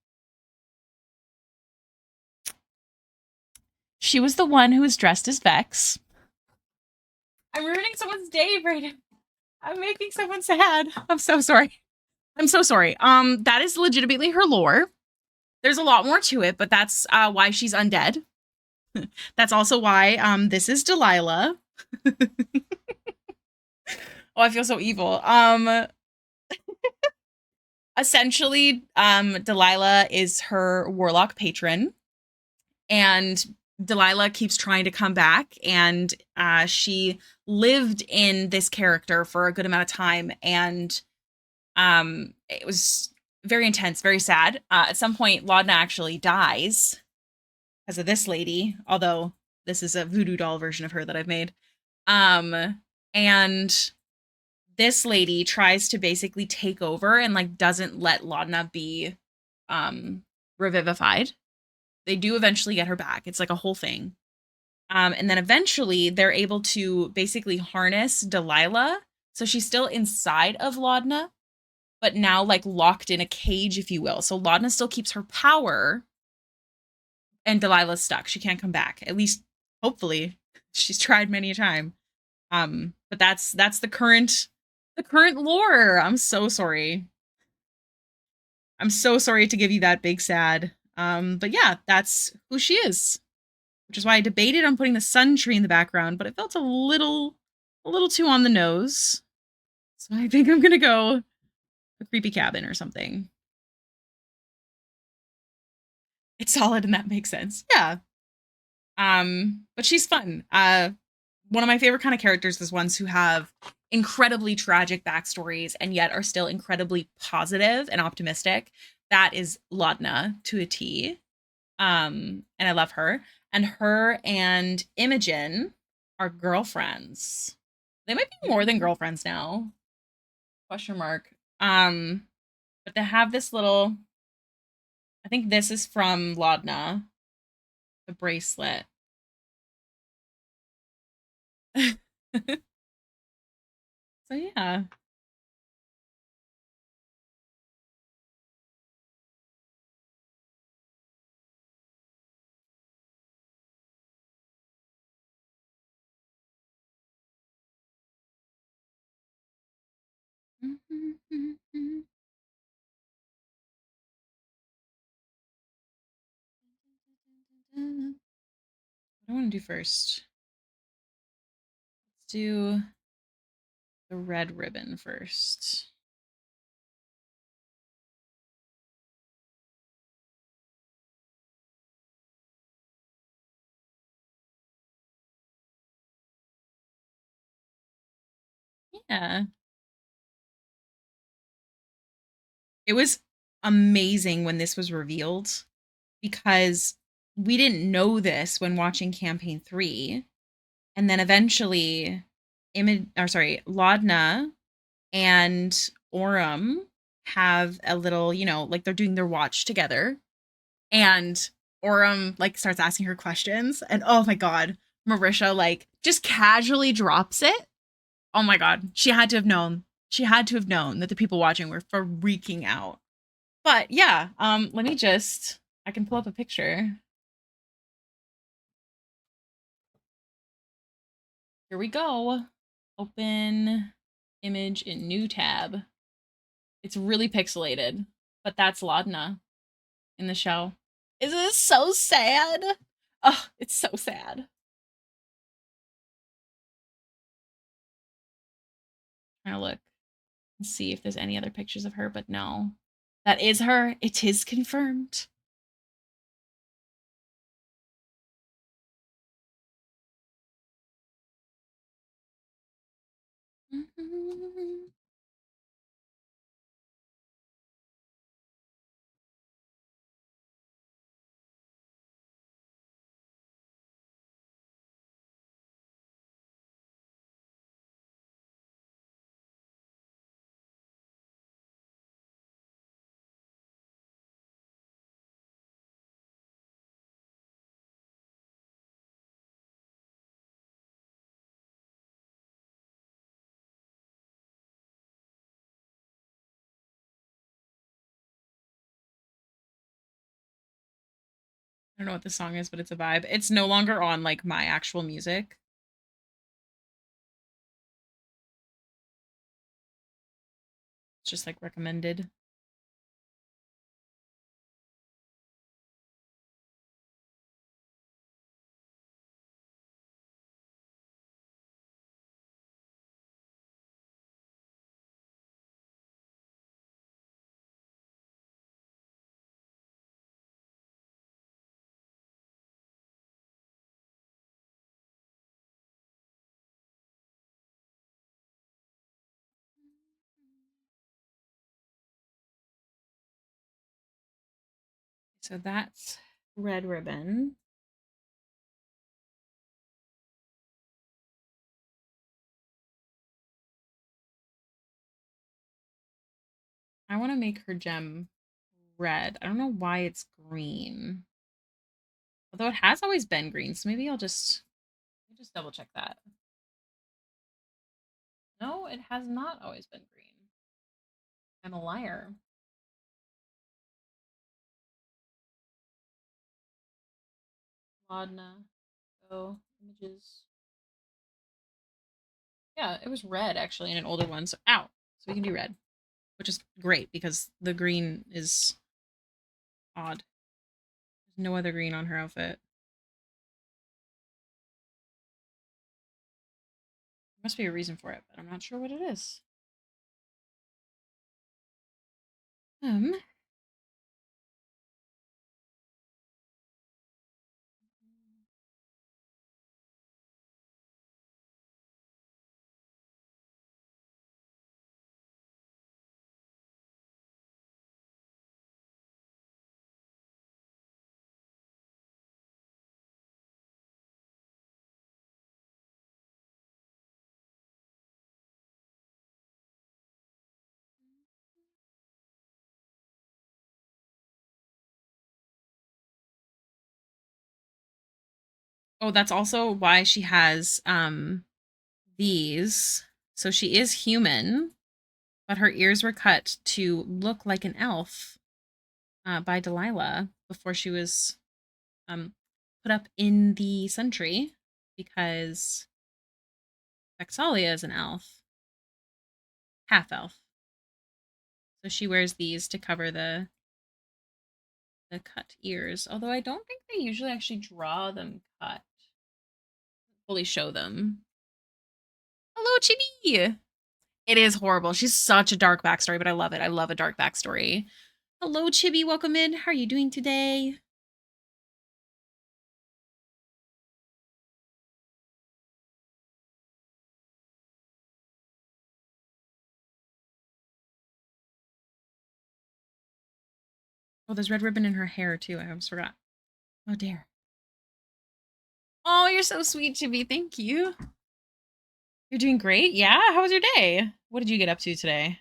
She was the one who was dressed as Vex. I'm ruining someone's day, Brayden. I'm making someone sad. I'm so sorry. I'm so sorry. That is legitimately her lore. There's a lot more to it, but that's why she's undead. That's also why this is Delilah. Oh, I feel so evil. Essentially, Delilah is her warlock patron, and Delilah keeps trying to come back, and she lived in this character for a good amount of time, and it was very intense, very sad. At some point, Laudna actually dies because of this lady, although this is a voodoo doll version of her that I've made. And this lady tries to basically take over and like doesn't let Laudna be revivified. They do eventually get her back. It's like a whole thing. And then eventually they're able to basically harness Delilah. So she's still inside of Laudna, but now like locked in a cage, if you will. So Laudna still keeps her power and Delilah's stuck. She can't come back. At least, hopefully. She's tried many a time. But that's the current lore. I'm so sorry. I'm so sorry to give you that big sad. But yeah, that's who she is. Which is why I debated on putting the sun tree in the background, but it felt a little too on the nose. So I think I'm gonna go a creepy cabin or something. It's solid and that makes sense. Yeah. But she's fun. One of my favorite kind of characters is ones who have incredibly tragic backstories and yet are still incredibly positive and optimistic. That is Laudna to a T. And I love her. And her and Imogen are girlfriends. They might be more than girlfriends now. Question mark. But they have this little, I think this is from Laudna, the bracelet. So yeah. What do I want to do first? Let's do the red ribbon first. Yeah. It was amazing when this was revealed because we didn't know this when watching campaign 3. And then eventually Laudna and Orem have a little, like they're doing their watch together. And Orem like starts asking her questions and oh my god, Marisha like just casually drops it. Oh my god, she had to have known. She had to have known that the people watching were freaking out. But yeah, let me just I can pull up a picture. Here we go. Open image in new tab. It's really pixelated, but that's Laudna in the show. Isn't this so sad? Oh, it's so sad. Trying to look and see if there's any other pictures of her, but no. That is her. It is confirmed. I don't know what the song is, but it's a vibe. It's no longer on like my actual music. It's just like recommended. So that's Red Ribbon. I want to make her gem red. I don't know why it's green. Although it has always been green, so maybe I'll just double check that. No, it has not always been green. I'm a liar. Laudna. Go images. Yeah, it was red actually in an older one. So ow. So we can do red, which is great because the green is odd. There's no other green on her outfit. There must be a reason for it, but I'm not sure what it is. Oh, that's also why she has these. So she is human, but her ears were cut to look like an elf by Delilah before she was put up in the sentry because Vexalia is an elf, half elf. So she wears these to cover the cut ears. Although I don't think they usually actually draw them cut. Fully show them. Hello, Chibi. It is horrible. She's such a dark backstory, but I love it. I love a dark backstory. Hello, Chibi. Welcome in. How are you doing today? Oh, there's red ribbon in her hair, too. I almost forgot. Oh, dear. Oh, you're so sweet, Chibi. Thank you. You're doing great? Yeah? How was your day? What did you get up to today?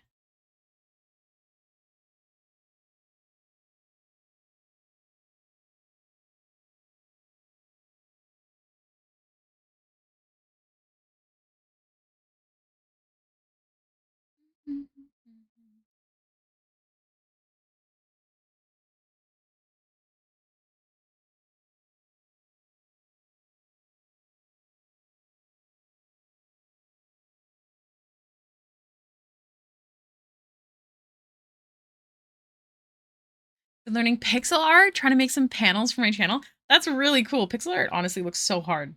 Been learning pixel art, trying to make some panels for my channel. That's really cool. Pixel art honestly looks so hard.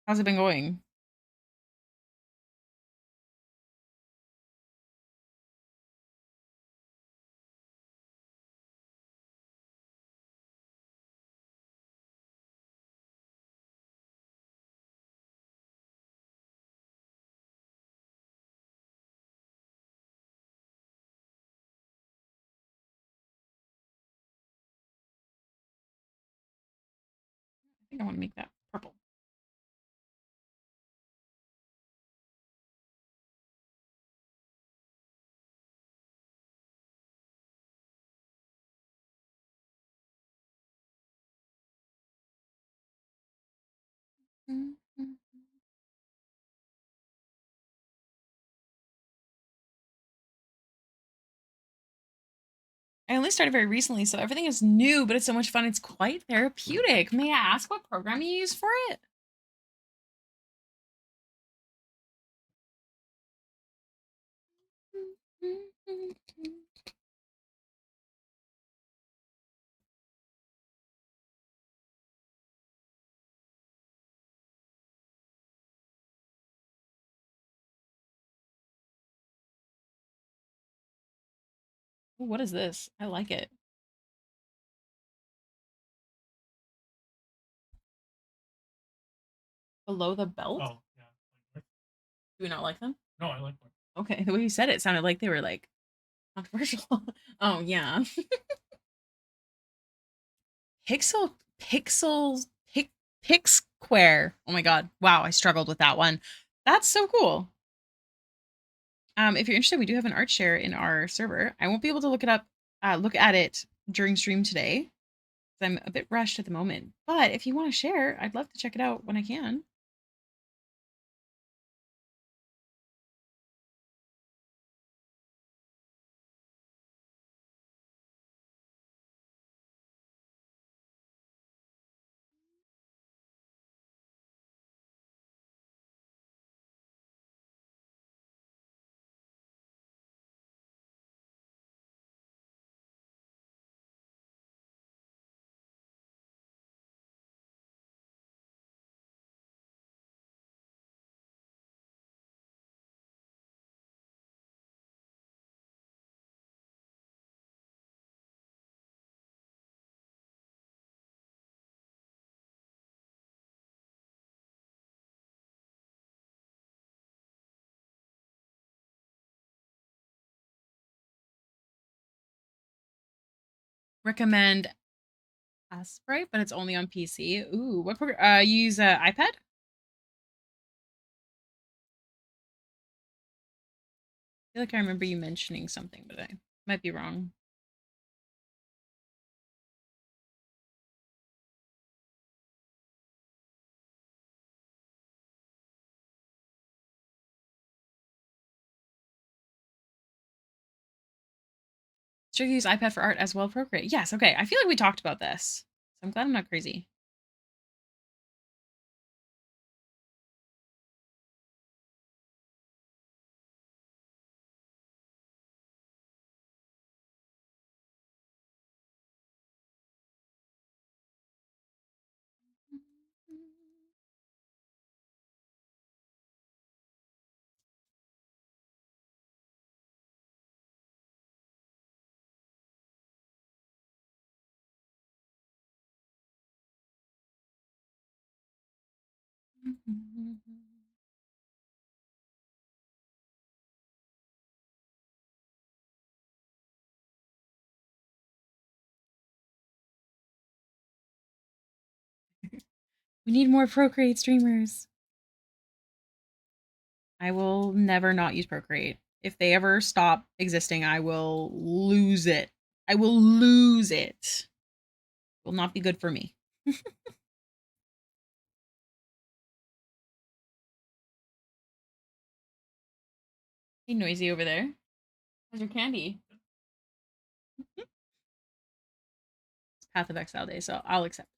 How's it been going? think I want to make that purple. I only started very recently, so everything is new, but it's so much fun. It's quite therapeutic. May I ask what program you use for it? Ooh, what is this? I like it. Below the belt? Oh, yeah. Do we not like them? No, I like them. Okay, the way you said it sounded like they were like controversial. Oh yeah. Pixels Pix Square. Oh my god. Wow, I struggled with that one. That's so cool. If you're interested, we do have an art share in our server. I won't be able to look at it during stream today. I'm a bit rushed at the moment. But if you want to share, I'd love to check it out when I can. Recommend Sprite, but it's only on PC. Ooh, what program? You use iPad? I feel like I remember you mentioning something, but I might be wrong. Should you use iPad for art as well, Procreate? Yes, okay. I feel like we talked about this. So I'm glad I'm not crazy. We need more Procreate streamers. I will never not use Procreate. If they ever stop existing, I will lose it. I will lose it. It will not be good for me. Hey, noisy over there. How's your candy? It's Path of Exile Day, so I'll accept this.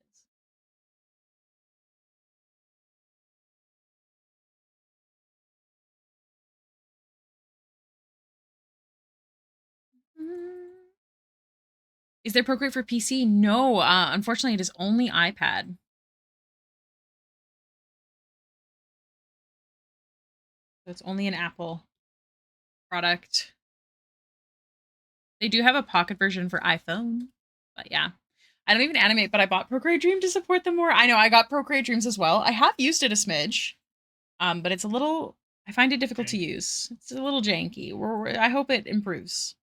Is there Procreate for PC? No, unfortunately, it is only iPad. So it's only an Apple product. They do have a pocket version for iPhone, but yeah. I don't even animate, but I bought Procreate Dream to support them more. I know I got Procreate Dreams as well. I have used it a smidge, but it's a little. I find it difficult to use. It's a little janky. I hope it improves.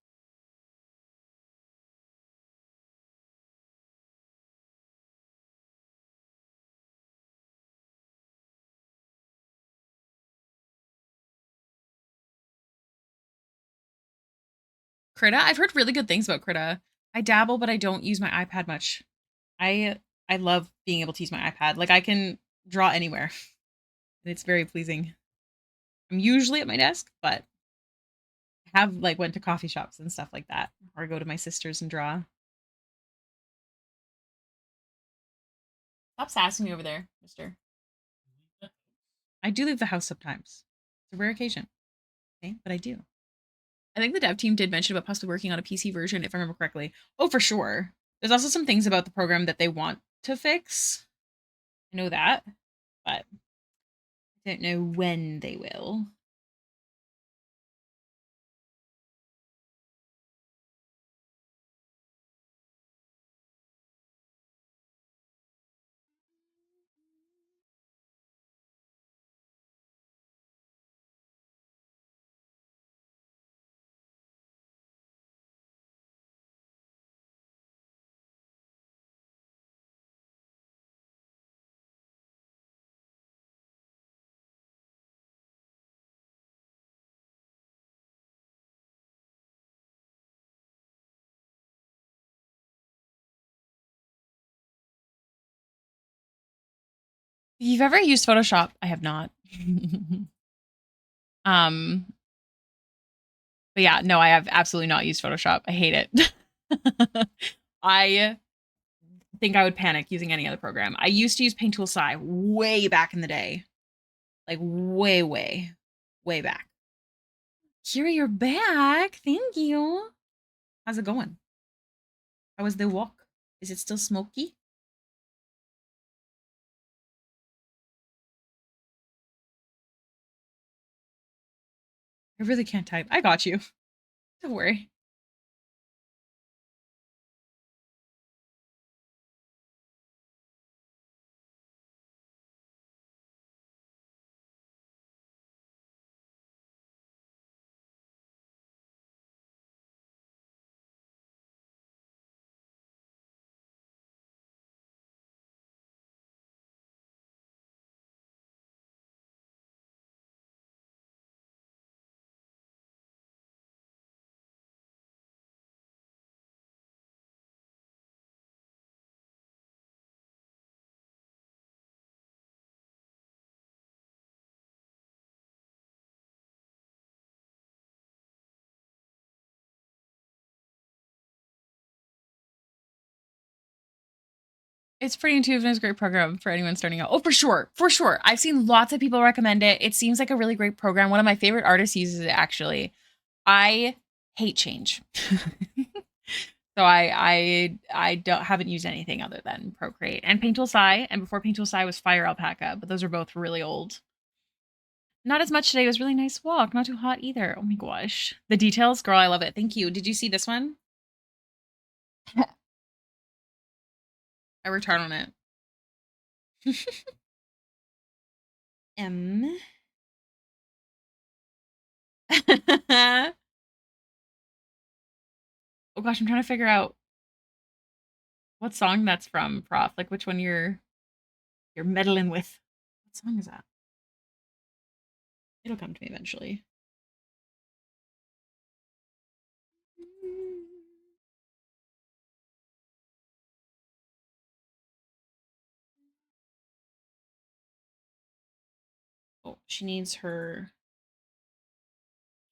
Krita? I've heard really good things about Krita. I dabble, but I don't use my iPad much. I I love being able to use my iPad. Like I can draw anywhere. And it's very pleasing. I'm usually at my desk, but I have like went to coffee shops and stuff like that, or go to my sister's and draw. Stop sassing me over there, mister. I do leave the house sometimes. It's a rare occasion. Okay, but I do. I think the dev team did mention about possibly working on a PC version, if I remember correctly. Oh, for sure. There's also some things about the program that they want to fix. I know that, but I don't know when they will. If you've ever used Photoshop, I have not. um, but yeah, no, I have absolutely not used Photoshop. I hate it. I think I would panic using any other program. I used to use Paint Tool Sai way back in the day. Like way, way, way back. Kira, you're back. Thank you. How's it going? How was the walk? Is it still smoky? I really can't type. I got you. Don't worry. It's pretty intuitive and it's a great program for anyone starting out. Oh, for sure. For sure. I've seen lots of people recommend it. It seems like a really great program. One of my favorite artists uses it actually. I hate change. So I don't haven't used anything other than Procreate and Paint Tool Sai, and before Paint Tool Sai was Fire Alpaca, but those are both really old. Not as much today. It was a really nice walk. Not too hot either. Oh my gosh. The details, girl, I love it. Thank you. Did you see this one? I worked hard on it. M. Oh gosh, I'm trying to figure out what song that's from, Prof. Like which one you're meddling with. What song is that? It'll come to me eventually. Oh, she needs her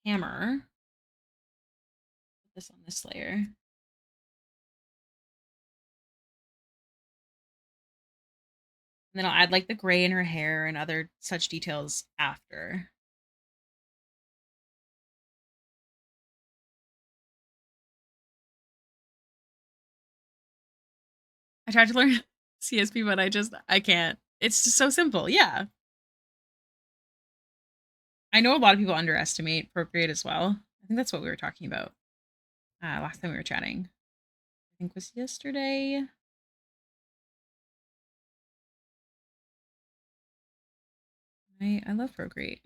hammer. Put this on this layer. And then I'll add like the gray in her hair and other such details after. I tried to learn CSP, but I can't. It's just so simple. Yeah. I know a lot of people underestimate Procreate as well. I think that's what we were talking about last time we were chatting. I think was yesterday. I love Procreate.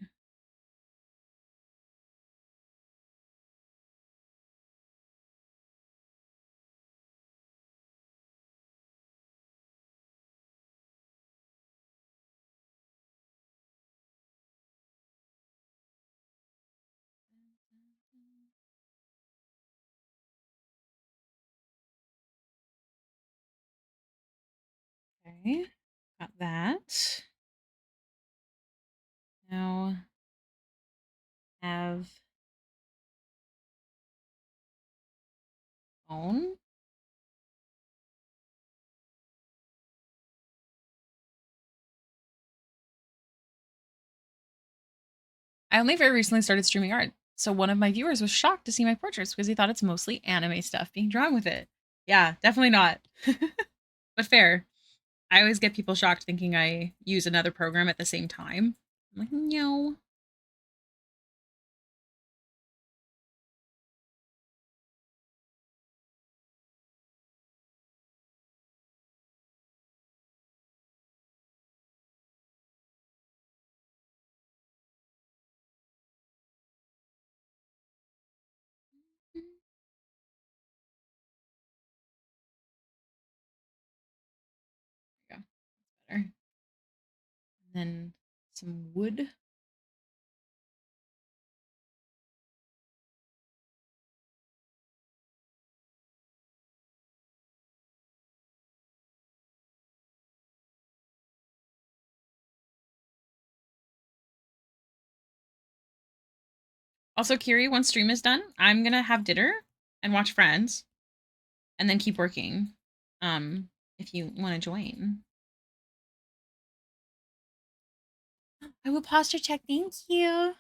Okay, got that. Now have phone. I only very recently started streaming art, so one of my viewers was shocked to see my portraits because he thought it's mostly anime stuff being drawn with it. Yeah, definitely not. But fair. I always get people shocked thinking I use another program at the same time. I'm like, no. Yeah, better. And then some wood. Also, Kiri, once stream is done, I'm gonna have dinner and watch Friends, and then keep working. If you want to join, I will posture check. Thank you.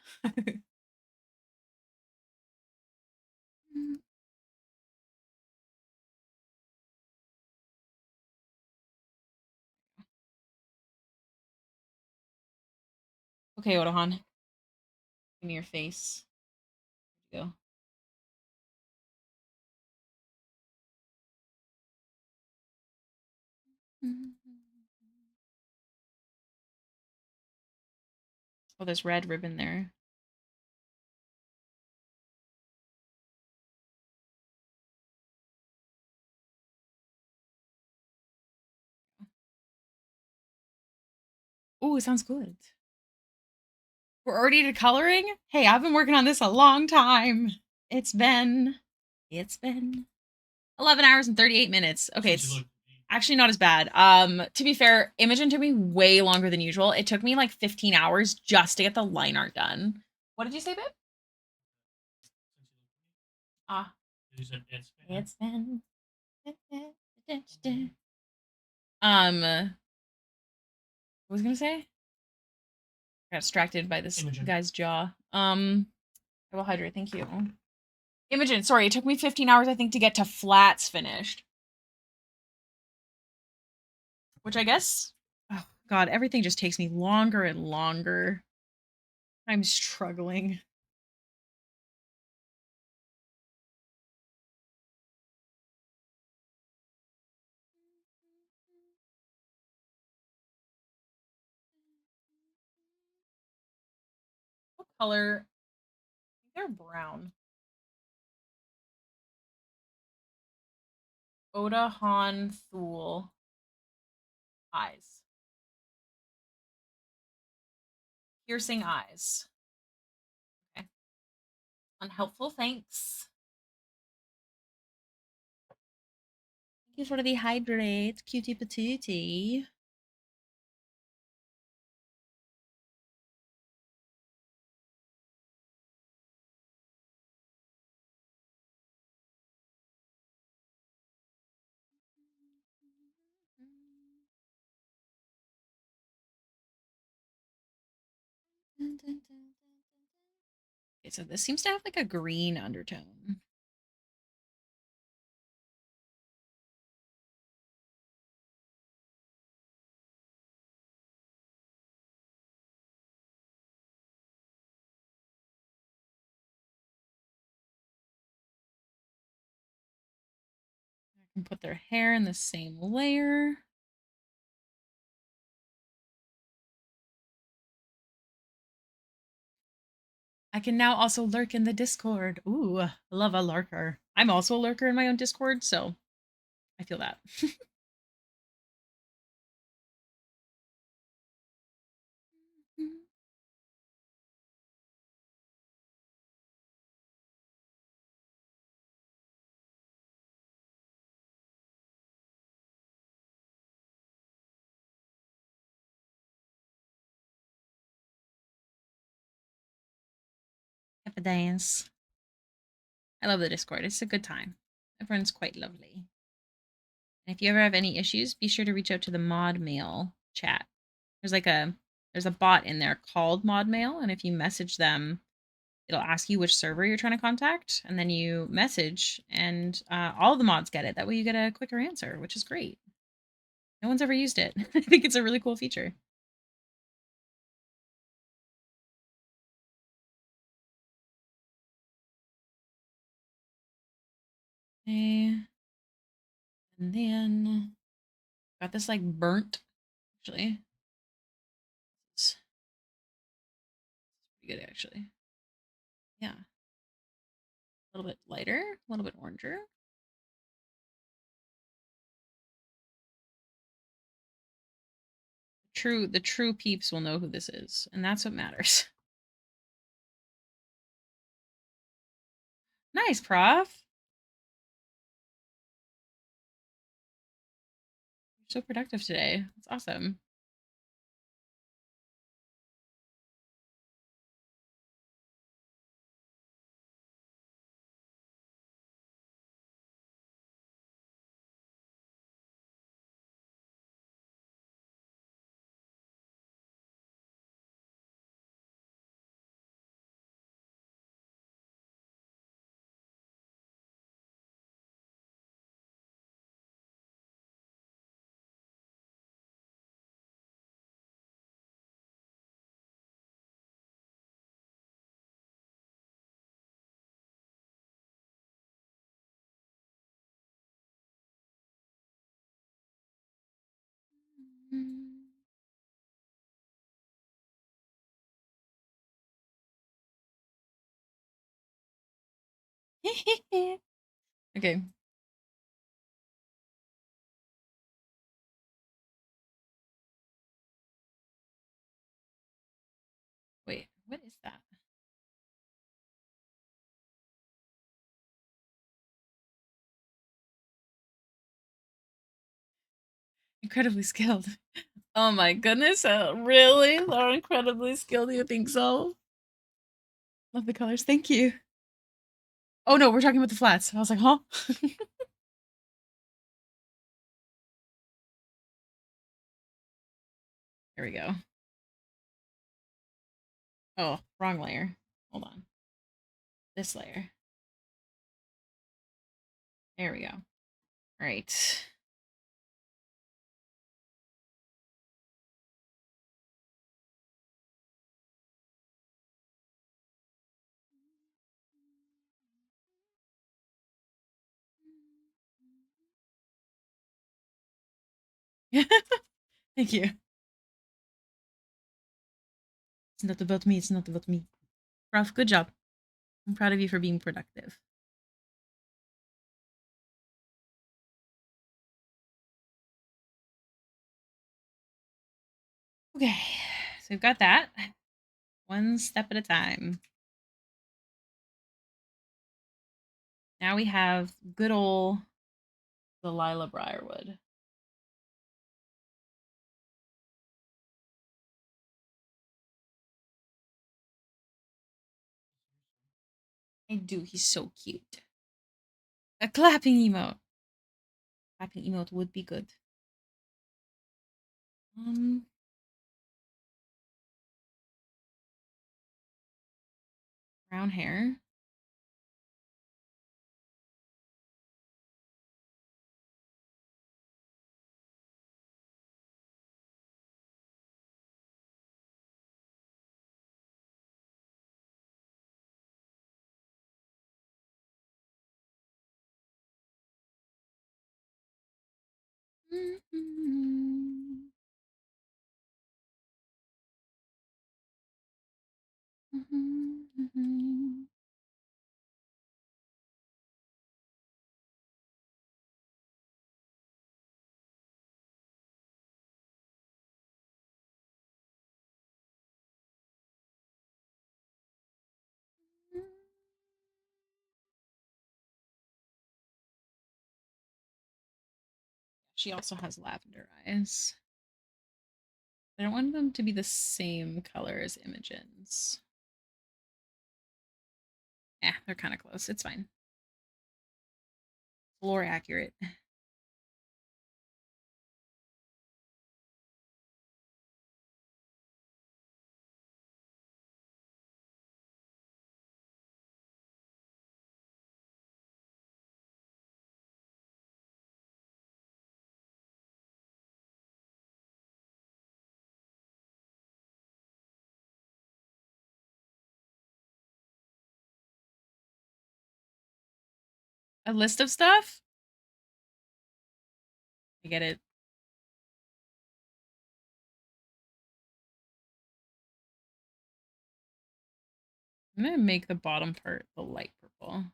Okay, Otohan, give me your face. There you go. Oh, there's red ribbon there. Oh, it sounds good. We're already to coloring? Hey, I've been working on this a long time. It's been 11 hours and 38 minutes. Okay, it's actually not as bad. To be fair, Imogen took me way longer than usual. It took me like 15 hours just to get the line art done. What did you say, babe? Ah, it's been what was I gonna say? Got distracted by this Imogen. guy's jaw. I will hydrate, thank you. Imogen, sorry, it took me 15 hours, I think, to get to flats finished. Which I guess, oh God, everything just takes me longer and longer. I'm struggling. What color? I think they're brown. Oda Han Thul eyes. Piercing eyes. Okay. Unhelpful, thanks. Thank you for the hydrate, cutie patootie. Okay, so this seems to have like a green undertone. I can put their hair in the same layer. I can now also lurk in the Discord. Ooh, I love a lurker. I'm also a lurker in my own Discord, so I feel that. have a dance. I love the Discord. It's a good time. Everyone's quite lovely. And if you ever have any issues, be sure to reach out to the mod mail chat. There's a bot in there called mod mail, and if you message them, it'll ask you which server you're trying to contact, and then you message, and all of the mods get it. That way you get a quicker answer, which is great. No one's ever used it. I think it's a really cool feature. Okay. And then got this like burnt, actually. It's pretty good, actually. Yeah. A little bit lighter, a little bit oranger. The true peeps will know who this is, and that's what matters. Nice, Prof. You're so productive today. That's awesome. Okay. Wait, what is that? Incredibly skilled. Oh my goodness. Really? They're incredibly skilled. You think so? Love the colors. Thank you. Oh no, we're talking about the flats. I was like, huh? Here we go. Oh, wrong layer. Hold on. This layer. There we go. All right. Thank you. It's not about me. It's not about me. Ralph, good job. I'm proud of you for being productive. Okay, so we've got that. One step at a time. Now we have good old Delilah Briarwood. I do. He's so cute. A clapping emote. Clapping emote would be good. Brown hair. She also has lavender eyes. I don't want them to be the same color as Imogen's. Yeah, they're kind of close. It's fine. Floor accurate. A list of stuff? I get it. I'm gonna make the bottom part the light purple.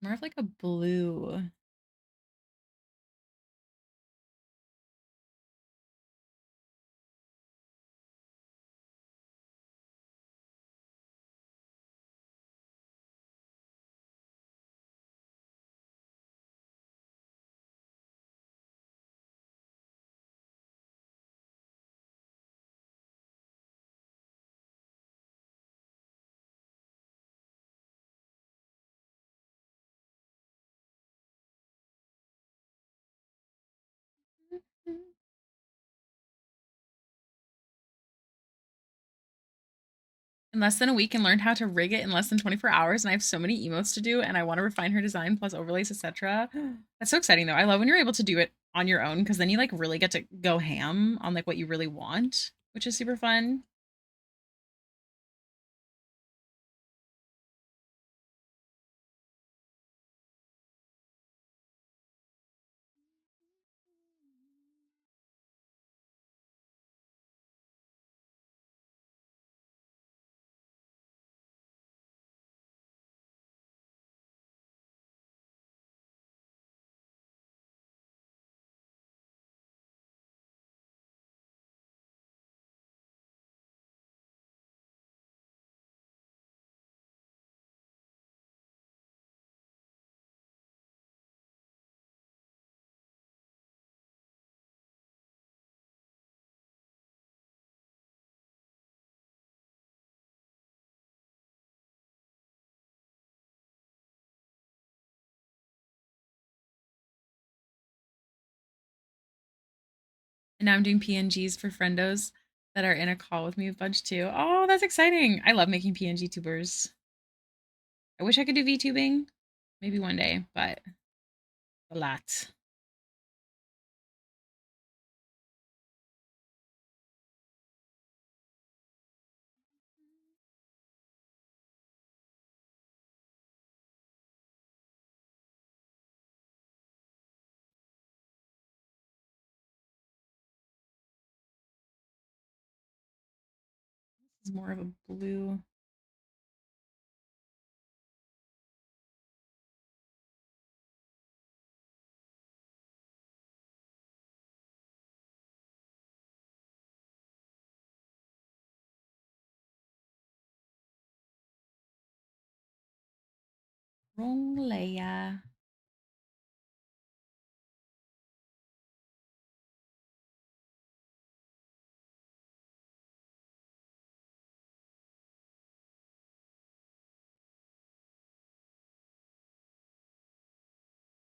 More of like a blue. In less than a week and learned how to rig it in less than 24 hours, and I have so many emotes to do and I want to refine her design plus overlays, etc. That's so exciting though. I love when you're able to do it on your own because then you like really get to go ham on like what you really want, which is super fun. And now I'm doing PNGs for friendos that are in a call with me a bunch too. Oh, that's exciting. I love making PNG tubers. I wish I could do VTubing. Maybe one day, but a lot. This is more of a blue. Wrong layer.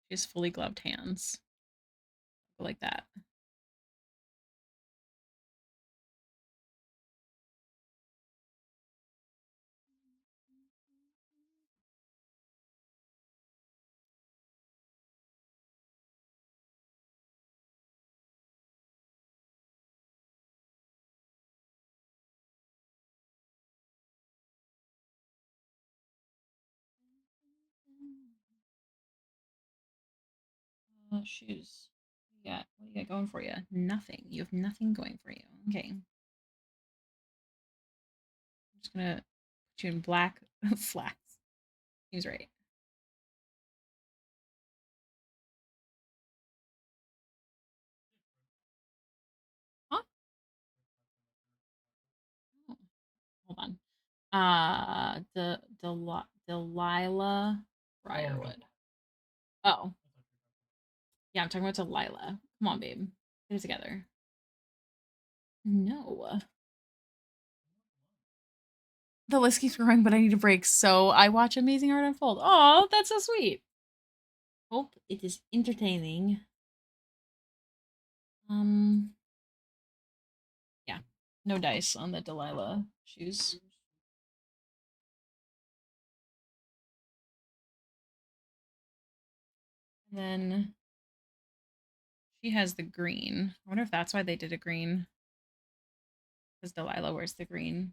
She has fully gloved hands. Like that. Shoes. Yeah, what do you got going for you? Nothing. You have nothing going for you. Okay. I'm just gonna put you in black flats. Seems right. Huh? Oh, hold on. Delilah Briarwood. Oh, yeah, I'm talking about Delilah. Come on, babe. Get it together. No. The list keeps growing, but I need a break, so I watch Amazing Art Unfold. Oh, that's so sweet. Hope it is entertaining. Yeah. No dice on the Delilah shoes. And then she has the green. I wonder if that's why they did a green. Because Delilah wears the green.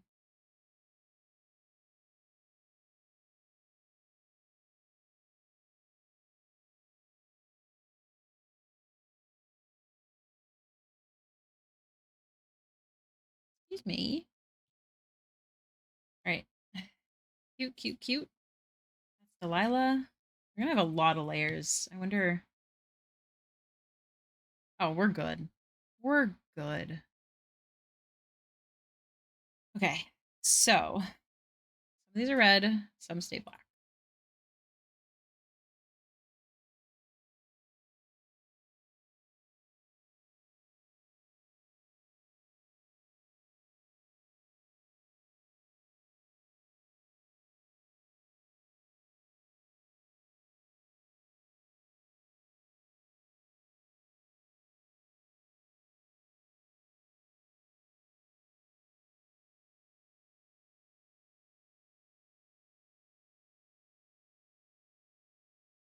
Excuse me. All right. Cute, cute, cute. That's Delilah. We're gonna have a lot of layers. I wonder. Oh, we're good. We're good. Okay. So some of these are red, some stay black.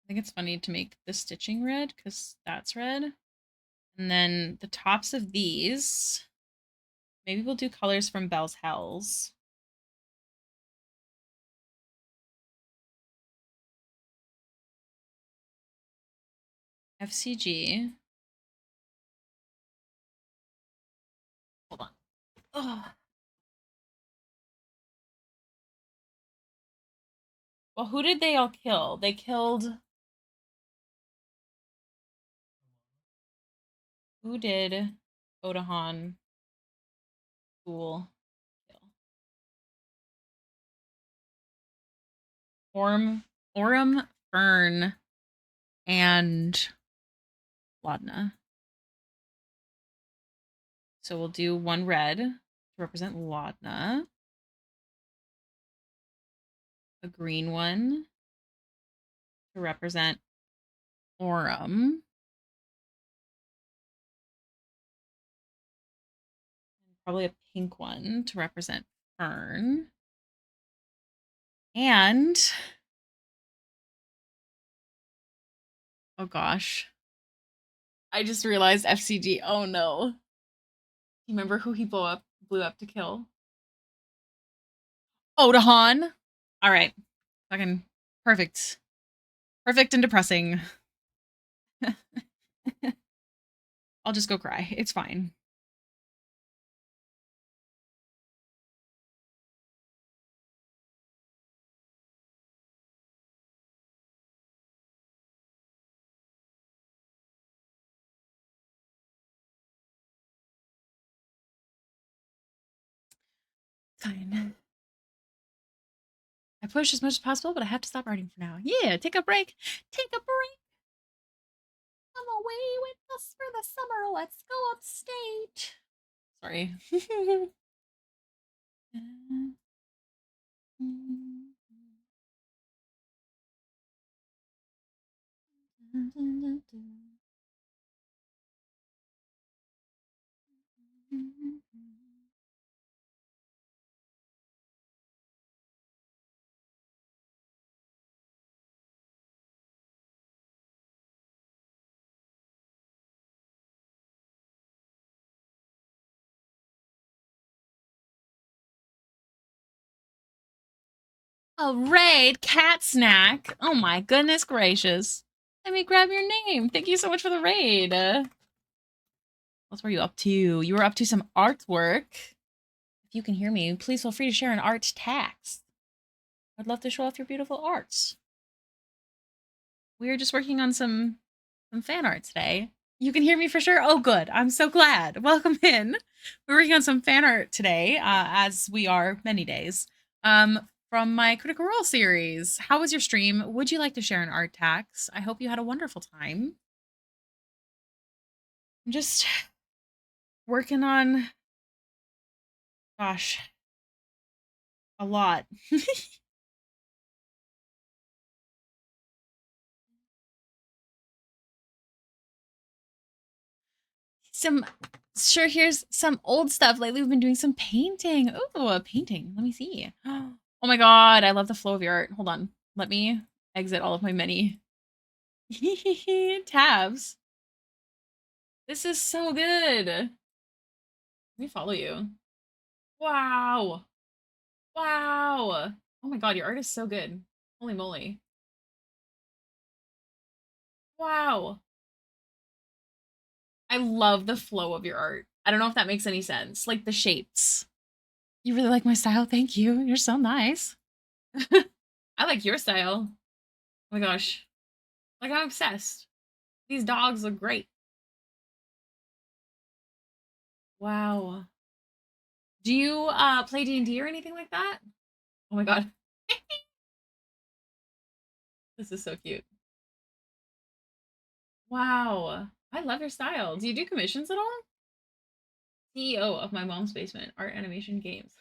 I think it's funny to make the stitching red because that's red. And then the tops of these, maybe we'll do colors from Bell's Hells. FCG. Hold on. Oh. Well, who did they all kill? They killed. Who did Odahan School kill? Orem, Fern, and Laudna. So we'll do one red to represent Laudna, a green one to represent Orem, and probably a pink one to represent Fern. And oh gosh, I just realized FCG. Oh no. You remember who he blew up to kill? Odahan. All right. Fucking perfect. Perfect and depressing. I'll just go cry. It's fine. Fine. I pushed as much as possible, but I have to stop writing for now. Yeah, take a break. Take a break. Come away with us for the summer. Let's go upstate. Sorry. A raid cat snack. Oh my goodness gracious. Let me grab your name. Thank you so much for the raid. What were you up to? You were up to some artwork. If you can hear me, please feel free to share an art text. I'd love to show off your beautiful arts. We are just working on some fan art today. You can hear me for sure? Oh, good. I'm so glad. Welcome in. We're working on some fan art today, as we are many days, from my Critical Role series. How was your stream? Would you like to share an art tax? I hope you had a wonderful time. I'm just working on, gosh, a lot. Here's some old stuff. Lately, we've been doing some painting. Oh, a painting. Let me see. Oh my god, I love the flow of your art. Hold on. Let me exit all of my many tabs. This is so good. Let me follow you. Wow. Wow. Oh my god, your art is so good. Holy moly. Wow. I love the flow of your art. I don't know if that makes any sense. Like the shapes. You really like my style? Thank you. You're so nice. I like your style. Oh my gosh. Like, I'm obsessed. These dogs look great. Wow. Do you play D&D or anything like that? Oh my god. This is so cute. Wow. I love your style. Do you do commissions at all? CEO of my mom's basement, art animation games.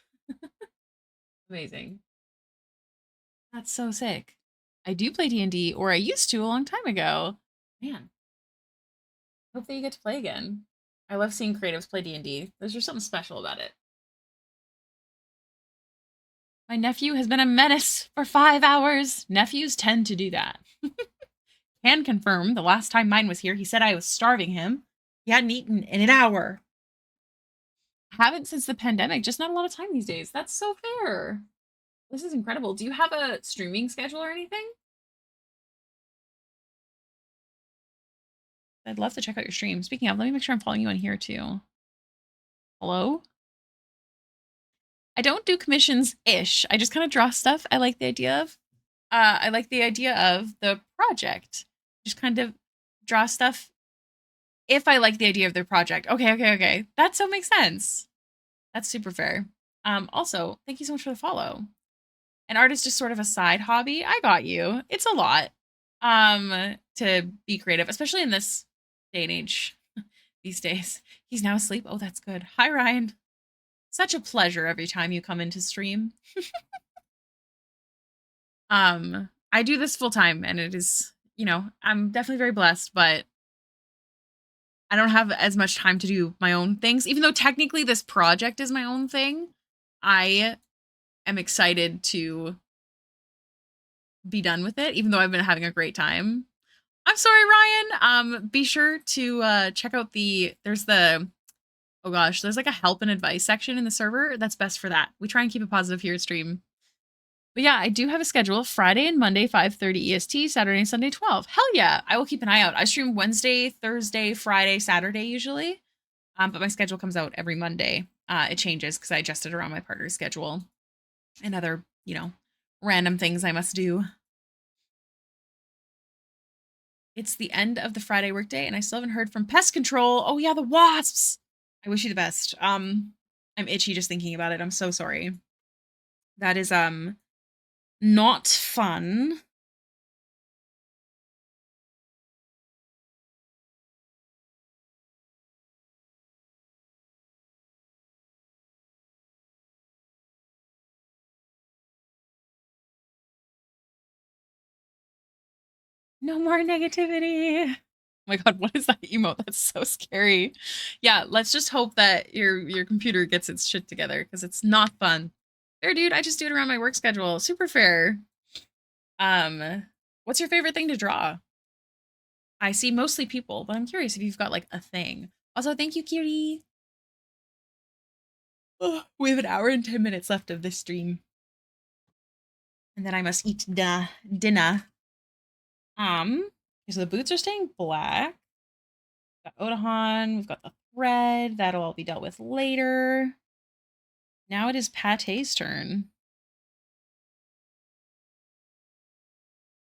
Amazing. That's so sick. I do play D&D, or I used to a long time ago. Man. Hope that you get to play again. I love seeing creatives play D&D. There's just something special about it. My nephew has been a menace for 5 hours. Nephews tend to do that. Can confirm the last time mine was here, he said I was starving him. He hadn't eaten in an hour. Haven't since the pandemic, just not a lot of time these days. That's so fair. This is incredible. Do you have a streaming schedule or anything? I'd love to check out your stream. Speaking of, let me make sure I'm following you on here too. Hello? I don't do commissions-ish. I just kind of draw stuff I like the idea of. I like the idea of the project. Just kind of draw stuff if I like the idea of their project. Okay. That so makes sense. That's super fair. Also, thank you so much for the follow. An art is just sort of a side hobby. I got you. It's a lot to be creative, especially in this day and age these days. He's now asleep. Oh, that's good. Hi, Ryan. Such a pleasure every time you come into stream. I do this full time and it is, I'm definitely very blessed, but I don't have as much time to do my own things. Even though technically this project is my own thing, I am excited to be done with it, even though I've been having a great time. I'm sorry, Ryan. Be sure to check out there's like a help and advice section in the server that's best for that. We try and keep it positive here at stream. But yeah, I do have a schedule. Friday and Monday, 5:30 EST, Saturday and Sunday, 12. Hell yeah, I will keep an eye out. I stream Wednesday, Thursday, Friday, Saturday usually. But my schedule comes out every Monday. It changes because I adjust it around my partner's schedule and other, random things I must do. It's the end of the Friday workday, and I still haven't heard from pest control. Oh yeah, the wasps. I wish you the best. I'm itchy just thinking about it. I'm so sorry. That is not fun. No more negativity. Oh my god, what is that emote? That's so scary. Yeah, let's just hope that your computer gets its shit together because it's not fun. Fair, dude. I just do it around my work schedule. Super fair. What's your favorite thing to draw? I see mostly people, but I'm curious if you've got like a thing. Also, thank you, Kiri. Oh, we have an hour and 10 minutes left of this stream. And then I must eat dinner. so the boots are staying black. Got Odahan, we've got the thread. That'll all be dealt with later. Now it is Pate's turn.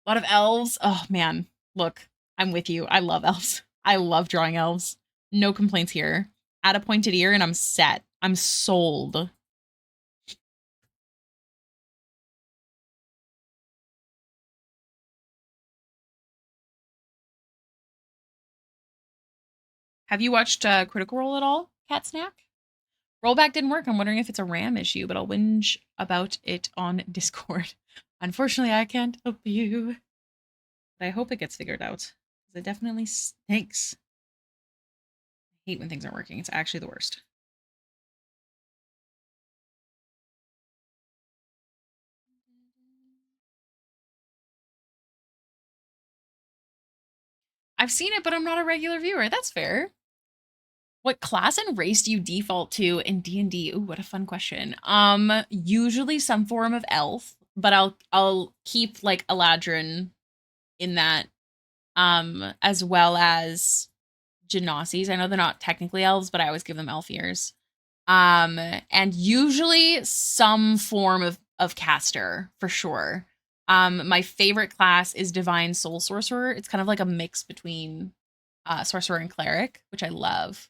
A lot of elves. Oh man, look, I'm with you. I love elves. I love drawing elves. No complaints here. Add a pointed ear and I'm set. I'm sold. Have you watched Critical Role at all, Cat Snack? Rollback didn't work. I'm wondering if it's a RAM issue, but I'll whinge about it on Discord. Unfortunately, I can't help you. But I hope it gets figured out. It definitely stinks. I hate when things aren't working. It's actually the worst. I've seen it, but I'm not a regular viewer. That's fair. What class and race do you default to in D&D? Ooh, what a fun question. Usually some form of elf, but I'll keep like Eladrin in that, as well as Genasi's. I know they're not technically elves, but I always give them elf ears. And usually some form of caster for sure. My favorite class is Divine Soul Sorcerer. It's kind of like a mix between sorcerer and cleric, which I love.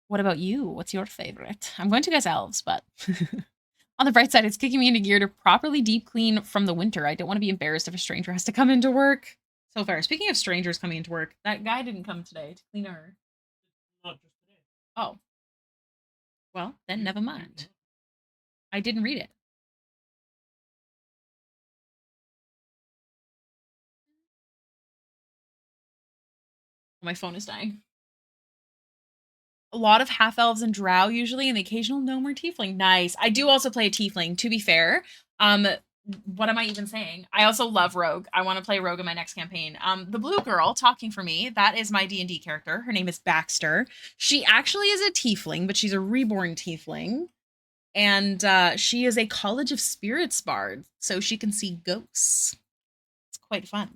What about you? What's your favorite? I'm going to guess elves, but on the bright side, it's kicking me into gear to properly deep clean from the winter. I don't want to be embarrassed if a stranger has to come into work. So fair. Speaking of strangers coming into work, that guy didn't come today to clean our. Not just today. Oh. Well, then never mind. I didn't read it. My phone is dying. A lot of half elves and drow usually, and the occasional gnome or tiefling. Nice. I do also play a tiefling, to be fair. What am I even saying? I also love rogue. I want to play rogue in my next campaign. The blue girl talking for me, that is my D&D character. Her name is Baxter. She actually is a tiefling, but she's a reborn tiefling. And she is a College of Spirits bard, so she can see ghosts. It's quite fun.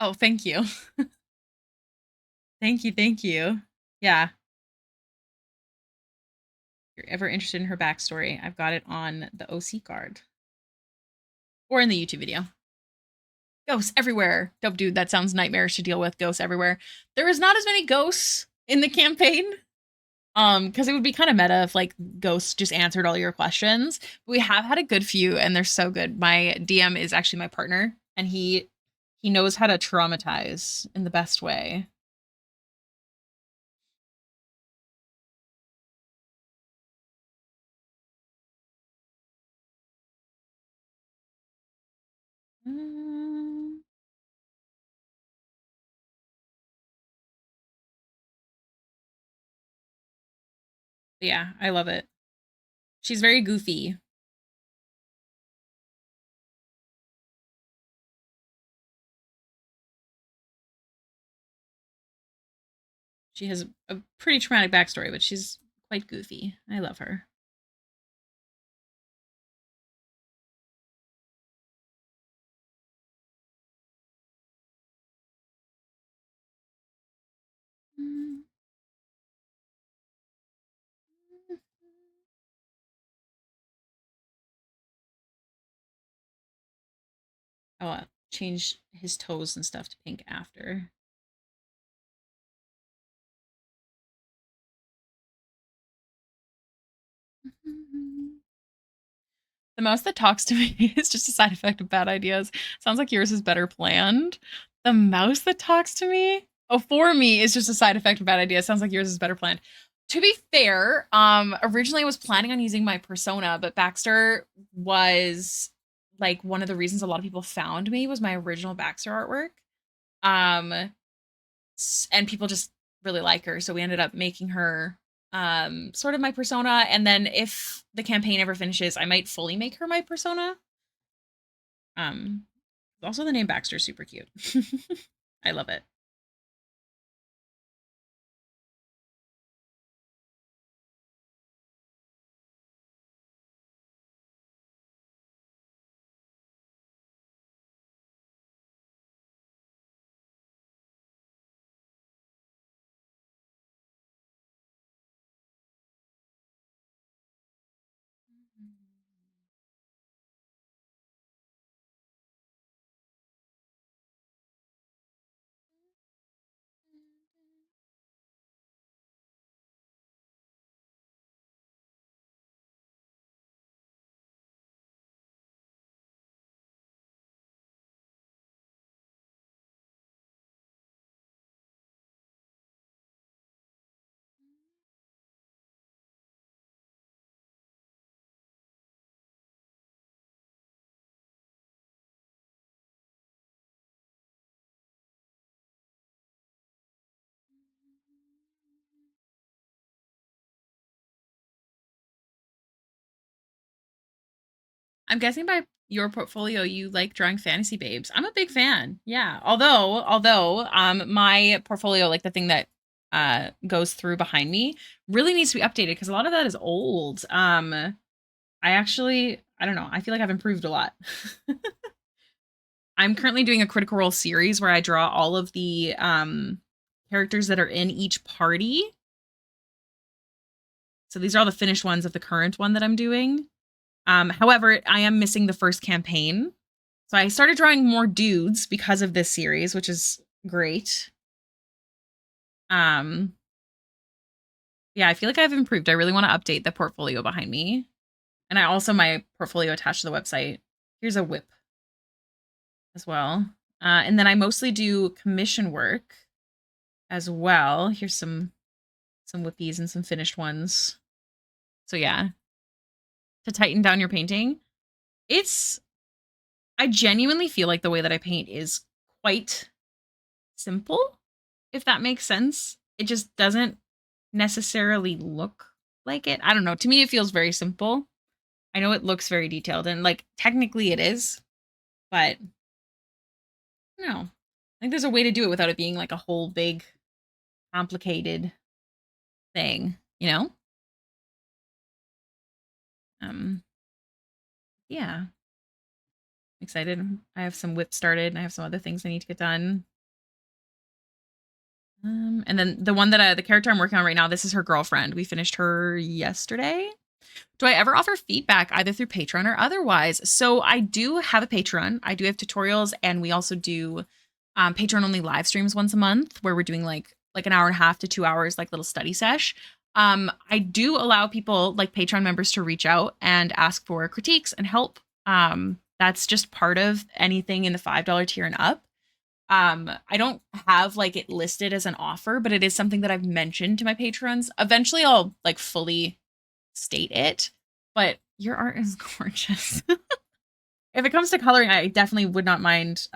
Oh, thank you. Thank you. Yeah. If you're ever interested in her backstory, I've got it on the OC card. Or in the YouTube video. Ghosts everywhere. Dope dude, that sounds nightmarish to deal with. Ghosts everywhere. There is not as many ghosts in the campaign. Because it would be kind of meta if like ghosts just answered all your questions. But we have had a good few and they're so good. My DM is actually my partner, and he knows how to traumatize in the best way. Yeah, I love it. She's very goofy. She has a pretty traumatic backstory, but she's quite goofy. I love her. I'll change his toes and stuff to pink after. The mouse that talks to me is just a side effect of bad ideas. Sounds like yours is better planned. The mouse that talks to me, oh, for me, is just a side effect of bad ideas. Sounds like yours is better planned. To be fair, originally I was planning on using my persona, but Baxter was like one of the reasons a lot of people found me was my original Baxter artwork. And people just really like her, so we ended up making her sort of my persona, and then if the campaign ever finishes, I might fully make her my persona. Also the name Baxter's super cute. I love it. I'm guessing by your portfolio you like drawing fantasy babes. I'm a big fan. Yeah. Although my portfolio, like the thing that goes through behind me, really needs to be updated because a lot of that is old. I don't know. I feel like I've improved a lot. I'm currently doing a Critical Role series where I draw all of the characters that are in each party. So these are all the finished ones of the current one that I'm doing. However, I am missing the first campaign. So I started drawing more dudes because of this series, which is great. Yeah, I feel like I've improved. I really want to update the portfolio behind me. And I also my portfolio attached to the website. Here's a whip as well. And then I mostly do commission work as well. Here's some whippies and some finished ones. So yeah, to tighten down your painting, I genuinely feel like the way that I paint is quite simple, if that makes sense. It just doesn't necessarily look like it. I don't know. To me, it feels very simple. I know it looks very detailed and like technically it is, but no. I think there's a way to do it without it being like a whole big complicated thing, you know? Yeah. Excited. I have some whip started and I have some other things I need to get done. And then the one that the character I'm working on right now, this is her girlfriend. We finished her yesterday. Do I ever offer feedback either through Patreon or otherwise? So I do have a Patreon. I do have tutorials, and we also do Patreon only live streams once a month where we're doing like an hour and a half to 2 hours, like little study sesh. I do allow people like Patreon members to reach out and ask for critiques and help. That's just part of anything in the $5 tier and up. I don't have like it listed as an offer, but it is something that I've mentioned to my patrons. Eventually I'll like fully state it, but your art is gorgeous. If it comes to coloring, I definitely would not mind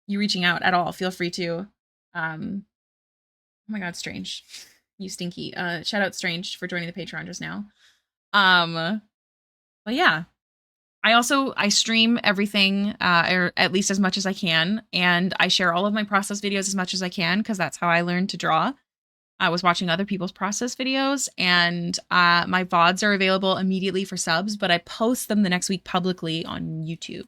you reaching out at all. Feel free to. Oh my god, Strange. You stinky. Shout out Strange for joining the Patreon just now. But yeah. I stream everything, or at least as much as I can, and I share all of my process videos as much as I can because that's how I learned to draw. I was watching other people's process videos, and my VODs are available immediately for subs, but I post them the next week publicly on YouTube.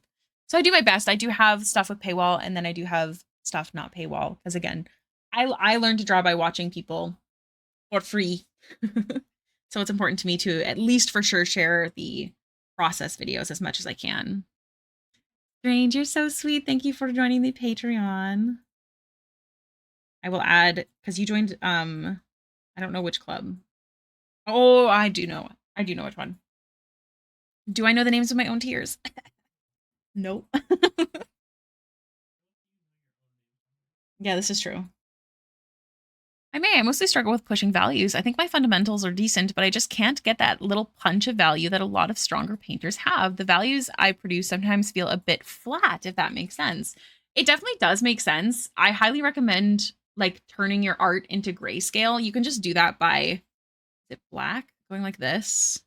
So I do my best. I do have stuff with paywall, and then I do have stuff not paywall because again, I learned to draw by watching people for free. So it's important to me to at least for sure share the process videos as much as I can. Strange, you're so sweet. Thank you for joining the Patreon. I will add because you joined I don't know which club. Oh, I do know. I do know which one. Do I know the names of my own tiers? Nope. Yeah, this is true. I mostly struggle with pushing values. I think my fundamentals are decent, but I just can't get that little punch of value that a lot of stronger painters have. The values I produce sometimes feel a bit flat, if that makes sense. It definitely does make sense. I highly recommend like turning your art into grayscale. You can just do that by, is it black? Going like this,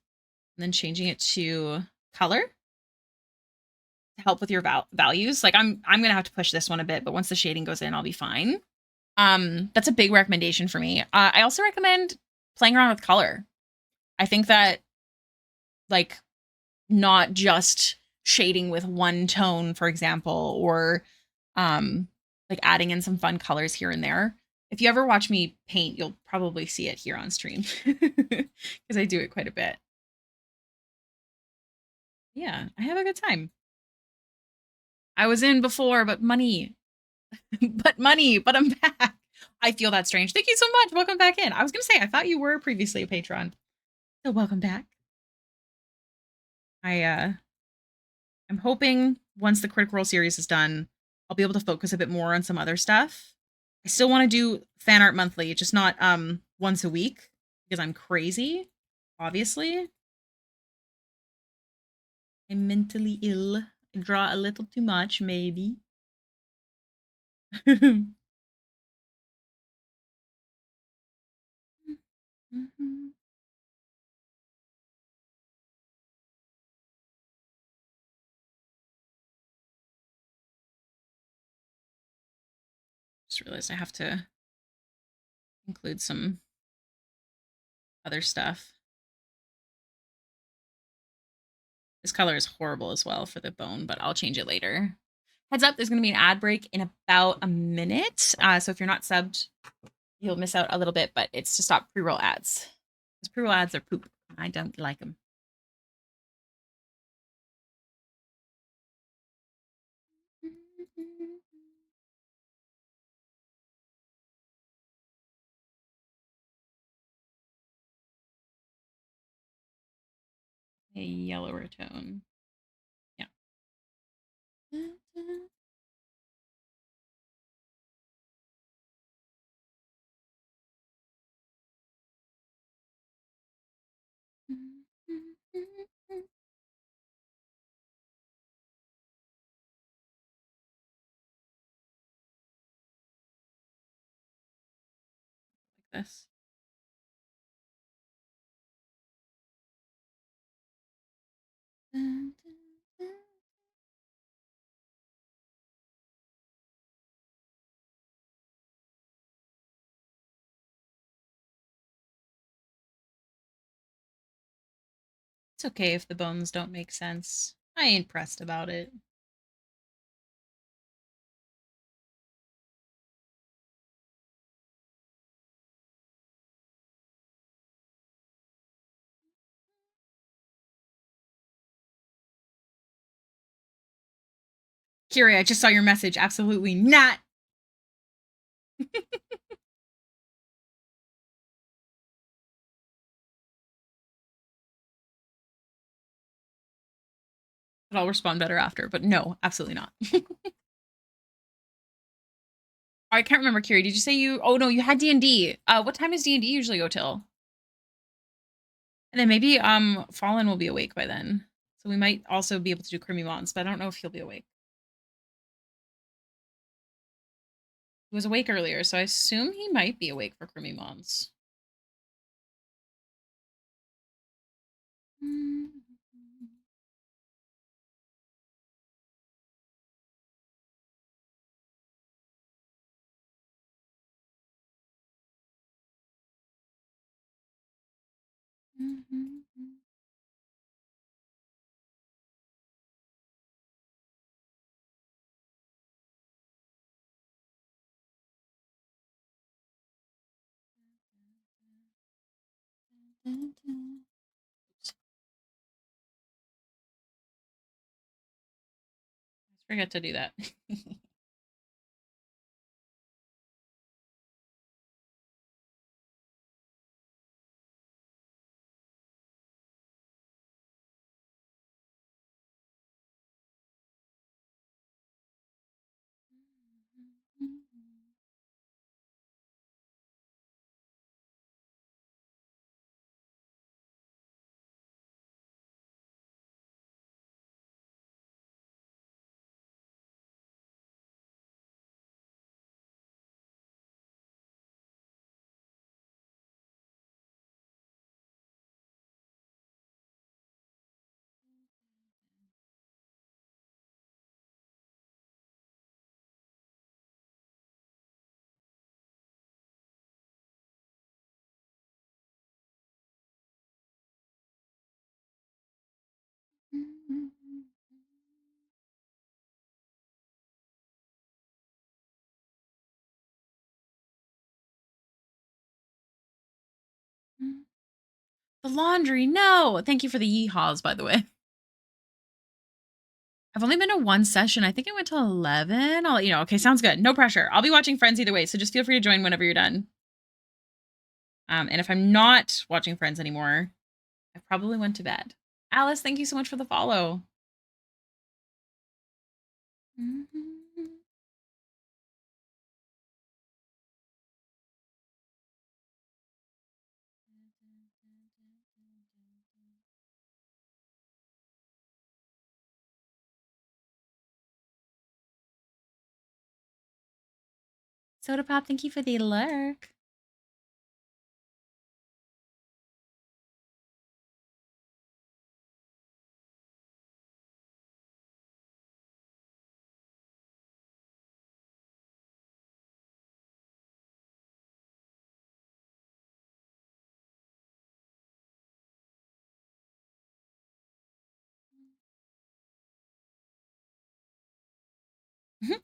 and then changing it to color to help with your values. Like I'm gonna have to push this one a bit, but once the shading goes in, I'll be fine. That's a big recommendation for me. I also recommend playing around with color. I think that like not just shading with one tone, for example, or like adding in some fun colors here and there. If you ever watch me paint, you'll probably see it here on stream because I do it quite a bit. Yeah, I have a good time. I was in before, but money. but I'm back. I feel that Strange. Thank you so much. Welcome back in. I was gonna say I thought you were previously a patron. So welcome back. I'm hoping once the Critical Role series is done, I'll be able to focus a bit more on some other stuff. I still want to do fan art monthly, just not once a week because I'm crazy, obviously. I'm mentally ill. I draw a little too much, maybe. Just realized I have to include some other stuff. This color is horrible as well for the bone, but I'll change it later. Heads up, there's going to be an ad break in about a minute. So if you're not subbed, you'll miss out a little bit, but it's to stop pre-roll ads. Because pre-roll ads are poop. I don't like them. A yellower tone. Yeah. Like this. It's okay if the bones don't make sense. I ain't pressed about it. Kiri, I just saw your message. Absolutely not. But I'll respond better after. But no, absolutely not. I can't remember, Kiri. Did you say you? Oh no, you had D&D. What time does D&D usually go till? And then maybe Fallen will be awake by then. So we might also be able to do Creamy Mons, but I don't know if he'll be awake. He was awake earlier, so I assume he might be awake for Creamy Mons. Forget to do that. The laundry, no. Thank you for the yeehaws, by the way. I've only been to one session. I think I went to 11. I'll let you know. Okay, sounds good. No pressure. I'll be watching Friends either way, so just feel free to join whenever you're done. And if I'm not watching Friends anymore, I probably went to bed. Alice, thank you so much for the follow. Soda Pop, thank you for the lurk. Mhm.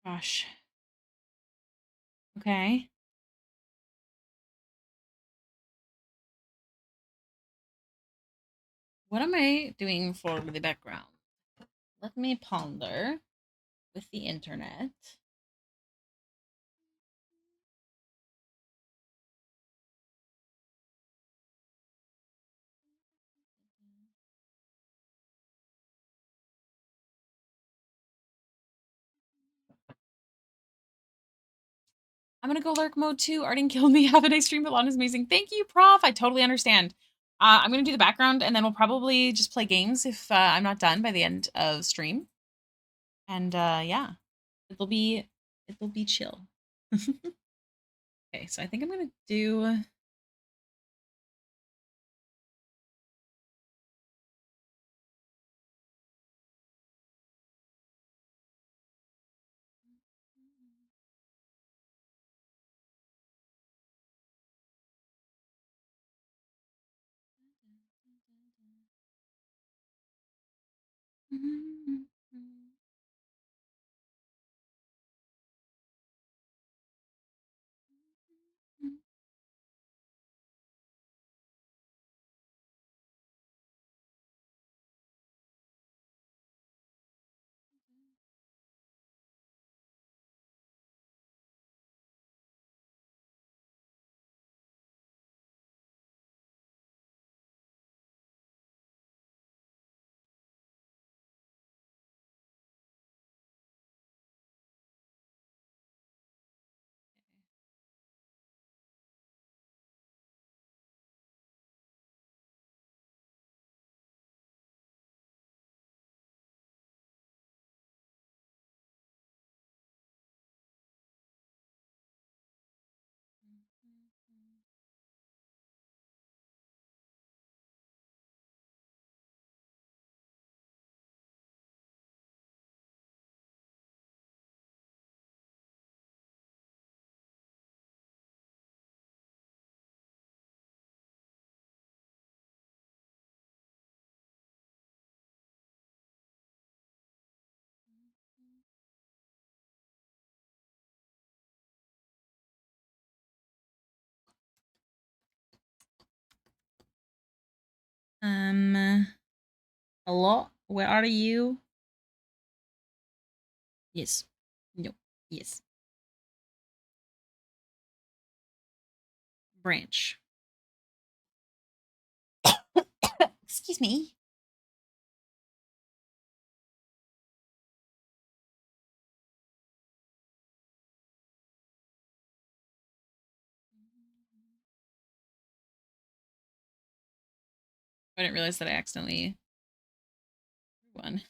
Gosh. Okay. What am I doing for the background? Let me ponder with the internet. I'm gonna go lurk mode too. Arden killed me. Have a nice stream, but Laudna's amazing. Thank you, Prof. I totally understand. I'm gonna do the background and then we'll probably just play games if I'm not done by the end of stream. And yeah, it'll be chill. Okay, so I think I'm gonna do. Hello, where are you? Yes. No. Yes. Branch. Excuse me. I didn't realize that I accidentally threw one.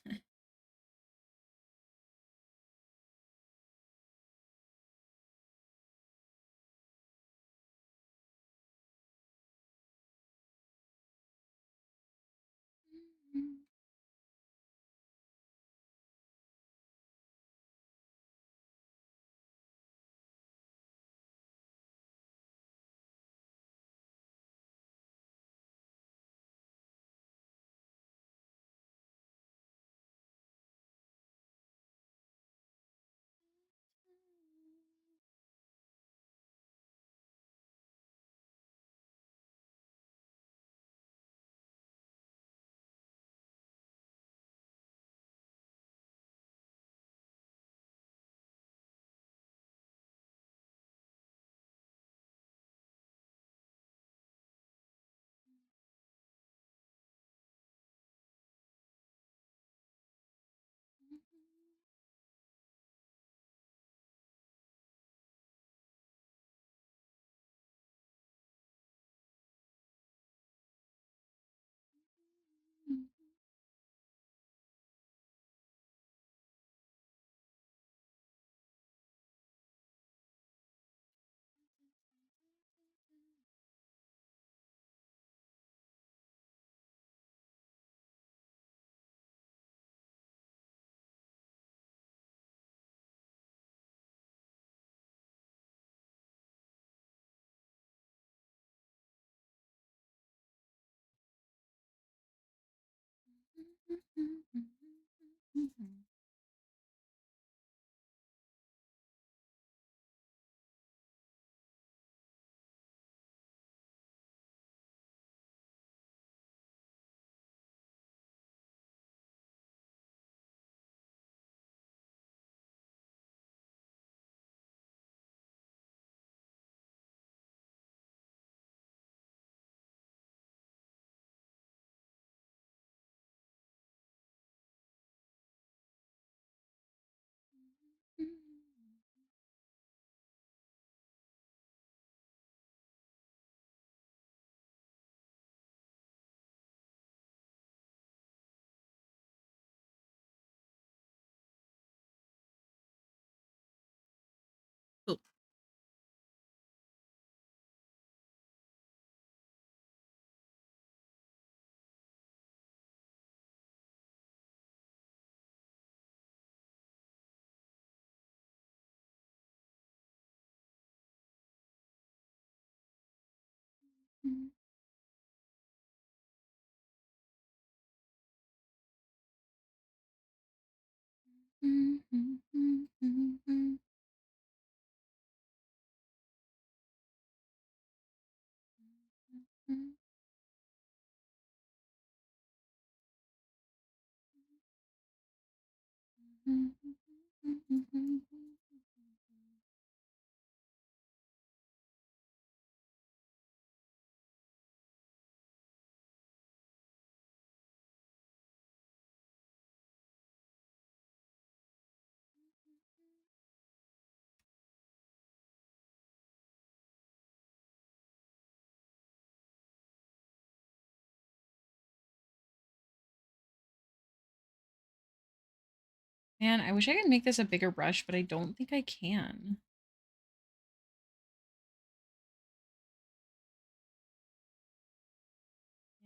Man, I wish I could make this a bigger brush, but I don't think I can.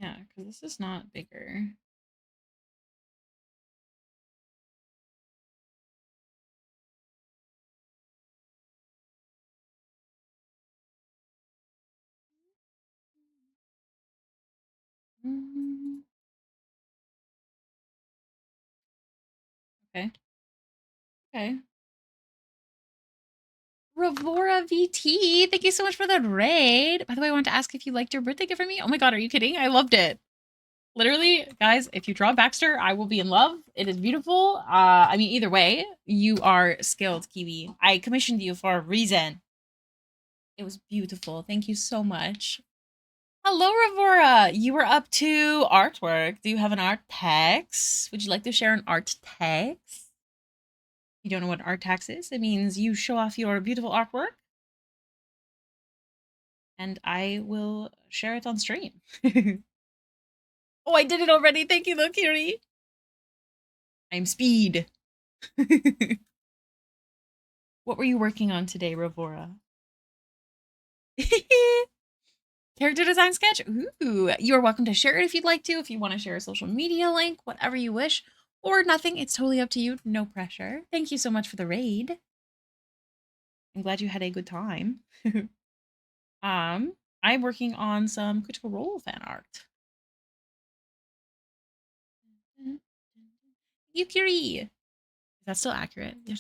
Yeah, because this is not bigger. Okay. Okay. Ravora VT, thank you so much for the raid. By the way, I wanted to ask if you liked your birthday gift from me. Oh my god, are you kidding? I loved it. Literally, guys, if you draw Baxter, I will be in love. It is beautiful. I mean, either way, you are skilled, Kiwi. I commissioned you for a reason. It was beautiful. Thank you so much. Hello, Ravora. You were up to artwork. Do you have an art tax? Would you like to share an art tax? You don't know what art tax is? It means you show off your beautiful artwork. And I will share it on stream. Oh, I did it already. Thank you, Lokiri. I'm speed. What were you working on today, Ravora? Character design sketch? Ooh, you are welcome to share it if you'd like to. If you want to share a social media link, whatever you wish, or nothing, it's totally up to you. No pressure. Thank you so much for the raid. I'm glad you had a good time. I'm working on some Critical Role fan art. Yukiri. Is that still accurate? Yeah.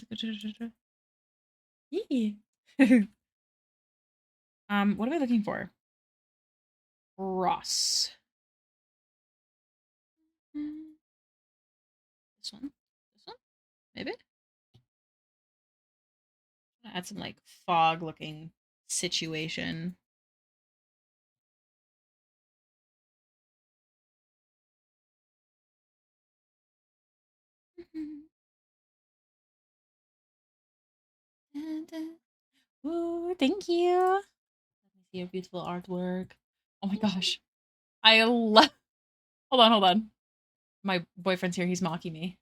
What am I looking for? Ross. This one? This one? Maybe? Add some like fog looking situation. Ooh, thank you. Let me see your beautiful artwork. Oh my gosh. I love. Hold on. My boyfriend's here. He's mocking me.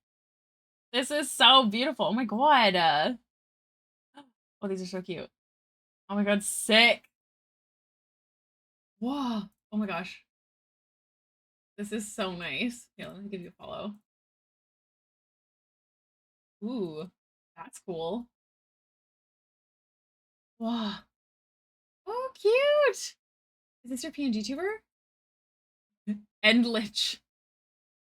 This is so beautiful. Oh my god. Oh, these are so cute. Oh my god, sick. Whoa. Oh my gosh. This is so nice. Here, let me give you a follow. Ooh, that's cool. Wow. Oh, cute. Is this your PNG tuber? Endlich.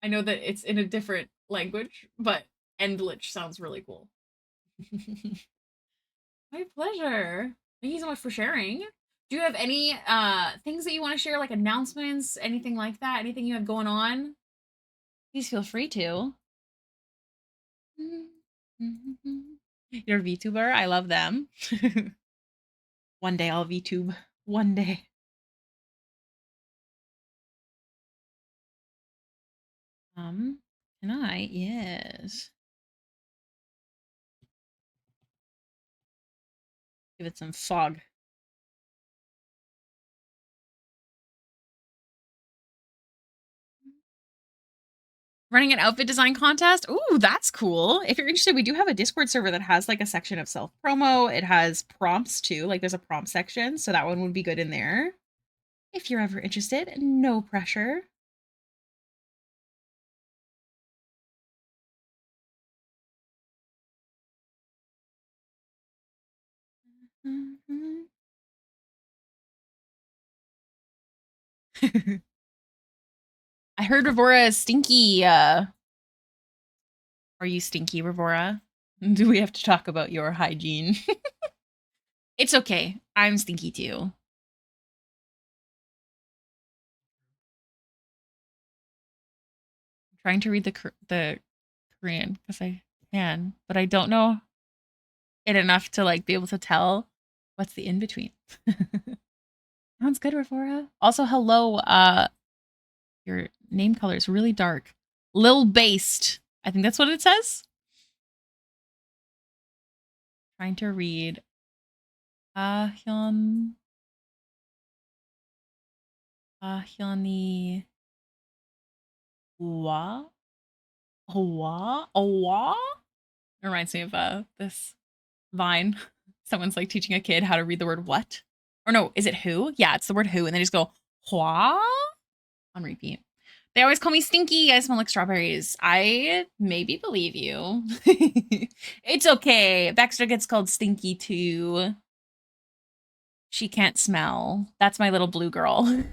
I know that it's in a different language, but Endlich sounds really cool. My pleasure. Thank you so much for sharing. Do you have any things that you want to share, like announcements, anything like that? Anything you have going on? Please feel free to. You're a VTuber. I love them. One day I'll VTube. One day. Can I? Yes. Give it some fog. Running an outfit design contest. Ooh, that's cool. If you're interested, we do have a Discord server that has like a section of self promo. It has prompts too. Like there's a prompt section, so that one would be good in there. If you're ever interested, no pressure. I heard Rivora is stinky. Are you stinky, Rivora? Do we have to talk about your hygiene? It's okay. I'm stinky too. I'm trying to read the Korean because I can, but I don't know it enough to like be able to tell what's the in between. Sounds good, Rivora. Also, hello. Your name color is really dark. Lil based. I think that's what it says. Trying to read. Hyun. Hyuni. Wa. Wa. Wa. It reminds me of this Vine. Someone's like teaching a kid how to read the word what? Or no, is it who? Yeah, it's the word who, and they just go hua on repeat. They always call me stinky. I smell like strawberries. I maybe believe you. It's okay. Baxter gets called stinky too. She can't smell. That's my little blue girl.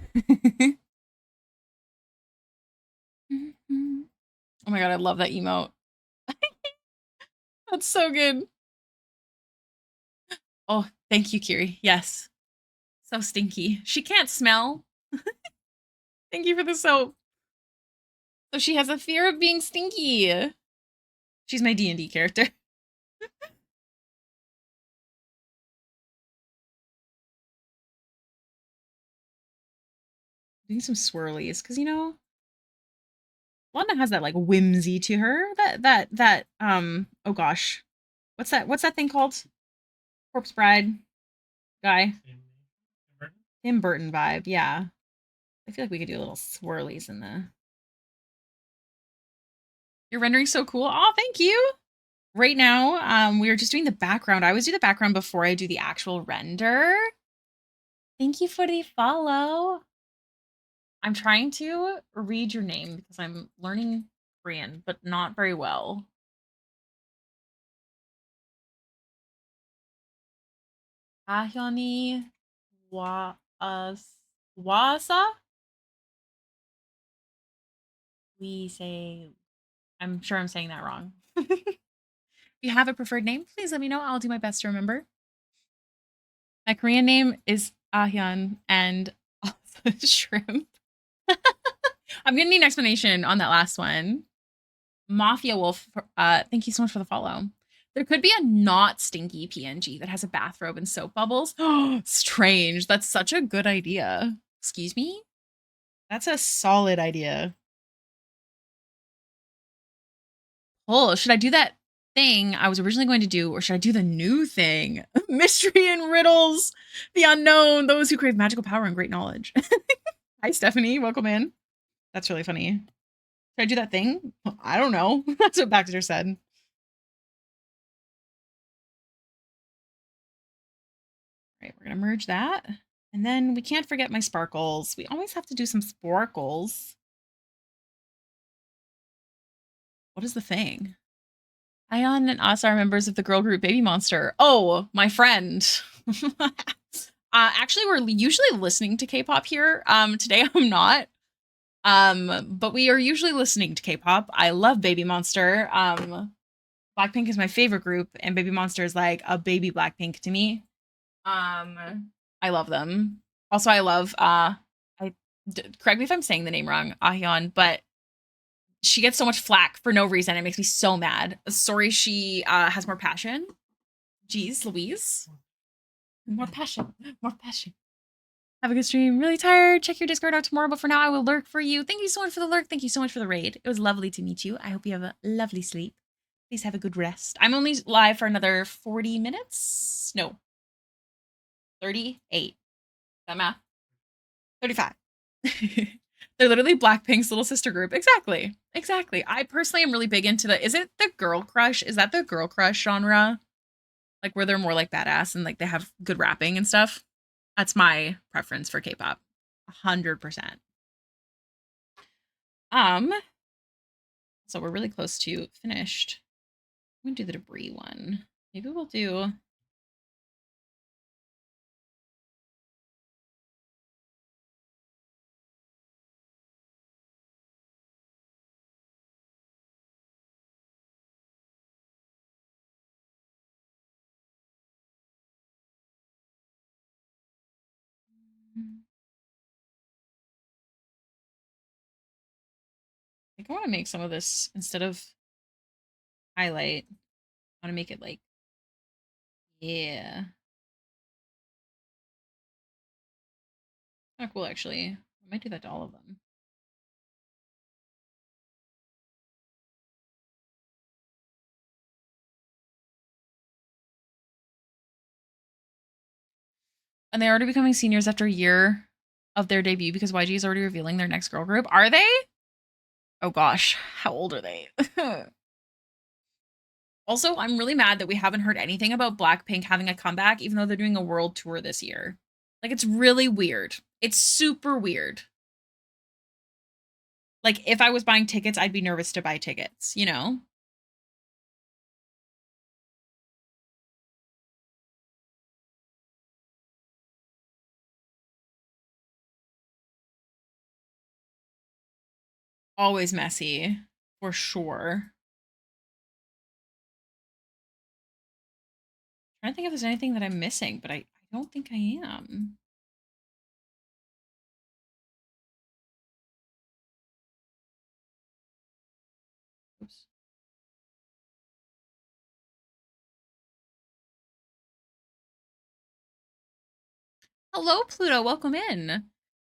Oh my god, I love that emote. That's so good. Oh, thank you, Kiri. Yes. So stinky. She can't smell. Thank you for the soap. So she has a fear of being stinky. She's my D&D character. Doing some swirlies, because you know, Laudna has that like whimsy to her. That oh gosh. What's that thing called? Corpse Bride guy. Tim Burton vibe, yeah. I feel like we could do a little swirlies in the. You're rendering so cool. Oh, thank you. Right now, we are just doing the background. I always do the background before I do the actual render. Thank you for the follow. I'm trying to read your name because I'm learning Korean, but not very well. Ahyoni Wasa? We say, I'm sure I'm saying that wrong. If you have a preferred name, please let me know. I'll do my best to remember. My Korean name is Ahyeon and also shrimp. I'm gonna need an explanation on that last one. Mafia Wolf, thank you so much for the follow. There could be a not stinky PNG that has a bathrobe and soap bubbles. Oh, strange. That's such a good idea. Excuse me? That's a solid idea. Oh, should I do that thing I was originally going to do, or should I do the new thing? Mystery and riddles, the unknown, those who crave magical power and great knowledge. Hi, Stephanie. Welcome in. That's really funny. Should I do that thing? I don't know. That's what Baxter said. All right, we're going to merge that. And then we can't forget my sparkles. We always have to do some sparkles. What is the thing? Ion and us are members of the girl group Baby Monster. Oh, my friend. Actually, we're usually listening to K-pop here. Today I'm not. But we are usually listening to K-pop. I love Baby Monster. Blackpink is my favorite group, and Baby Monster is like a baby Blackpink to me. I love them. Also, I love correct me if I'm saying the name wrong, Ahyeon, but she gets so much flack for no reason. It makes me so mad. Sorry, she has more passion. Jeez, Louise. More passion. More passion. Have a good stream. Really tired. Check your Discord out tomorrow, but for now, I will lurk for you. Thank you so much for the lurk. Thank you so much for the raid. It was lovely to meet you. I hope you have a lovely sleep. Please have a good rest. I'm only live for another 40 minutes. No. 38. That math? 35. They're literally Blackpink's little sister group. Exactly. Exactly. I personally am really big into is it the girl crush? Is that the girl crush genre? Like where they're more like badass and like they have good rapping and stuff? That's my preference for K-pop. 100%. So we're really close to finished. I'm gonna do the debris one. Maybe we'll do I think I want to make some of this instead of highlight. I want to make it like, yeah. Kind of cool, actually. I might do that to all of them. And they're already becoming seniors after a year of their debut because YG is already revealing their next girl group. Are they? Oh gosh, how old are they? Also, I'm really mad that we haven't heard anything about Blackpink having a comeback, even though they're doing a world tour this year. Like, it's really weird. It's super weird. Like, if I was buying tickets, I'd be nervous to buy tickets, you know? Always messy, for sure. I'm trying to think if there's anything that I'm missing, but I don't think I am. Oops. Hello, Pluto. Welcome in.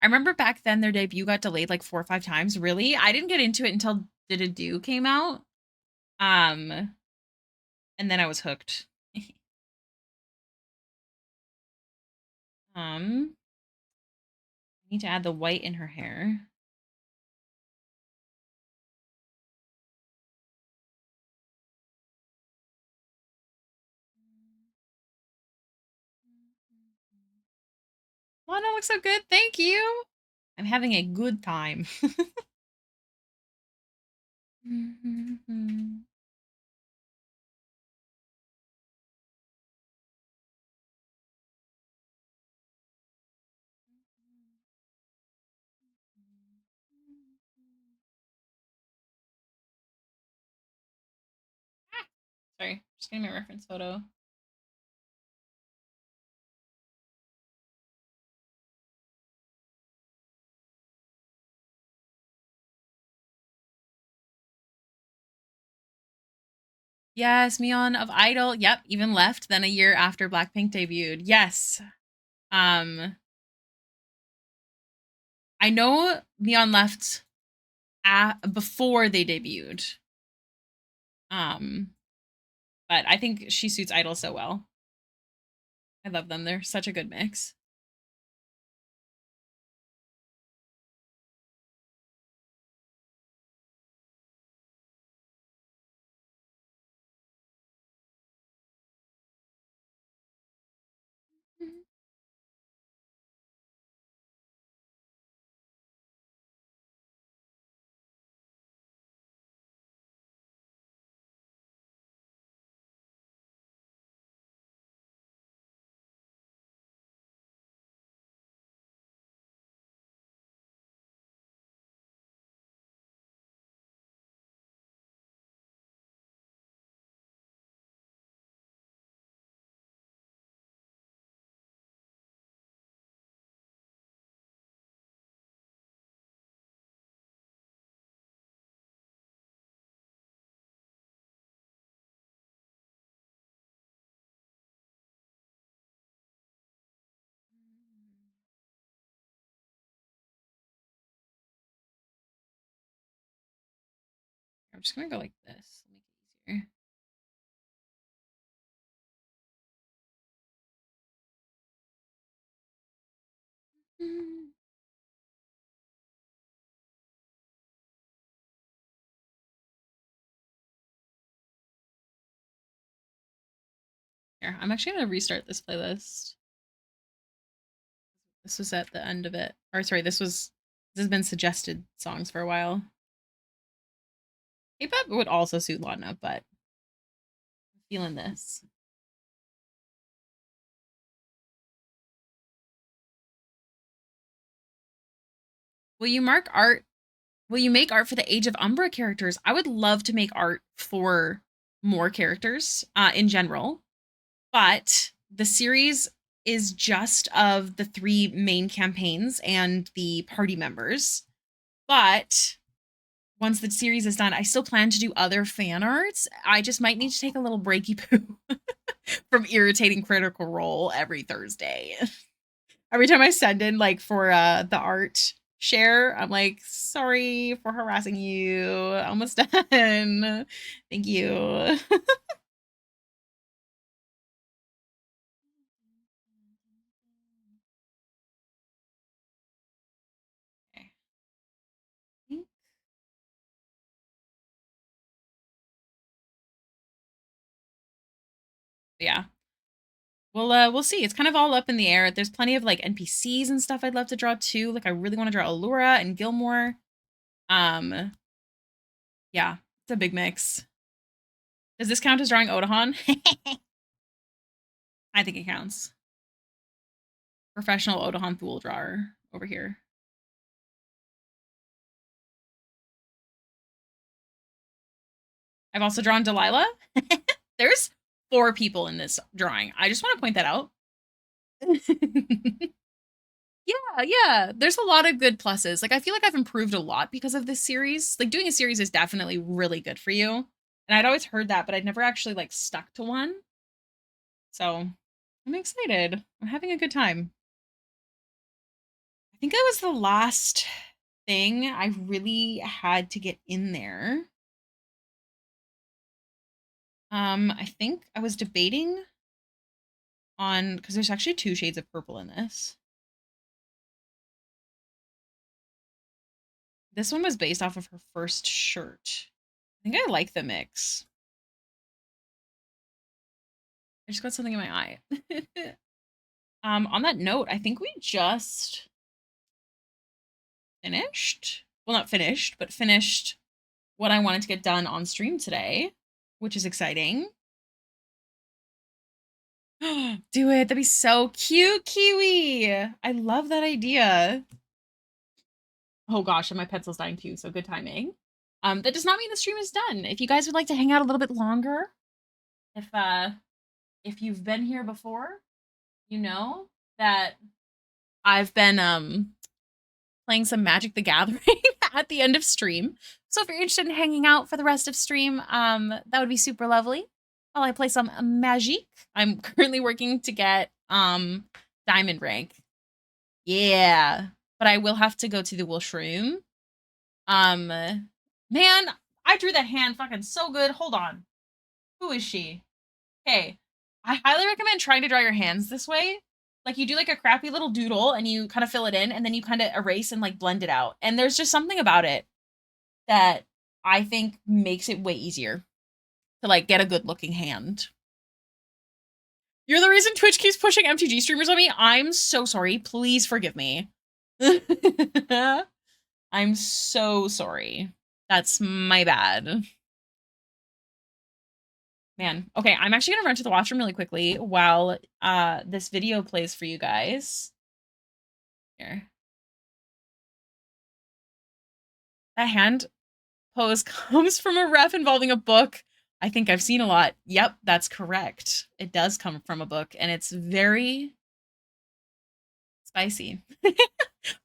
I remember back then their debut got delayed like 4 or 5 times. Really? I didn't get into it until Did a Do came out. And then I was hooked. I need to add the white in her hair. Laudna looks so good. Thank you. I'm having a good time. Sorry, just getting my reference photo. Yes, Mion of Idol. Yep, even left then a year after Blackpink debuted. Yes. I know Mion left before they debuted. But I think she suits Idol so well. I love them. They're such a good mix. I'm just gonna go like this. Make it easier. Here, I'm actually gonna restart this playlist. This was at the end of it. Or sorry, this has been suggested songs for a while. K-pop would also suit Laudna, but I'm feeling this. Will you mark art? Will you make art for the Age of Umbra characters? I would love to make art for more characters in general, but the series is just of the 3 main campaigns and the party members. But once the series is done, I still plan to do other fan arts. I just might need to take a little breaky poo from irritating Critical Role every Thursday. Every time I send in like for the art share, I'm like, sorry for harassing you. Almost done. Thank you. Okay. Yeah. We'll see. It's kind of all up in the air. There's plenty of like NPCs and stuff I'd love to draw too. Like I really want to draw Allura and Gilmore. Yeah, it's a big mix. Does this count as drawing Odahan? I think it counts. Professional Odahan Thule drawer over here. I've also drawn Delilah. There's 4 people in this drawing. I just want to point that out. Yeah. There's a lot of good pluses. Like I feel like I've improved a lot because of this series. Like doing a series is definitely really good for you. And I'd always heard that, but I'd never actually like stuck to one. So I'm excited. I'm having a good time. I think that was the last thing I really had to get in there. I think I was debating on because there's actually 2 shades of purple in this. This one was based off of her first shirt. I think I like the mix. I just got something in my eye. On that note, I think we just finished. Well, not finished, but finished what I wanted to get done on stream today, which is exciting. Do it. That'd be so cute, Kiwi. I love that idea. Oh gosh, and my pencil's dying too, so good timing. That does not mean the stream is done. If you guys would like to hang out a little bit longer, if you've been here before, you know that I've been playing some Magic the Gathering at the end of stream. So if you're interested in hanging out for the rest of stream, that would be super lovely. While I play some Magic. I'm currently working to get Diamond rank. Yeah. But I will have to go to the washroom. Man, I drew that hand fucking so good. Hold on. Who is she? Okay. I highly recommend trying to draw your hands this way. Like you do like a crappy little doodle and you kind of fill it in and then you kind of erase and like blend it out. And there's just something about it that I think makes it way easier to like get a good looking hand. You're the reason Twitch keeps pushing MTG streamers on me. I'm so sorry. Please forgive me. I'm so sorry. That's my bad. Man. Okay, I'm actually gonna run to the washroom really quickly while this video plays for you guys. Here. That hand pose comes from a ref involving a book. I think I've seen a lot. Yep, that's correct. It does come from a book, and it's very spicy.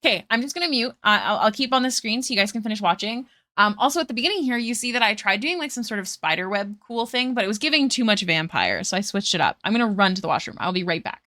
Okay, I'm just gonna mute. I'll keep on the screen so you guys can finish watching. Also at the beginning here, you see that I tried doing like some sort of spider web cool thing, but it was giving too much vampire, so I switched it up. I'm gonna run to the washroom. I'll be right back.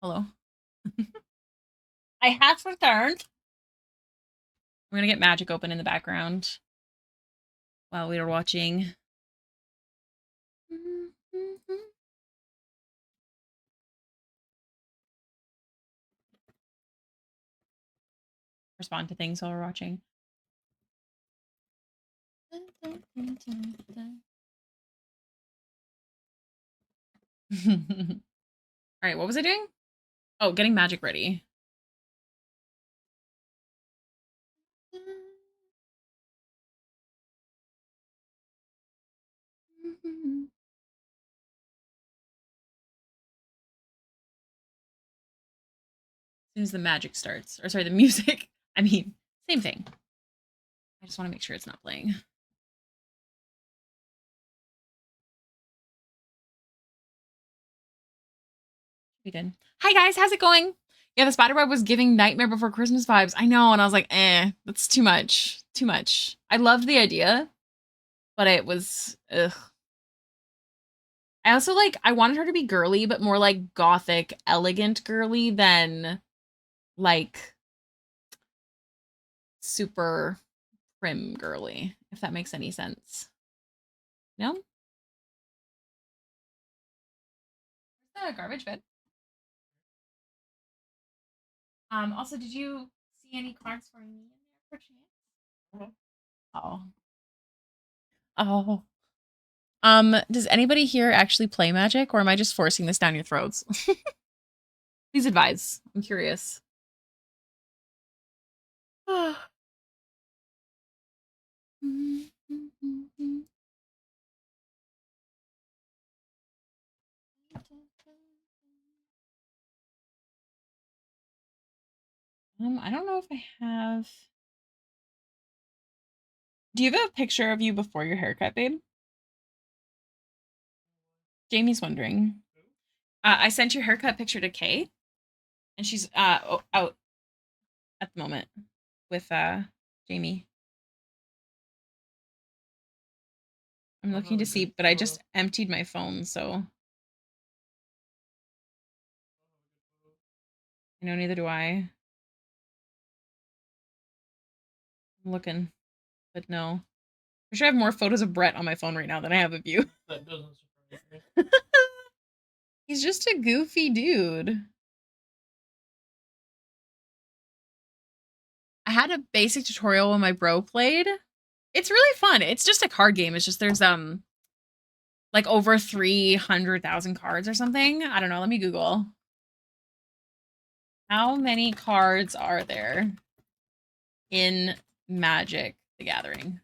Hello. I have returned. We're gonna get magic open in the background while we are watching. Respond to things while we're watching. All right, what was I doing? Oh, getting magic ready. As soon as the magic starts, or sorry, the music. I mean, same thing. I just want to make sure it's not playing. We did. Hi guys, how's it going? Yeah, the spiderweb was giving Nightmare Before Christmas vibes. I know, and I was like, that's too much. Too much. I loved the idea, but it was ugh. I also I wanted her to be girly, but more like gothic, elegant girly than like super prim girly, if that makes any sense. No? Where's the garbage bin? Also, did you see any cards for me in there for chance? Oh. Oh. Does anybody here actually play Magic, or am I just forcing this down your throats? Please advise. I'm curious. I don't know if I have. Do you have a picture of you before your haircut, babe? Jamie's wondering. I sent your haircut picture to Kay, and she's out at the moment with Jamie. I'm looking to see, but I just emptied my phone, so I know neither do I. I'm looking, but no. For sure I have more photos of Brett on my phone right now than I have of you. That doesn't surprise me. He's just a goofy dude. I had a basic tutorial when my bro played. It's really fun. It's just a card game. It's just there's like over 300,000 cards or something. I don't know. Let me Google. How many cards are there in Magic the Gathering?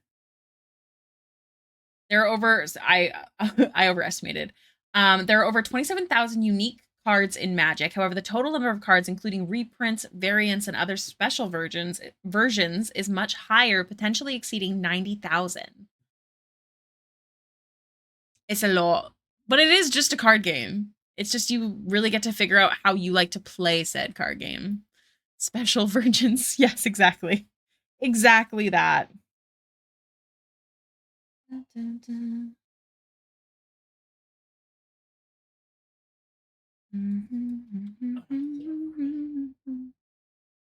There are over I overestimated. There are over 27,000 unique cards in Magic. However, the total number of cards, including reprints, variants, and other special versions, is much higher, potentially exceeding 90,000. It's a lot, but it is just a card game. It's just you really get to figure out how you like to play said card game. Special versions, yes, exactly, exactly that. Dun, dun, dun.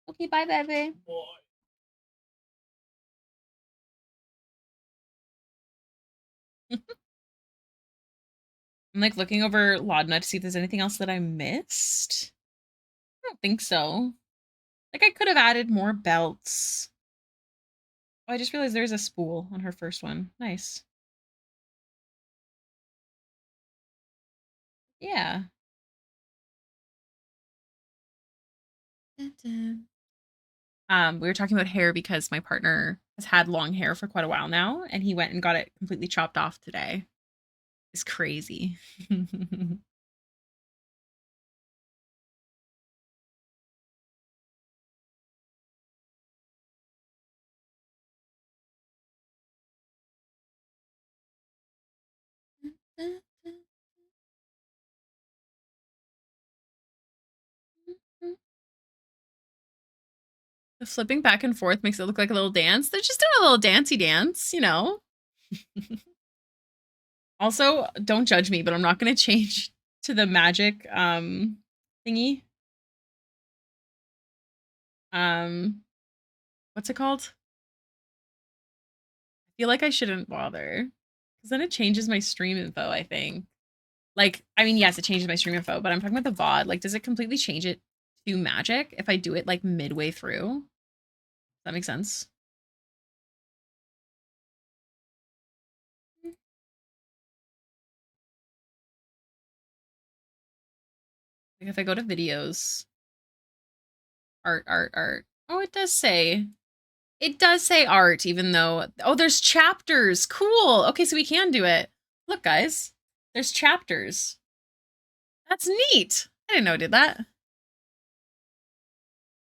Okay, bye, baby. Boy. I'm like looking over Laudna to see if there's anything else that I missed. I don't think so. Like I could have added more belts. Oh, I just realized there's a spool on her first one. Nice. Yeah. We were talking about hair because my partner has had long hair for quite a while now, and he went and got it completely chopped off today. It's crazy. The flipping back and forth makes it look like a little dance. They're just doing a little dancey dance, you know? Also, don't judge me, but I'm not going to change to the magic thingy What's it called? I feel like I shouldn't bother because then it changes my stream info, I think. Like, I mean, yes, it changes my stream info, but I'm talking about the VOD. Like, does it completely change it to magic if I do it like midway through? Does that make sense? Like if I go to videos, art. Oh, it does say art, even though, oh, there's chapters. Cool. Okay, so we can do it. Look, guys, there's chapters. That's neat. I didn't know it did that.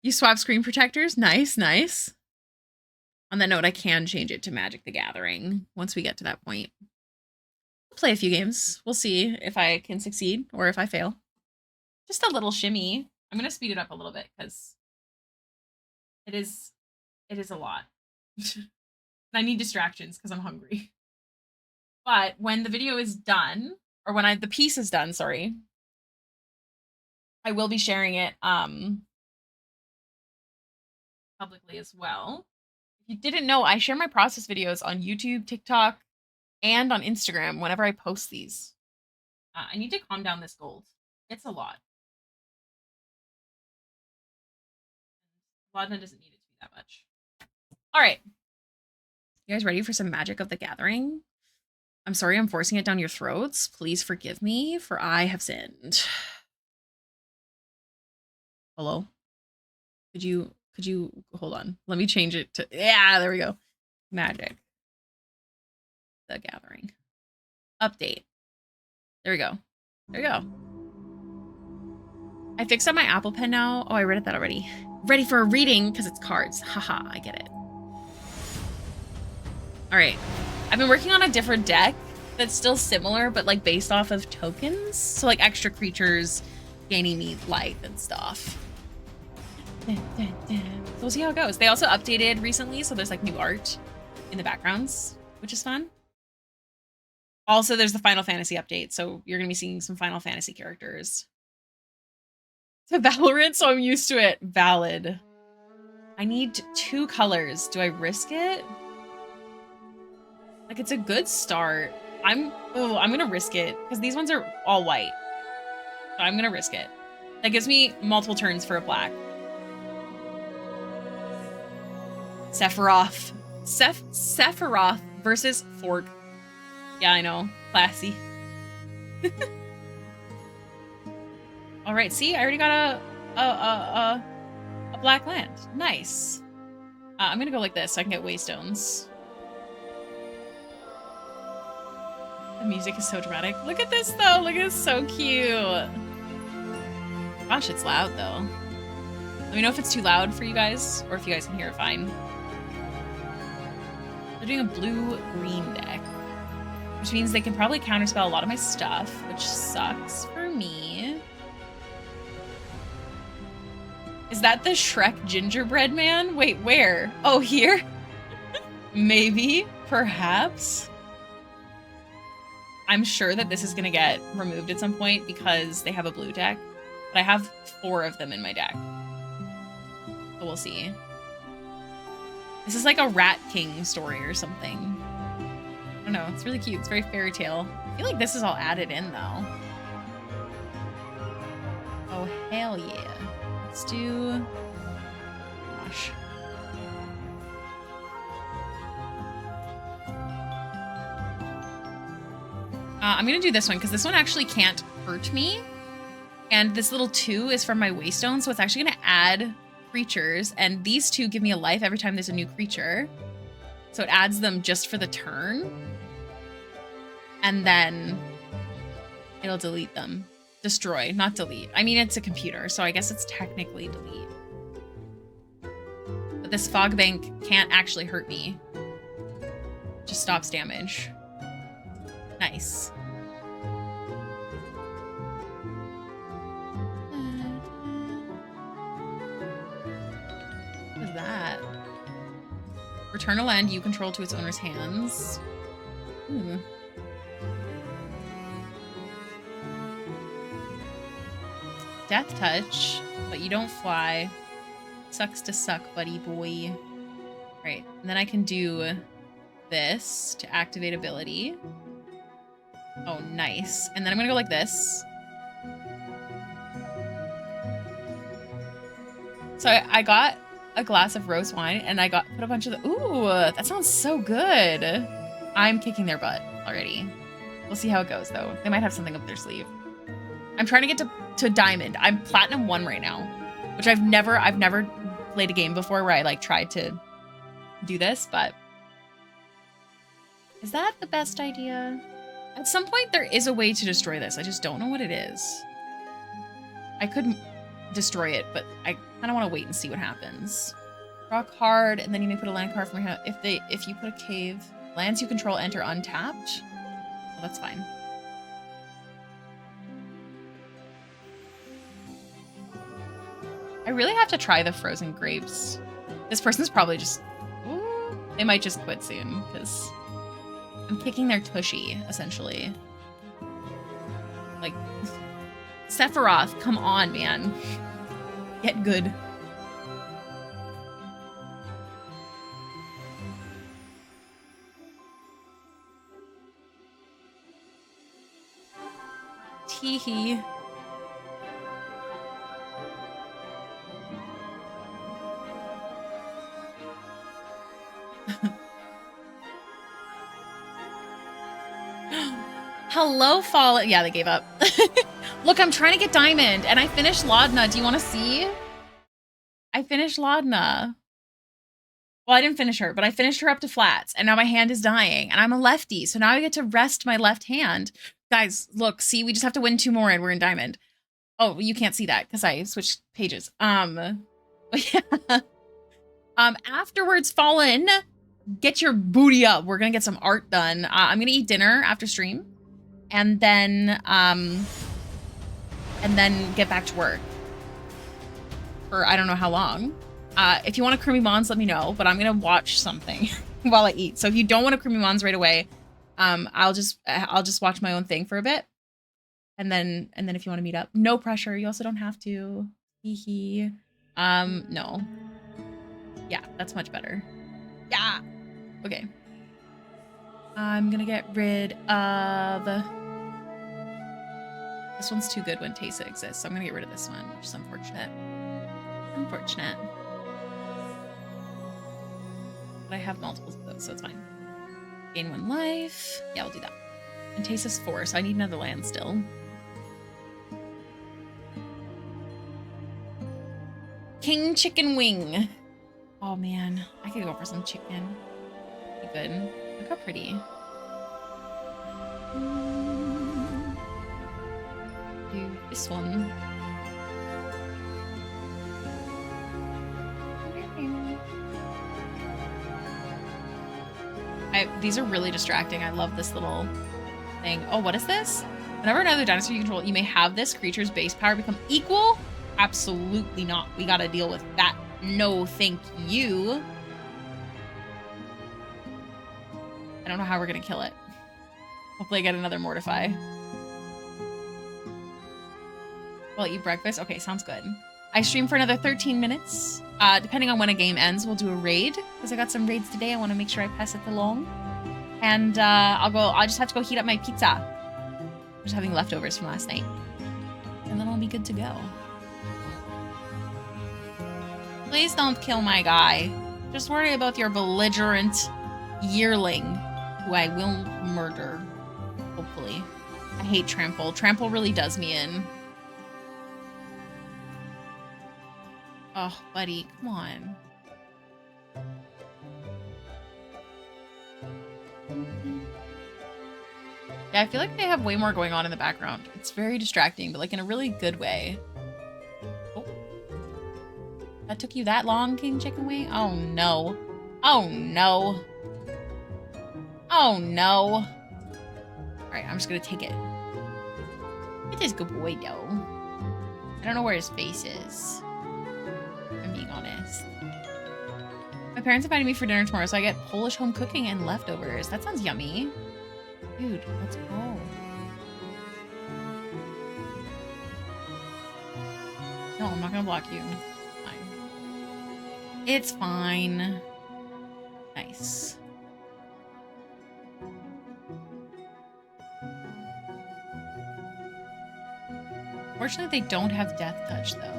You swap screen protectors. Nice, nice. On that note, I can change it to Magic the Gathering once we get to that point. We'll play a few games. We'll see if I can succeed or if I fail. Just a little shimmy. I'm going to speed it up a little bit because it is a lot. I need distractions because I'm hungry. But when the video is done, or when the piece is done, sorry, I will be sharing it publicly as well. If you didn't know, I share my process videos on YouTube, TikTok, and on Instagram whenever I post these. I need to calm down this gold. It's a lot. Laudna doesn't need it to be that much. All right. You guys ready for some Magic of the Gathering? I'm sorry I'm forcing it down your throats. Please forgive me, for I have sinned. Hello? Could you hold on? Let me change it to, yeah, there we go. Magic the Gathering. Update. There we go. There we go. I fixed up my Apple Pen now. Oh, I read that already. Ready for a reading because it's cards. Haha, I get it. All right. I've been working on a different deck that's still similar, but like based off of tokens. So like extra creatures gaining me life and stuff. So we'll see how it goes. They also updated recently, so there's like new art in the backgrounds, which is fun. Also, there's the Final Fantasy update, so you're going to be seeing some Final Fantasy characters. To Valorant, so I'm used to it. Valid. I need 2 colors. Do I risk it? Like, it's a good start. I'm gonna risk it, because these ones are all white. So I'm gonna risk it. That gives me multiple turns for a black. Sephiroth. Sephiroth versus Fork. Yeah, I know. Classy. All right, see, I already got a black land. Nice. I'm gonna go like this so I can get waystones. The music is so dramatic. Look at this though. Look at this, so cute. Gosh, it's loud though. Let me know if it's too loud for you guys or if you guys can hear it fine. They're doing a blue-green deck, which means they can probably counterspell a lot of my stuff, which sucks for me. Is that the Shrek gingerbread man? Wait, where? Oh, here? Maybe, perhaps. I'm sure that this is gonna get removed at some point because they have a blue deck, but I have 4 of them in my deck. So we'll see. This is like a Rat King story or something. I don't know, it's really cute. It's very fairy tale. I feel like this is all added in though. Oh, hell yeah. Let's do... Gosh. I'm gonna do this one because this one actually can't hurt me. And this little 2 is from my waystone, so it's actually gonna add creatures, and these 2 give me a life every time there's a new creature. So it adds them just for the turn. And then it'll delete them. Destroy, not delete. I mean, it's a computer, so I guess it's technically delete. But this fog bank can't actually hurt me. Just stops damage. Nice. What is that? Return a land you control to its owner's hands. Hmm. Death touch, but you don't fly. Sucks to suck, buddy boy. Right, and then I can do this to activate ability. Oh, nice. And then I'm gonna go like this. So I got a glass of rose wine and I put a bunch of the, ooh, that sounds so good. I'm kicking their butt already. We'll see how it goes though. They might have something up their sleeve. I'm trying to get to diamond. I'm platinum 1 right now, which I've never played a game before where I like tried to do this, but is that the best idea? At some point there is a way to destroy this. I just don't know what it is. I could destroy it, but I kind of want to wait and see what happens. Rock hard, and then you may put a land card from your hand. If you put a cave, lands you control enter untapped. Well, that's fine. I really have to try the frozen grapes. This person's probably just, ooh, they might just quit soon because I'm kicking their tushy essentially. Like, Sephiroth, come on, man. Get good. Teehee. Hello, Fallen. Yeah, they gave up. Look, I'm trying to get diamond, and I finished Laudna. Do you want to see? I finished Laudna. Well, I didn't finish her, but I finished her up to flats, and now my hand is dying, and I'm a lefty, so now I get to rest my left hand. Guys, look, see, we just have to win 2 more, and we're in diamond. Oh, you can't see that, because I switched pages. Yeah. Afterwards, Fallen, get your booty up. We're gonna get some art done. I'm gonna eat dinner after stream. And then get back to work for I don't know how long. If you want a Creamy Mons, let me know, but I'm gonna watch something while I eat. So if you don't want a Creamy Mons right away, I'll just watch my own thing for a bit. And then if you want to meet up, no pressure. You also don't have to. Hee. No. Yeah, that's much better. Yeah. Okay. I'm gonna get rid of... This one's too good when Tesa exists, so I'm gonna get rid of this one, which is unfortunate. Unfortunate. But I have multiples of those, so it's fine. Gain 1 life. Yeah, we'll do that. And Tesa's 4, so I need another land still. King Chicken Wing. Oh man, I could go for some chicken. Be good. Look how pretty. Do this one. These are really distracting. I love this little thing. Oh, what is this? Whenever another dinosaur you control, you may have this creature's base power become equal. Absolutely not. We gotta deal with that. No, thank you. I don't know how we're gonna kill it. Hopefully I get another Mortify. Well, eat breakfast. Okay, sounds good. I stream for another 13 minutes. Depending on when a game ends, we'll do a raid. Because I got some raids today. I want to make sure I pass it along. And I'll just have to go heat up my pizza. I'm just having leftovers from last night. And then I'll be good to go. Please don't kill my guy. Just worry about your belligerent yearling, who I will murder. Hopefully. I hate Trample. Trample really does me in. Oh, buddy, come on. Yeah, I feel like they have way more going on in the background. It's very distracting, but like in a really good way. Oh. That took you that long, King Chicken Wing? Oh no. Oh no. Oh no. Alright, I'm just gonna take it. It is good boy though. I don't know where his face is. I'm being honest. My parents invited me for dinner tomorrow, so I get Polish home cooking and leftovers. That sounds yummy. Dude, let's go. No, I'm not gonna block you. Fine. It's fine. Nice. Fortunately, they don't have death touch, though.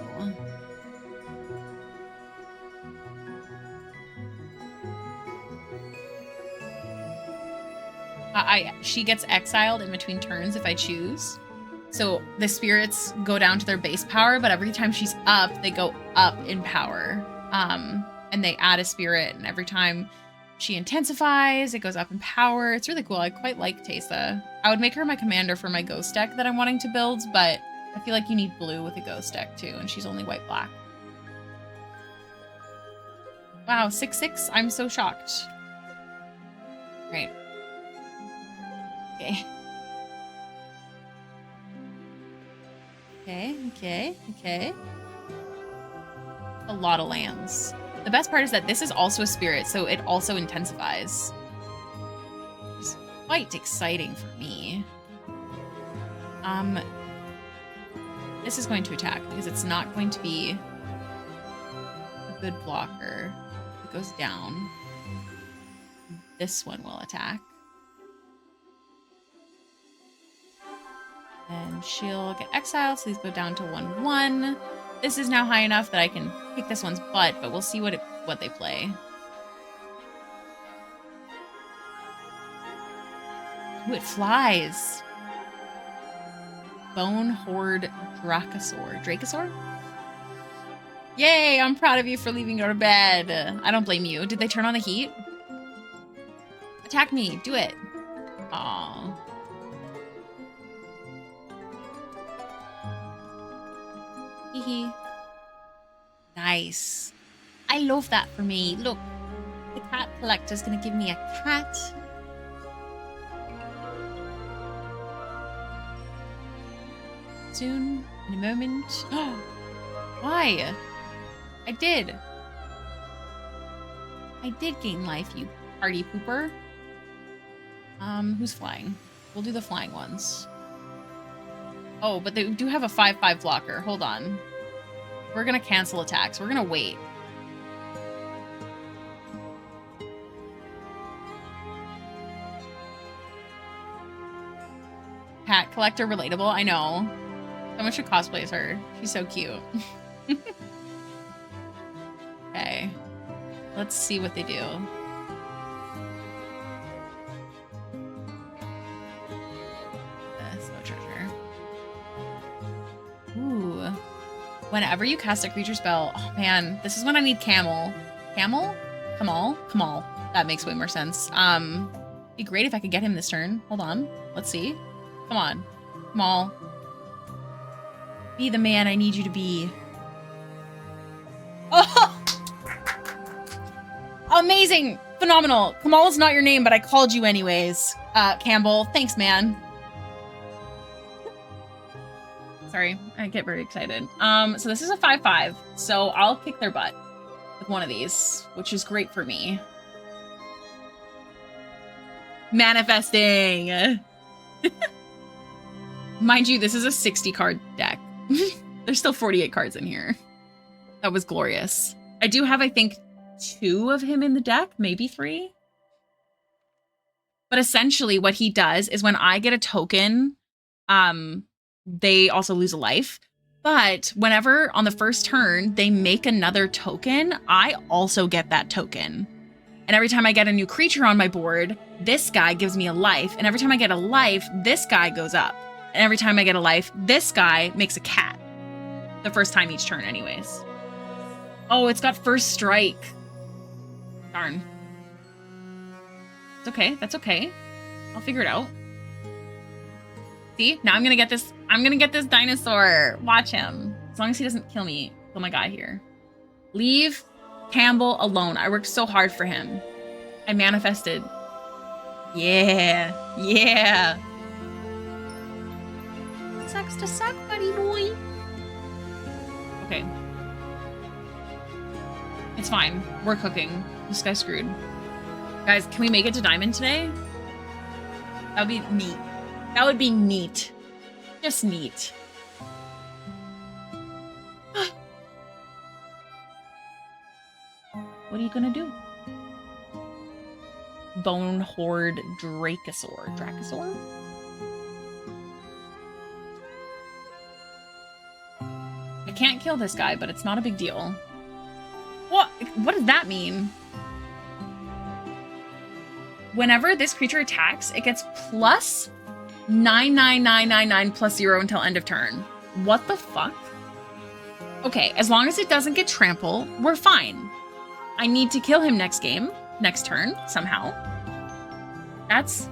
She gets exiled in between turns if I choose. So the spirits go down to their base power, but every time she's up, they go up in power. And they add a spirit, and every time she intensifies, it goes up in power. It's really cool. I quite like Teysa. I would make her my commander for my ghost deck that I'm wanting to build, but I feel like you need blue with a ghost deck too, and she's only white-black. Wow, 6/6? I'm so shocked. Right. Okay. Okay. A lot of lands. The best part is that this is also a spirit, so it also intensifies. It's quite exciting for me. This is going to attack because it's not going to be a good blocker. It goes down. This one will attack. And she'll get exiled, so these go down to 1/1. This is now high enough that I can kick this one's butt, but we'll see what they play. Ooh, it flies. Bone Horde Dracosaur? Yay, I'm proud of you for leaving your bed. I don't blame you. Did they turn on the heat? Attack me. Do it. Aww. Hee. Nice. I love that for me. Look, the cat collector's gonna give me a cat. Soon, in a moment. Why? I did gain life, you party pooper. Who's flying? We'll do the flying ones. Oh, but they do have a 5/5 blocker. Hold on. We're gonna cancel attacks. We're gonna wait. Cat collector relatable. I know. Someone should cosplay as her. She's so cute. Okay. Let's see what they do. No treasure. Ooh. Whenever you cast a creature spell, oh man, this is when I need Camel. Camel? Kamal. That makes way more sense. Be great if I could get him this turn. Hold on. Let's see. Come on. Kamal. Be the man I need you to be. Oh! Amazing! Phenomenal. Kamal is not your name, but I called you anyways. Campbell. Thanks, man. Sorry, I get very excited. So this is a 5/5, so I'll kick their butt with one of these, which is great for me. Manifesting! Mind you, this is a 60-card deck. There's still 48 cards in here. That was glorious. I do have, I think, 2 of him in the deck, maybe 3. But essentially what he does is when I get a token, they also lose a life. But whenever on the first turn they make another token, I also get that token. And every time I get a new creature on my board, this guy gives me a life. And every time I get a life, this guy goes up. And every time I get a life, this guy makes a cat. The first time each turn anyways. Oh, it's got first strike. Darn. It's okay. That's okay. I'll figure it out. See? Now I'm gonna get this dinosaur. Watch him. As long as he doesn't kill me. Kill my guy here. Leave Campbell alone. I worked so hard for him. I manifested. Yeah. Yeah. Sucks to suck, buddy boy. Okay. It's fine. We're cooking. This guy's screwed. Guys, can we make it to Diamond today? That would be neat. That would be neat. Just neat. What are you gonna do? Bone Horde Dracosaur. Dracosaur? I can't kill this guy, but it's not a big deal. What does that mean? Whenever this creature attacks, it gets plus 99999 plus 0 until end of turn. What the fuck? Okay, as long as it doesn't get trample, we're fine. I need to kill him next turn, somehow. That's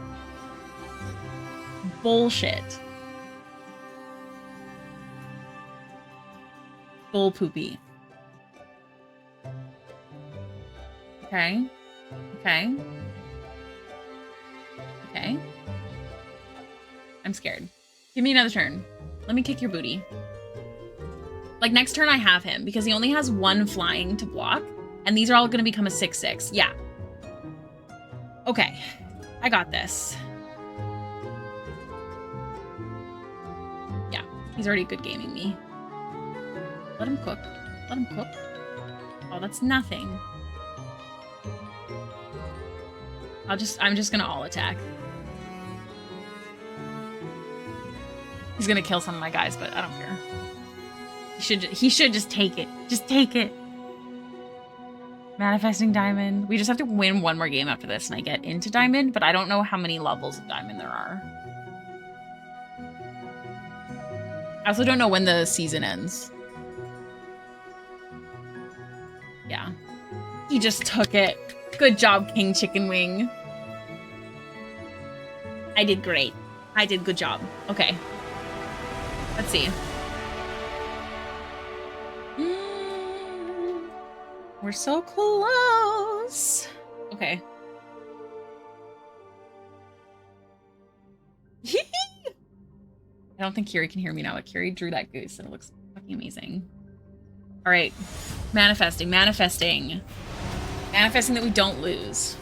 bullshit. Bull poopy. Okay. Okay. Okay. I'm scared. Give me another turn. Let me kick your booty. Like, next turn I have him, because he only has 1 flying to block, and these are all gonna become a 6/6. Yeah. Okay. I got this. Yeah. He's already good gaming me. Let him cook. Let him cook. Oh, that's nothing. I'm just gonna all attack. He's gonna kill some of my guys, but I don't care. He should just take it. Just take it. Manifesting Diamond. We just have to win one more game after this and I get into Diamond, but I don't know how many levels of Diamond there are. I also don't know when the season ends. Yeah. He just took it. Good job, King Chicken Wing. I did great. I did good job. Okay. Let's see. We're so close. Okay. I don't think Kiri can hear me now, but Kiri drew that goose and it looks fucking amazing. All right. Manifesting, manifesting. Manifesting that we don't lose.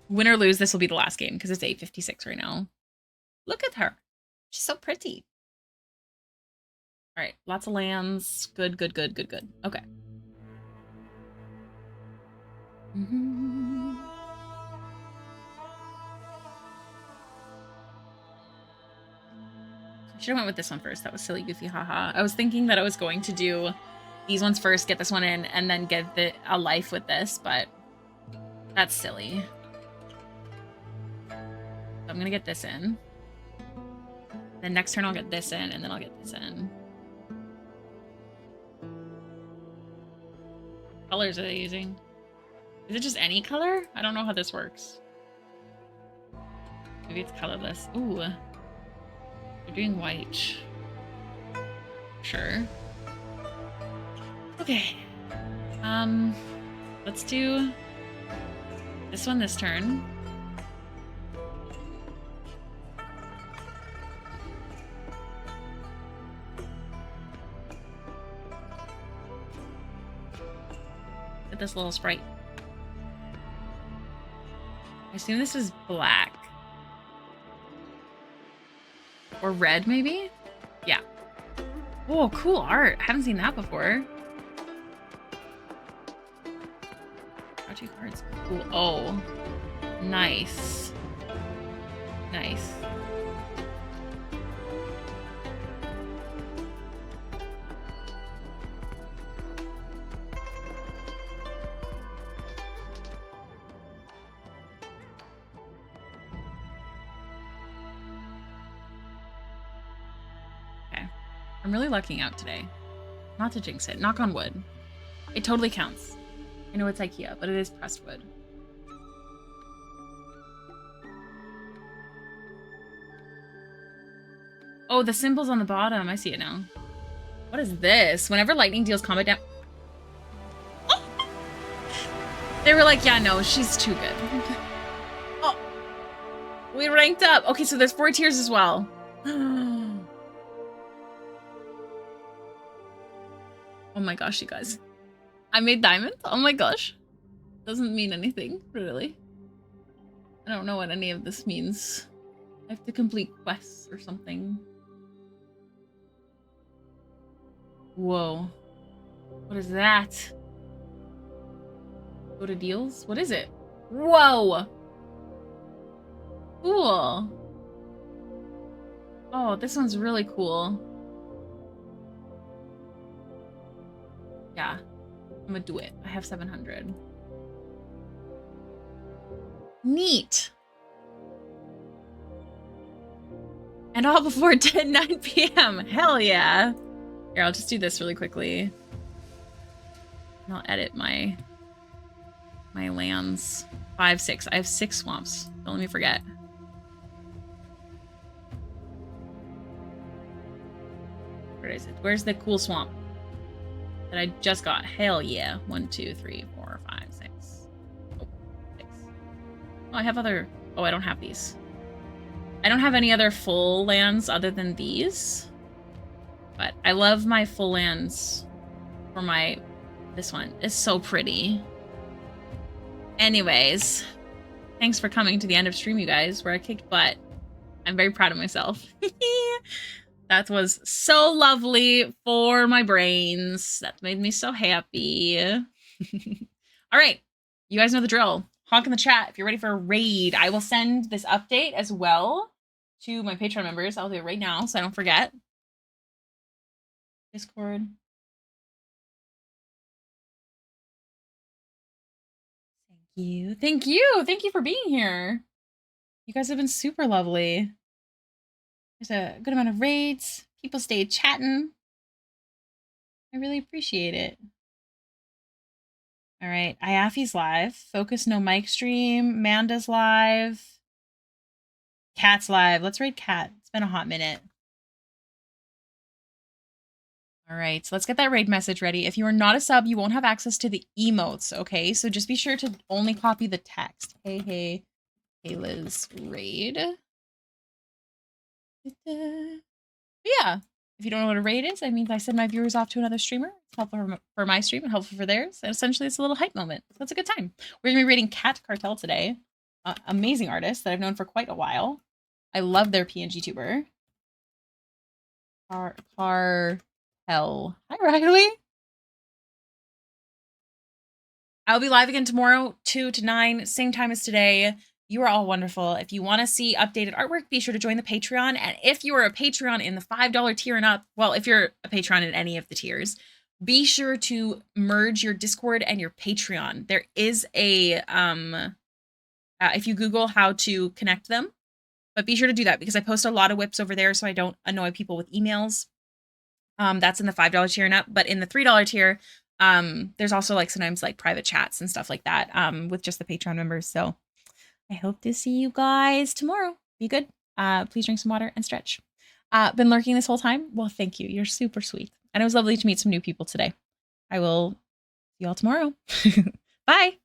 Win or lose, this will be the last game because it's 8:56 right now. Look at her. She's so pretty. All right, lots of lands. Good, good, good, good, good. Okay. I should have went with this one first. That was silly, goofy, haha. I was thinking that I was going to do these ones first, get this one in, and then get a life with this, but that's silly. So I'm gonna get this in. Then next turn I'll get this in, and then I'll get this in. Colors are they using? Is it just any color? I don't know how this works. Maybe it's colorless. Ooh. They're doing white. Sure. Okay. Let's do this one this turn. Get this little sprite. I assume this is black. Or red, maybe? Yeah. Oh, cool art. I haven't seen that before. Draw 2 cards. Cool. Oh. Nice. Nice. I'm really lucking out today. Not to jinx it. Knock on wood. It totally counts. I know it's IKEA, but it is pressed wood. Oh, the symbol's on the bottom. I see it now. What is this? Whenever lightning deals combat damage... Oh! They were like, yeah, no, she's too good. Oh! We ranked up. Okay, so there's 4 tiers as well. Oh my gosh, you guys. I made diamond? Oh my gosh. Doesn't mean anything, really. I don't know what any of this means. I have to complete quests or something. Whoa. What is that? Go to deals? What is it? Whoa! Cool. Oh, this one's really cool. Yeah, I'm gonna do it. I have 700. Neat. And all before 9 p.m. Hell yeah. Here, I'll just do this really quickly. And I'll edit my lands. 5, 6. I have 6 swamps. Don't let me forget. Where is it? Where's the cool swamp that I just got? Hell yeah. 1, 2, 3, 4, 5, 6. Oh, 6. Oh, I have other... Oh, I don't have these. I don't have any other full lands other than these. But I love my full lands for my... This one is so pretty. Anyways, thanks for coming to the end of stream, you guys, where I kicked butt. I'm very proud of myself. That was so lovely for my brains. That made me so happy. All right, you guys know the drill. Honk in the chat if you're ready for a raid. I will send this update as well to my Patreon members. I'll do it right now so I don't forget. Discord. Thank you. Thank you. Thank you for being here. You guys have been super lovely. There's a good amount of raids. People stayed chatting. I really appreciate it. All right. Iafi's live. Focus no mic stream. Manda's live. Cat's live. Let's raid Cat. It's been a hot minute. All right, so let's get that raid message ready. If you are not a sub, you won't have access to the emotes, okay? So just be sure to only copy the text. Hey, Hailiiz raid. Yeah, if you don't know what a raid is, that means I send my viewers off to another streamer. It's helpful for my stream and helpful for theirs. And essentially, it's a little hype moment. So it's a good time. We're going to be raiding Cat Cartel today. Amazing artist that I've known for quite a while. I love their PNG tuber. Hell. Hi, Riley. I'll be live again tomorrow, 2 to 9, same time as today. You are all wonderful. If you want to see updated artwork, be sure to join the Patreon. And if you are a Patreon in the $5 tier and up, well, if you're a Patreon in any of the tiers, be sure to merge your Discord and your Patreon. There is a, if you Google how to connect them, but be sure to do that because I post a lot of whips over there so I don't annoy people with emails. That's in the $5 tier and up, but in the $3 tier, there's also like sometimes like private chats and stuff like that, with just the Patreon members. So I hope to see you guys tomorrow. Be good. Please drink some water and stretch. Been lurking this whole time? Well, thank you. You're super sweet. And it was lovely to meet some new people today. I will see you all tomorrow. Bye.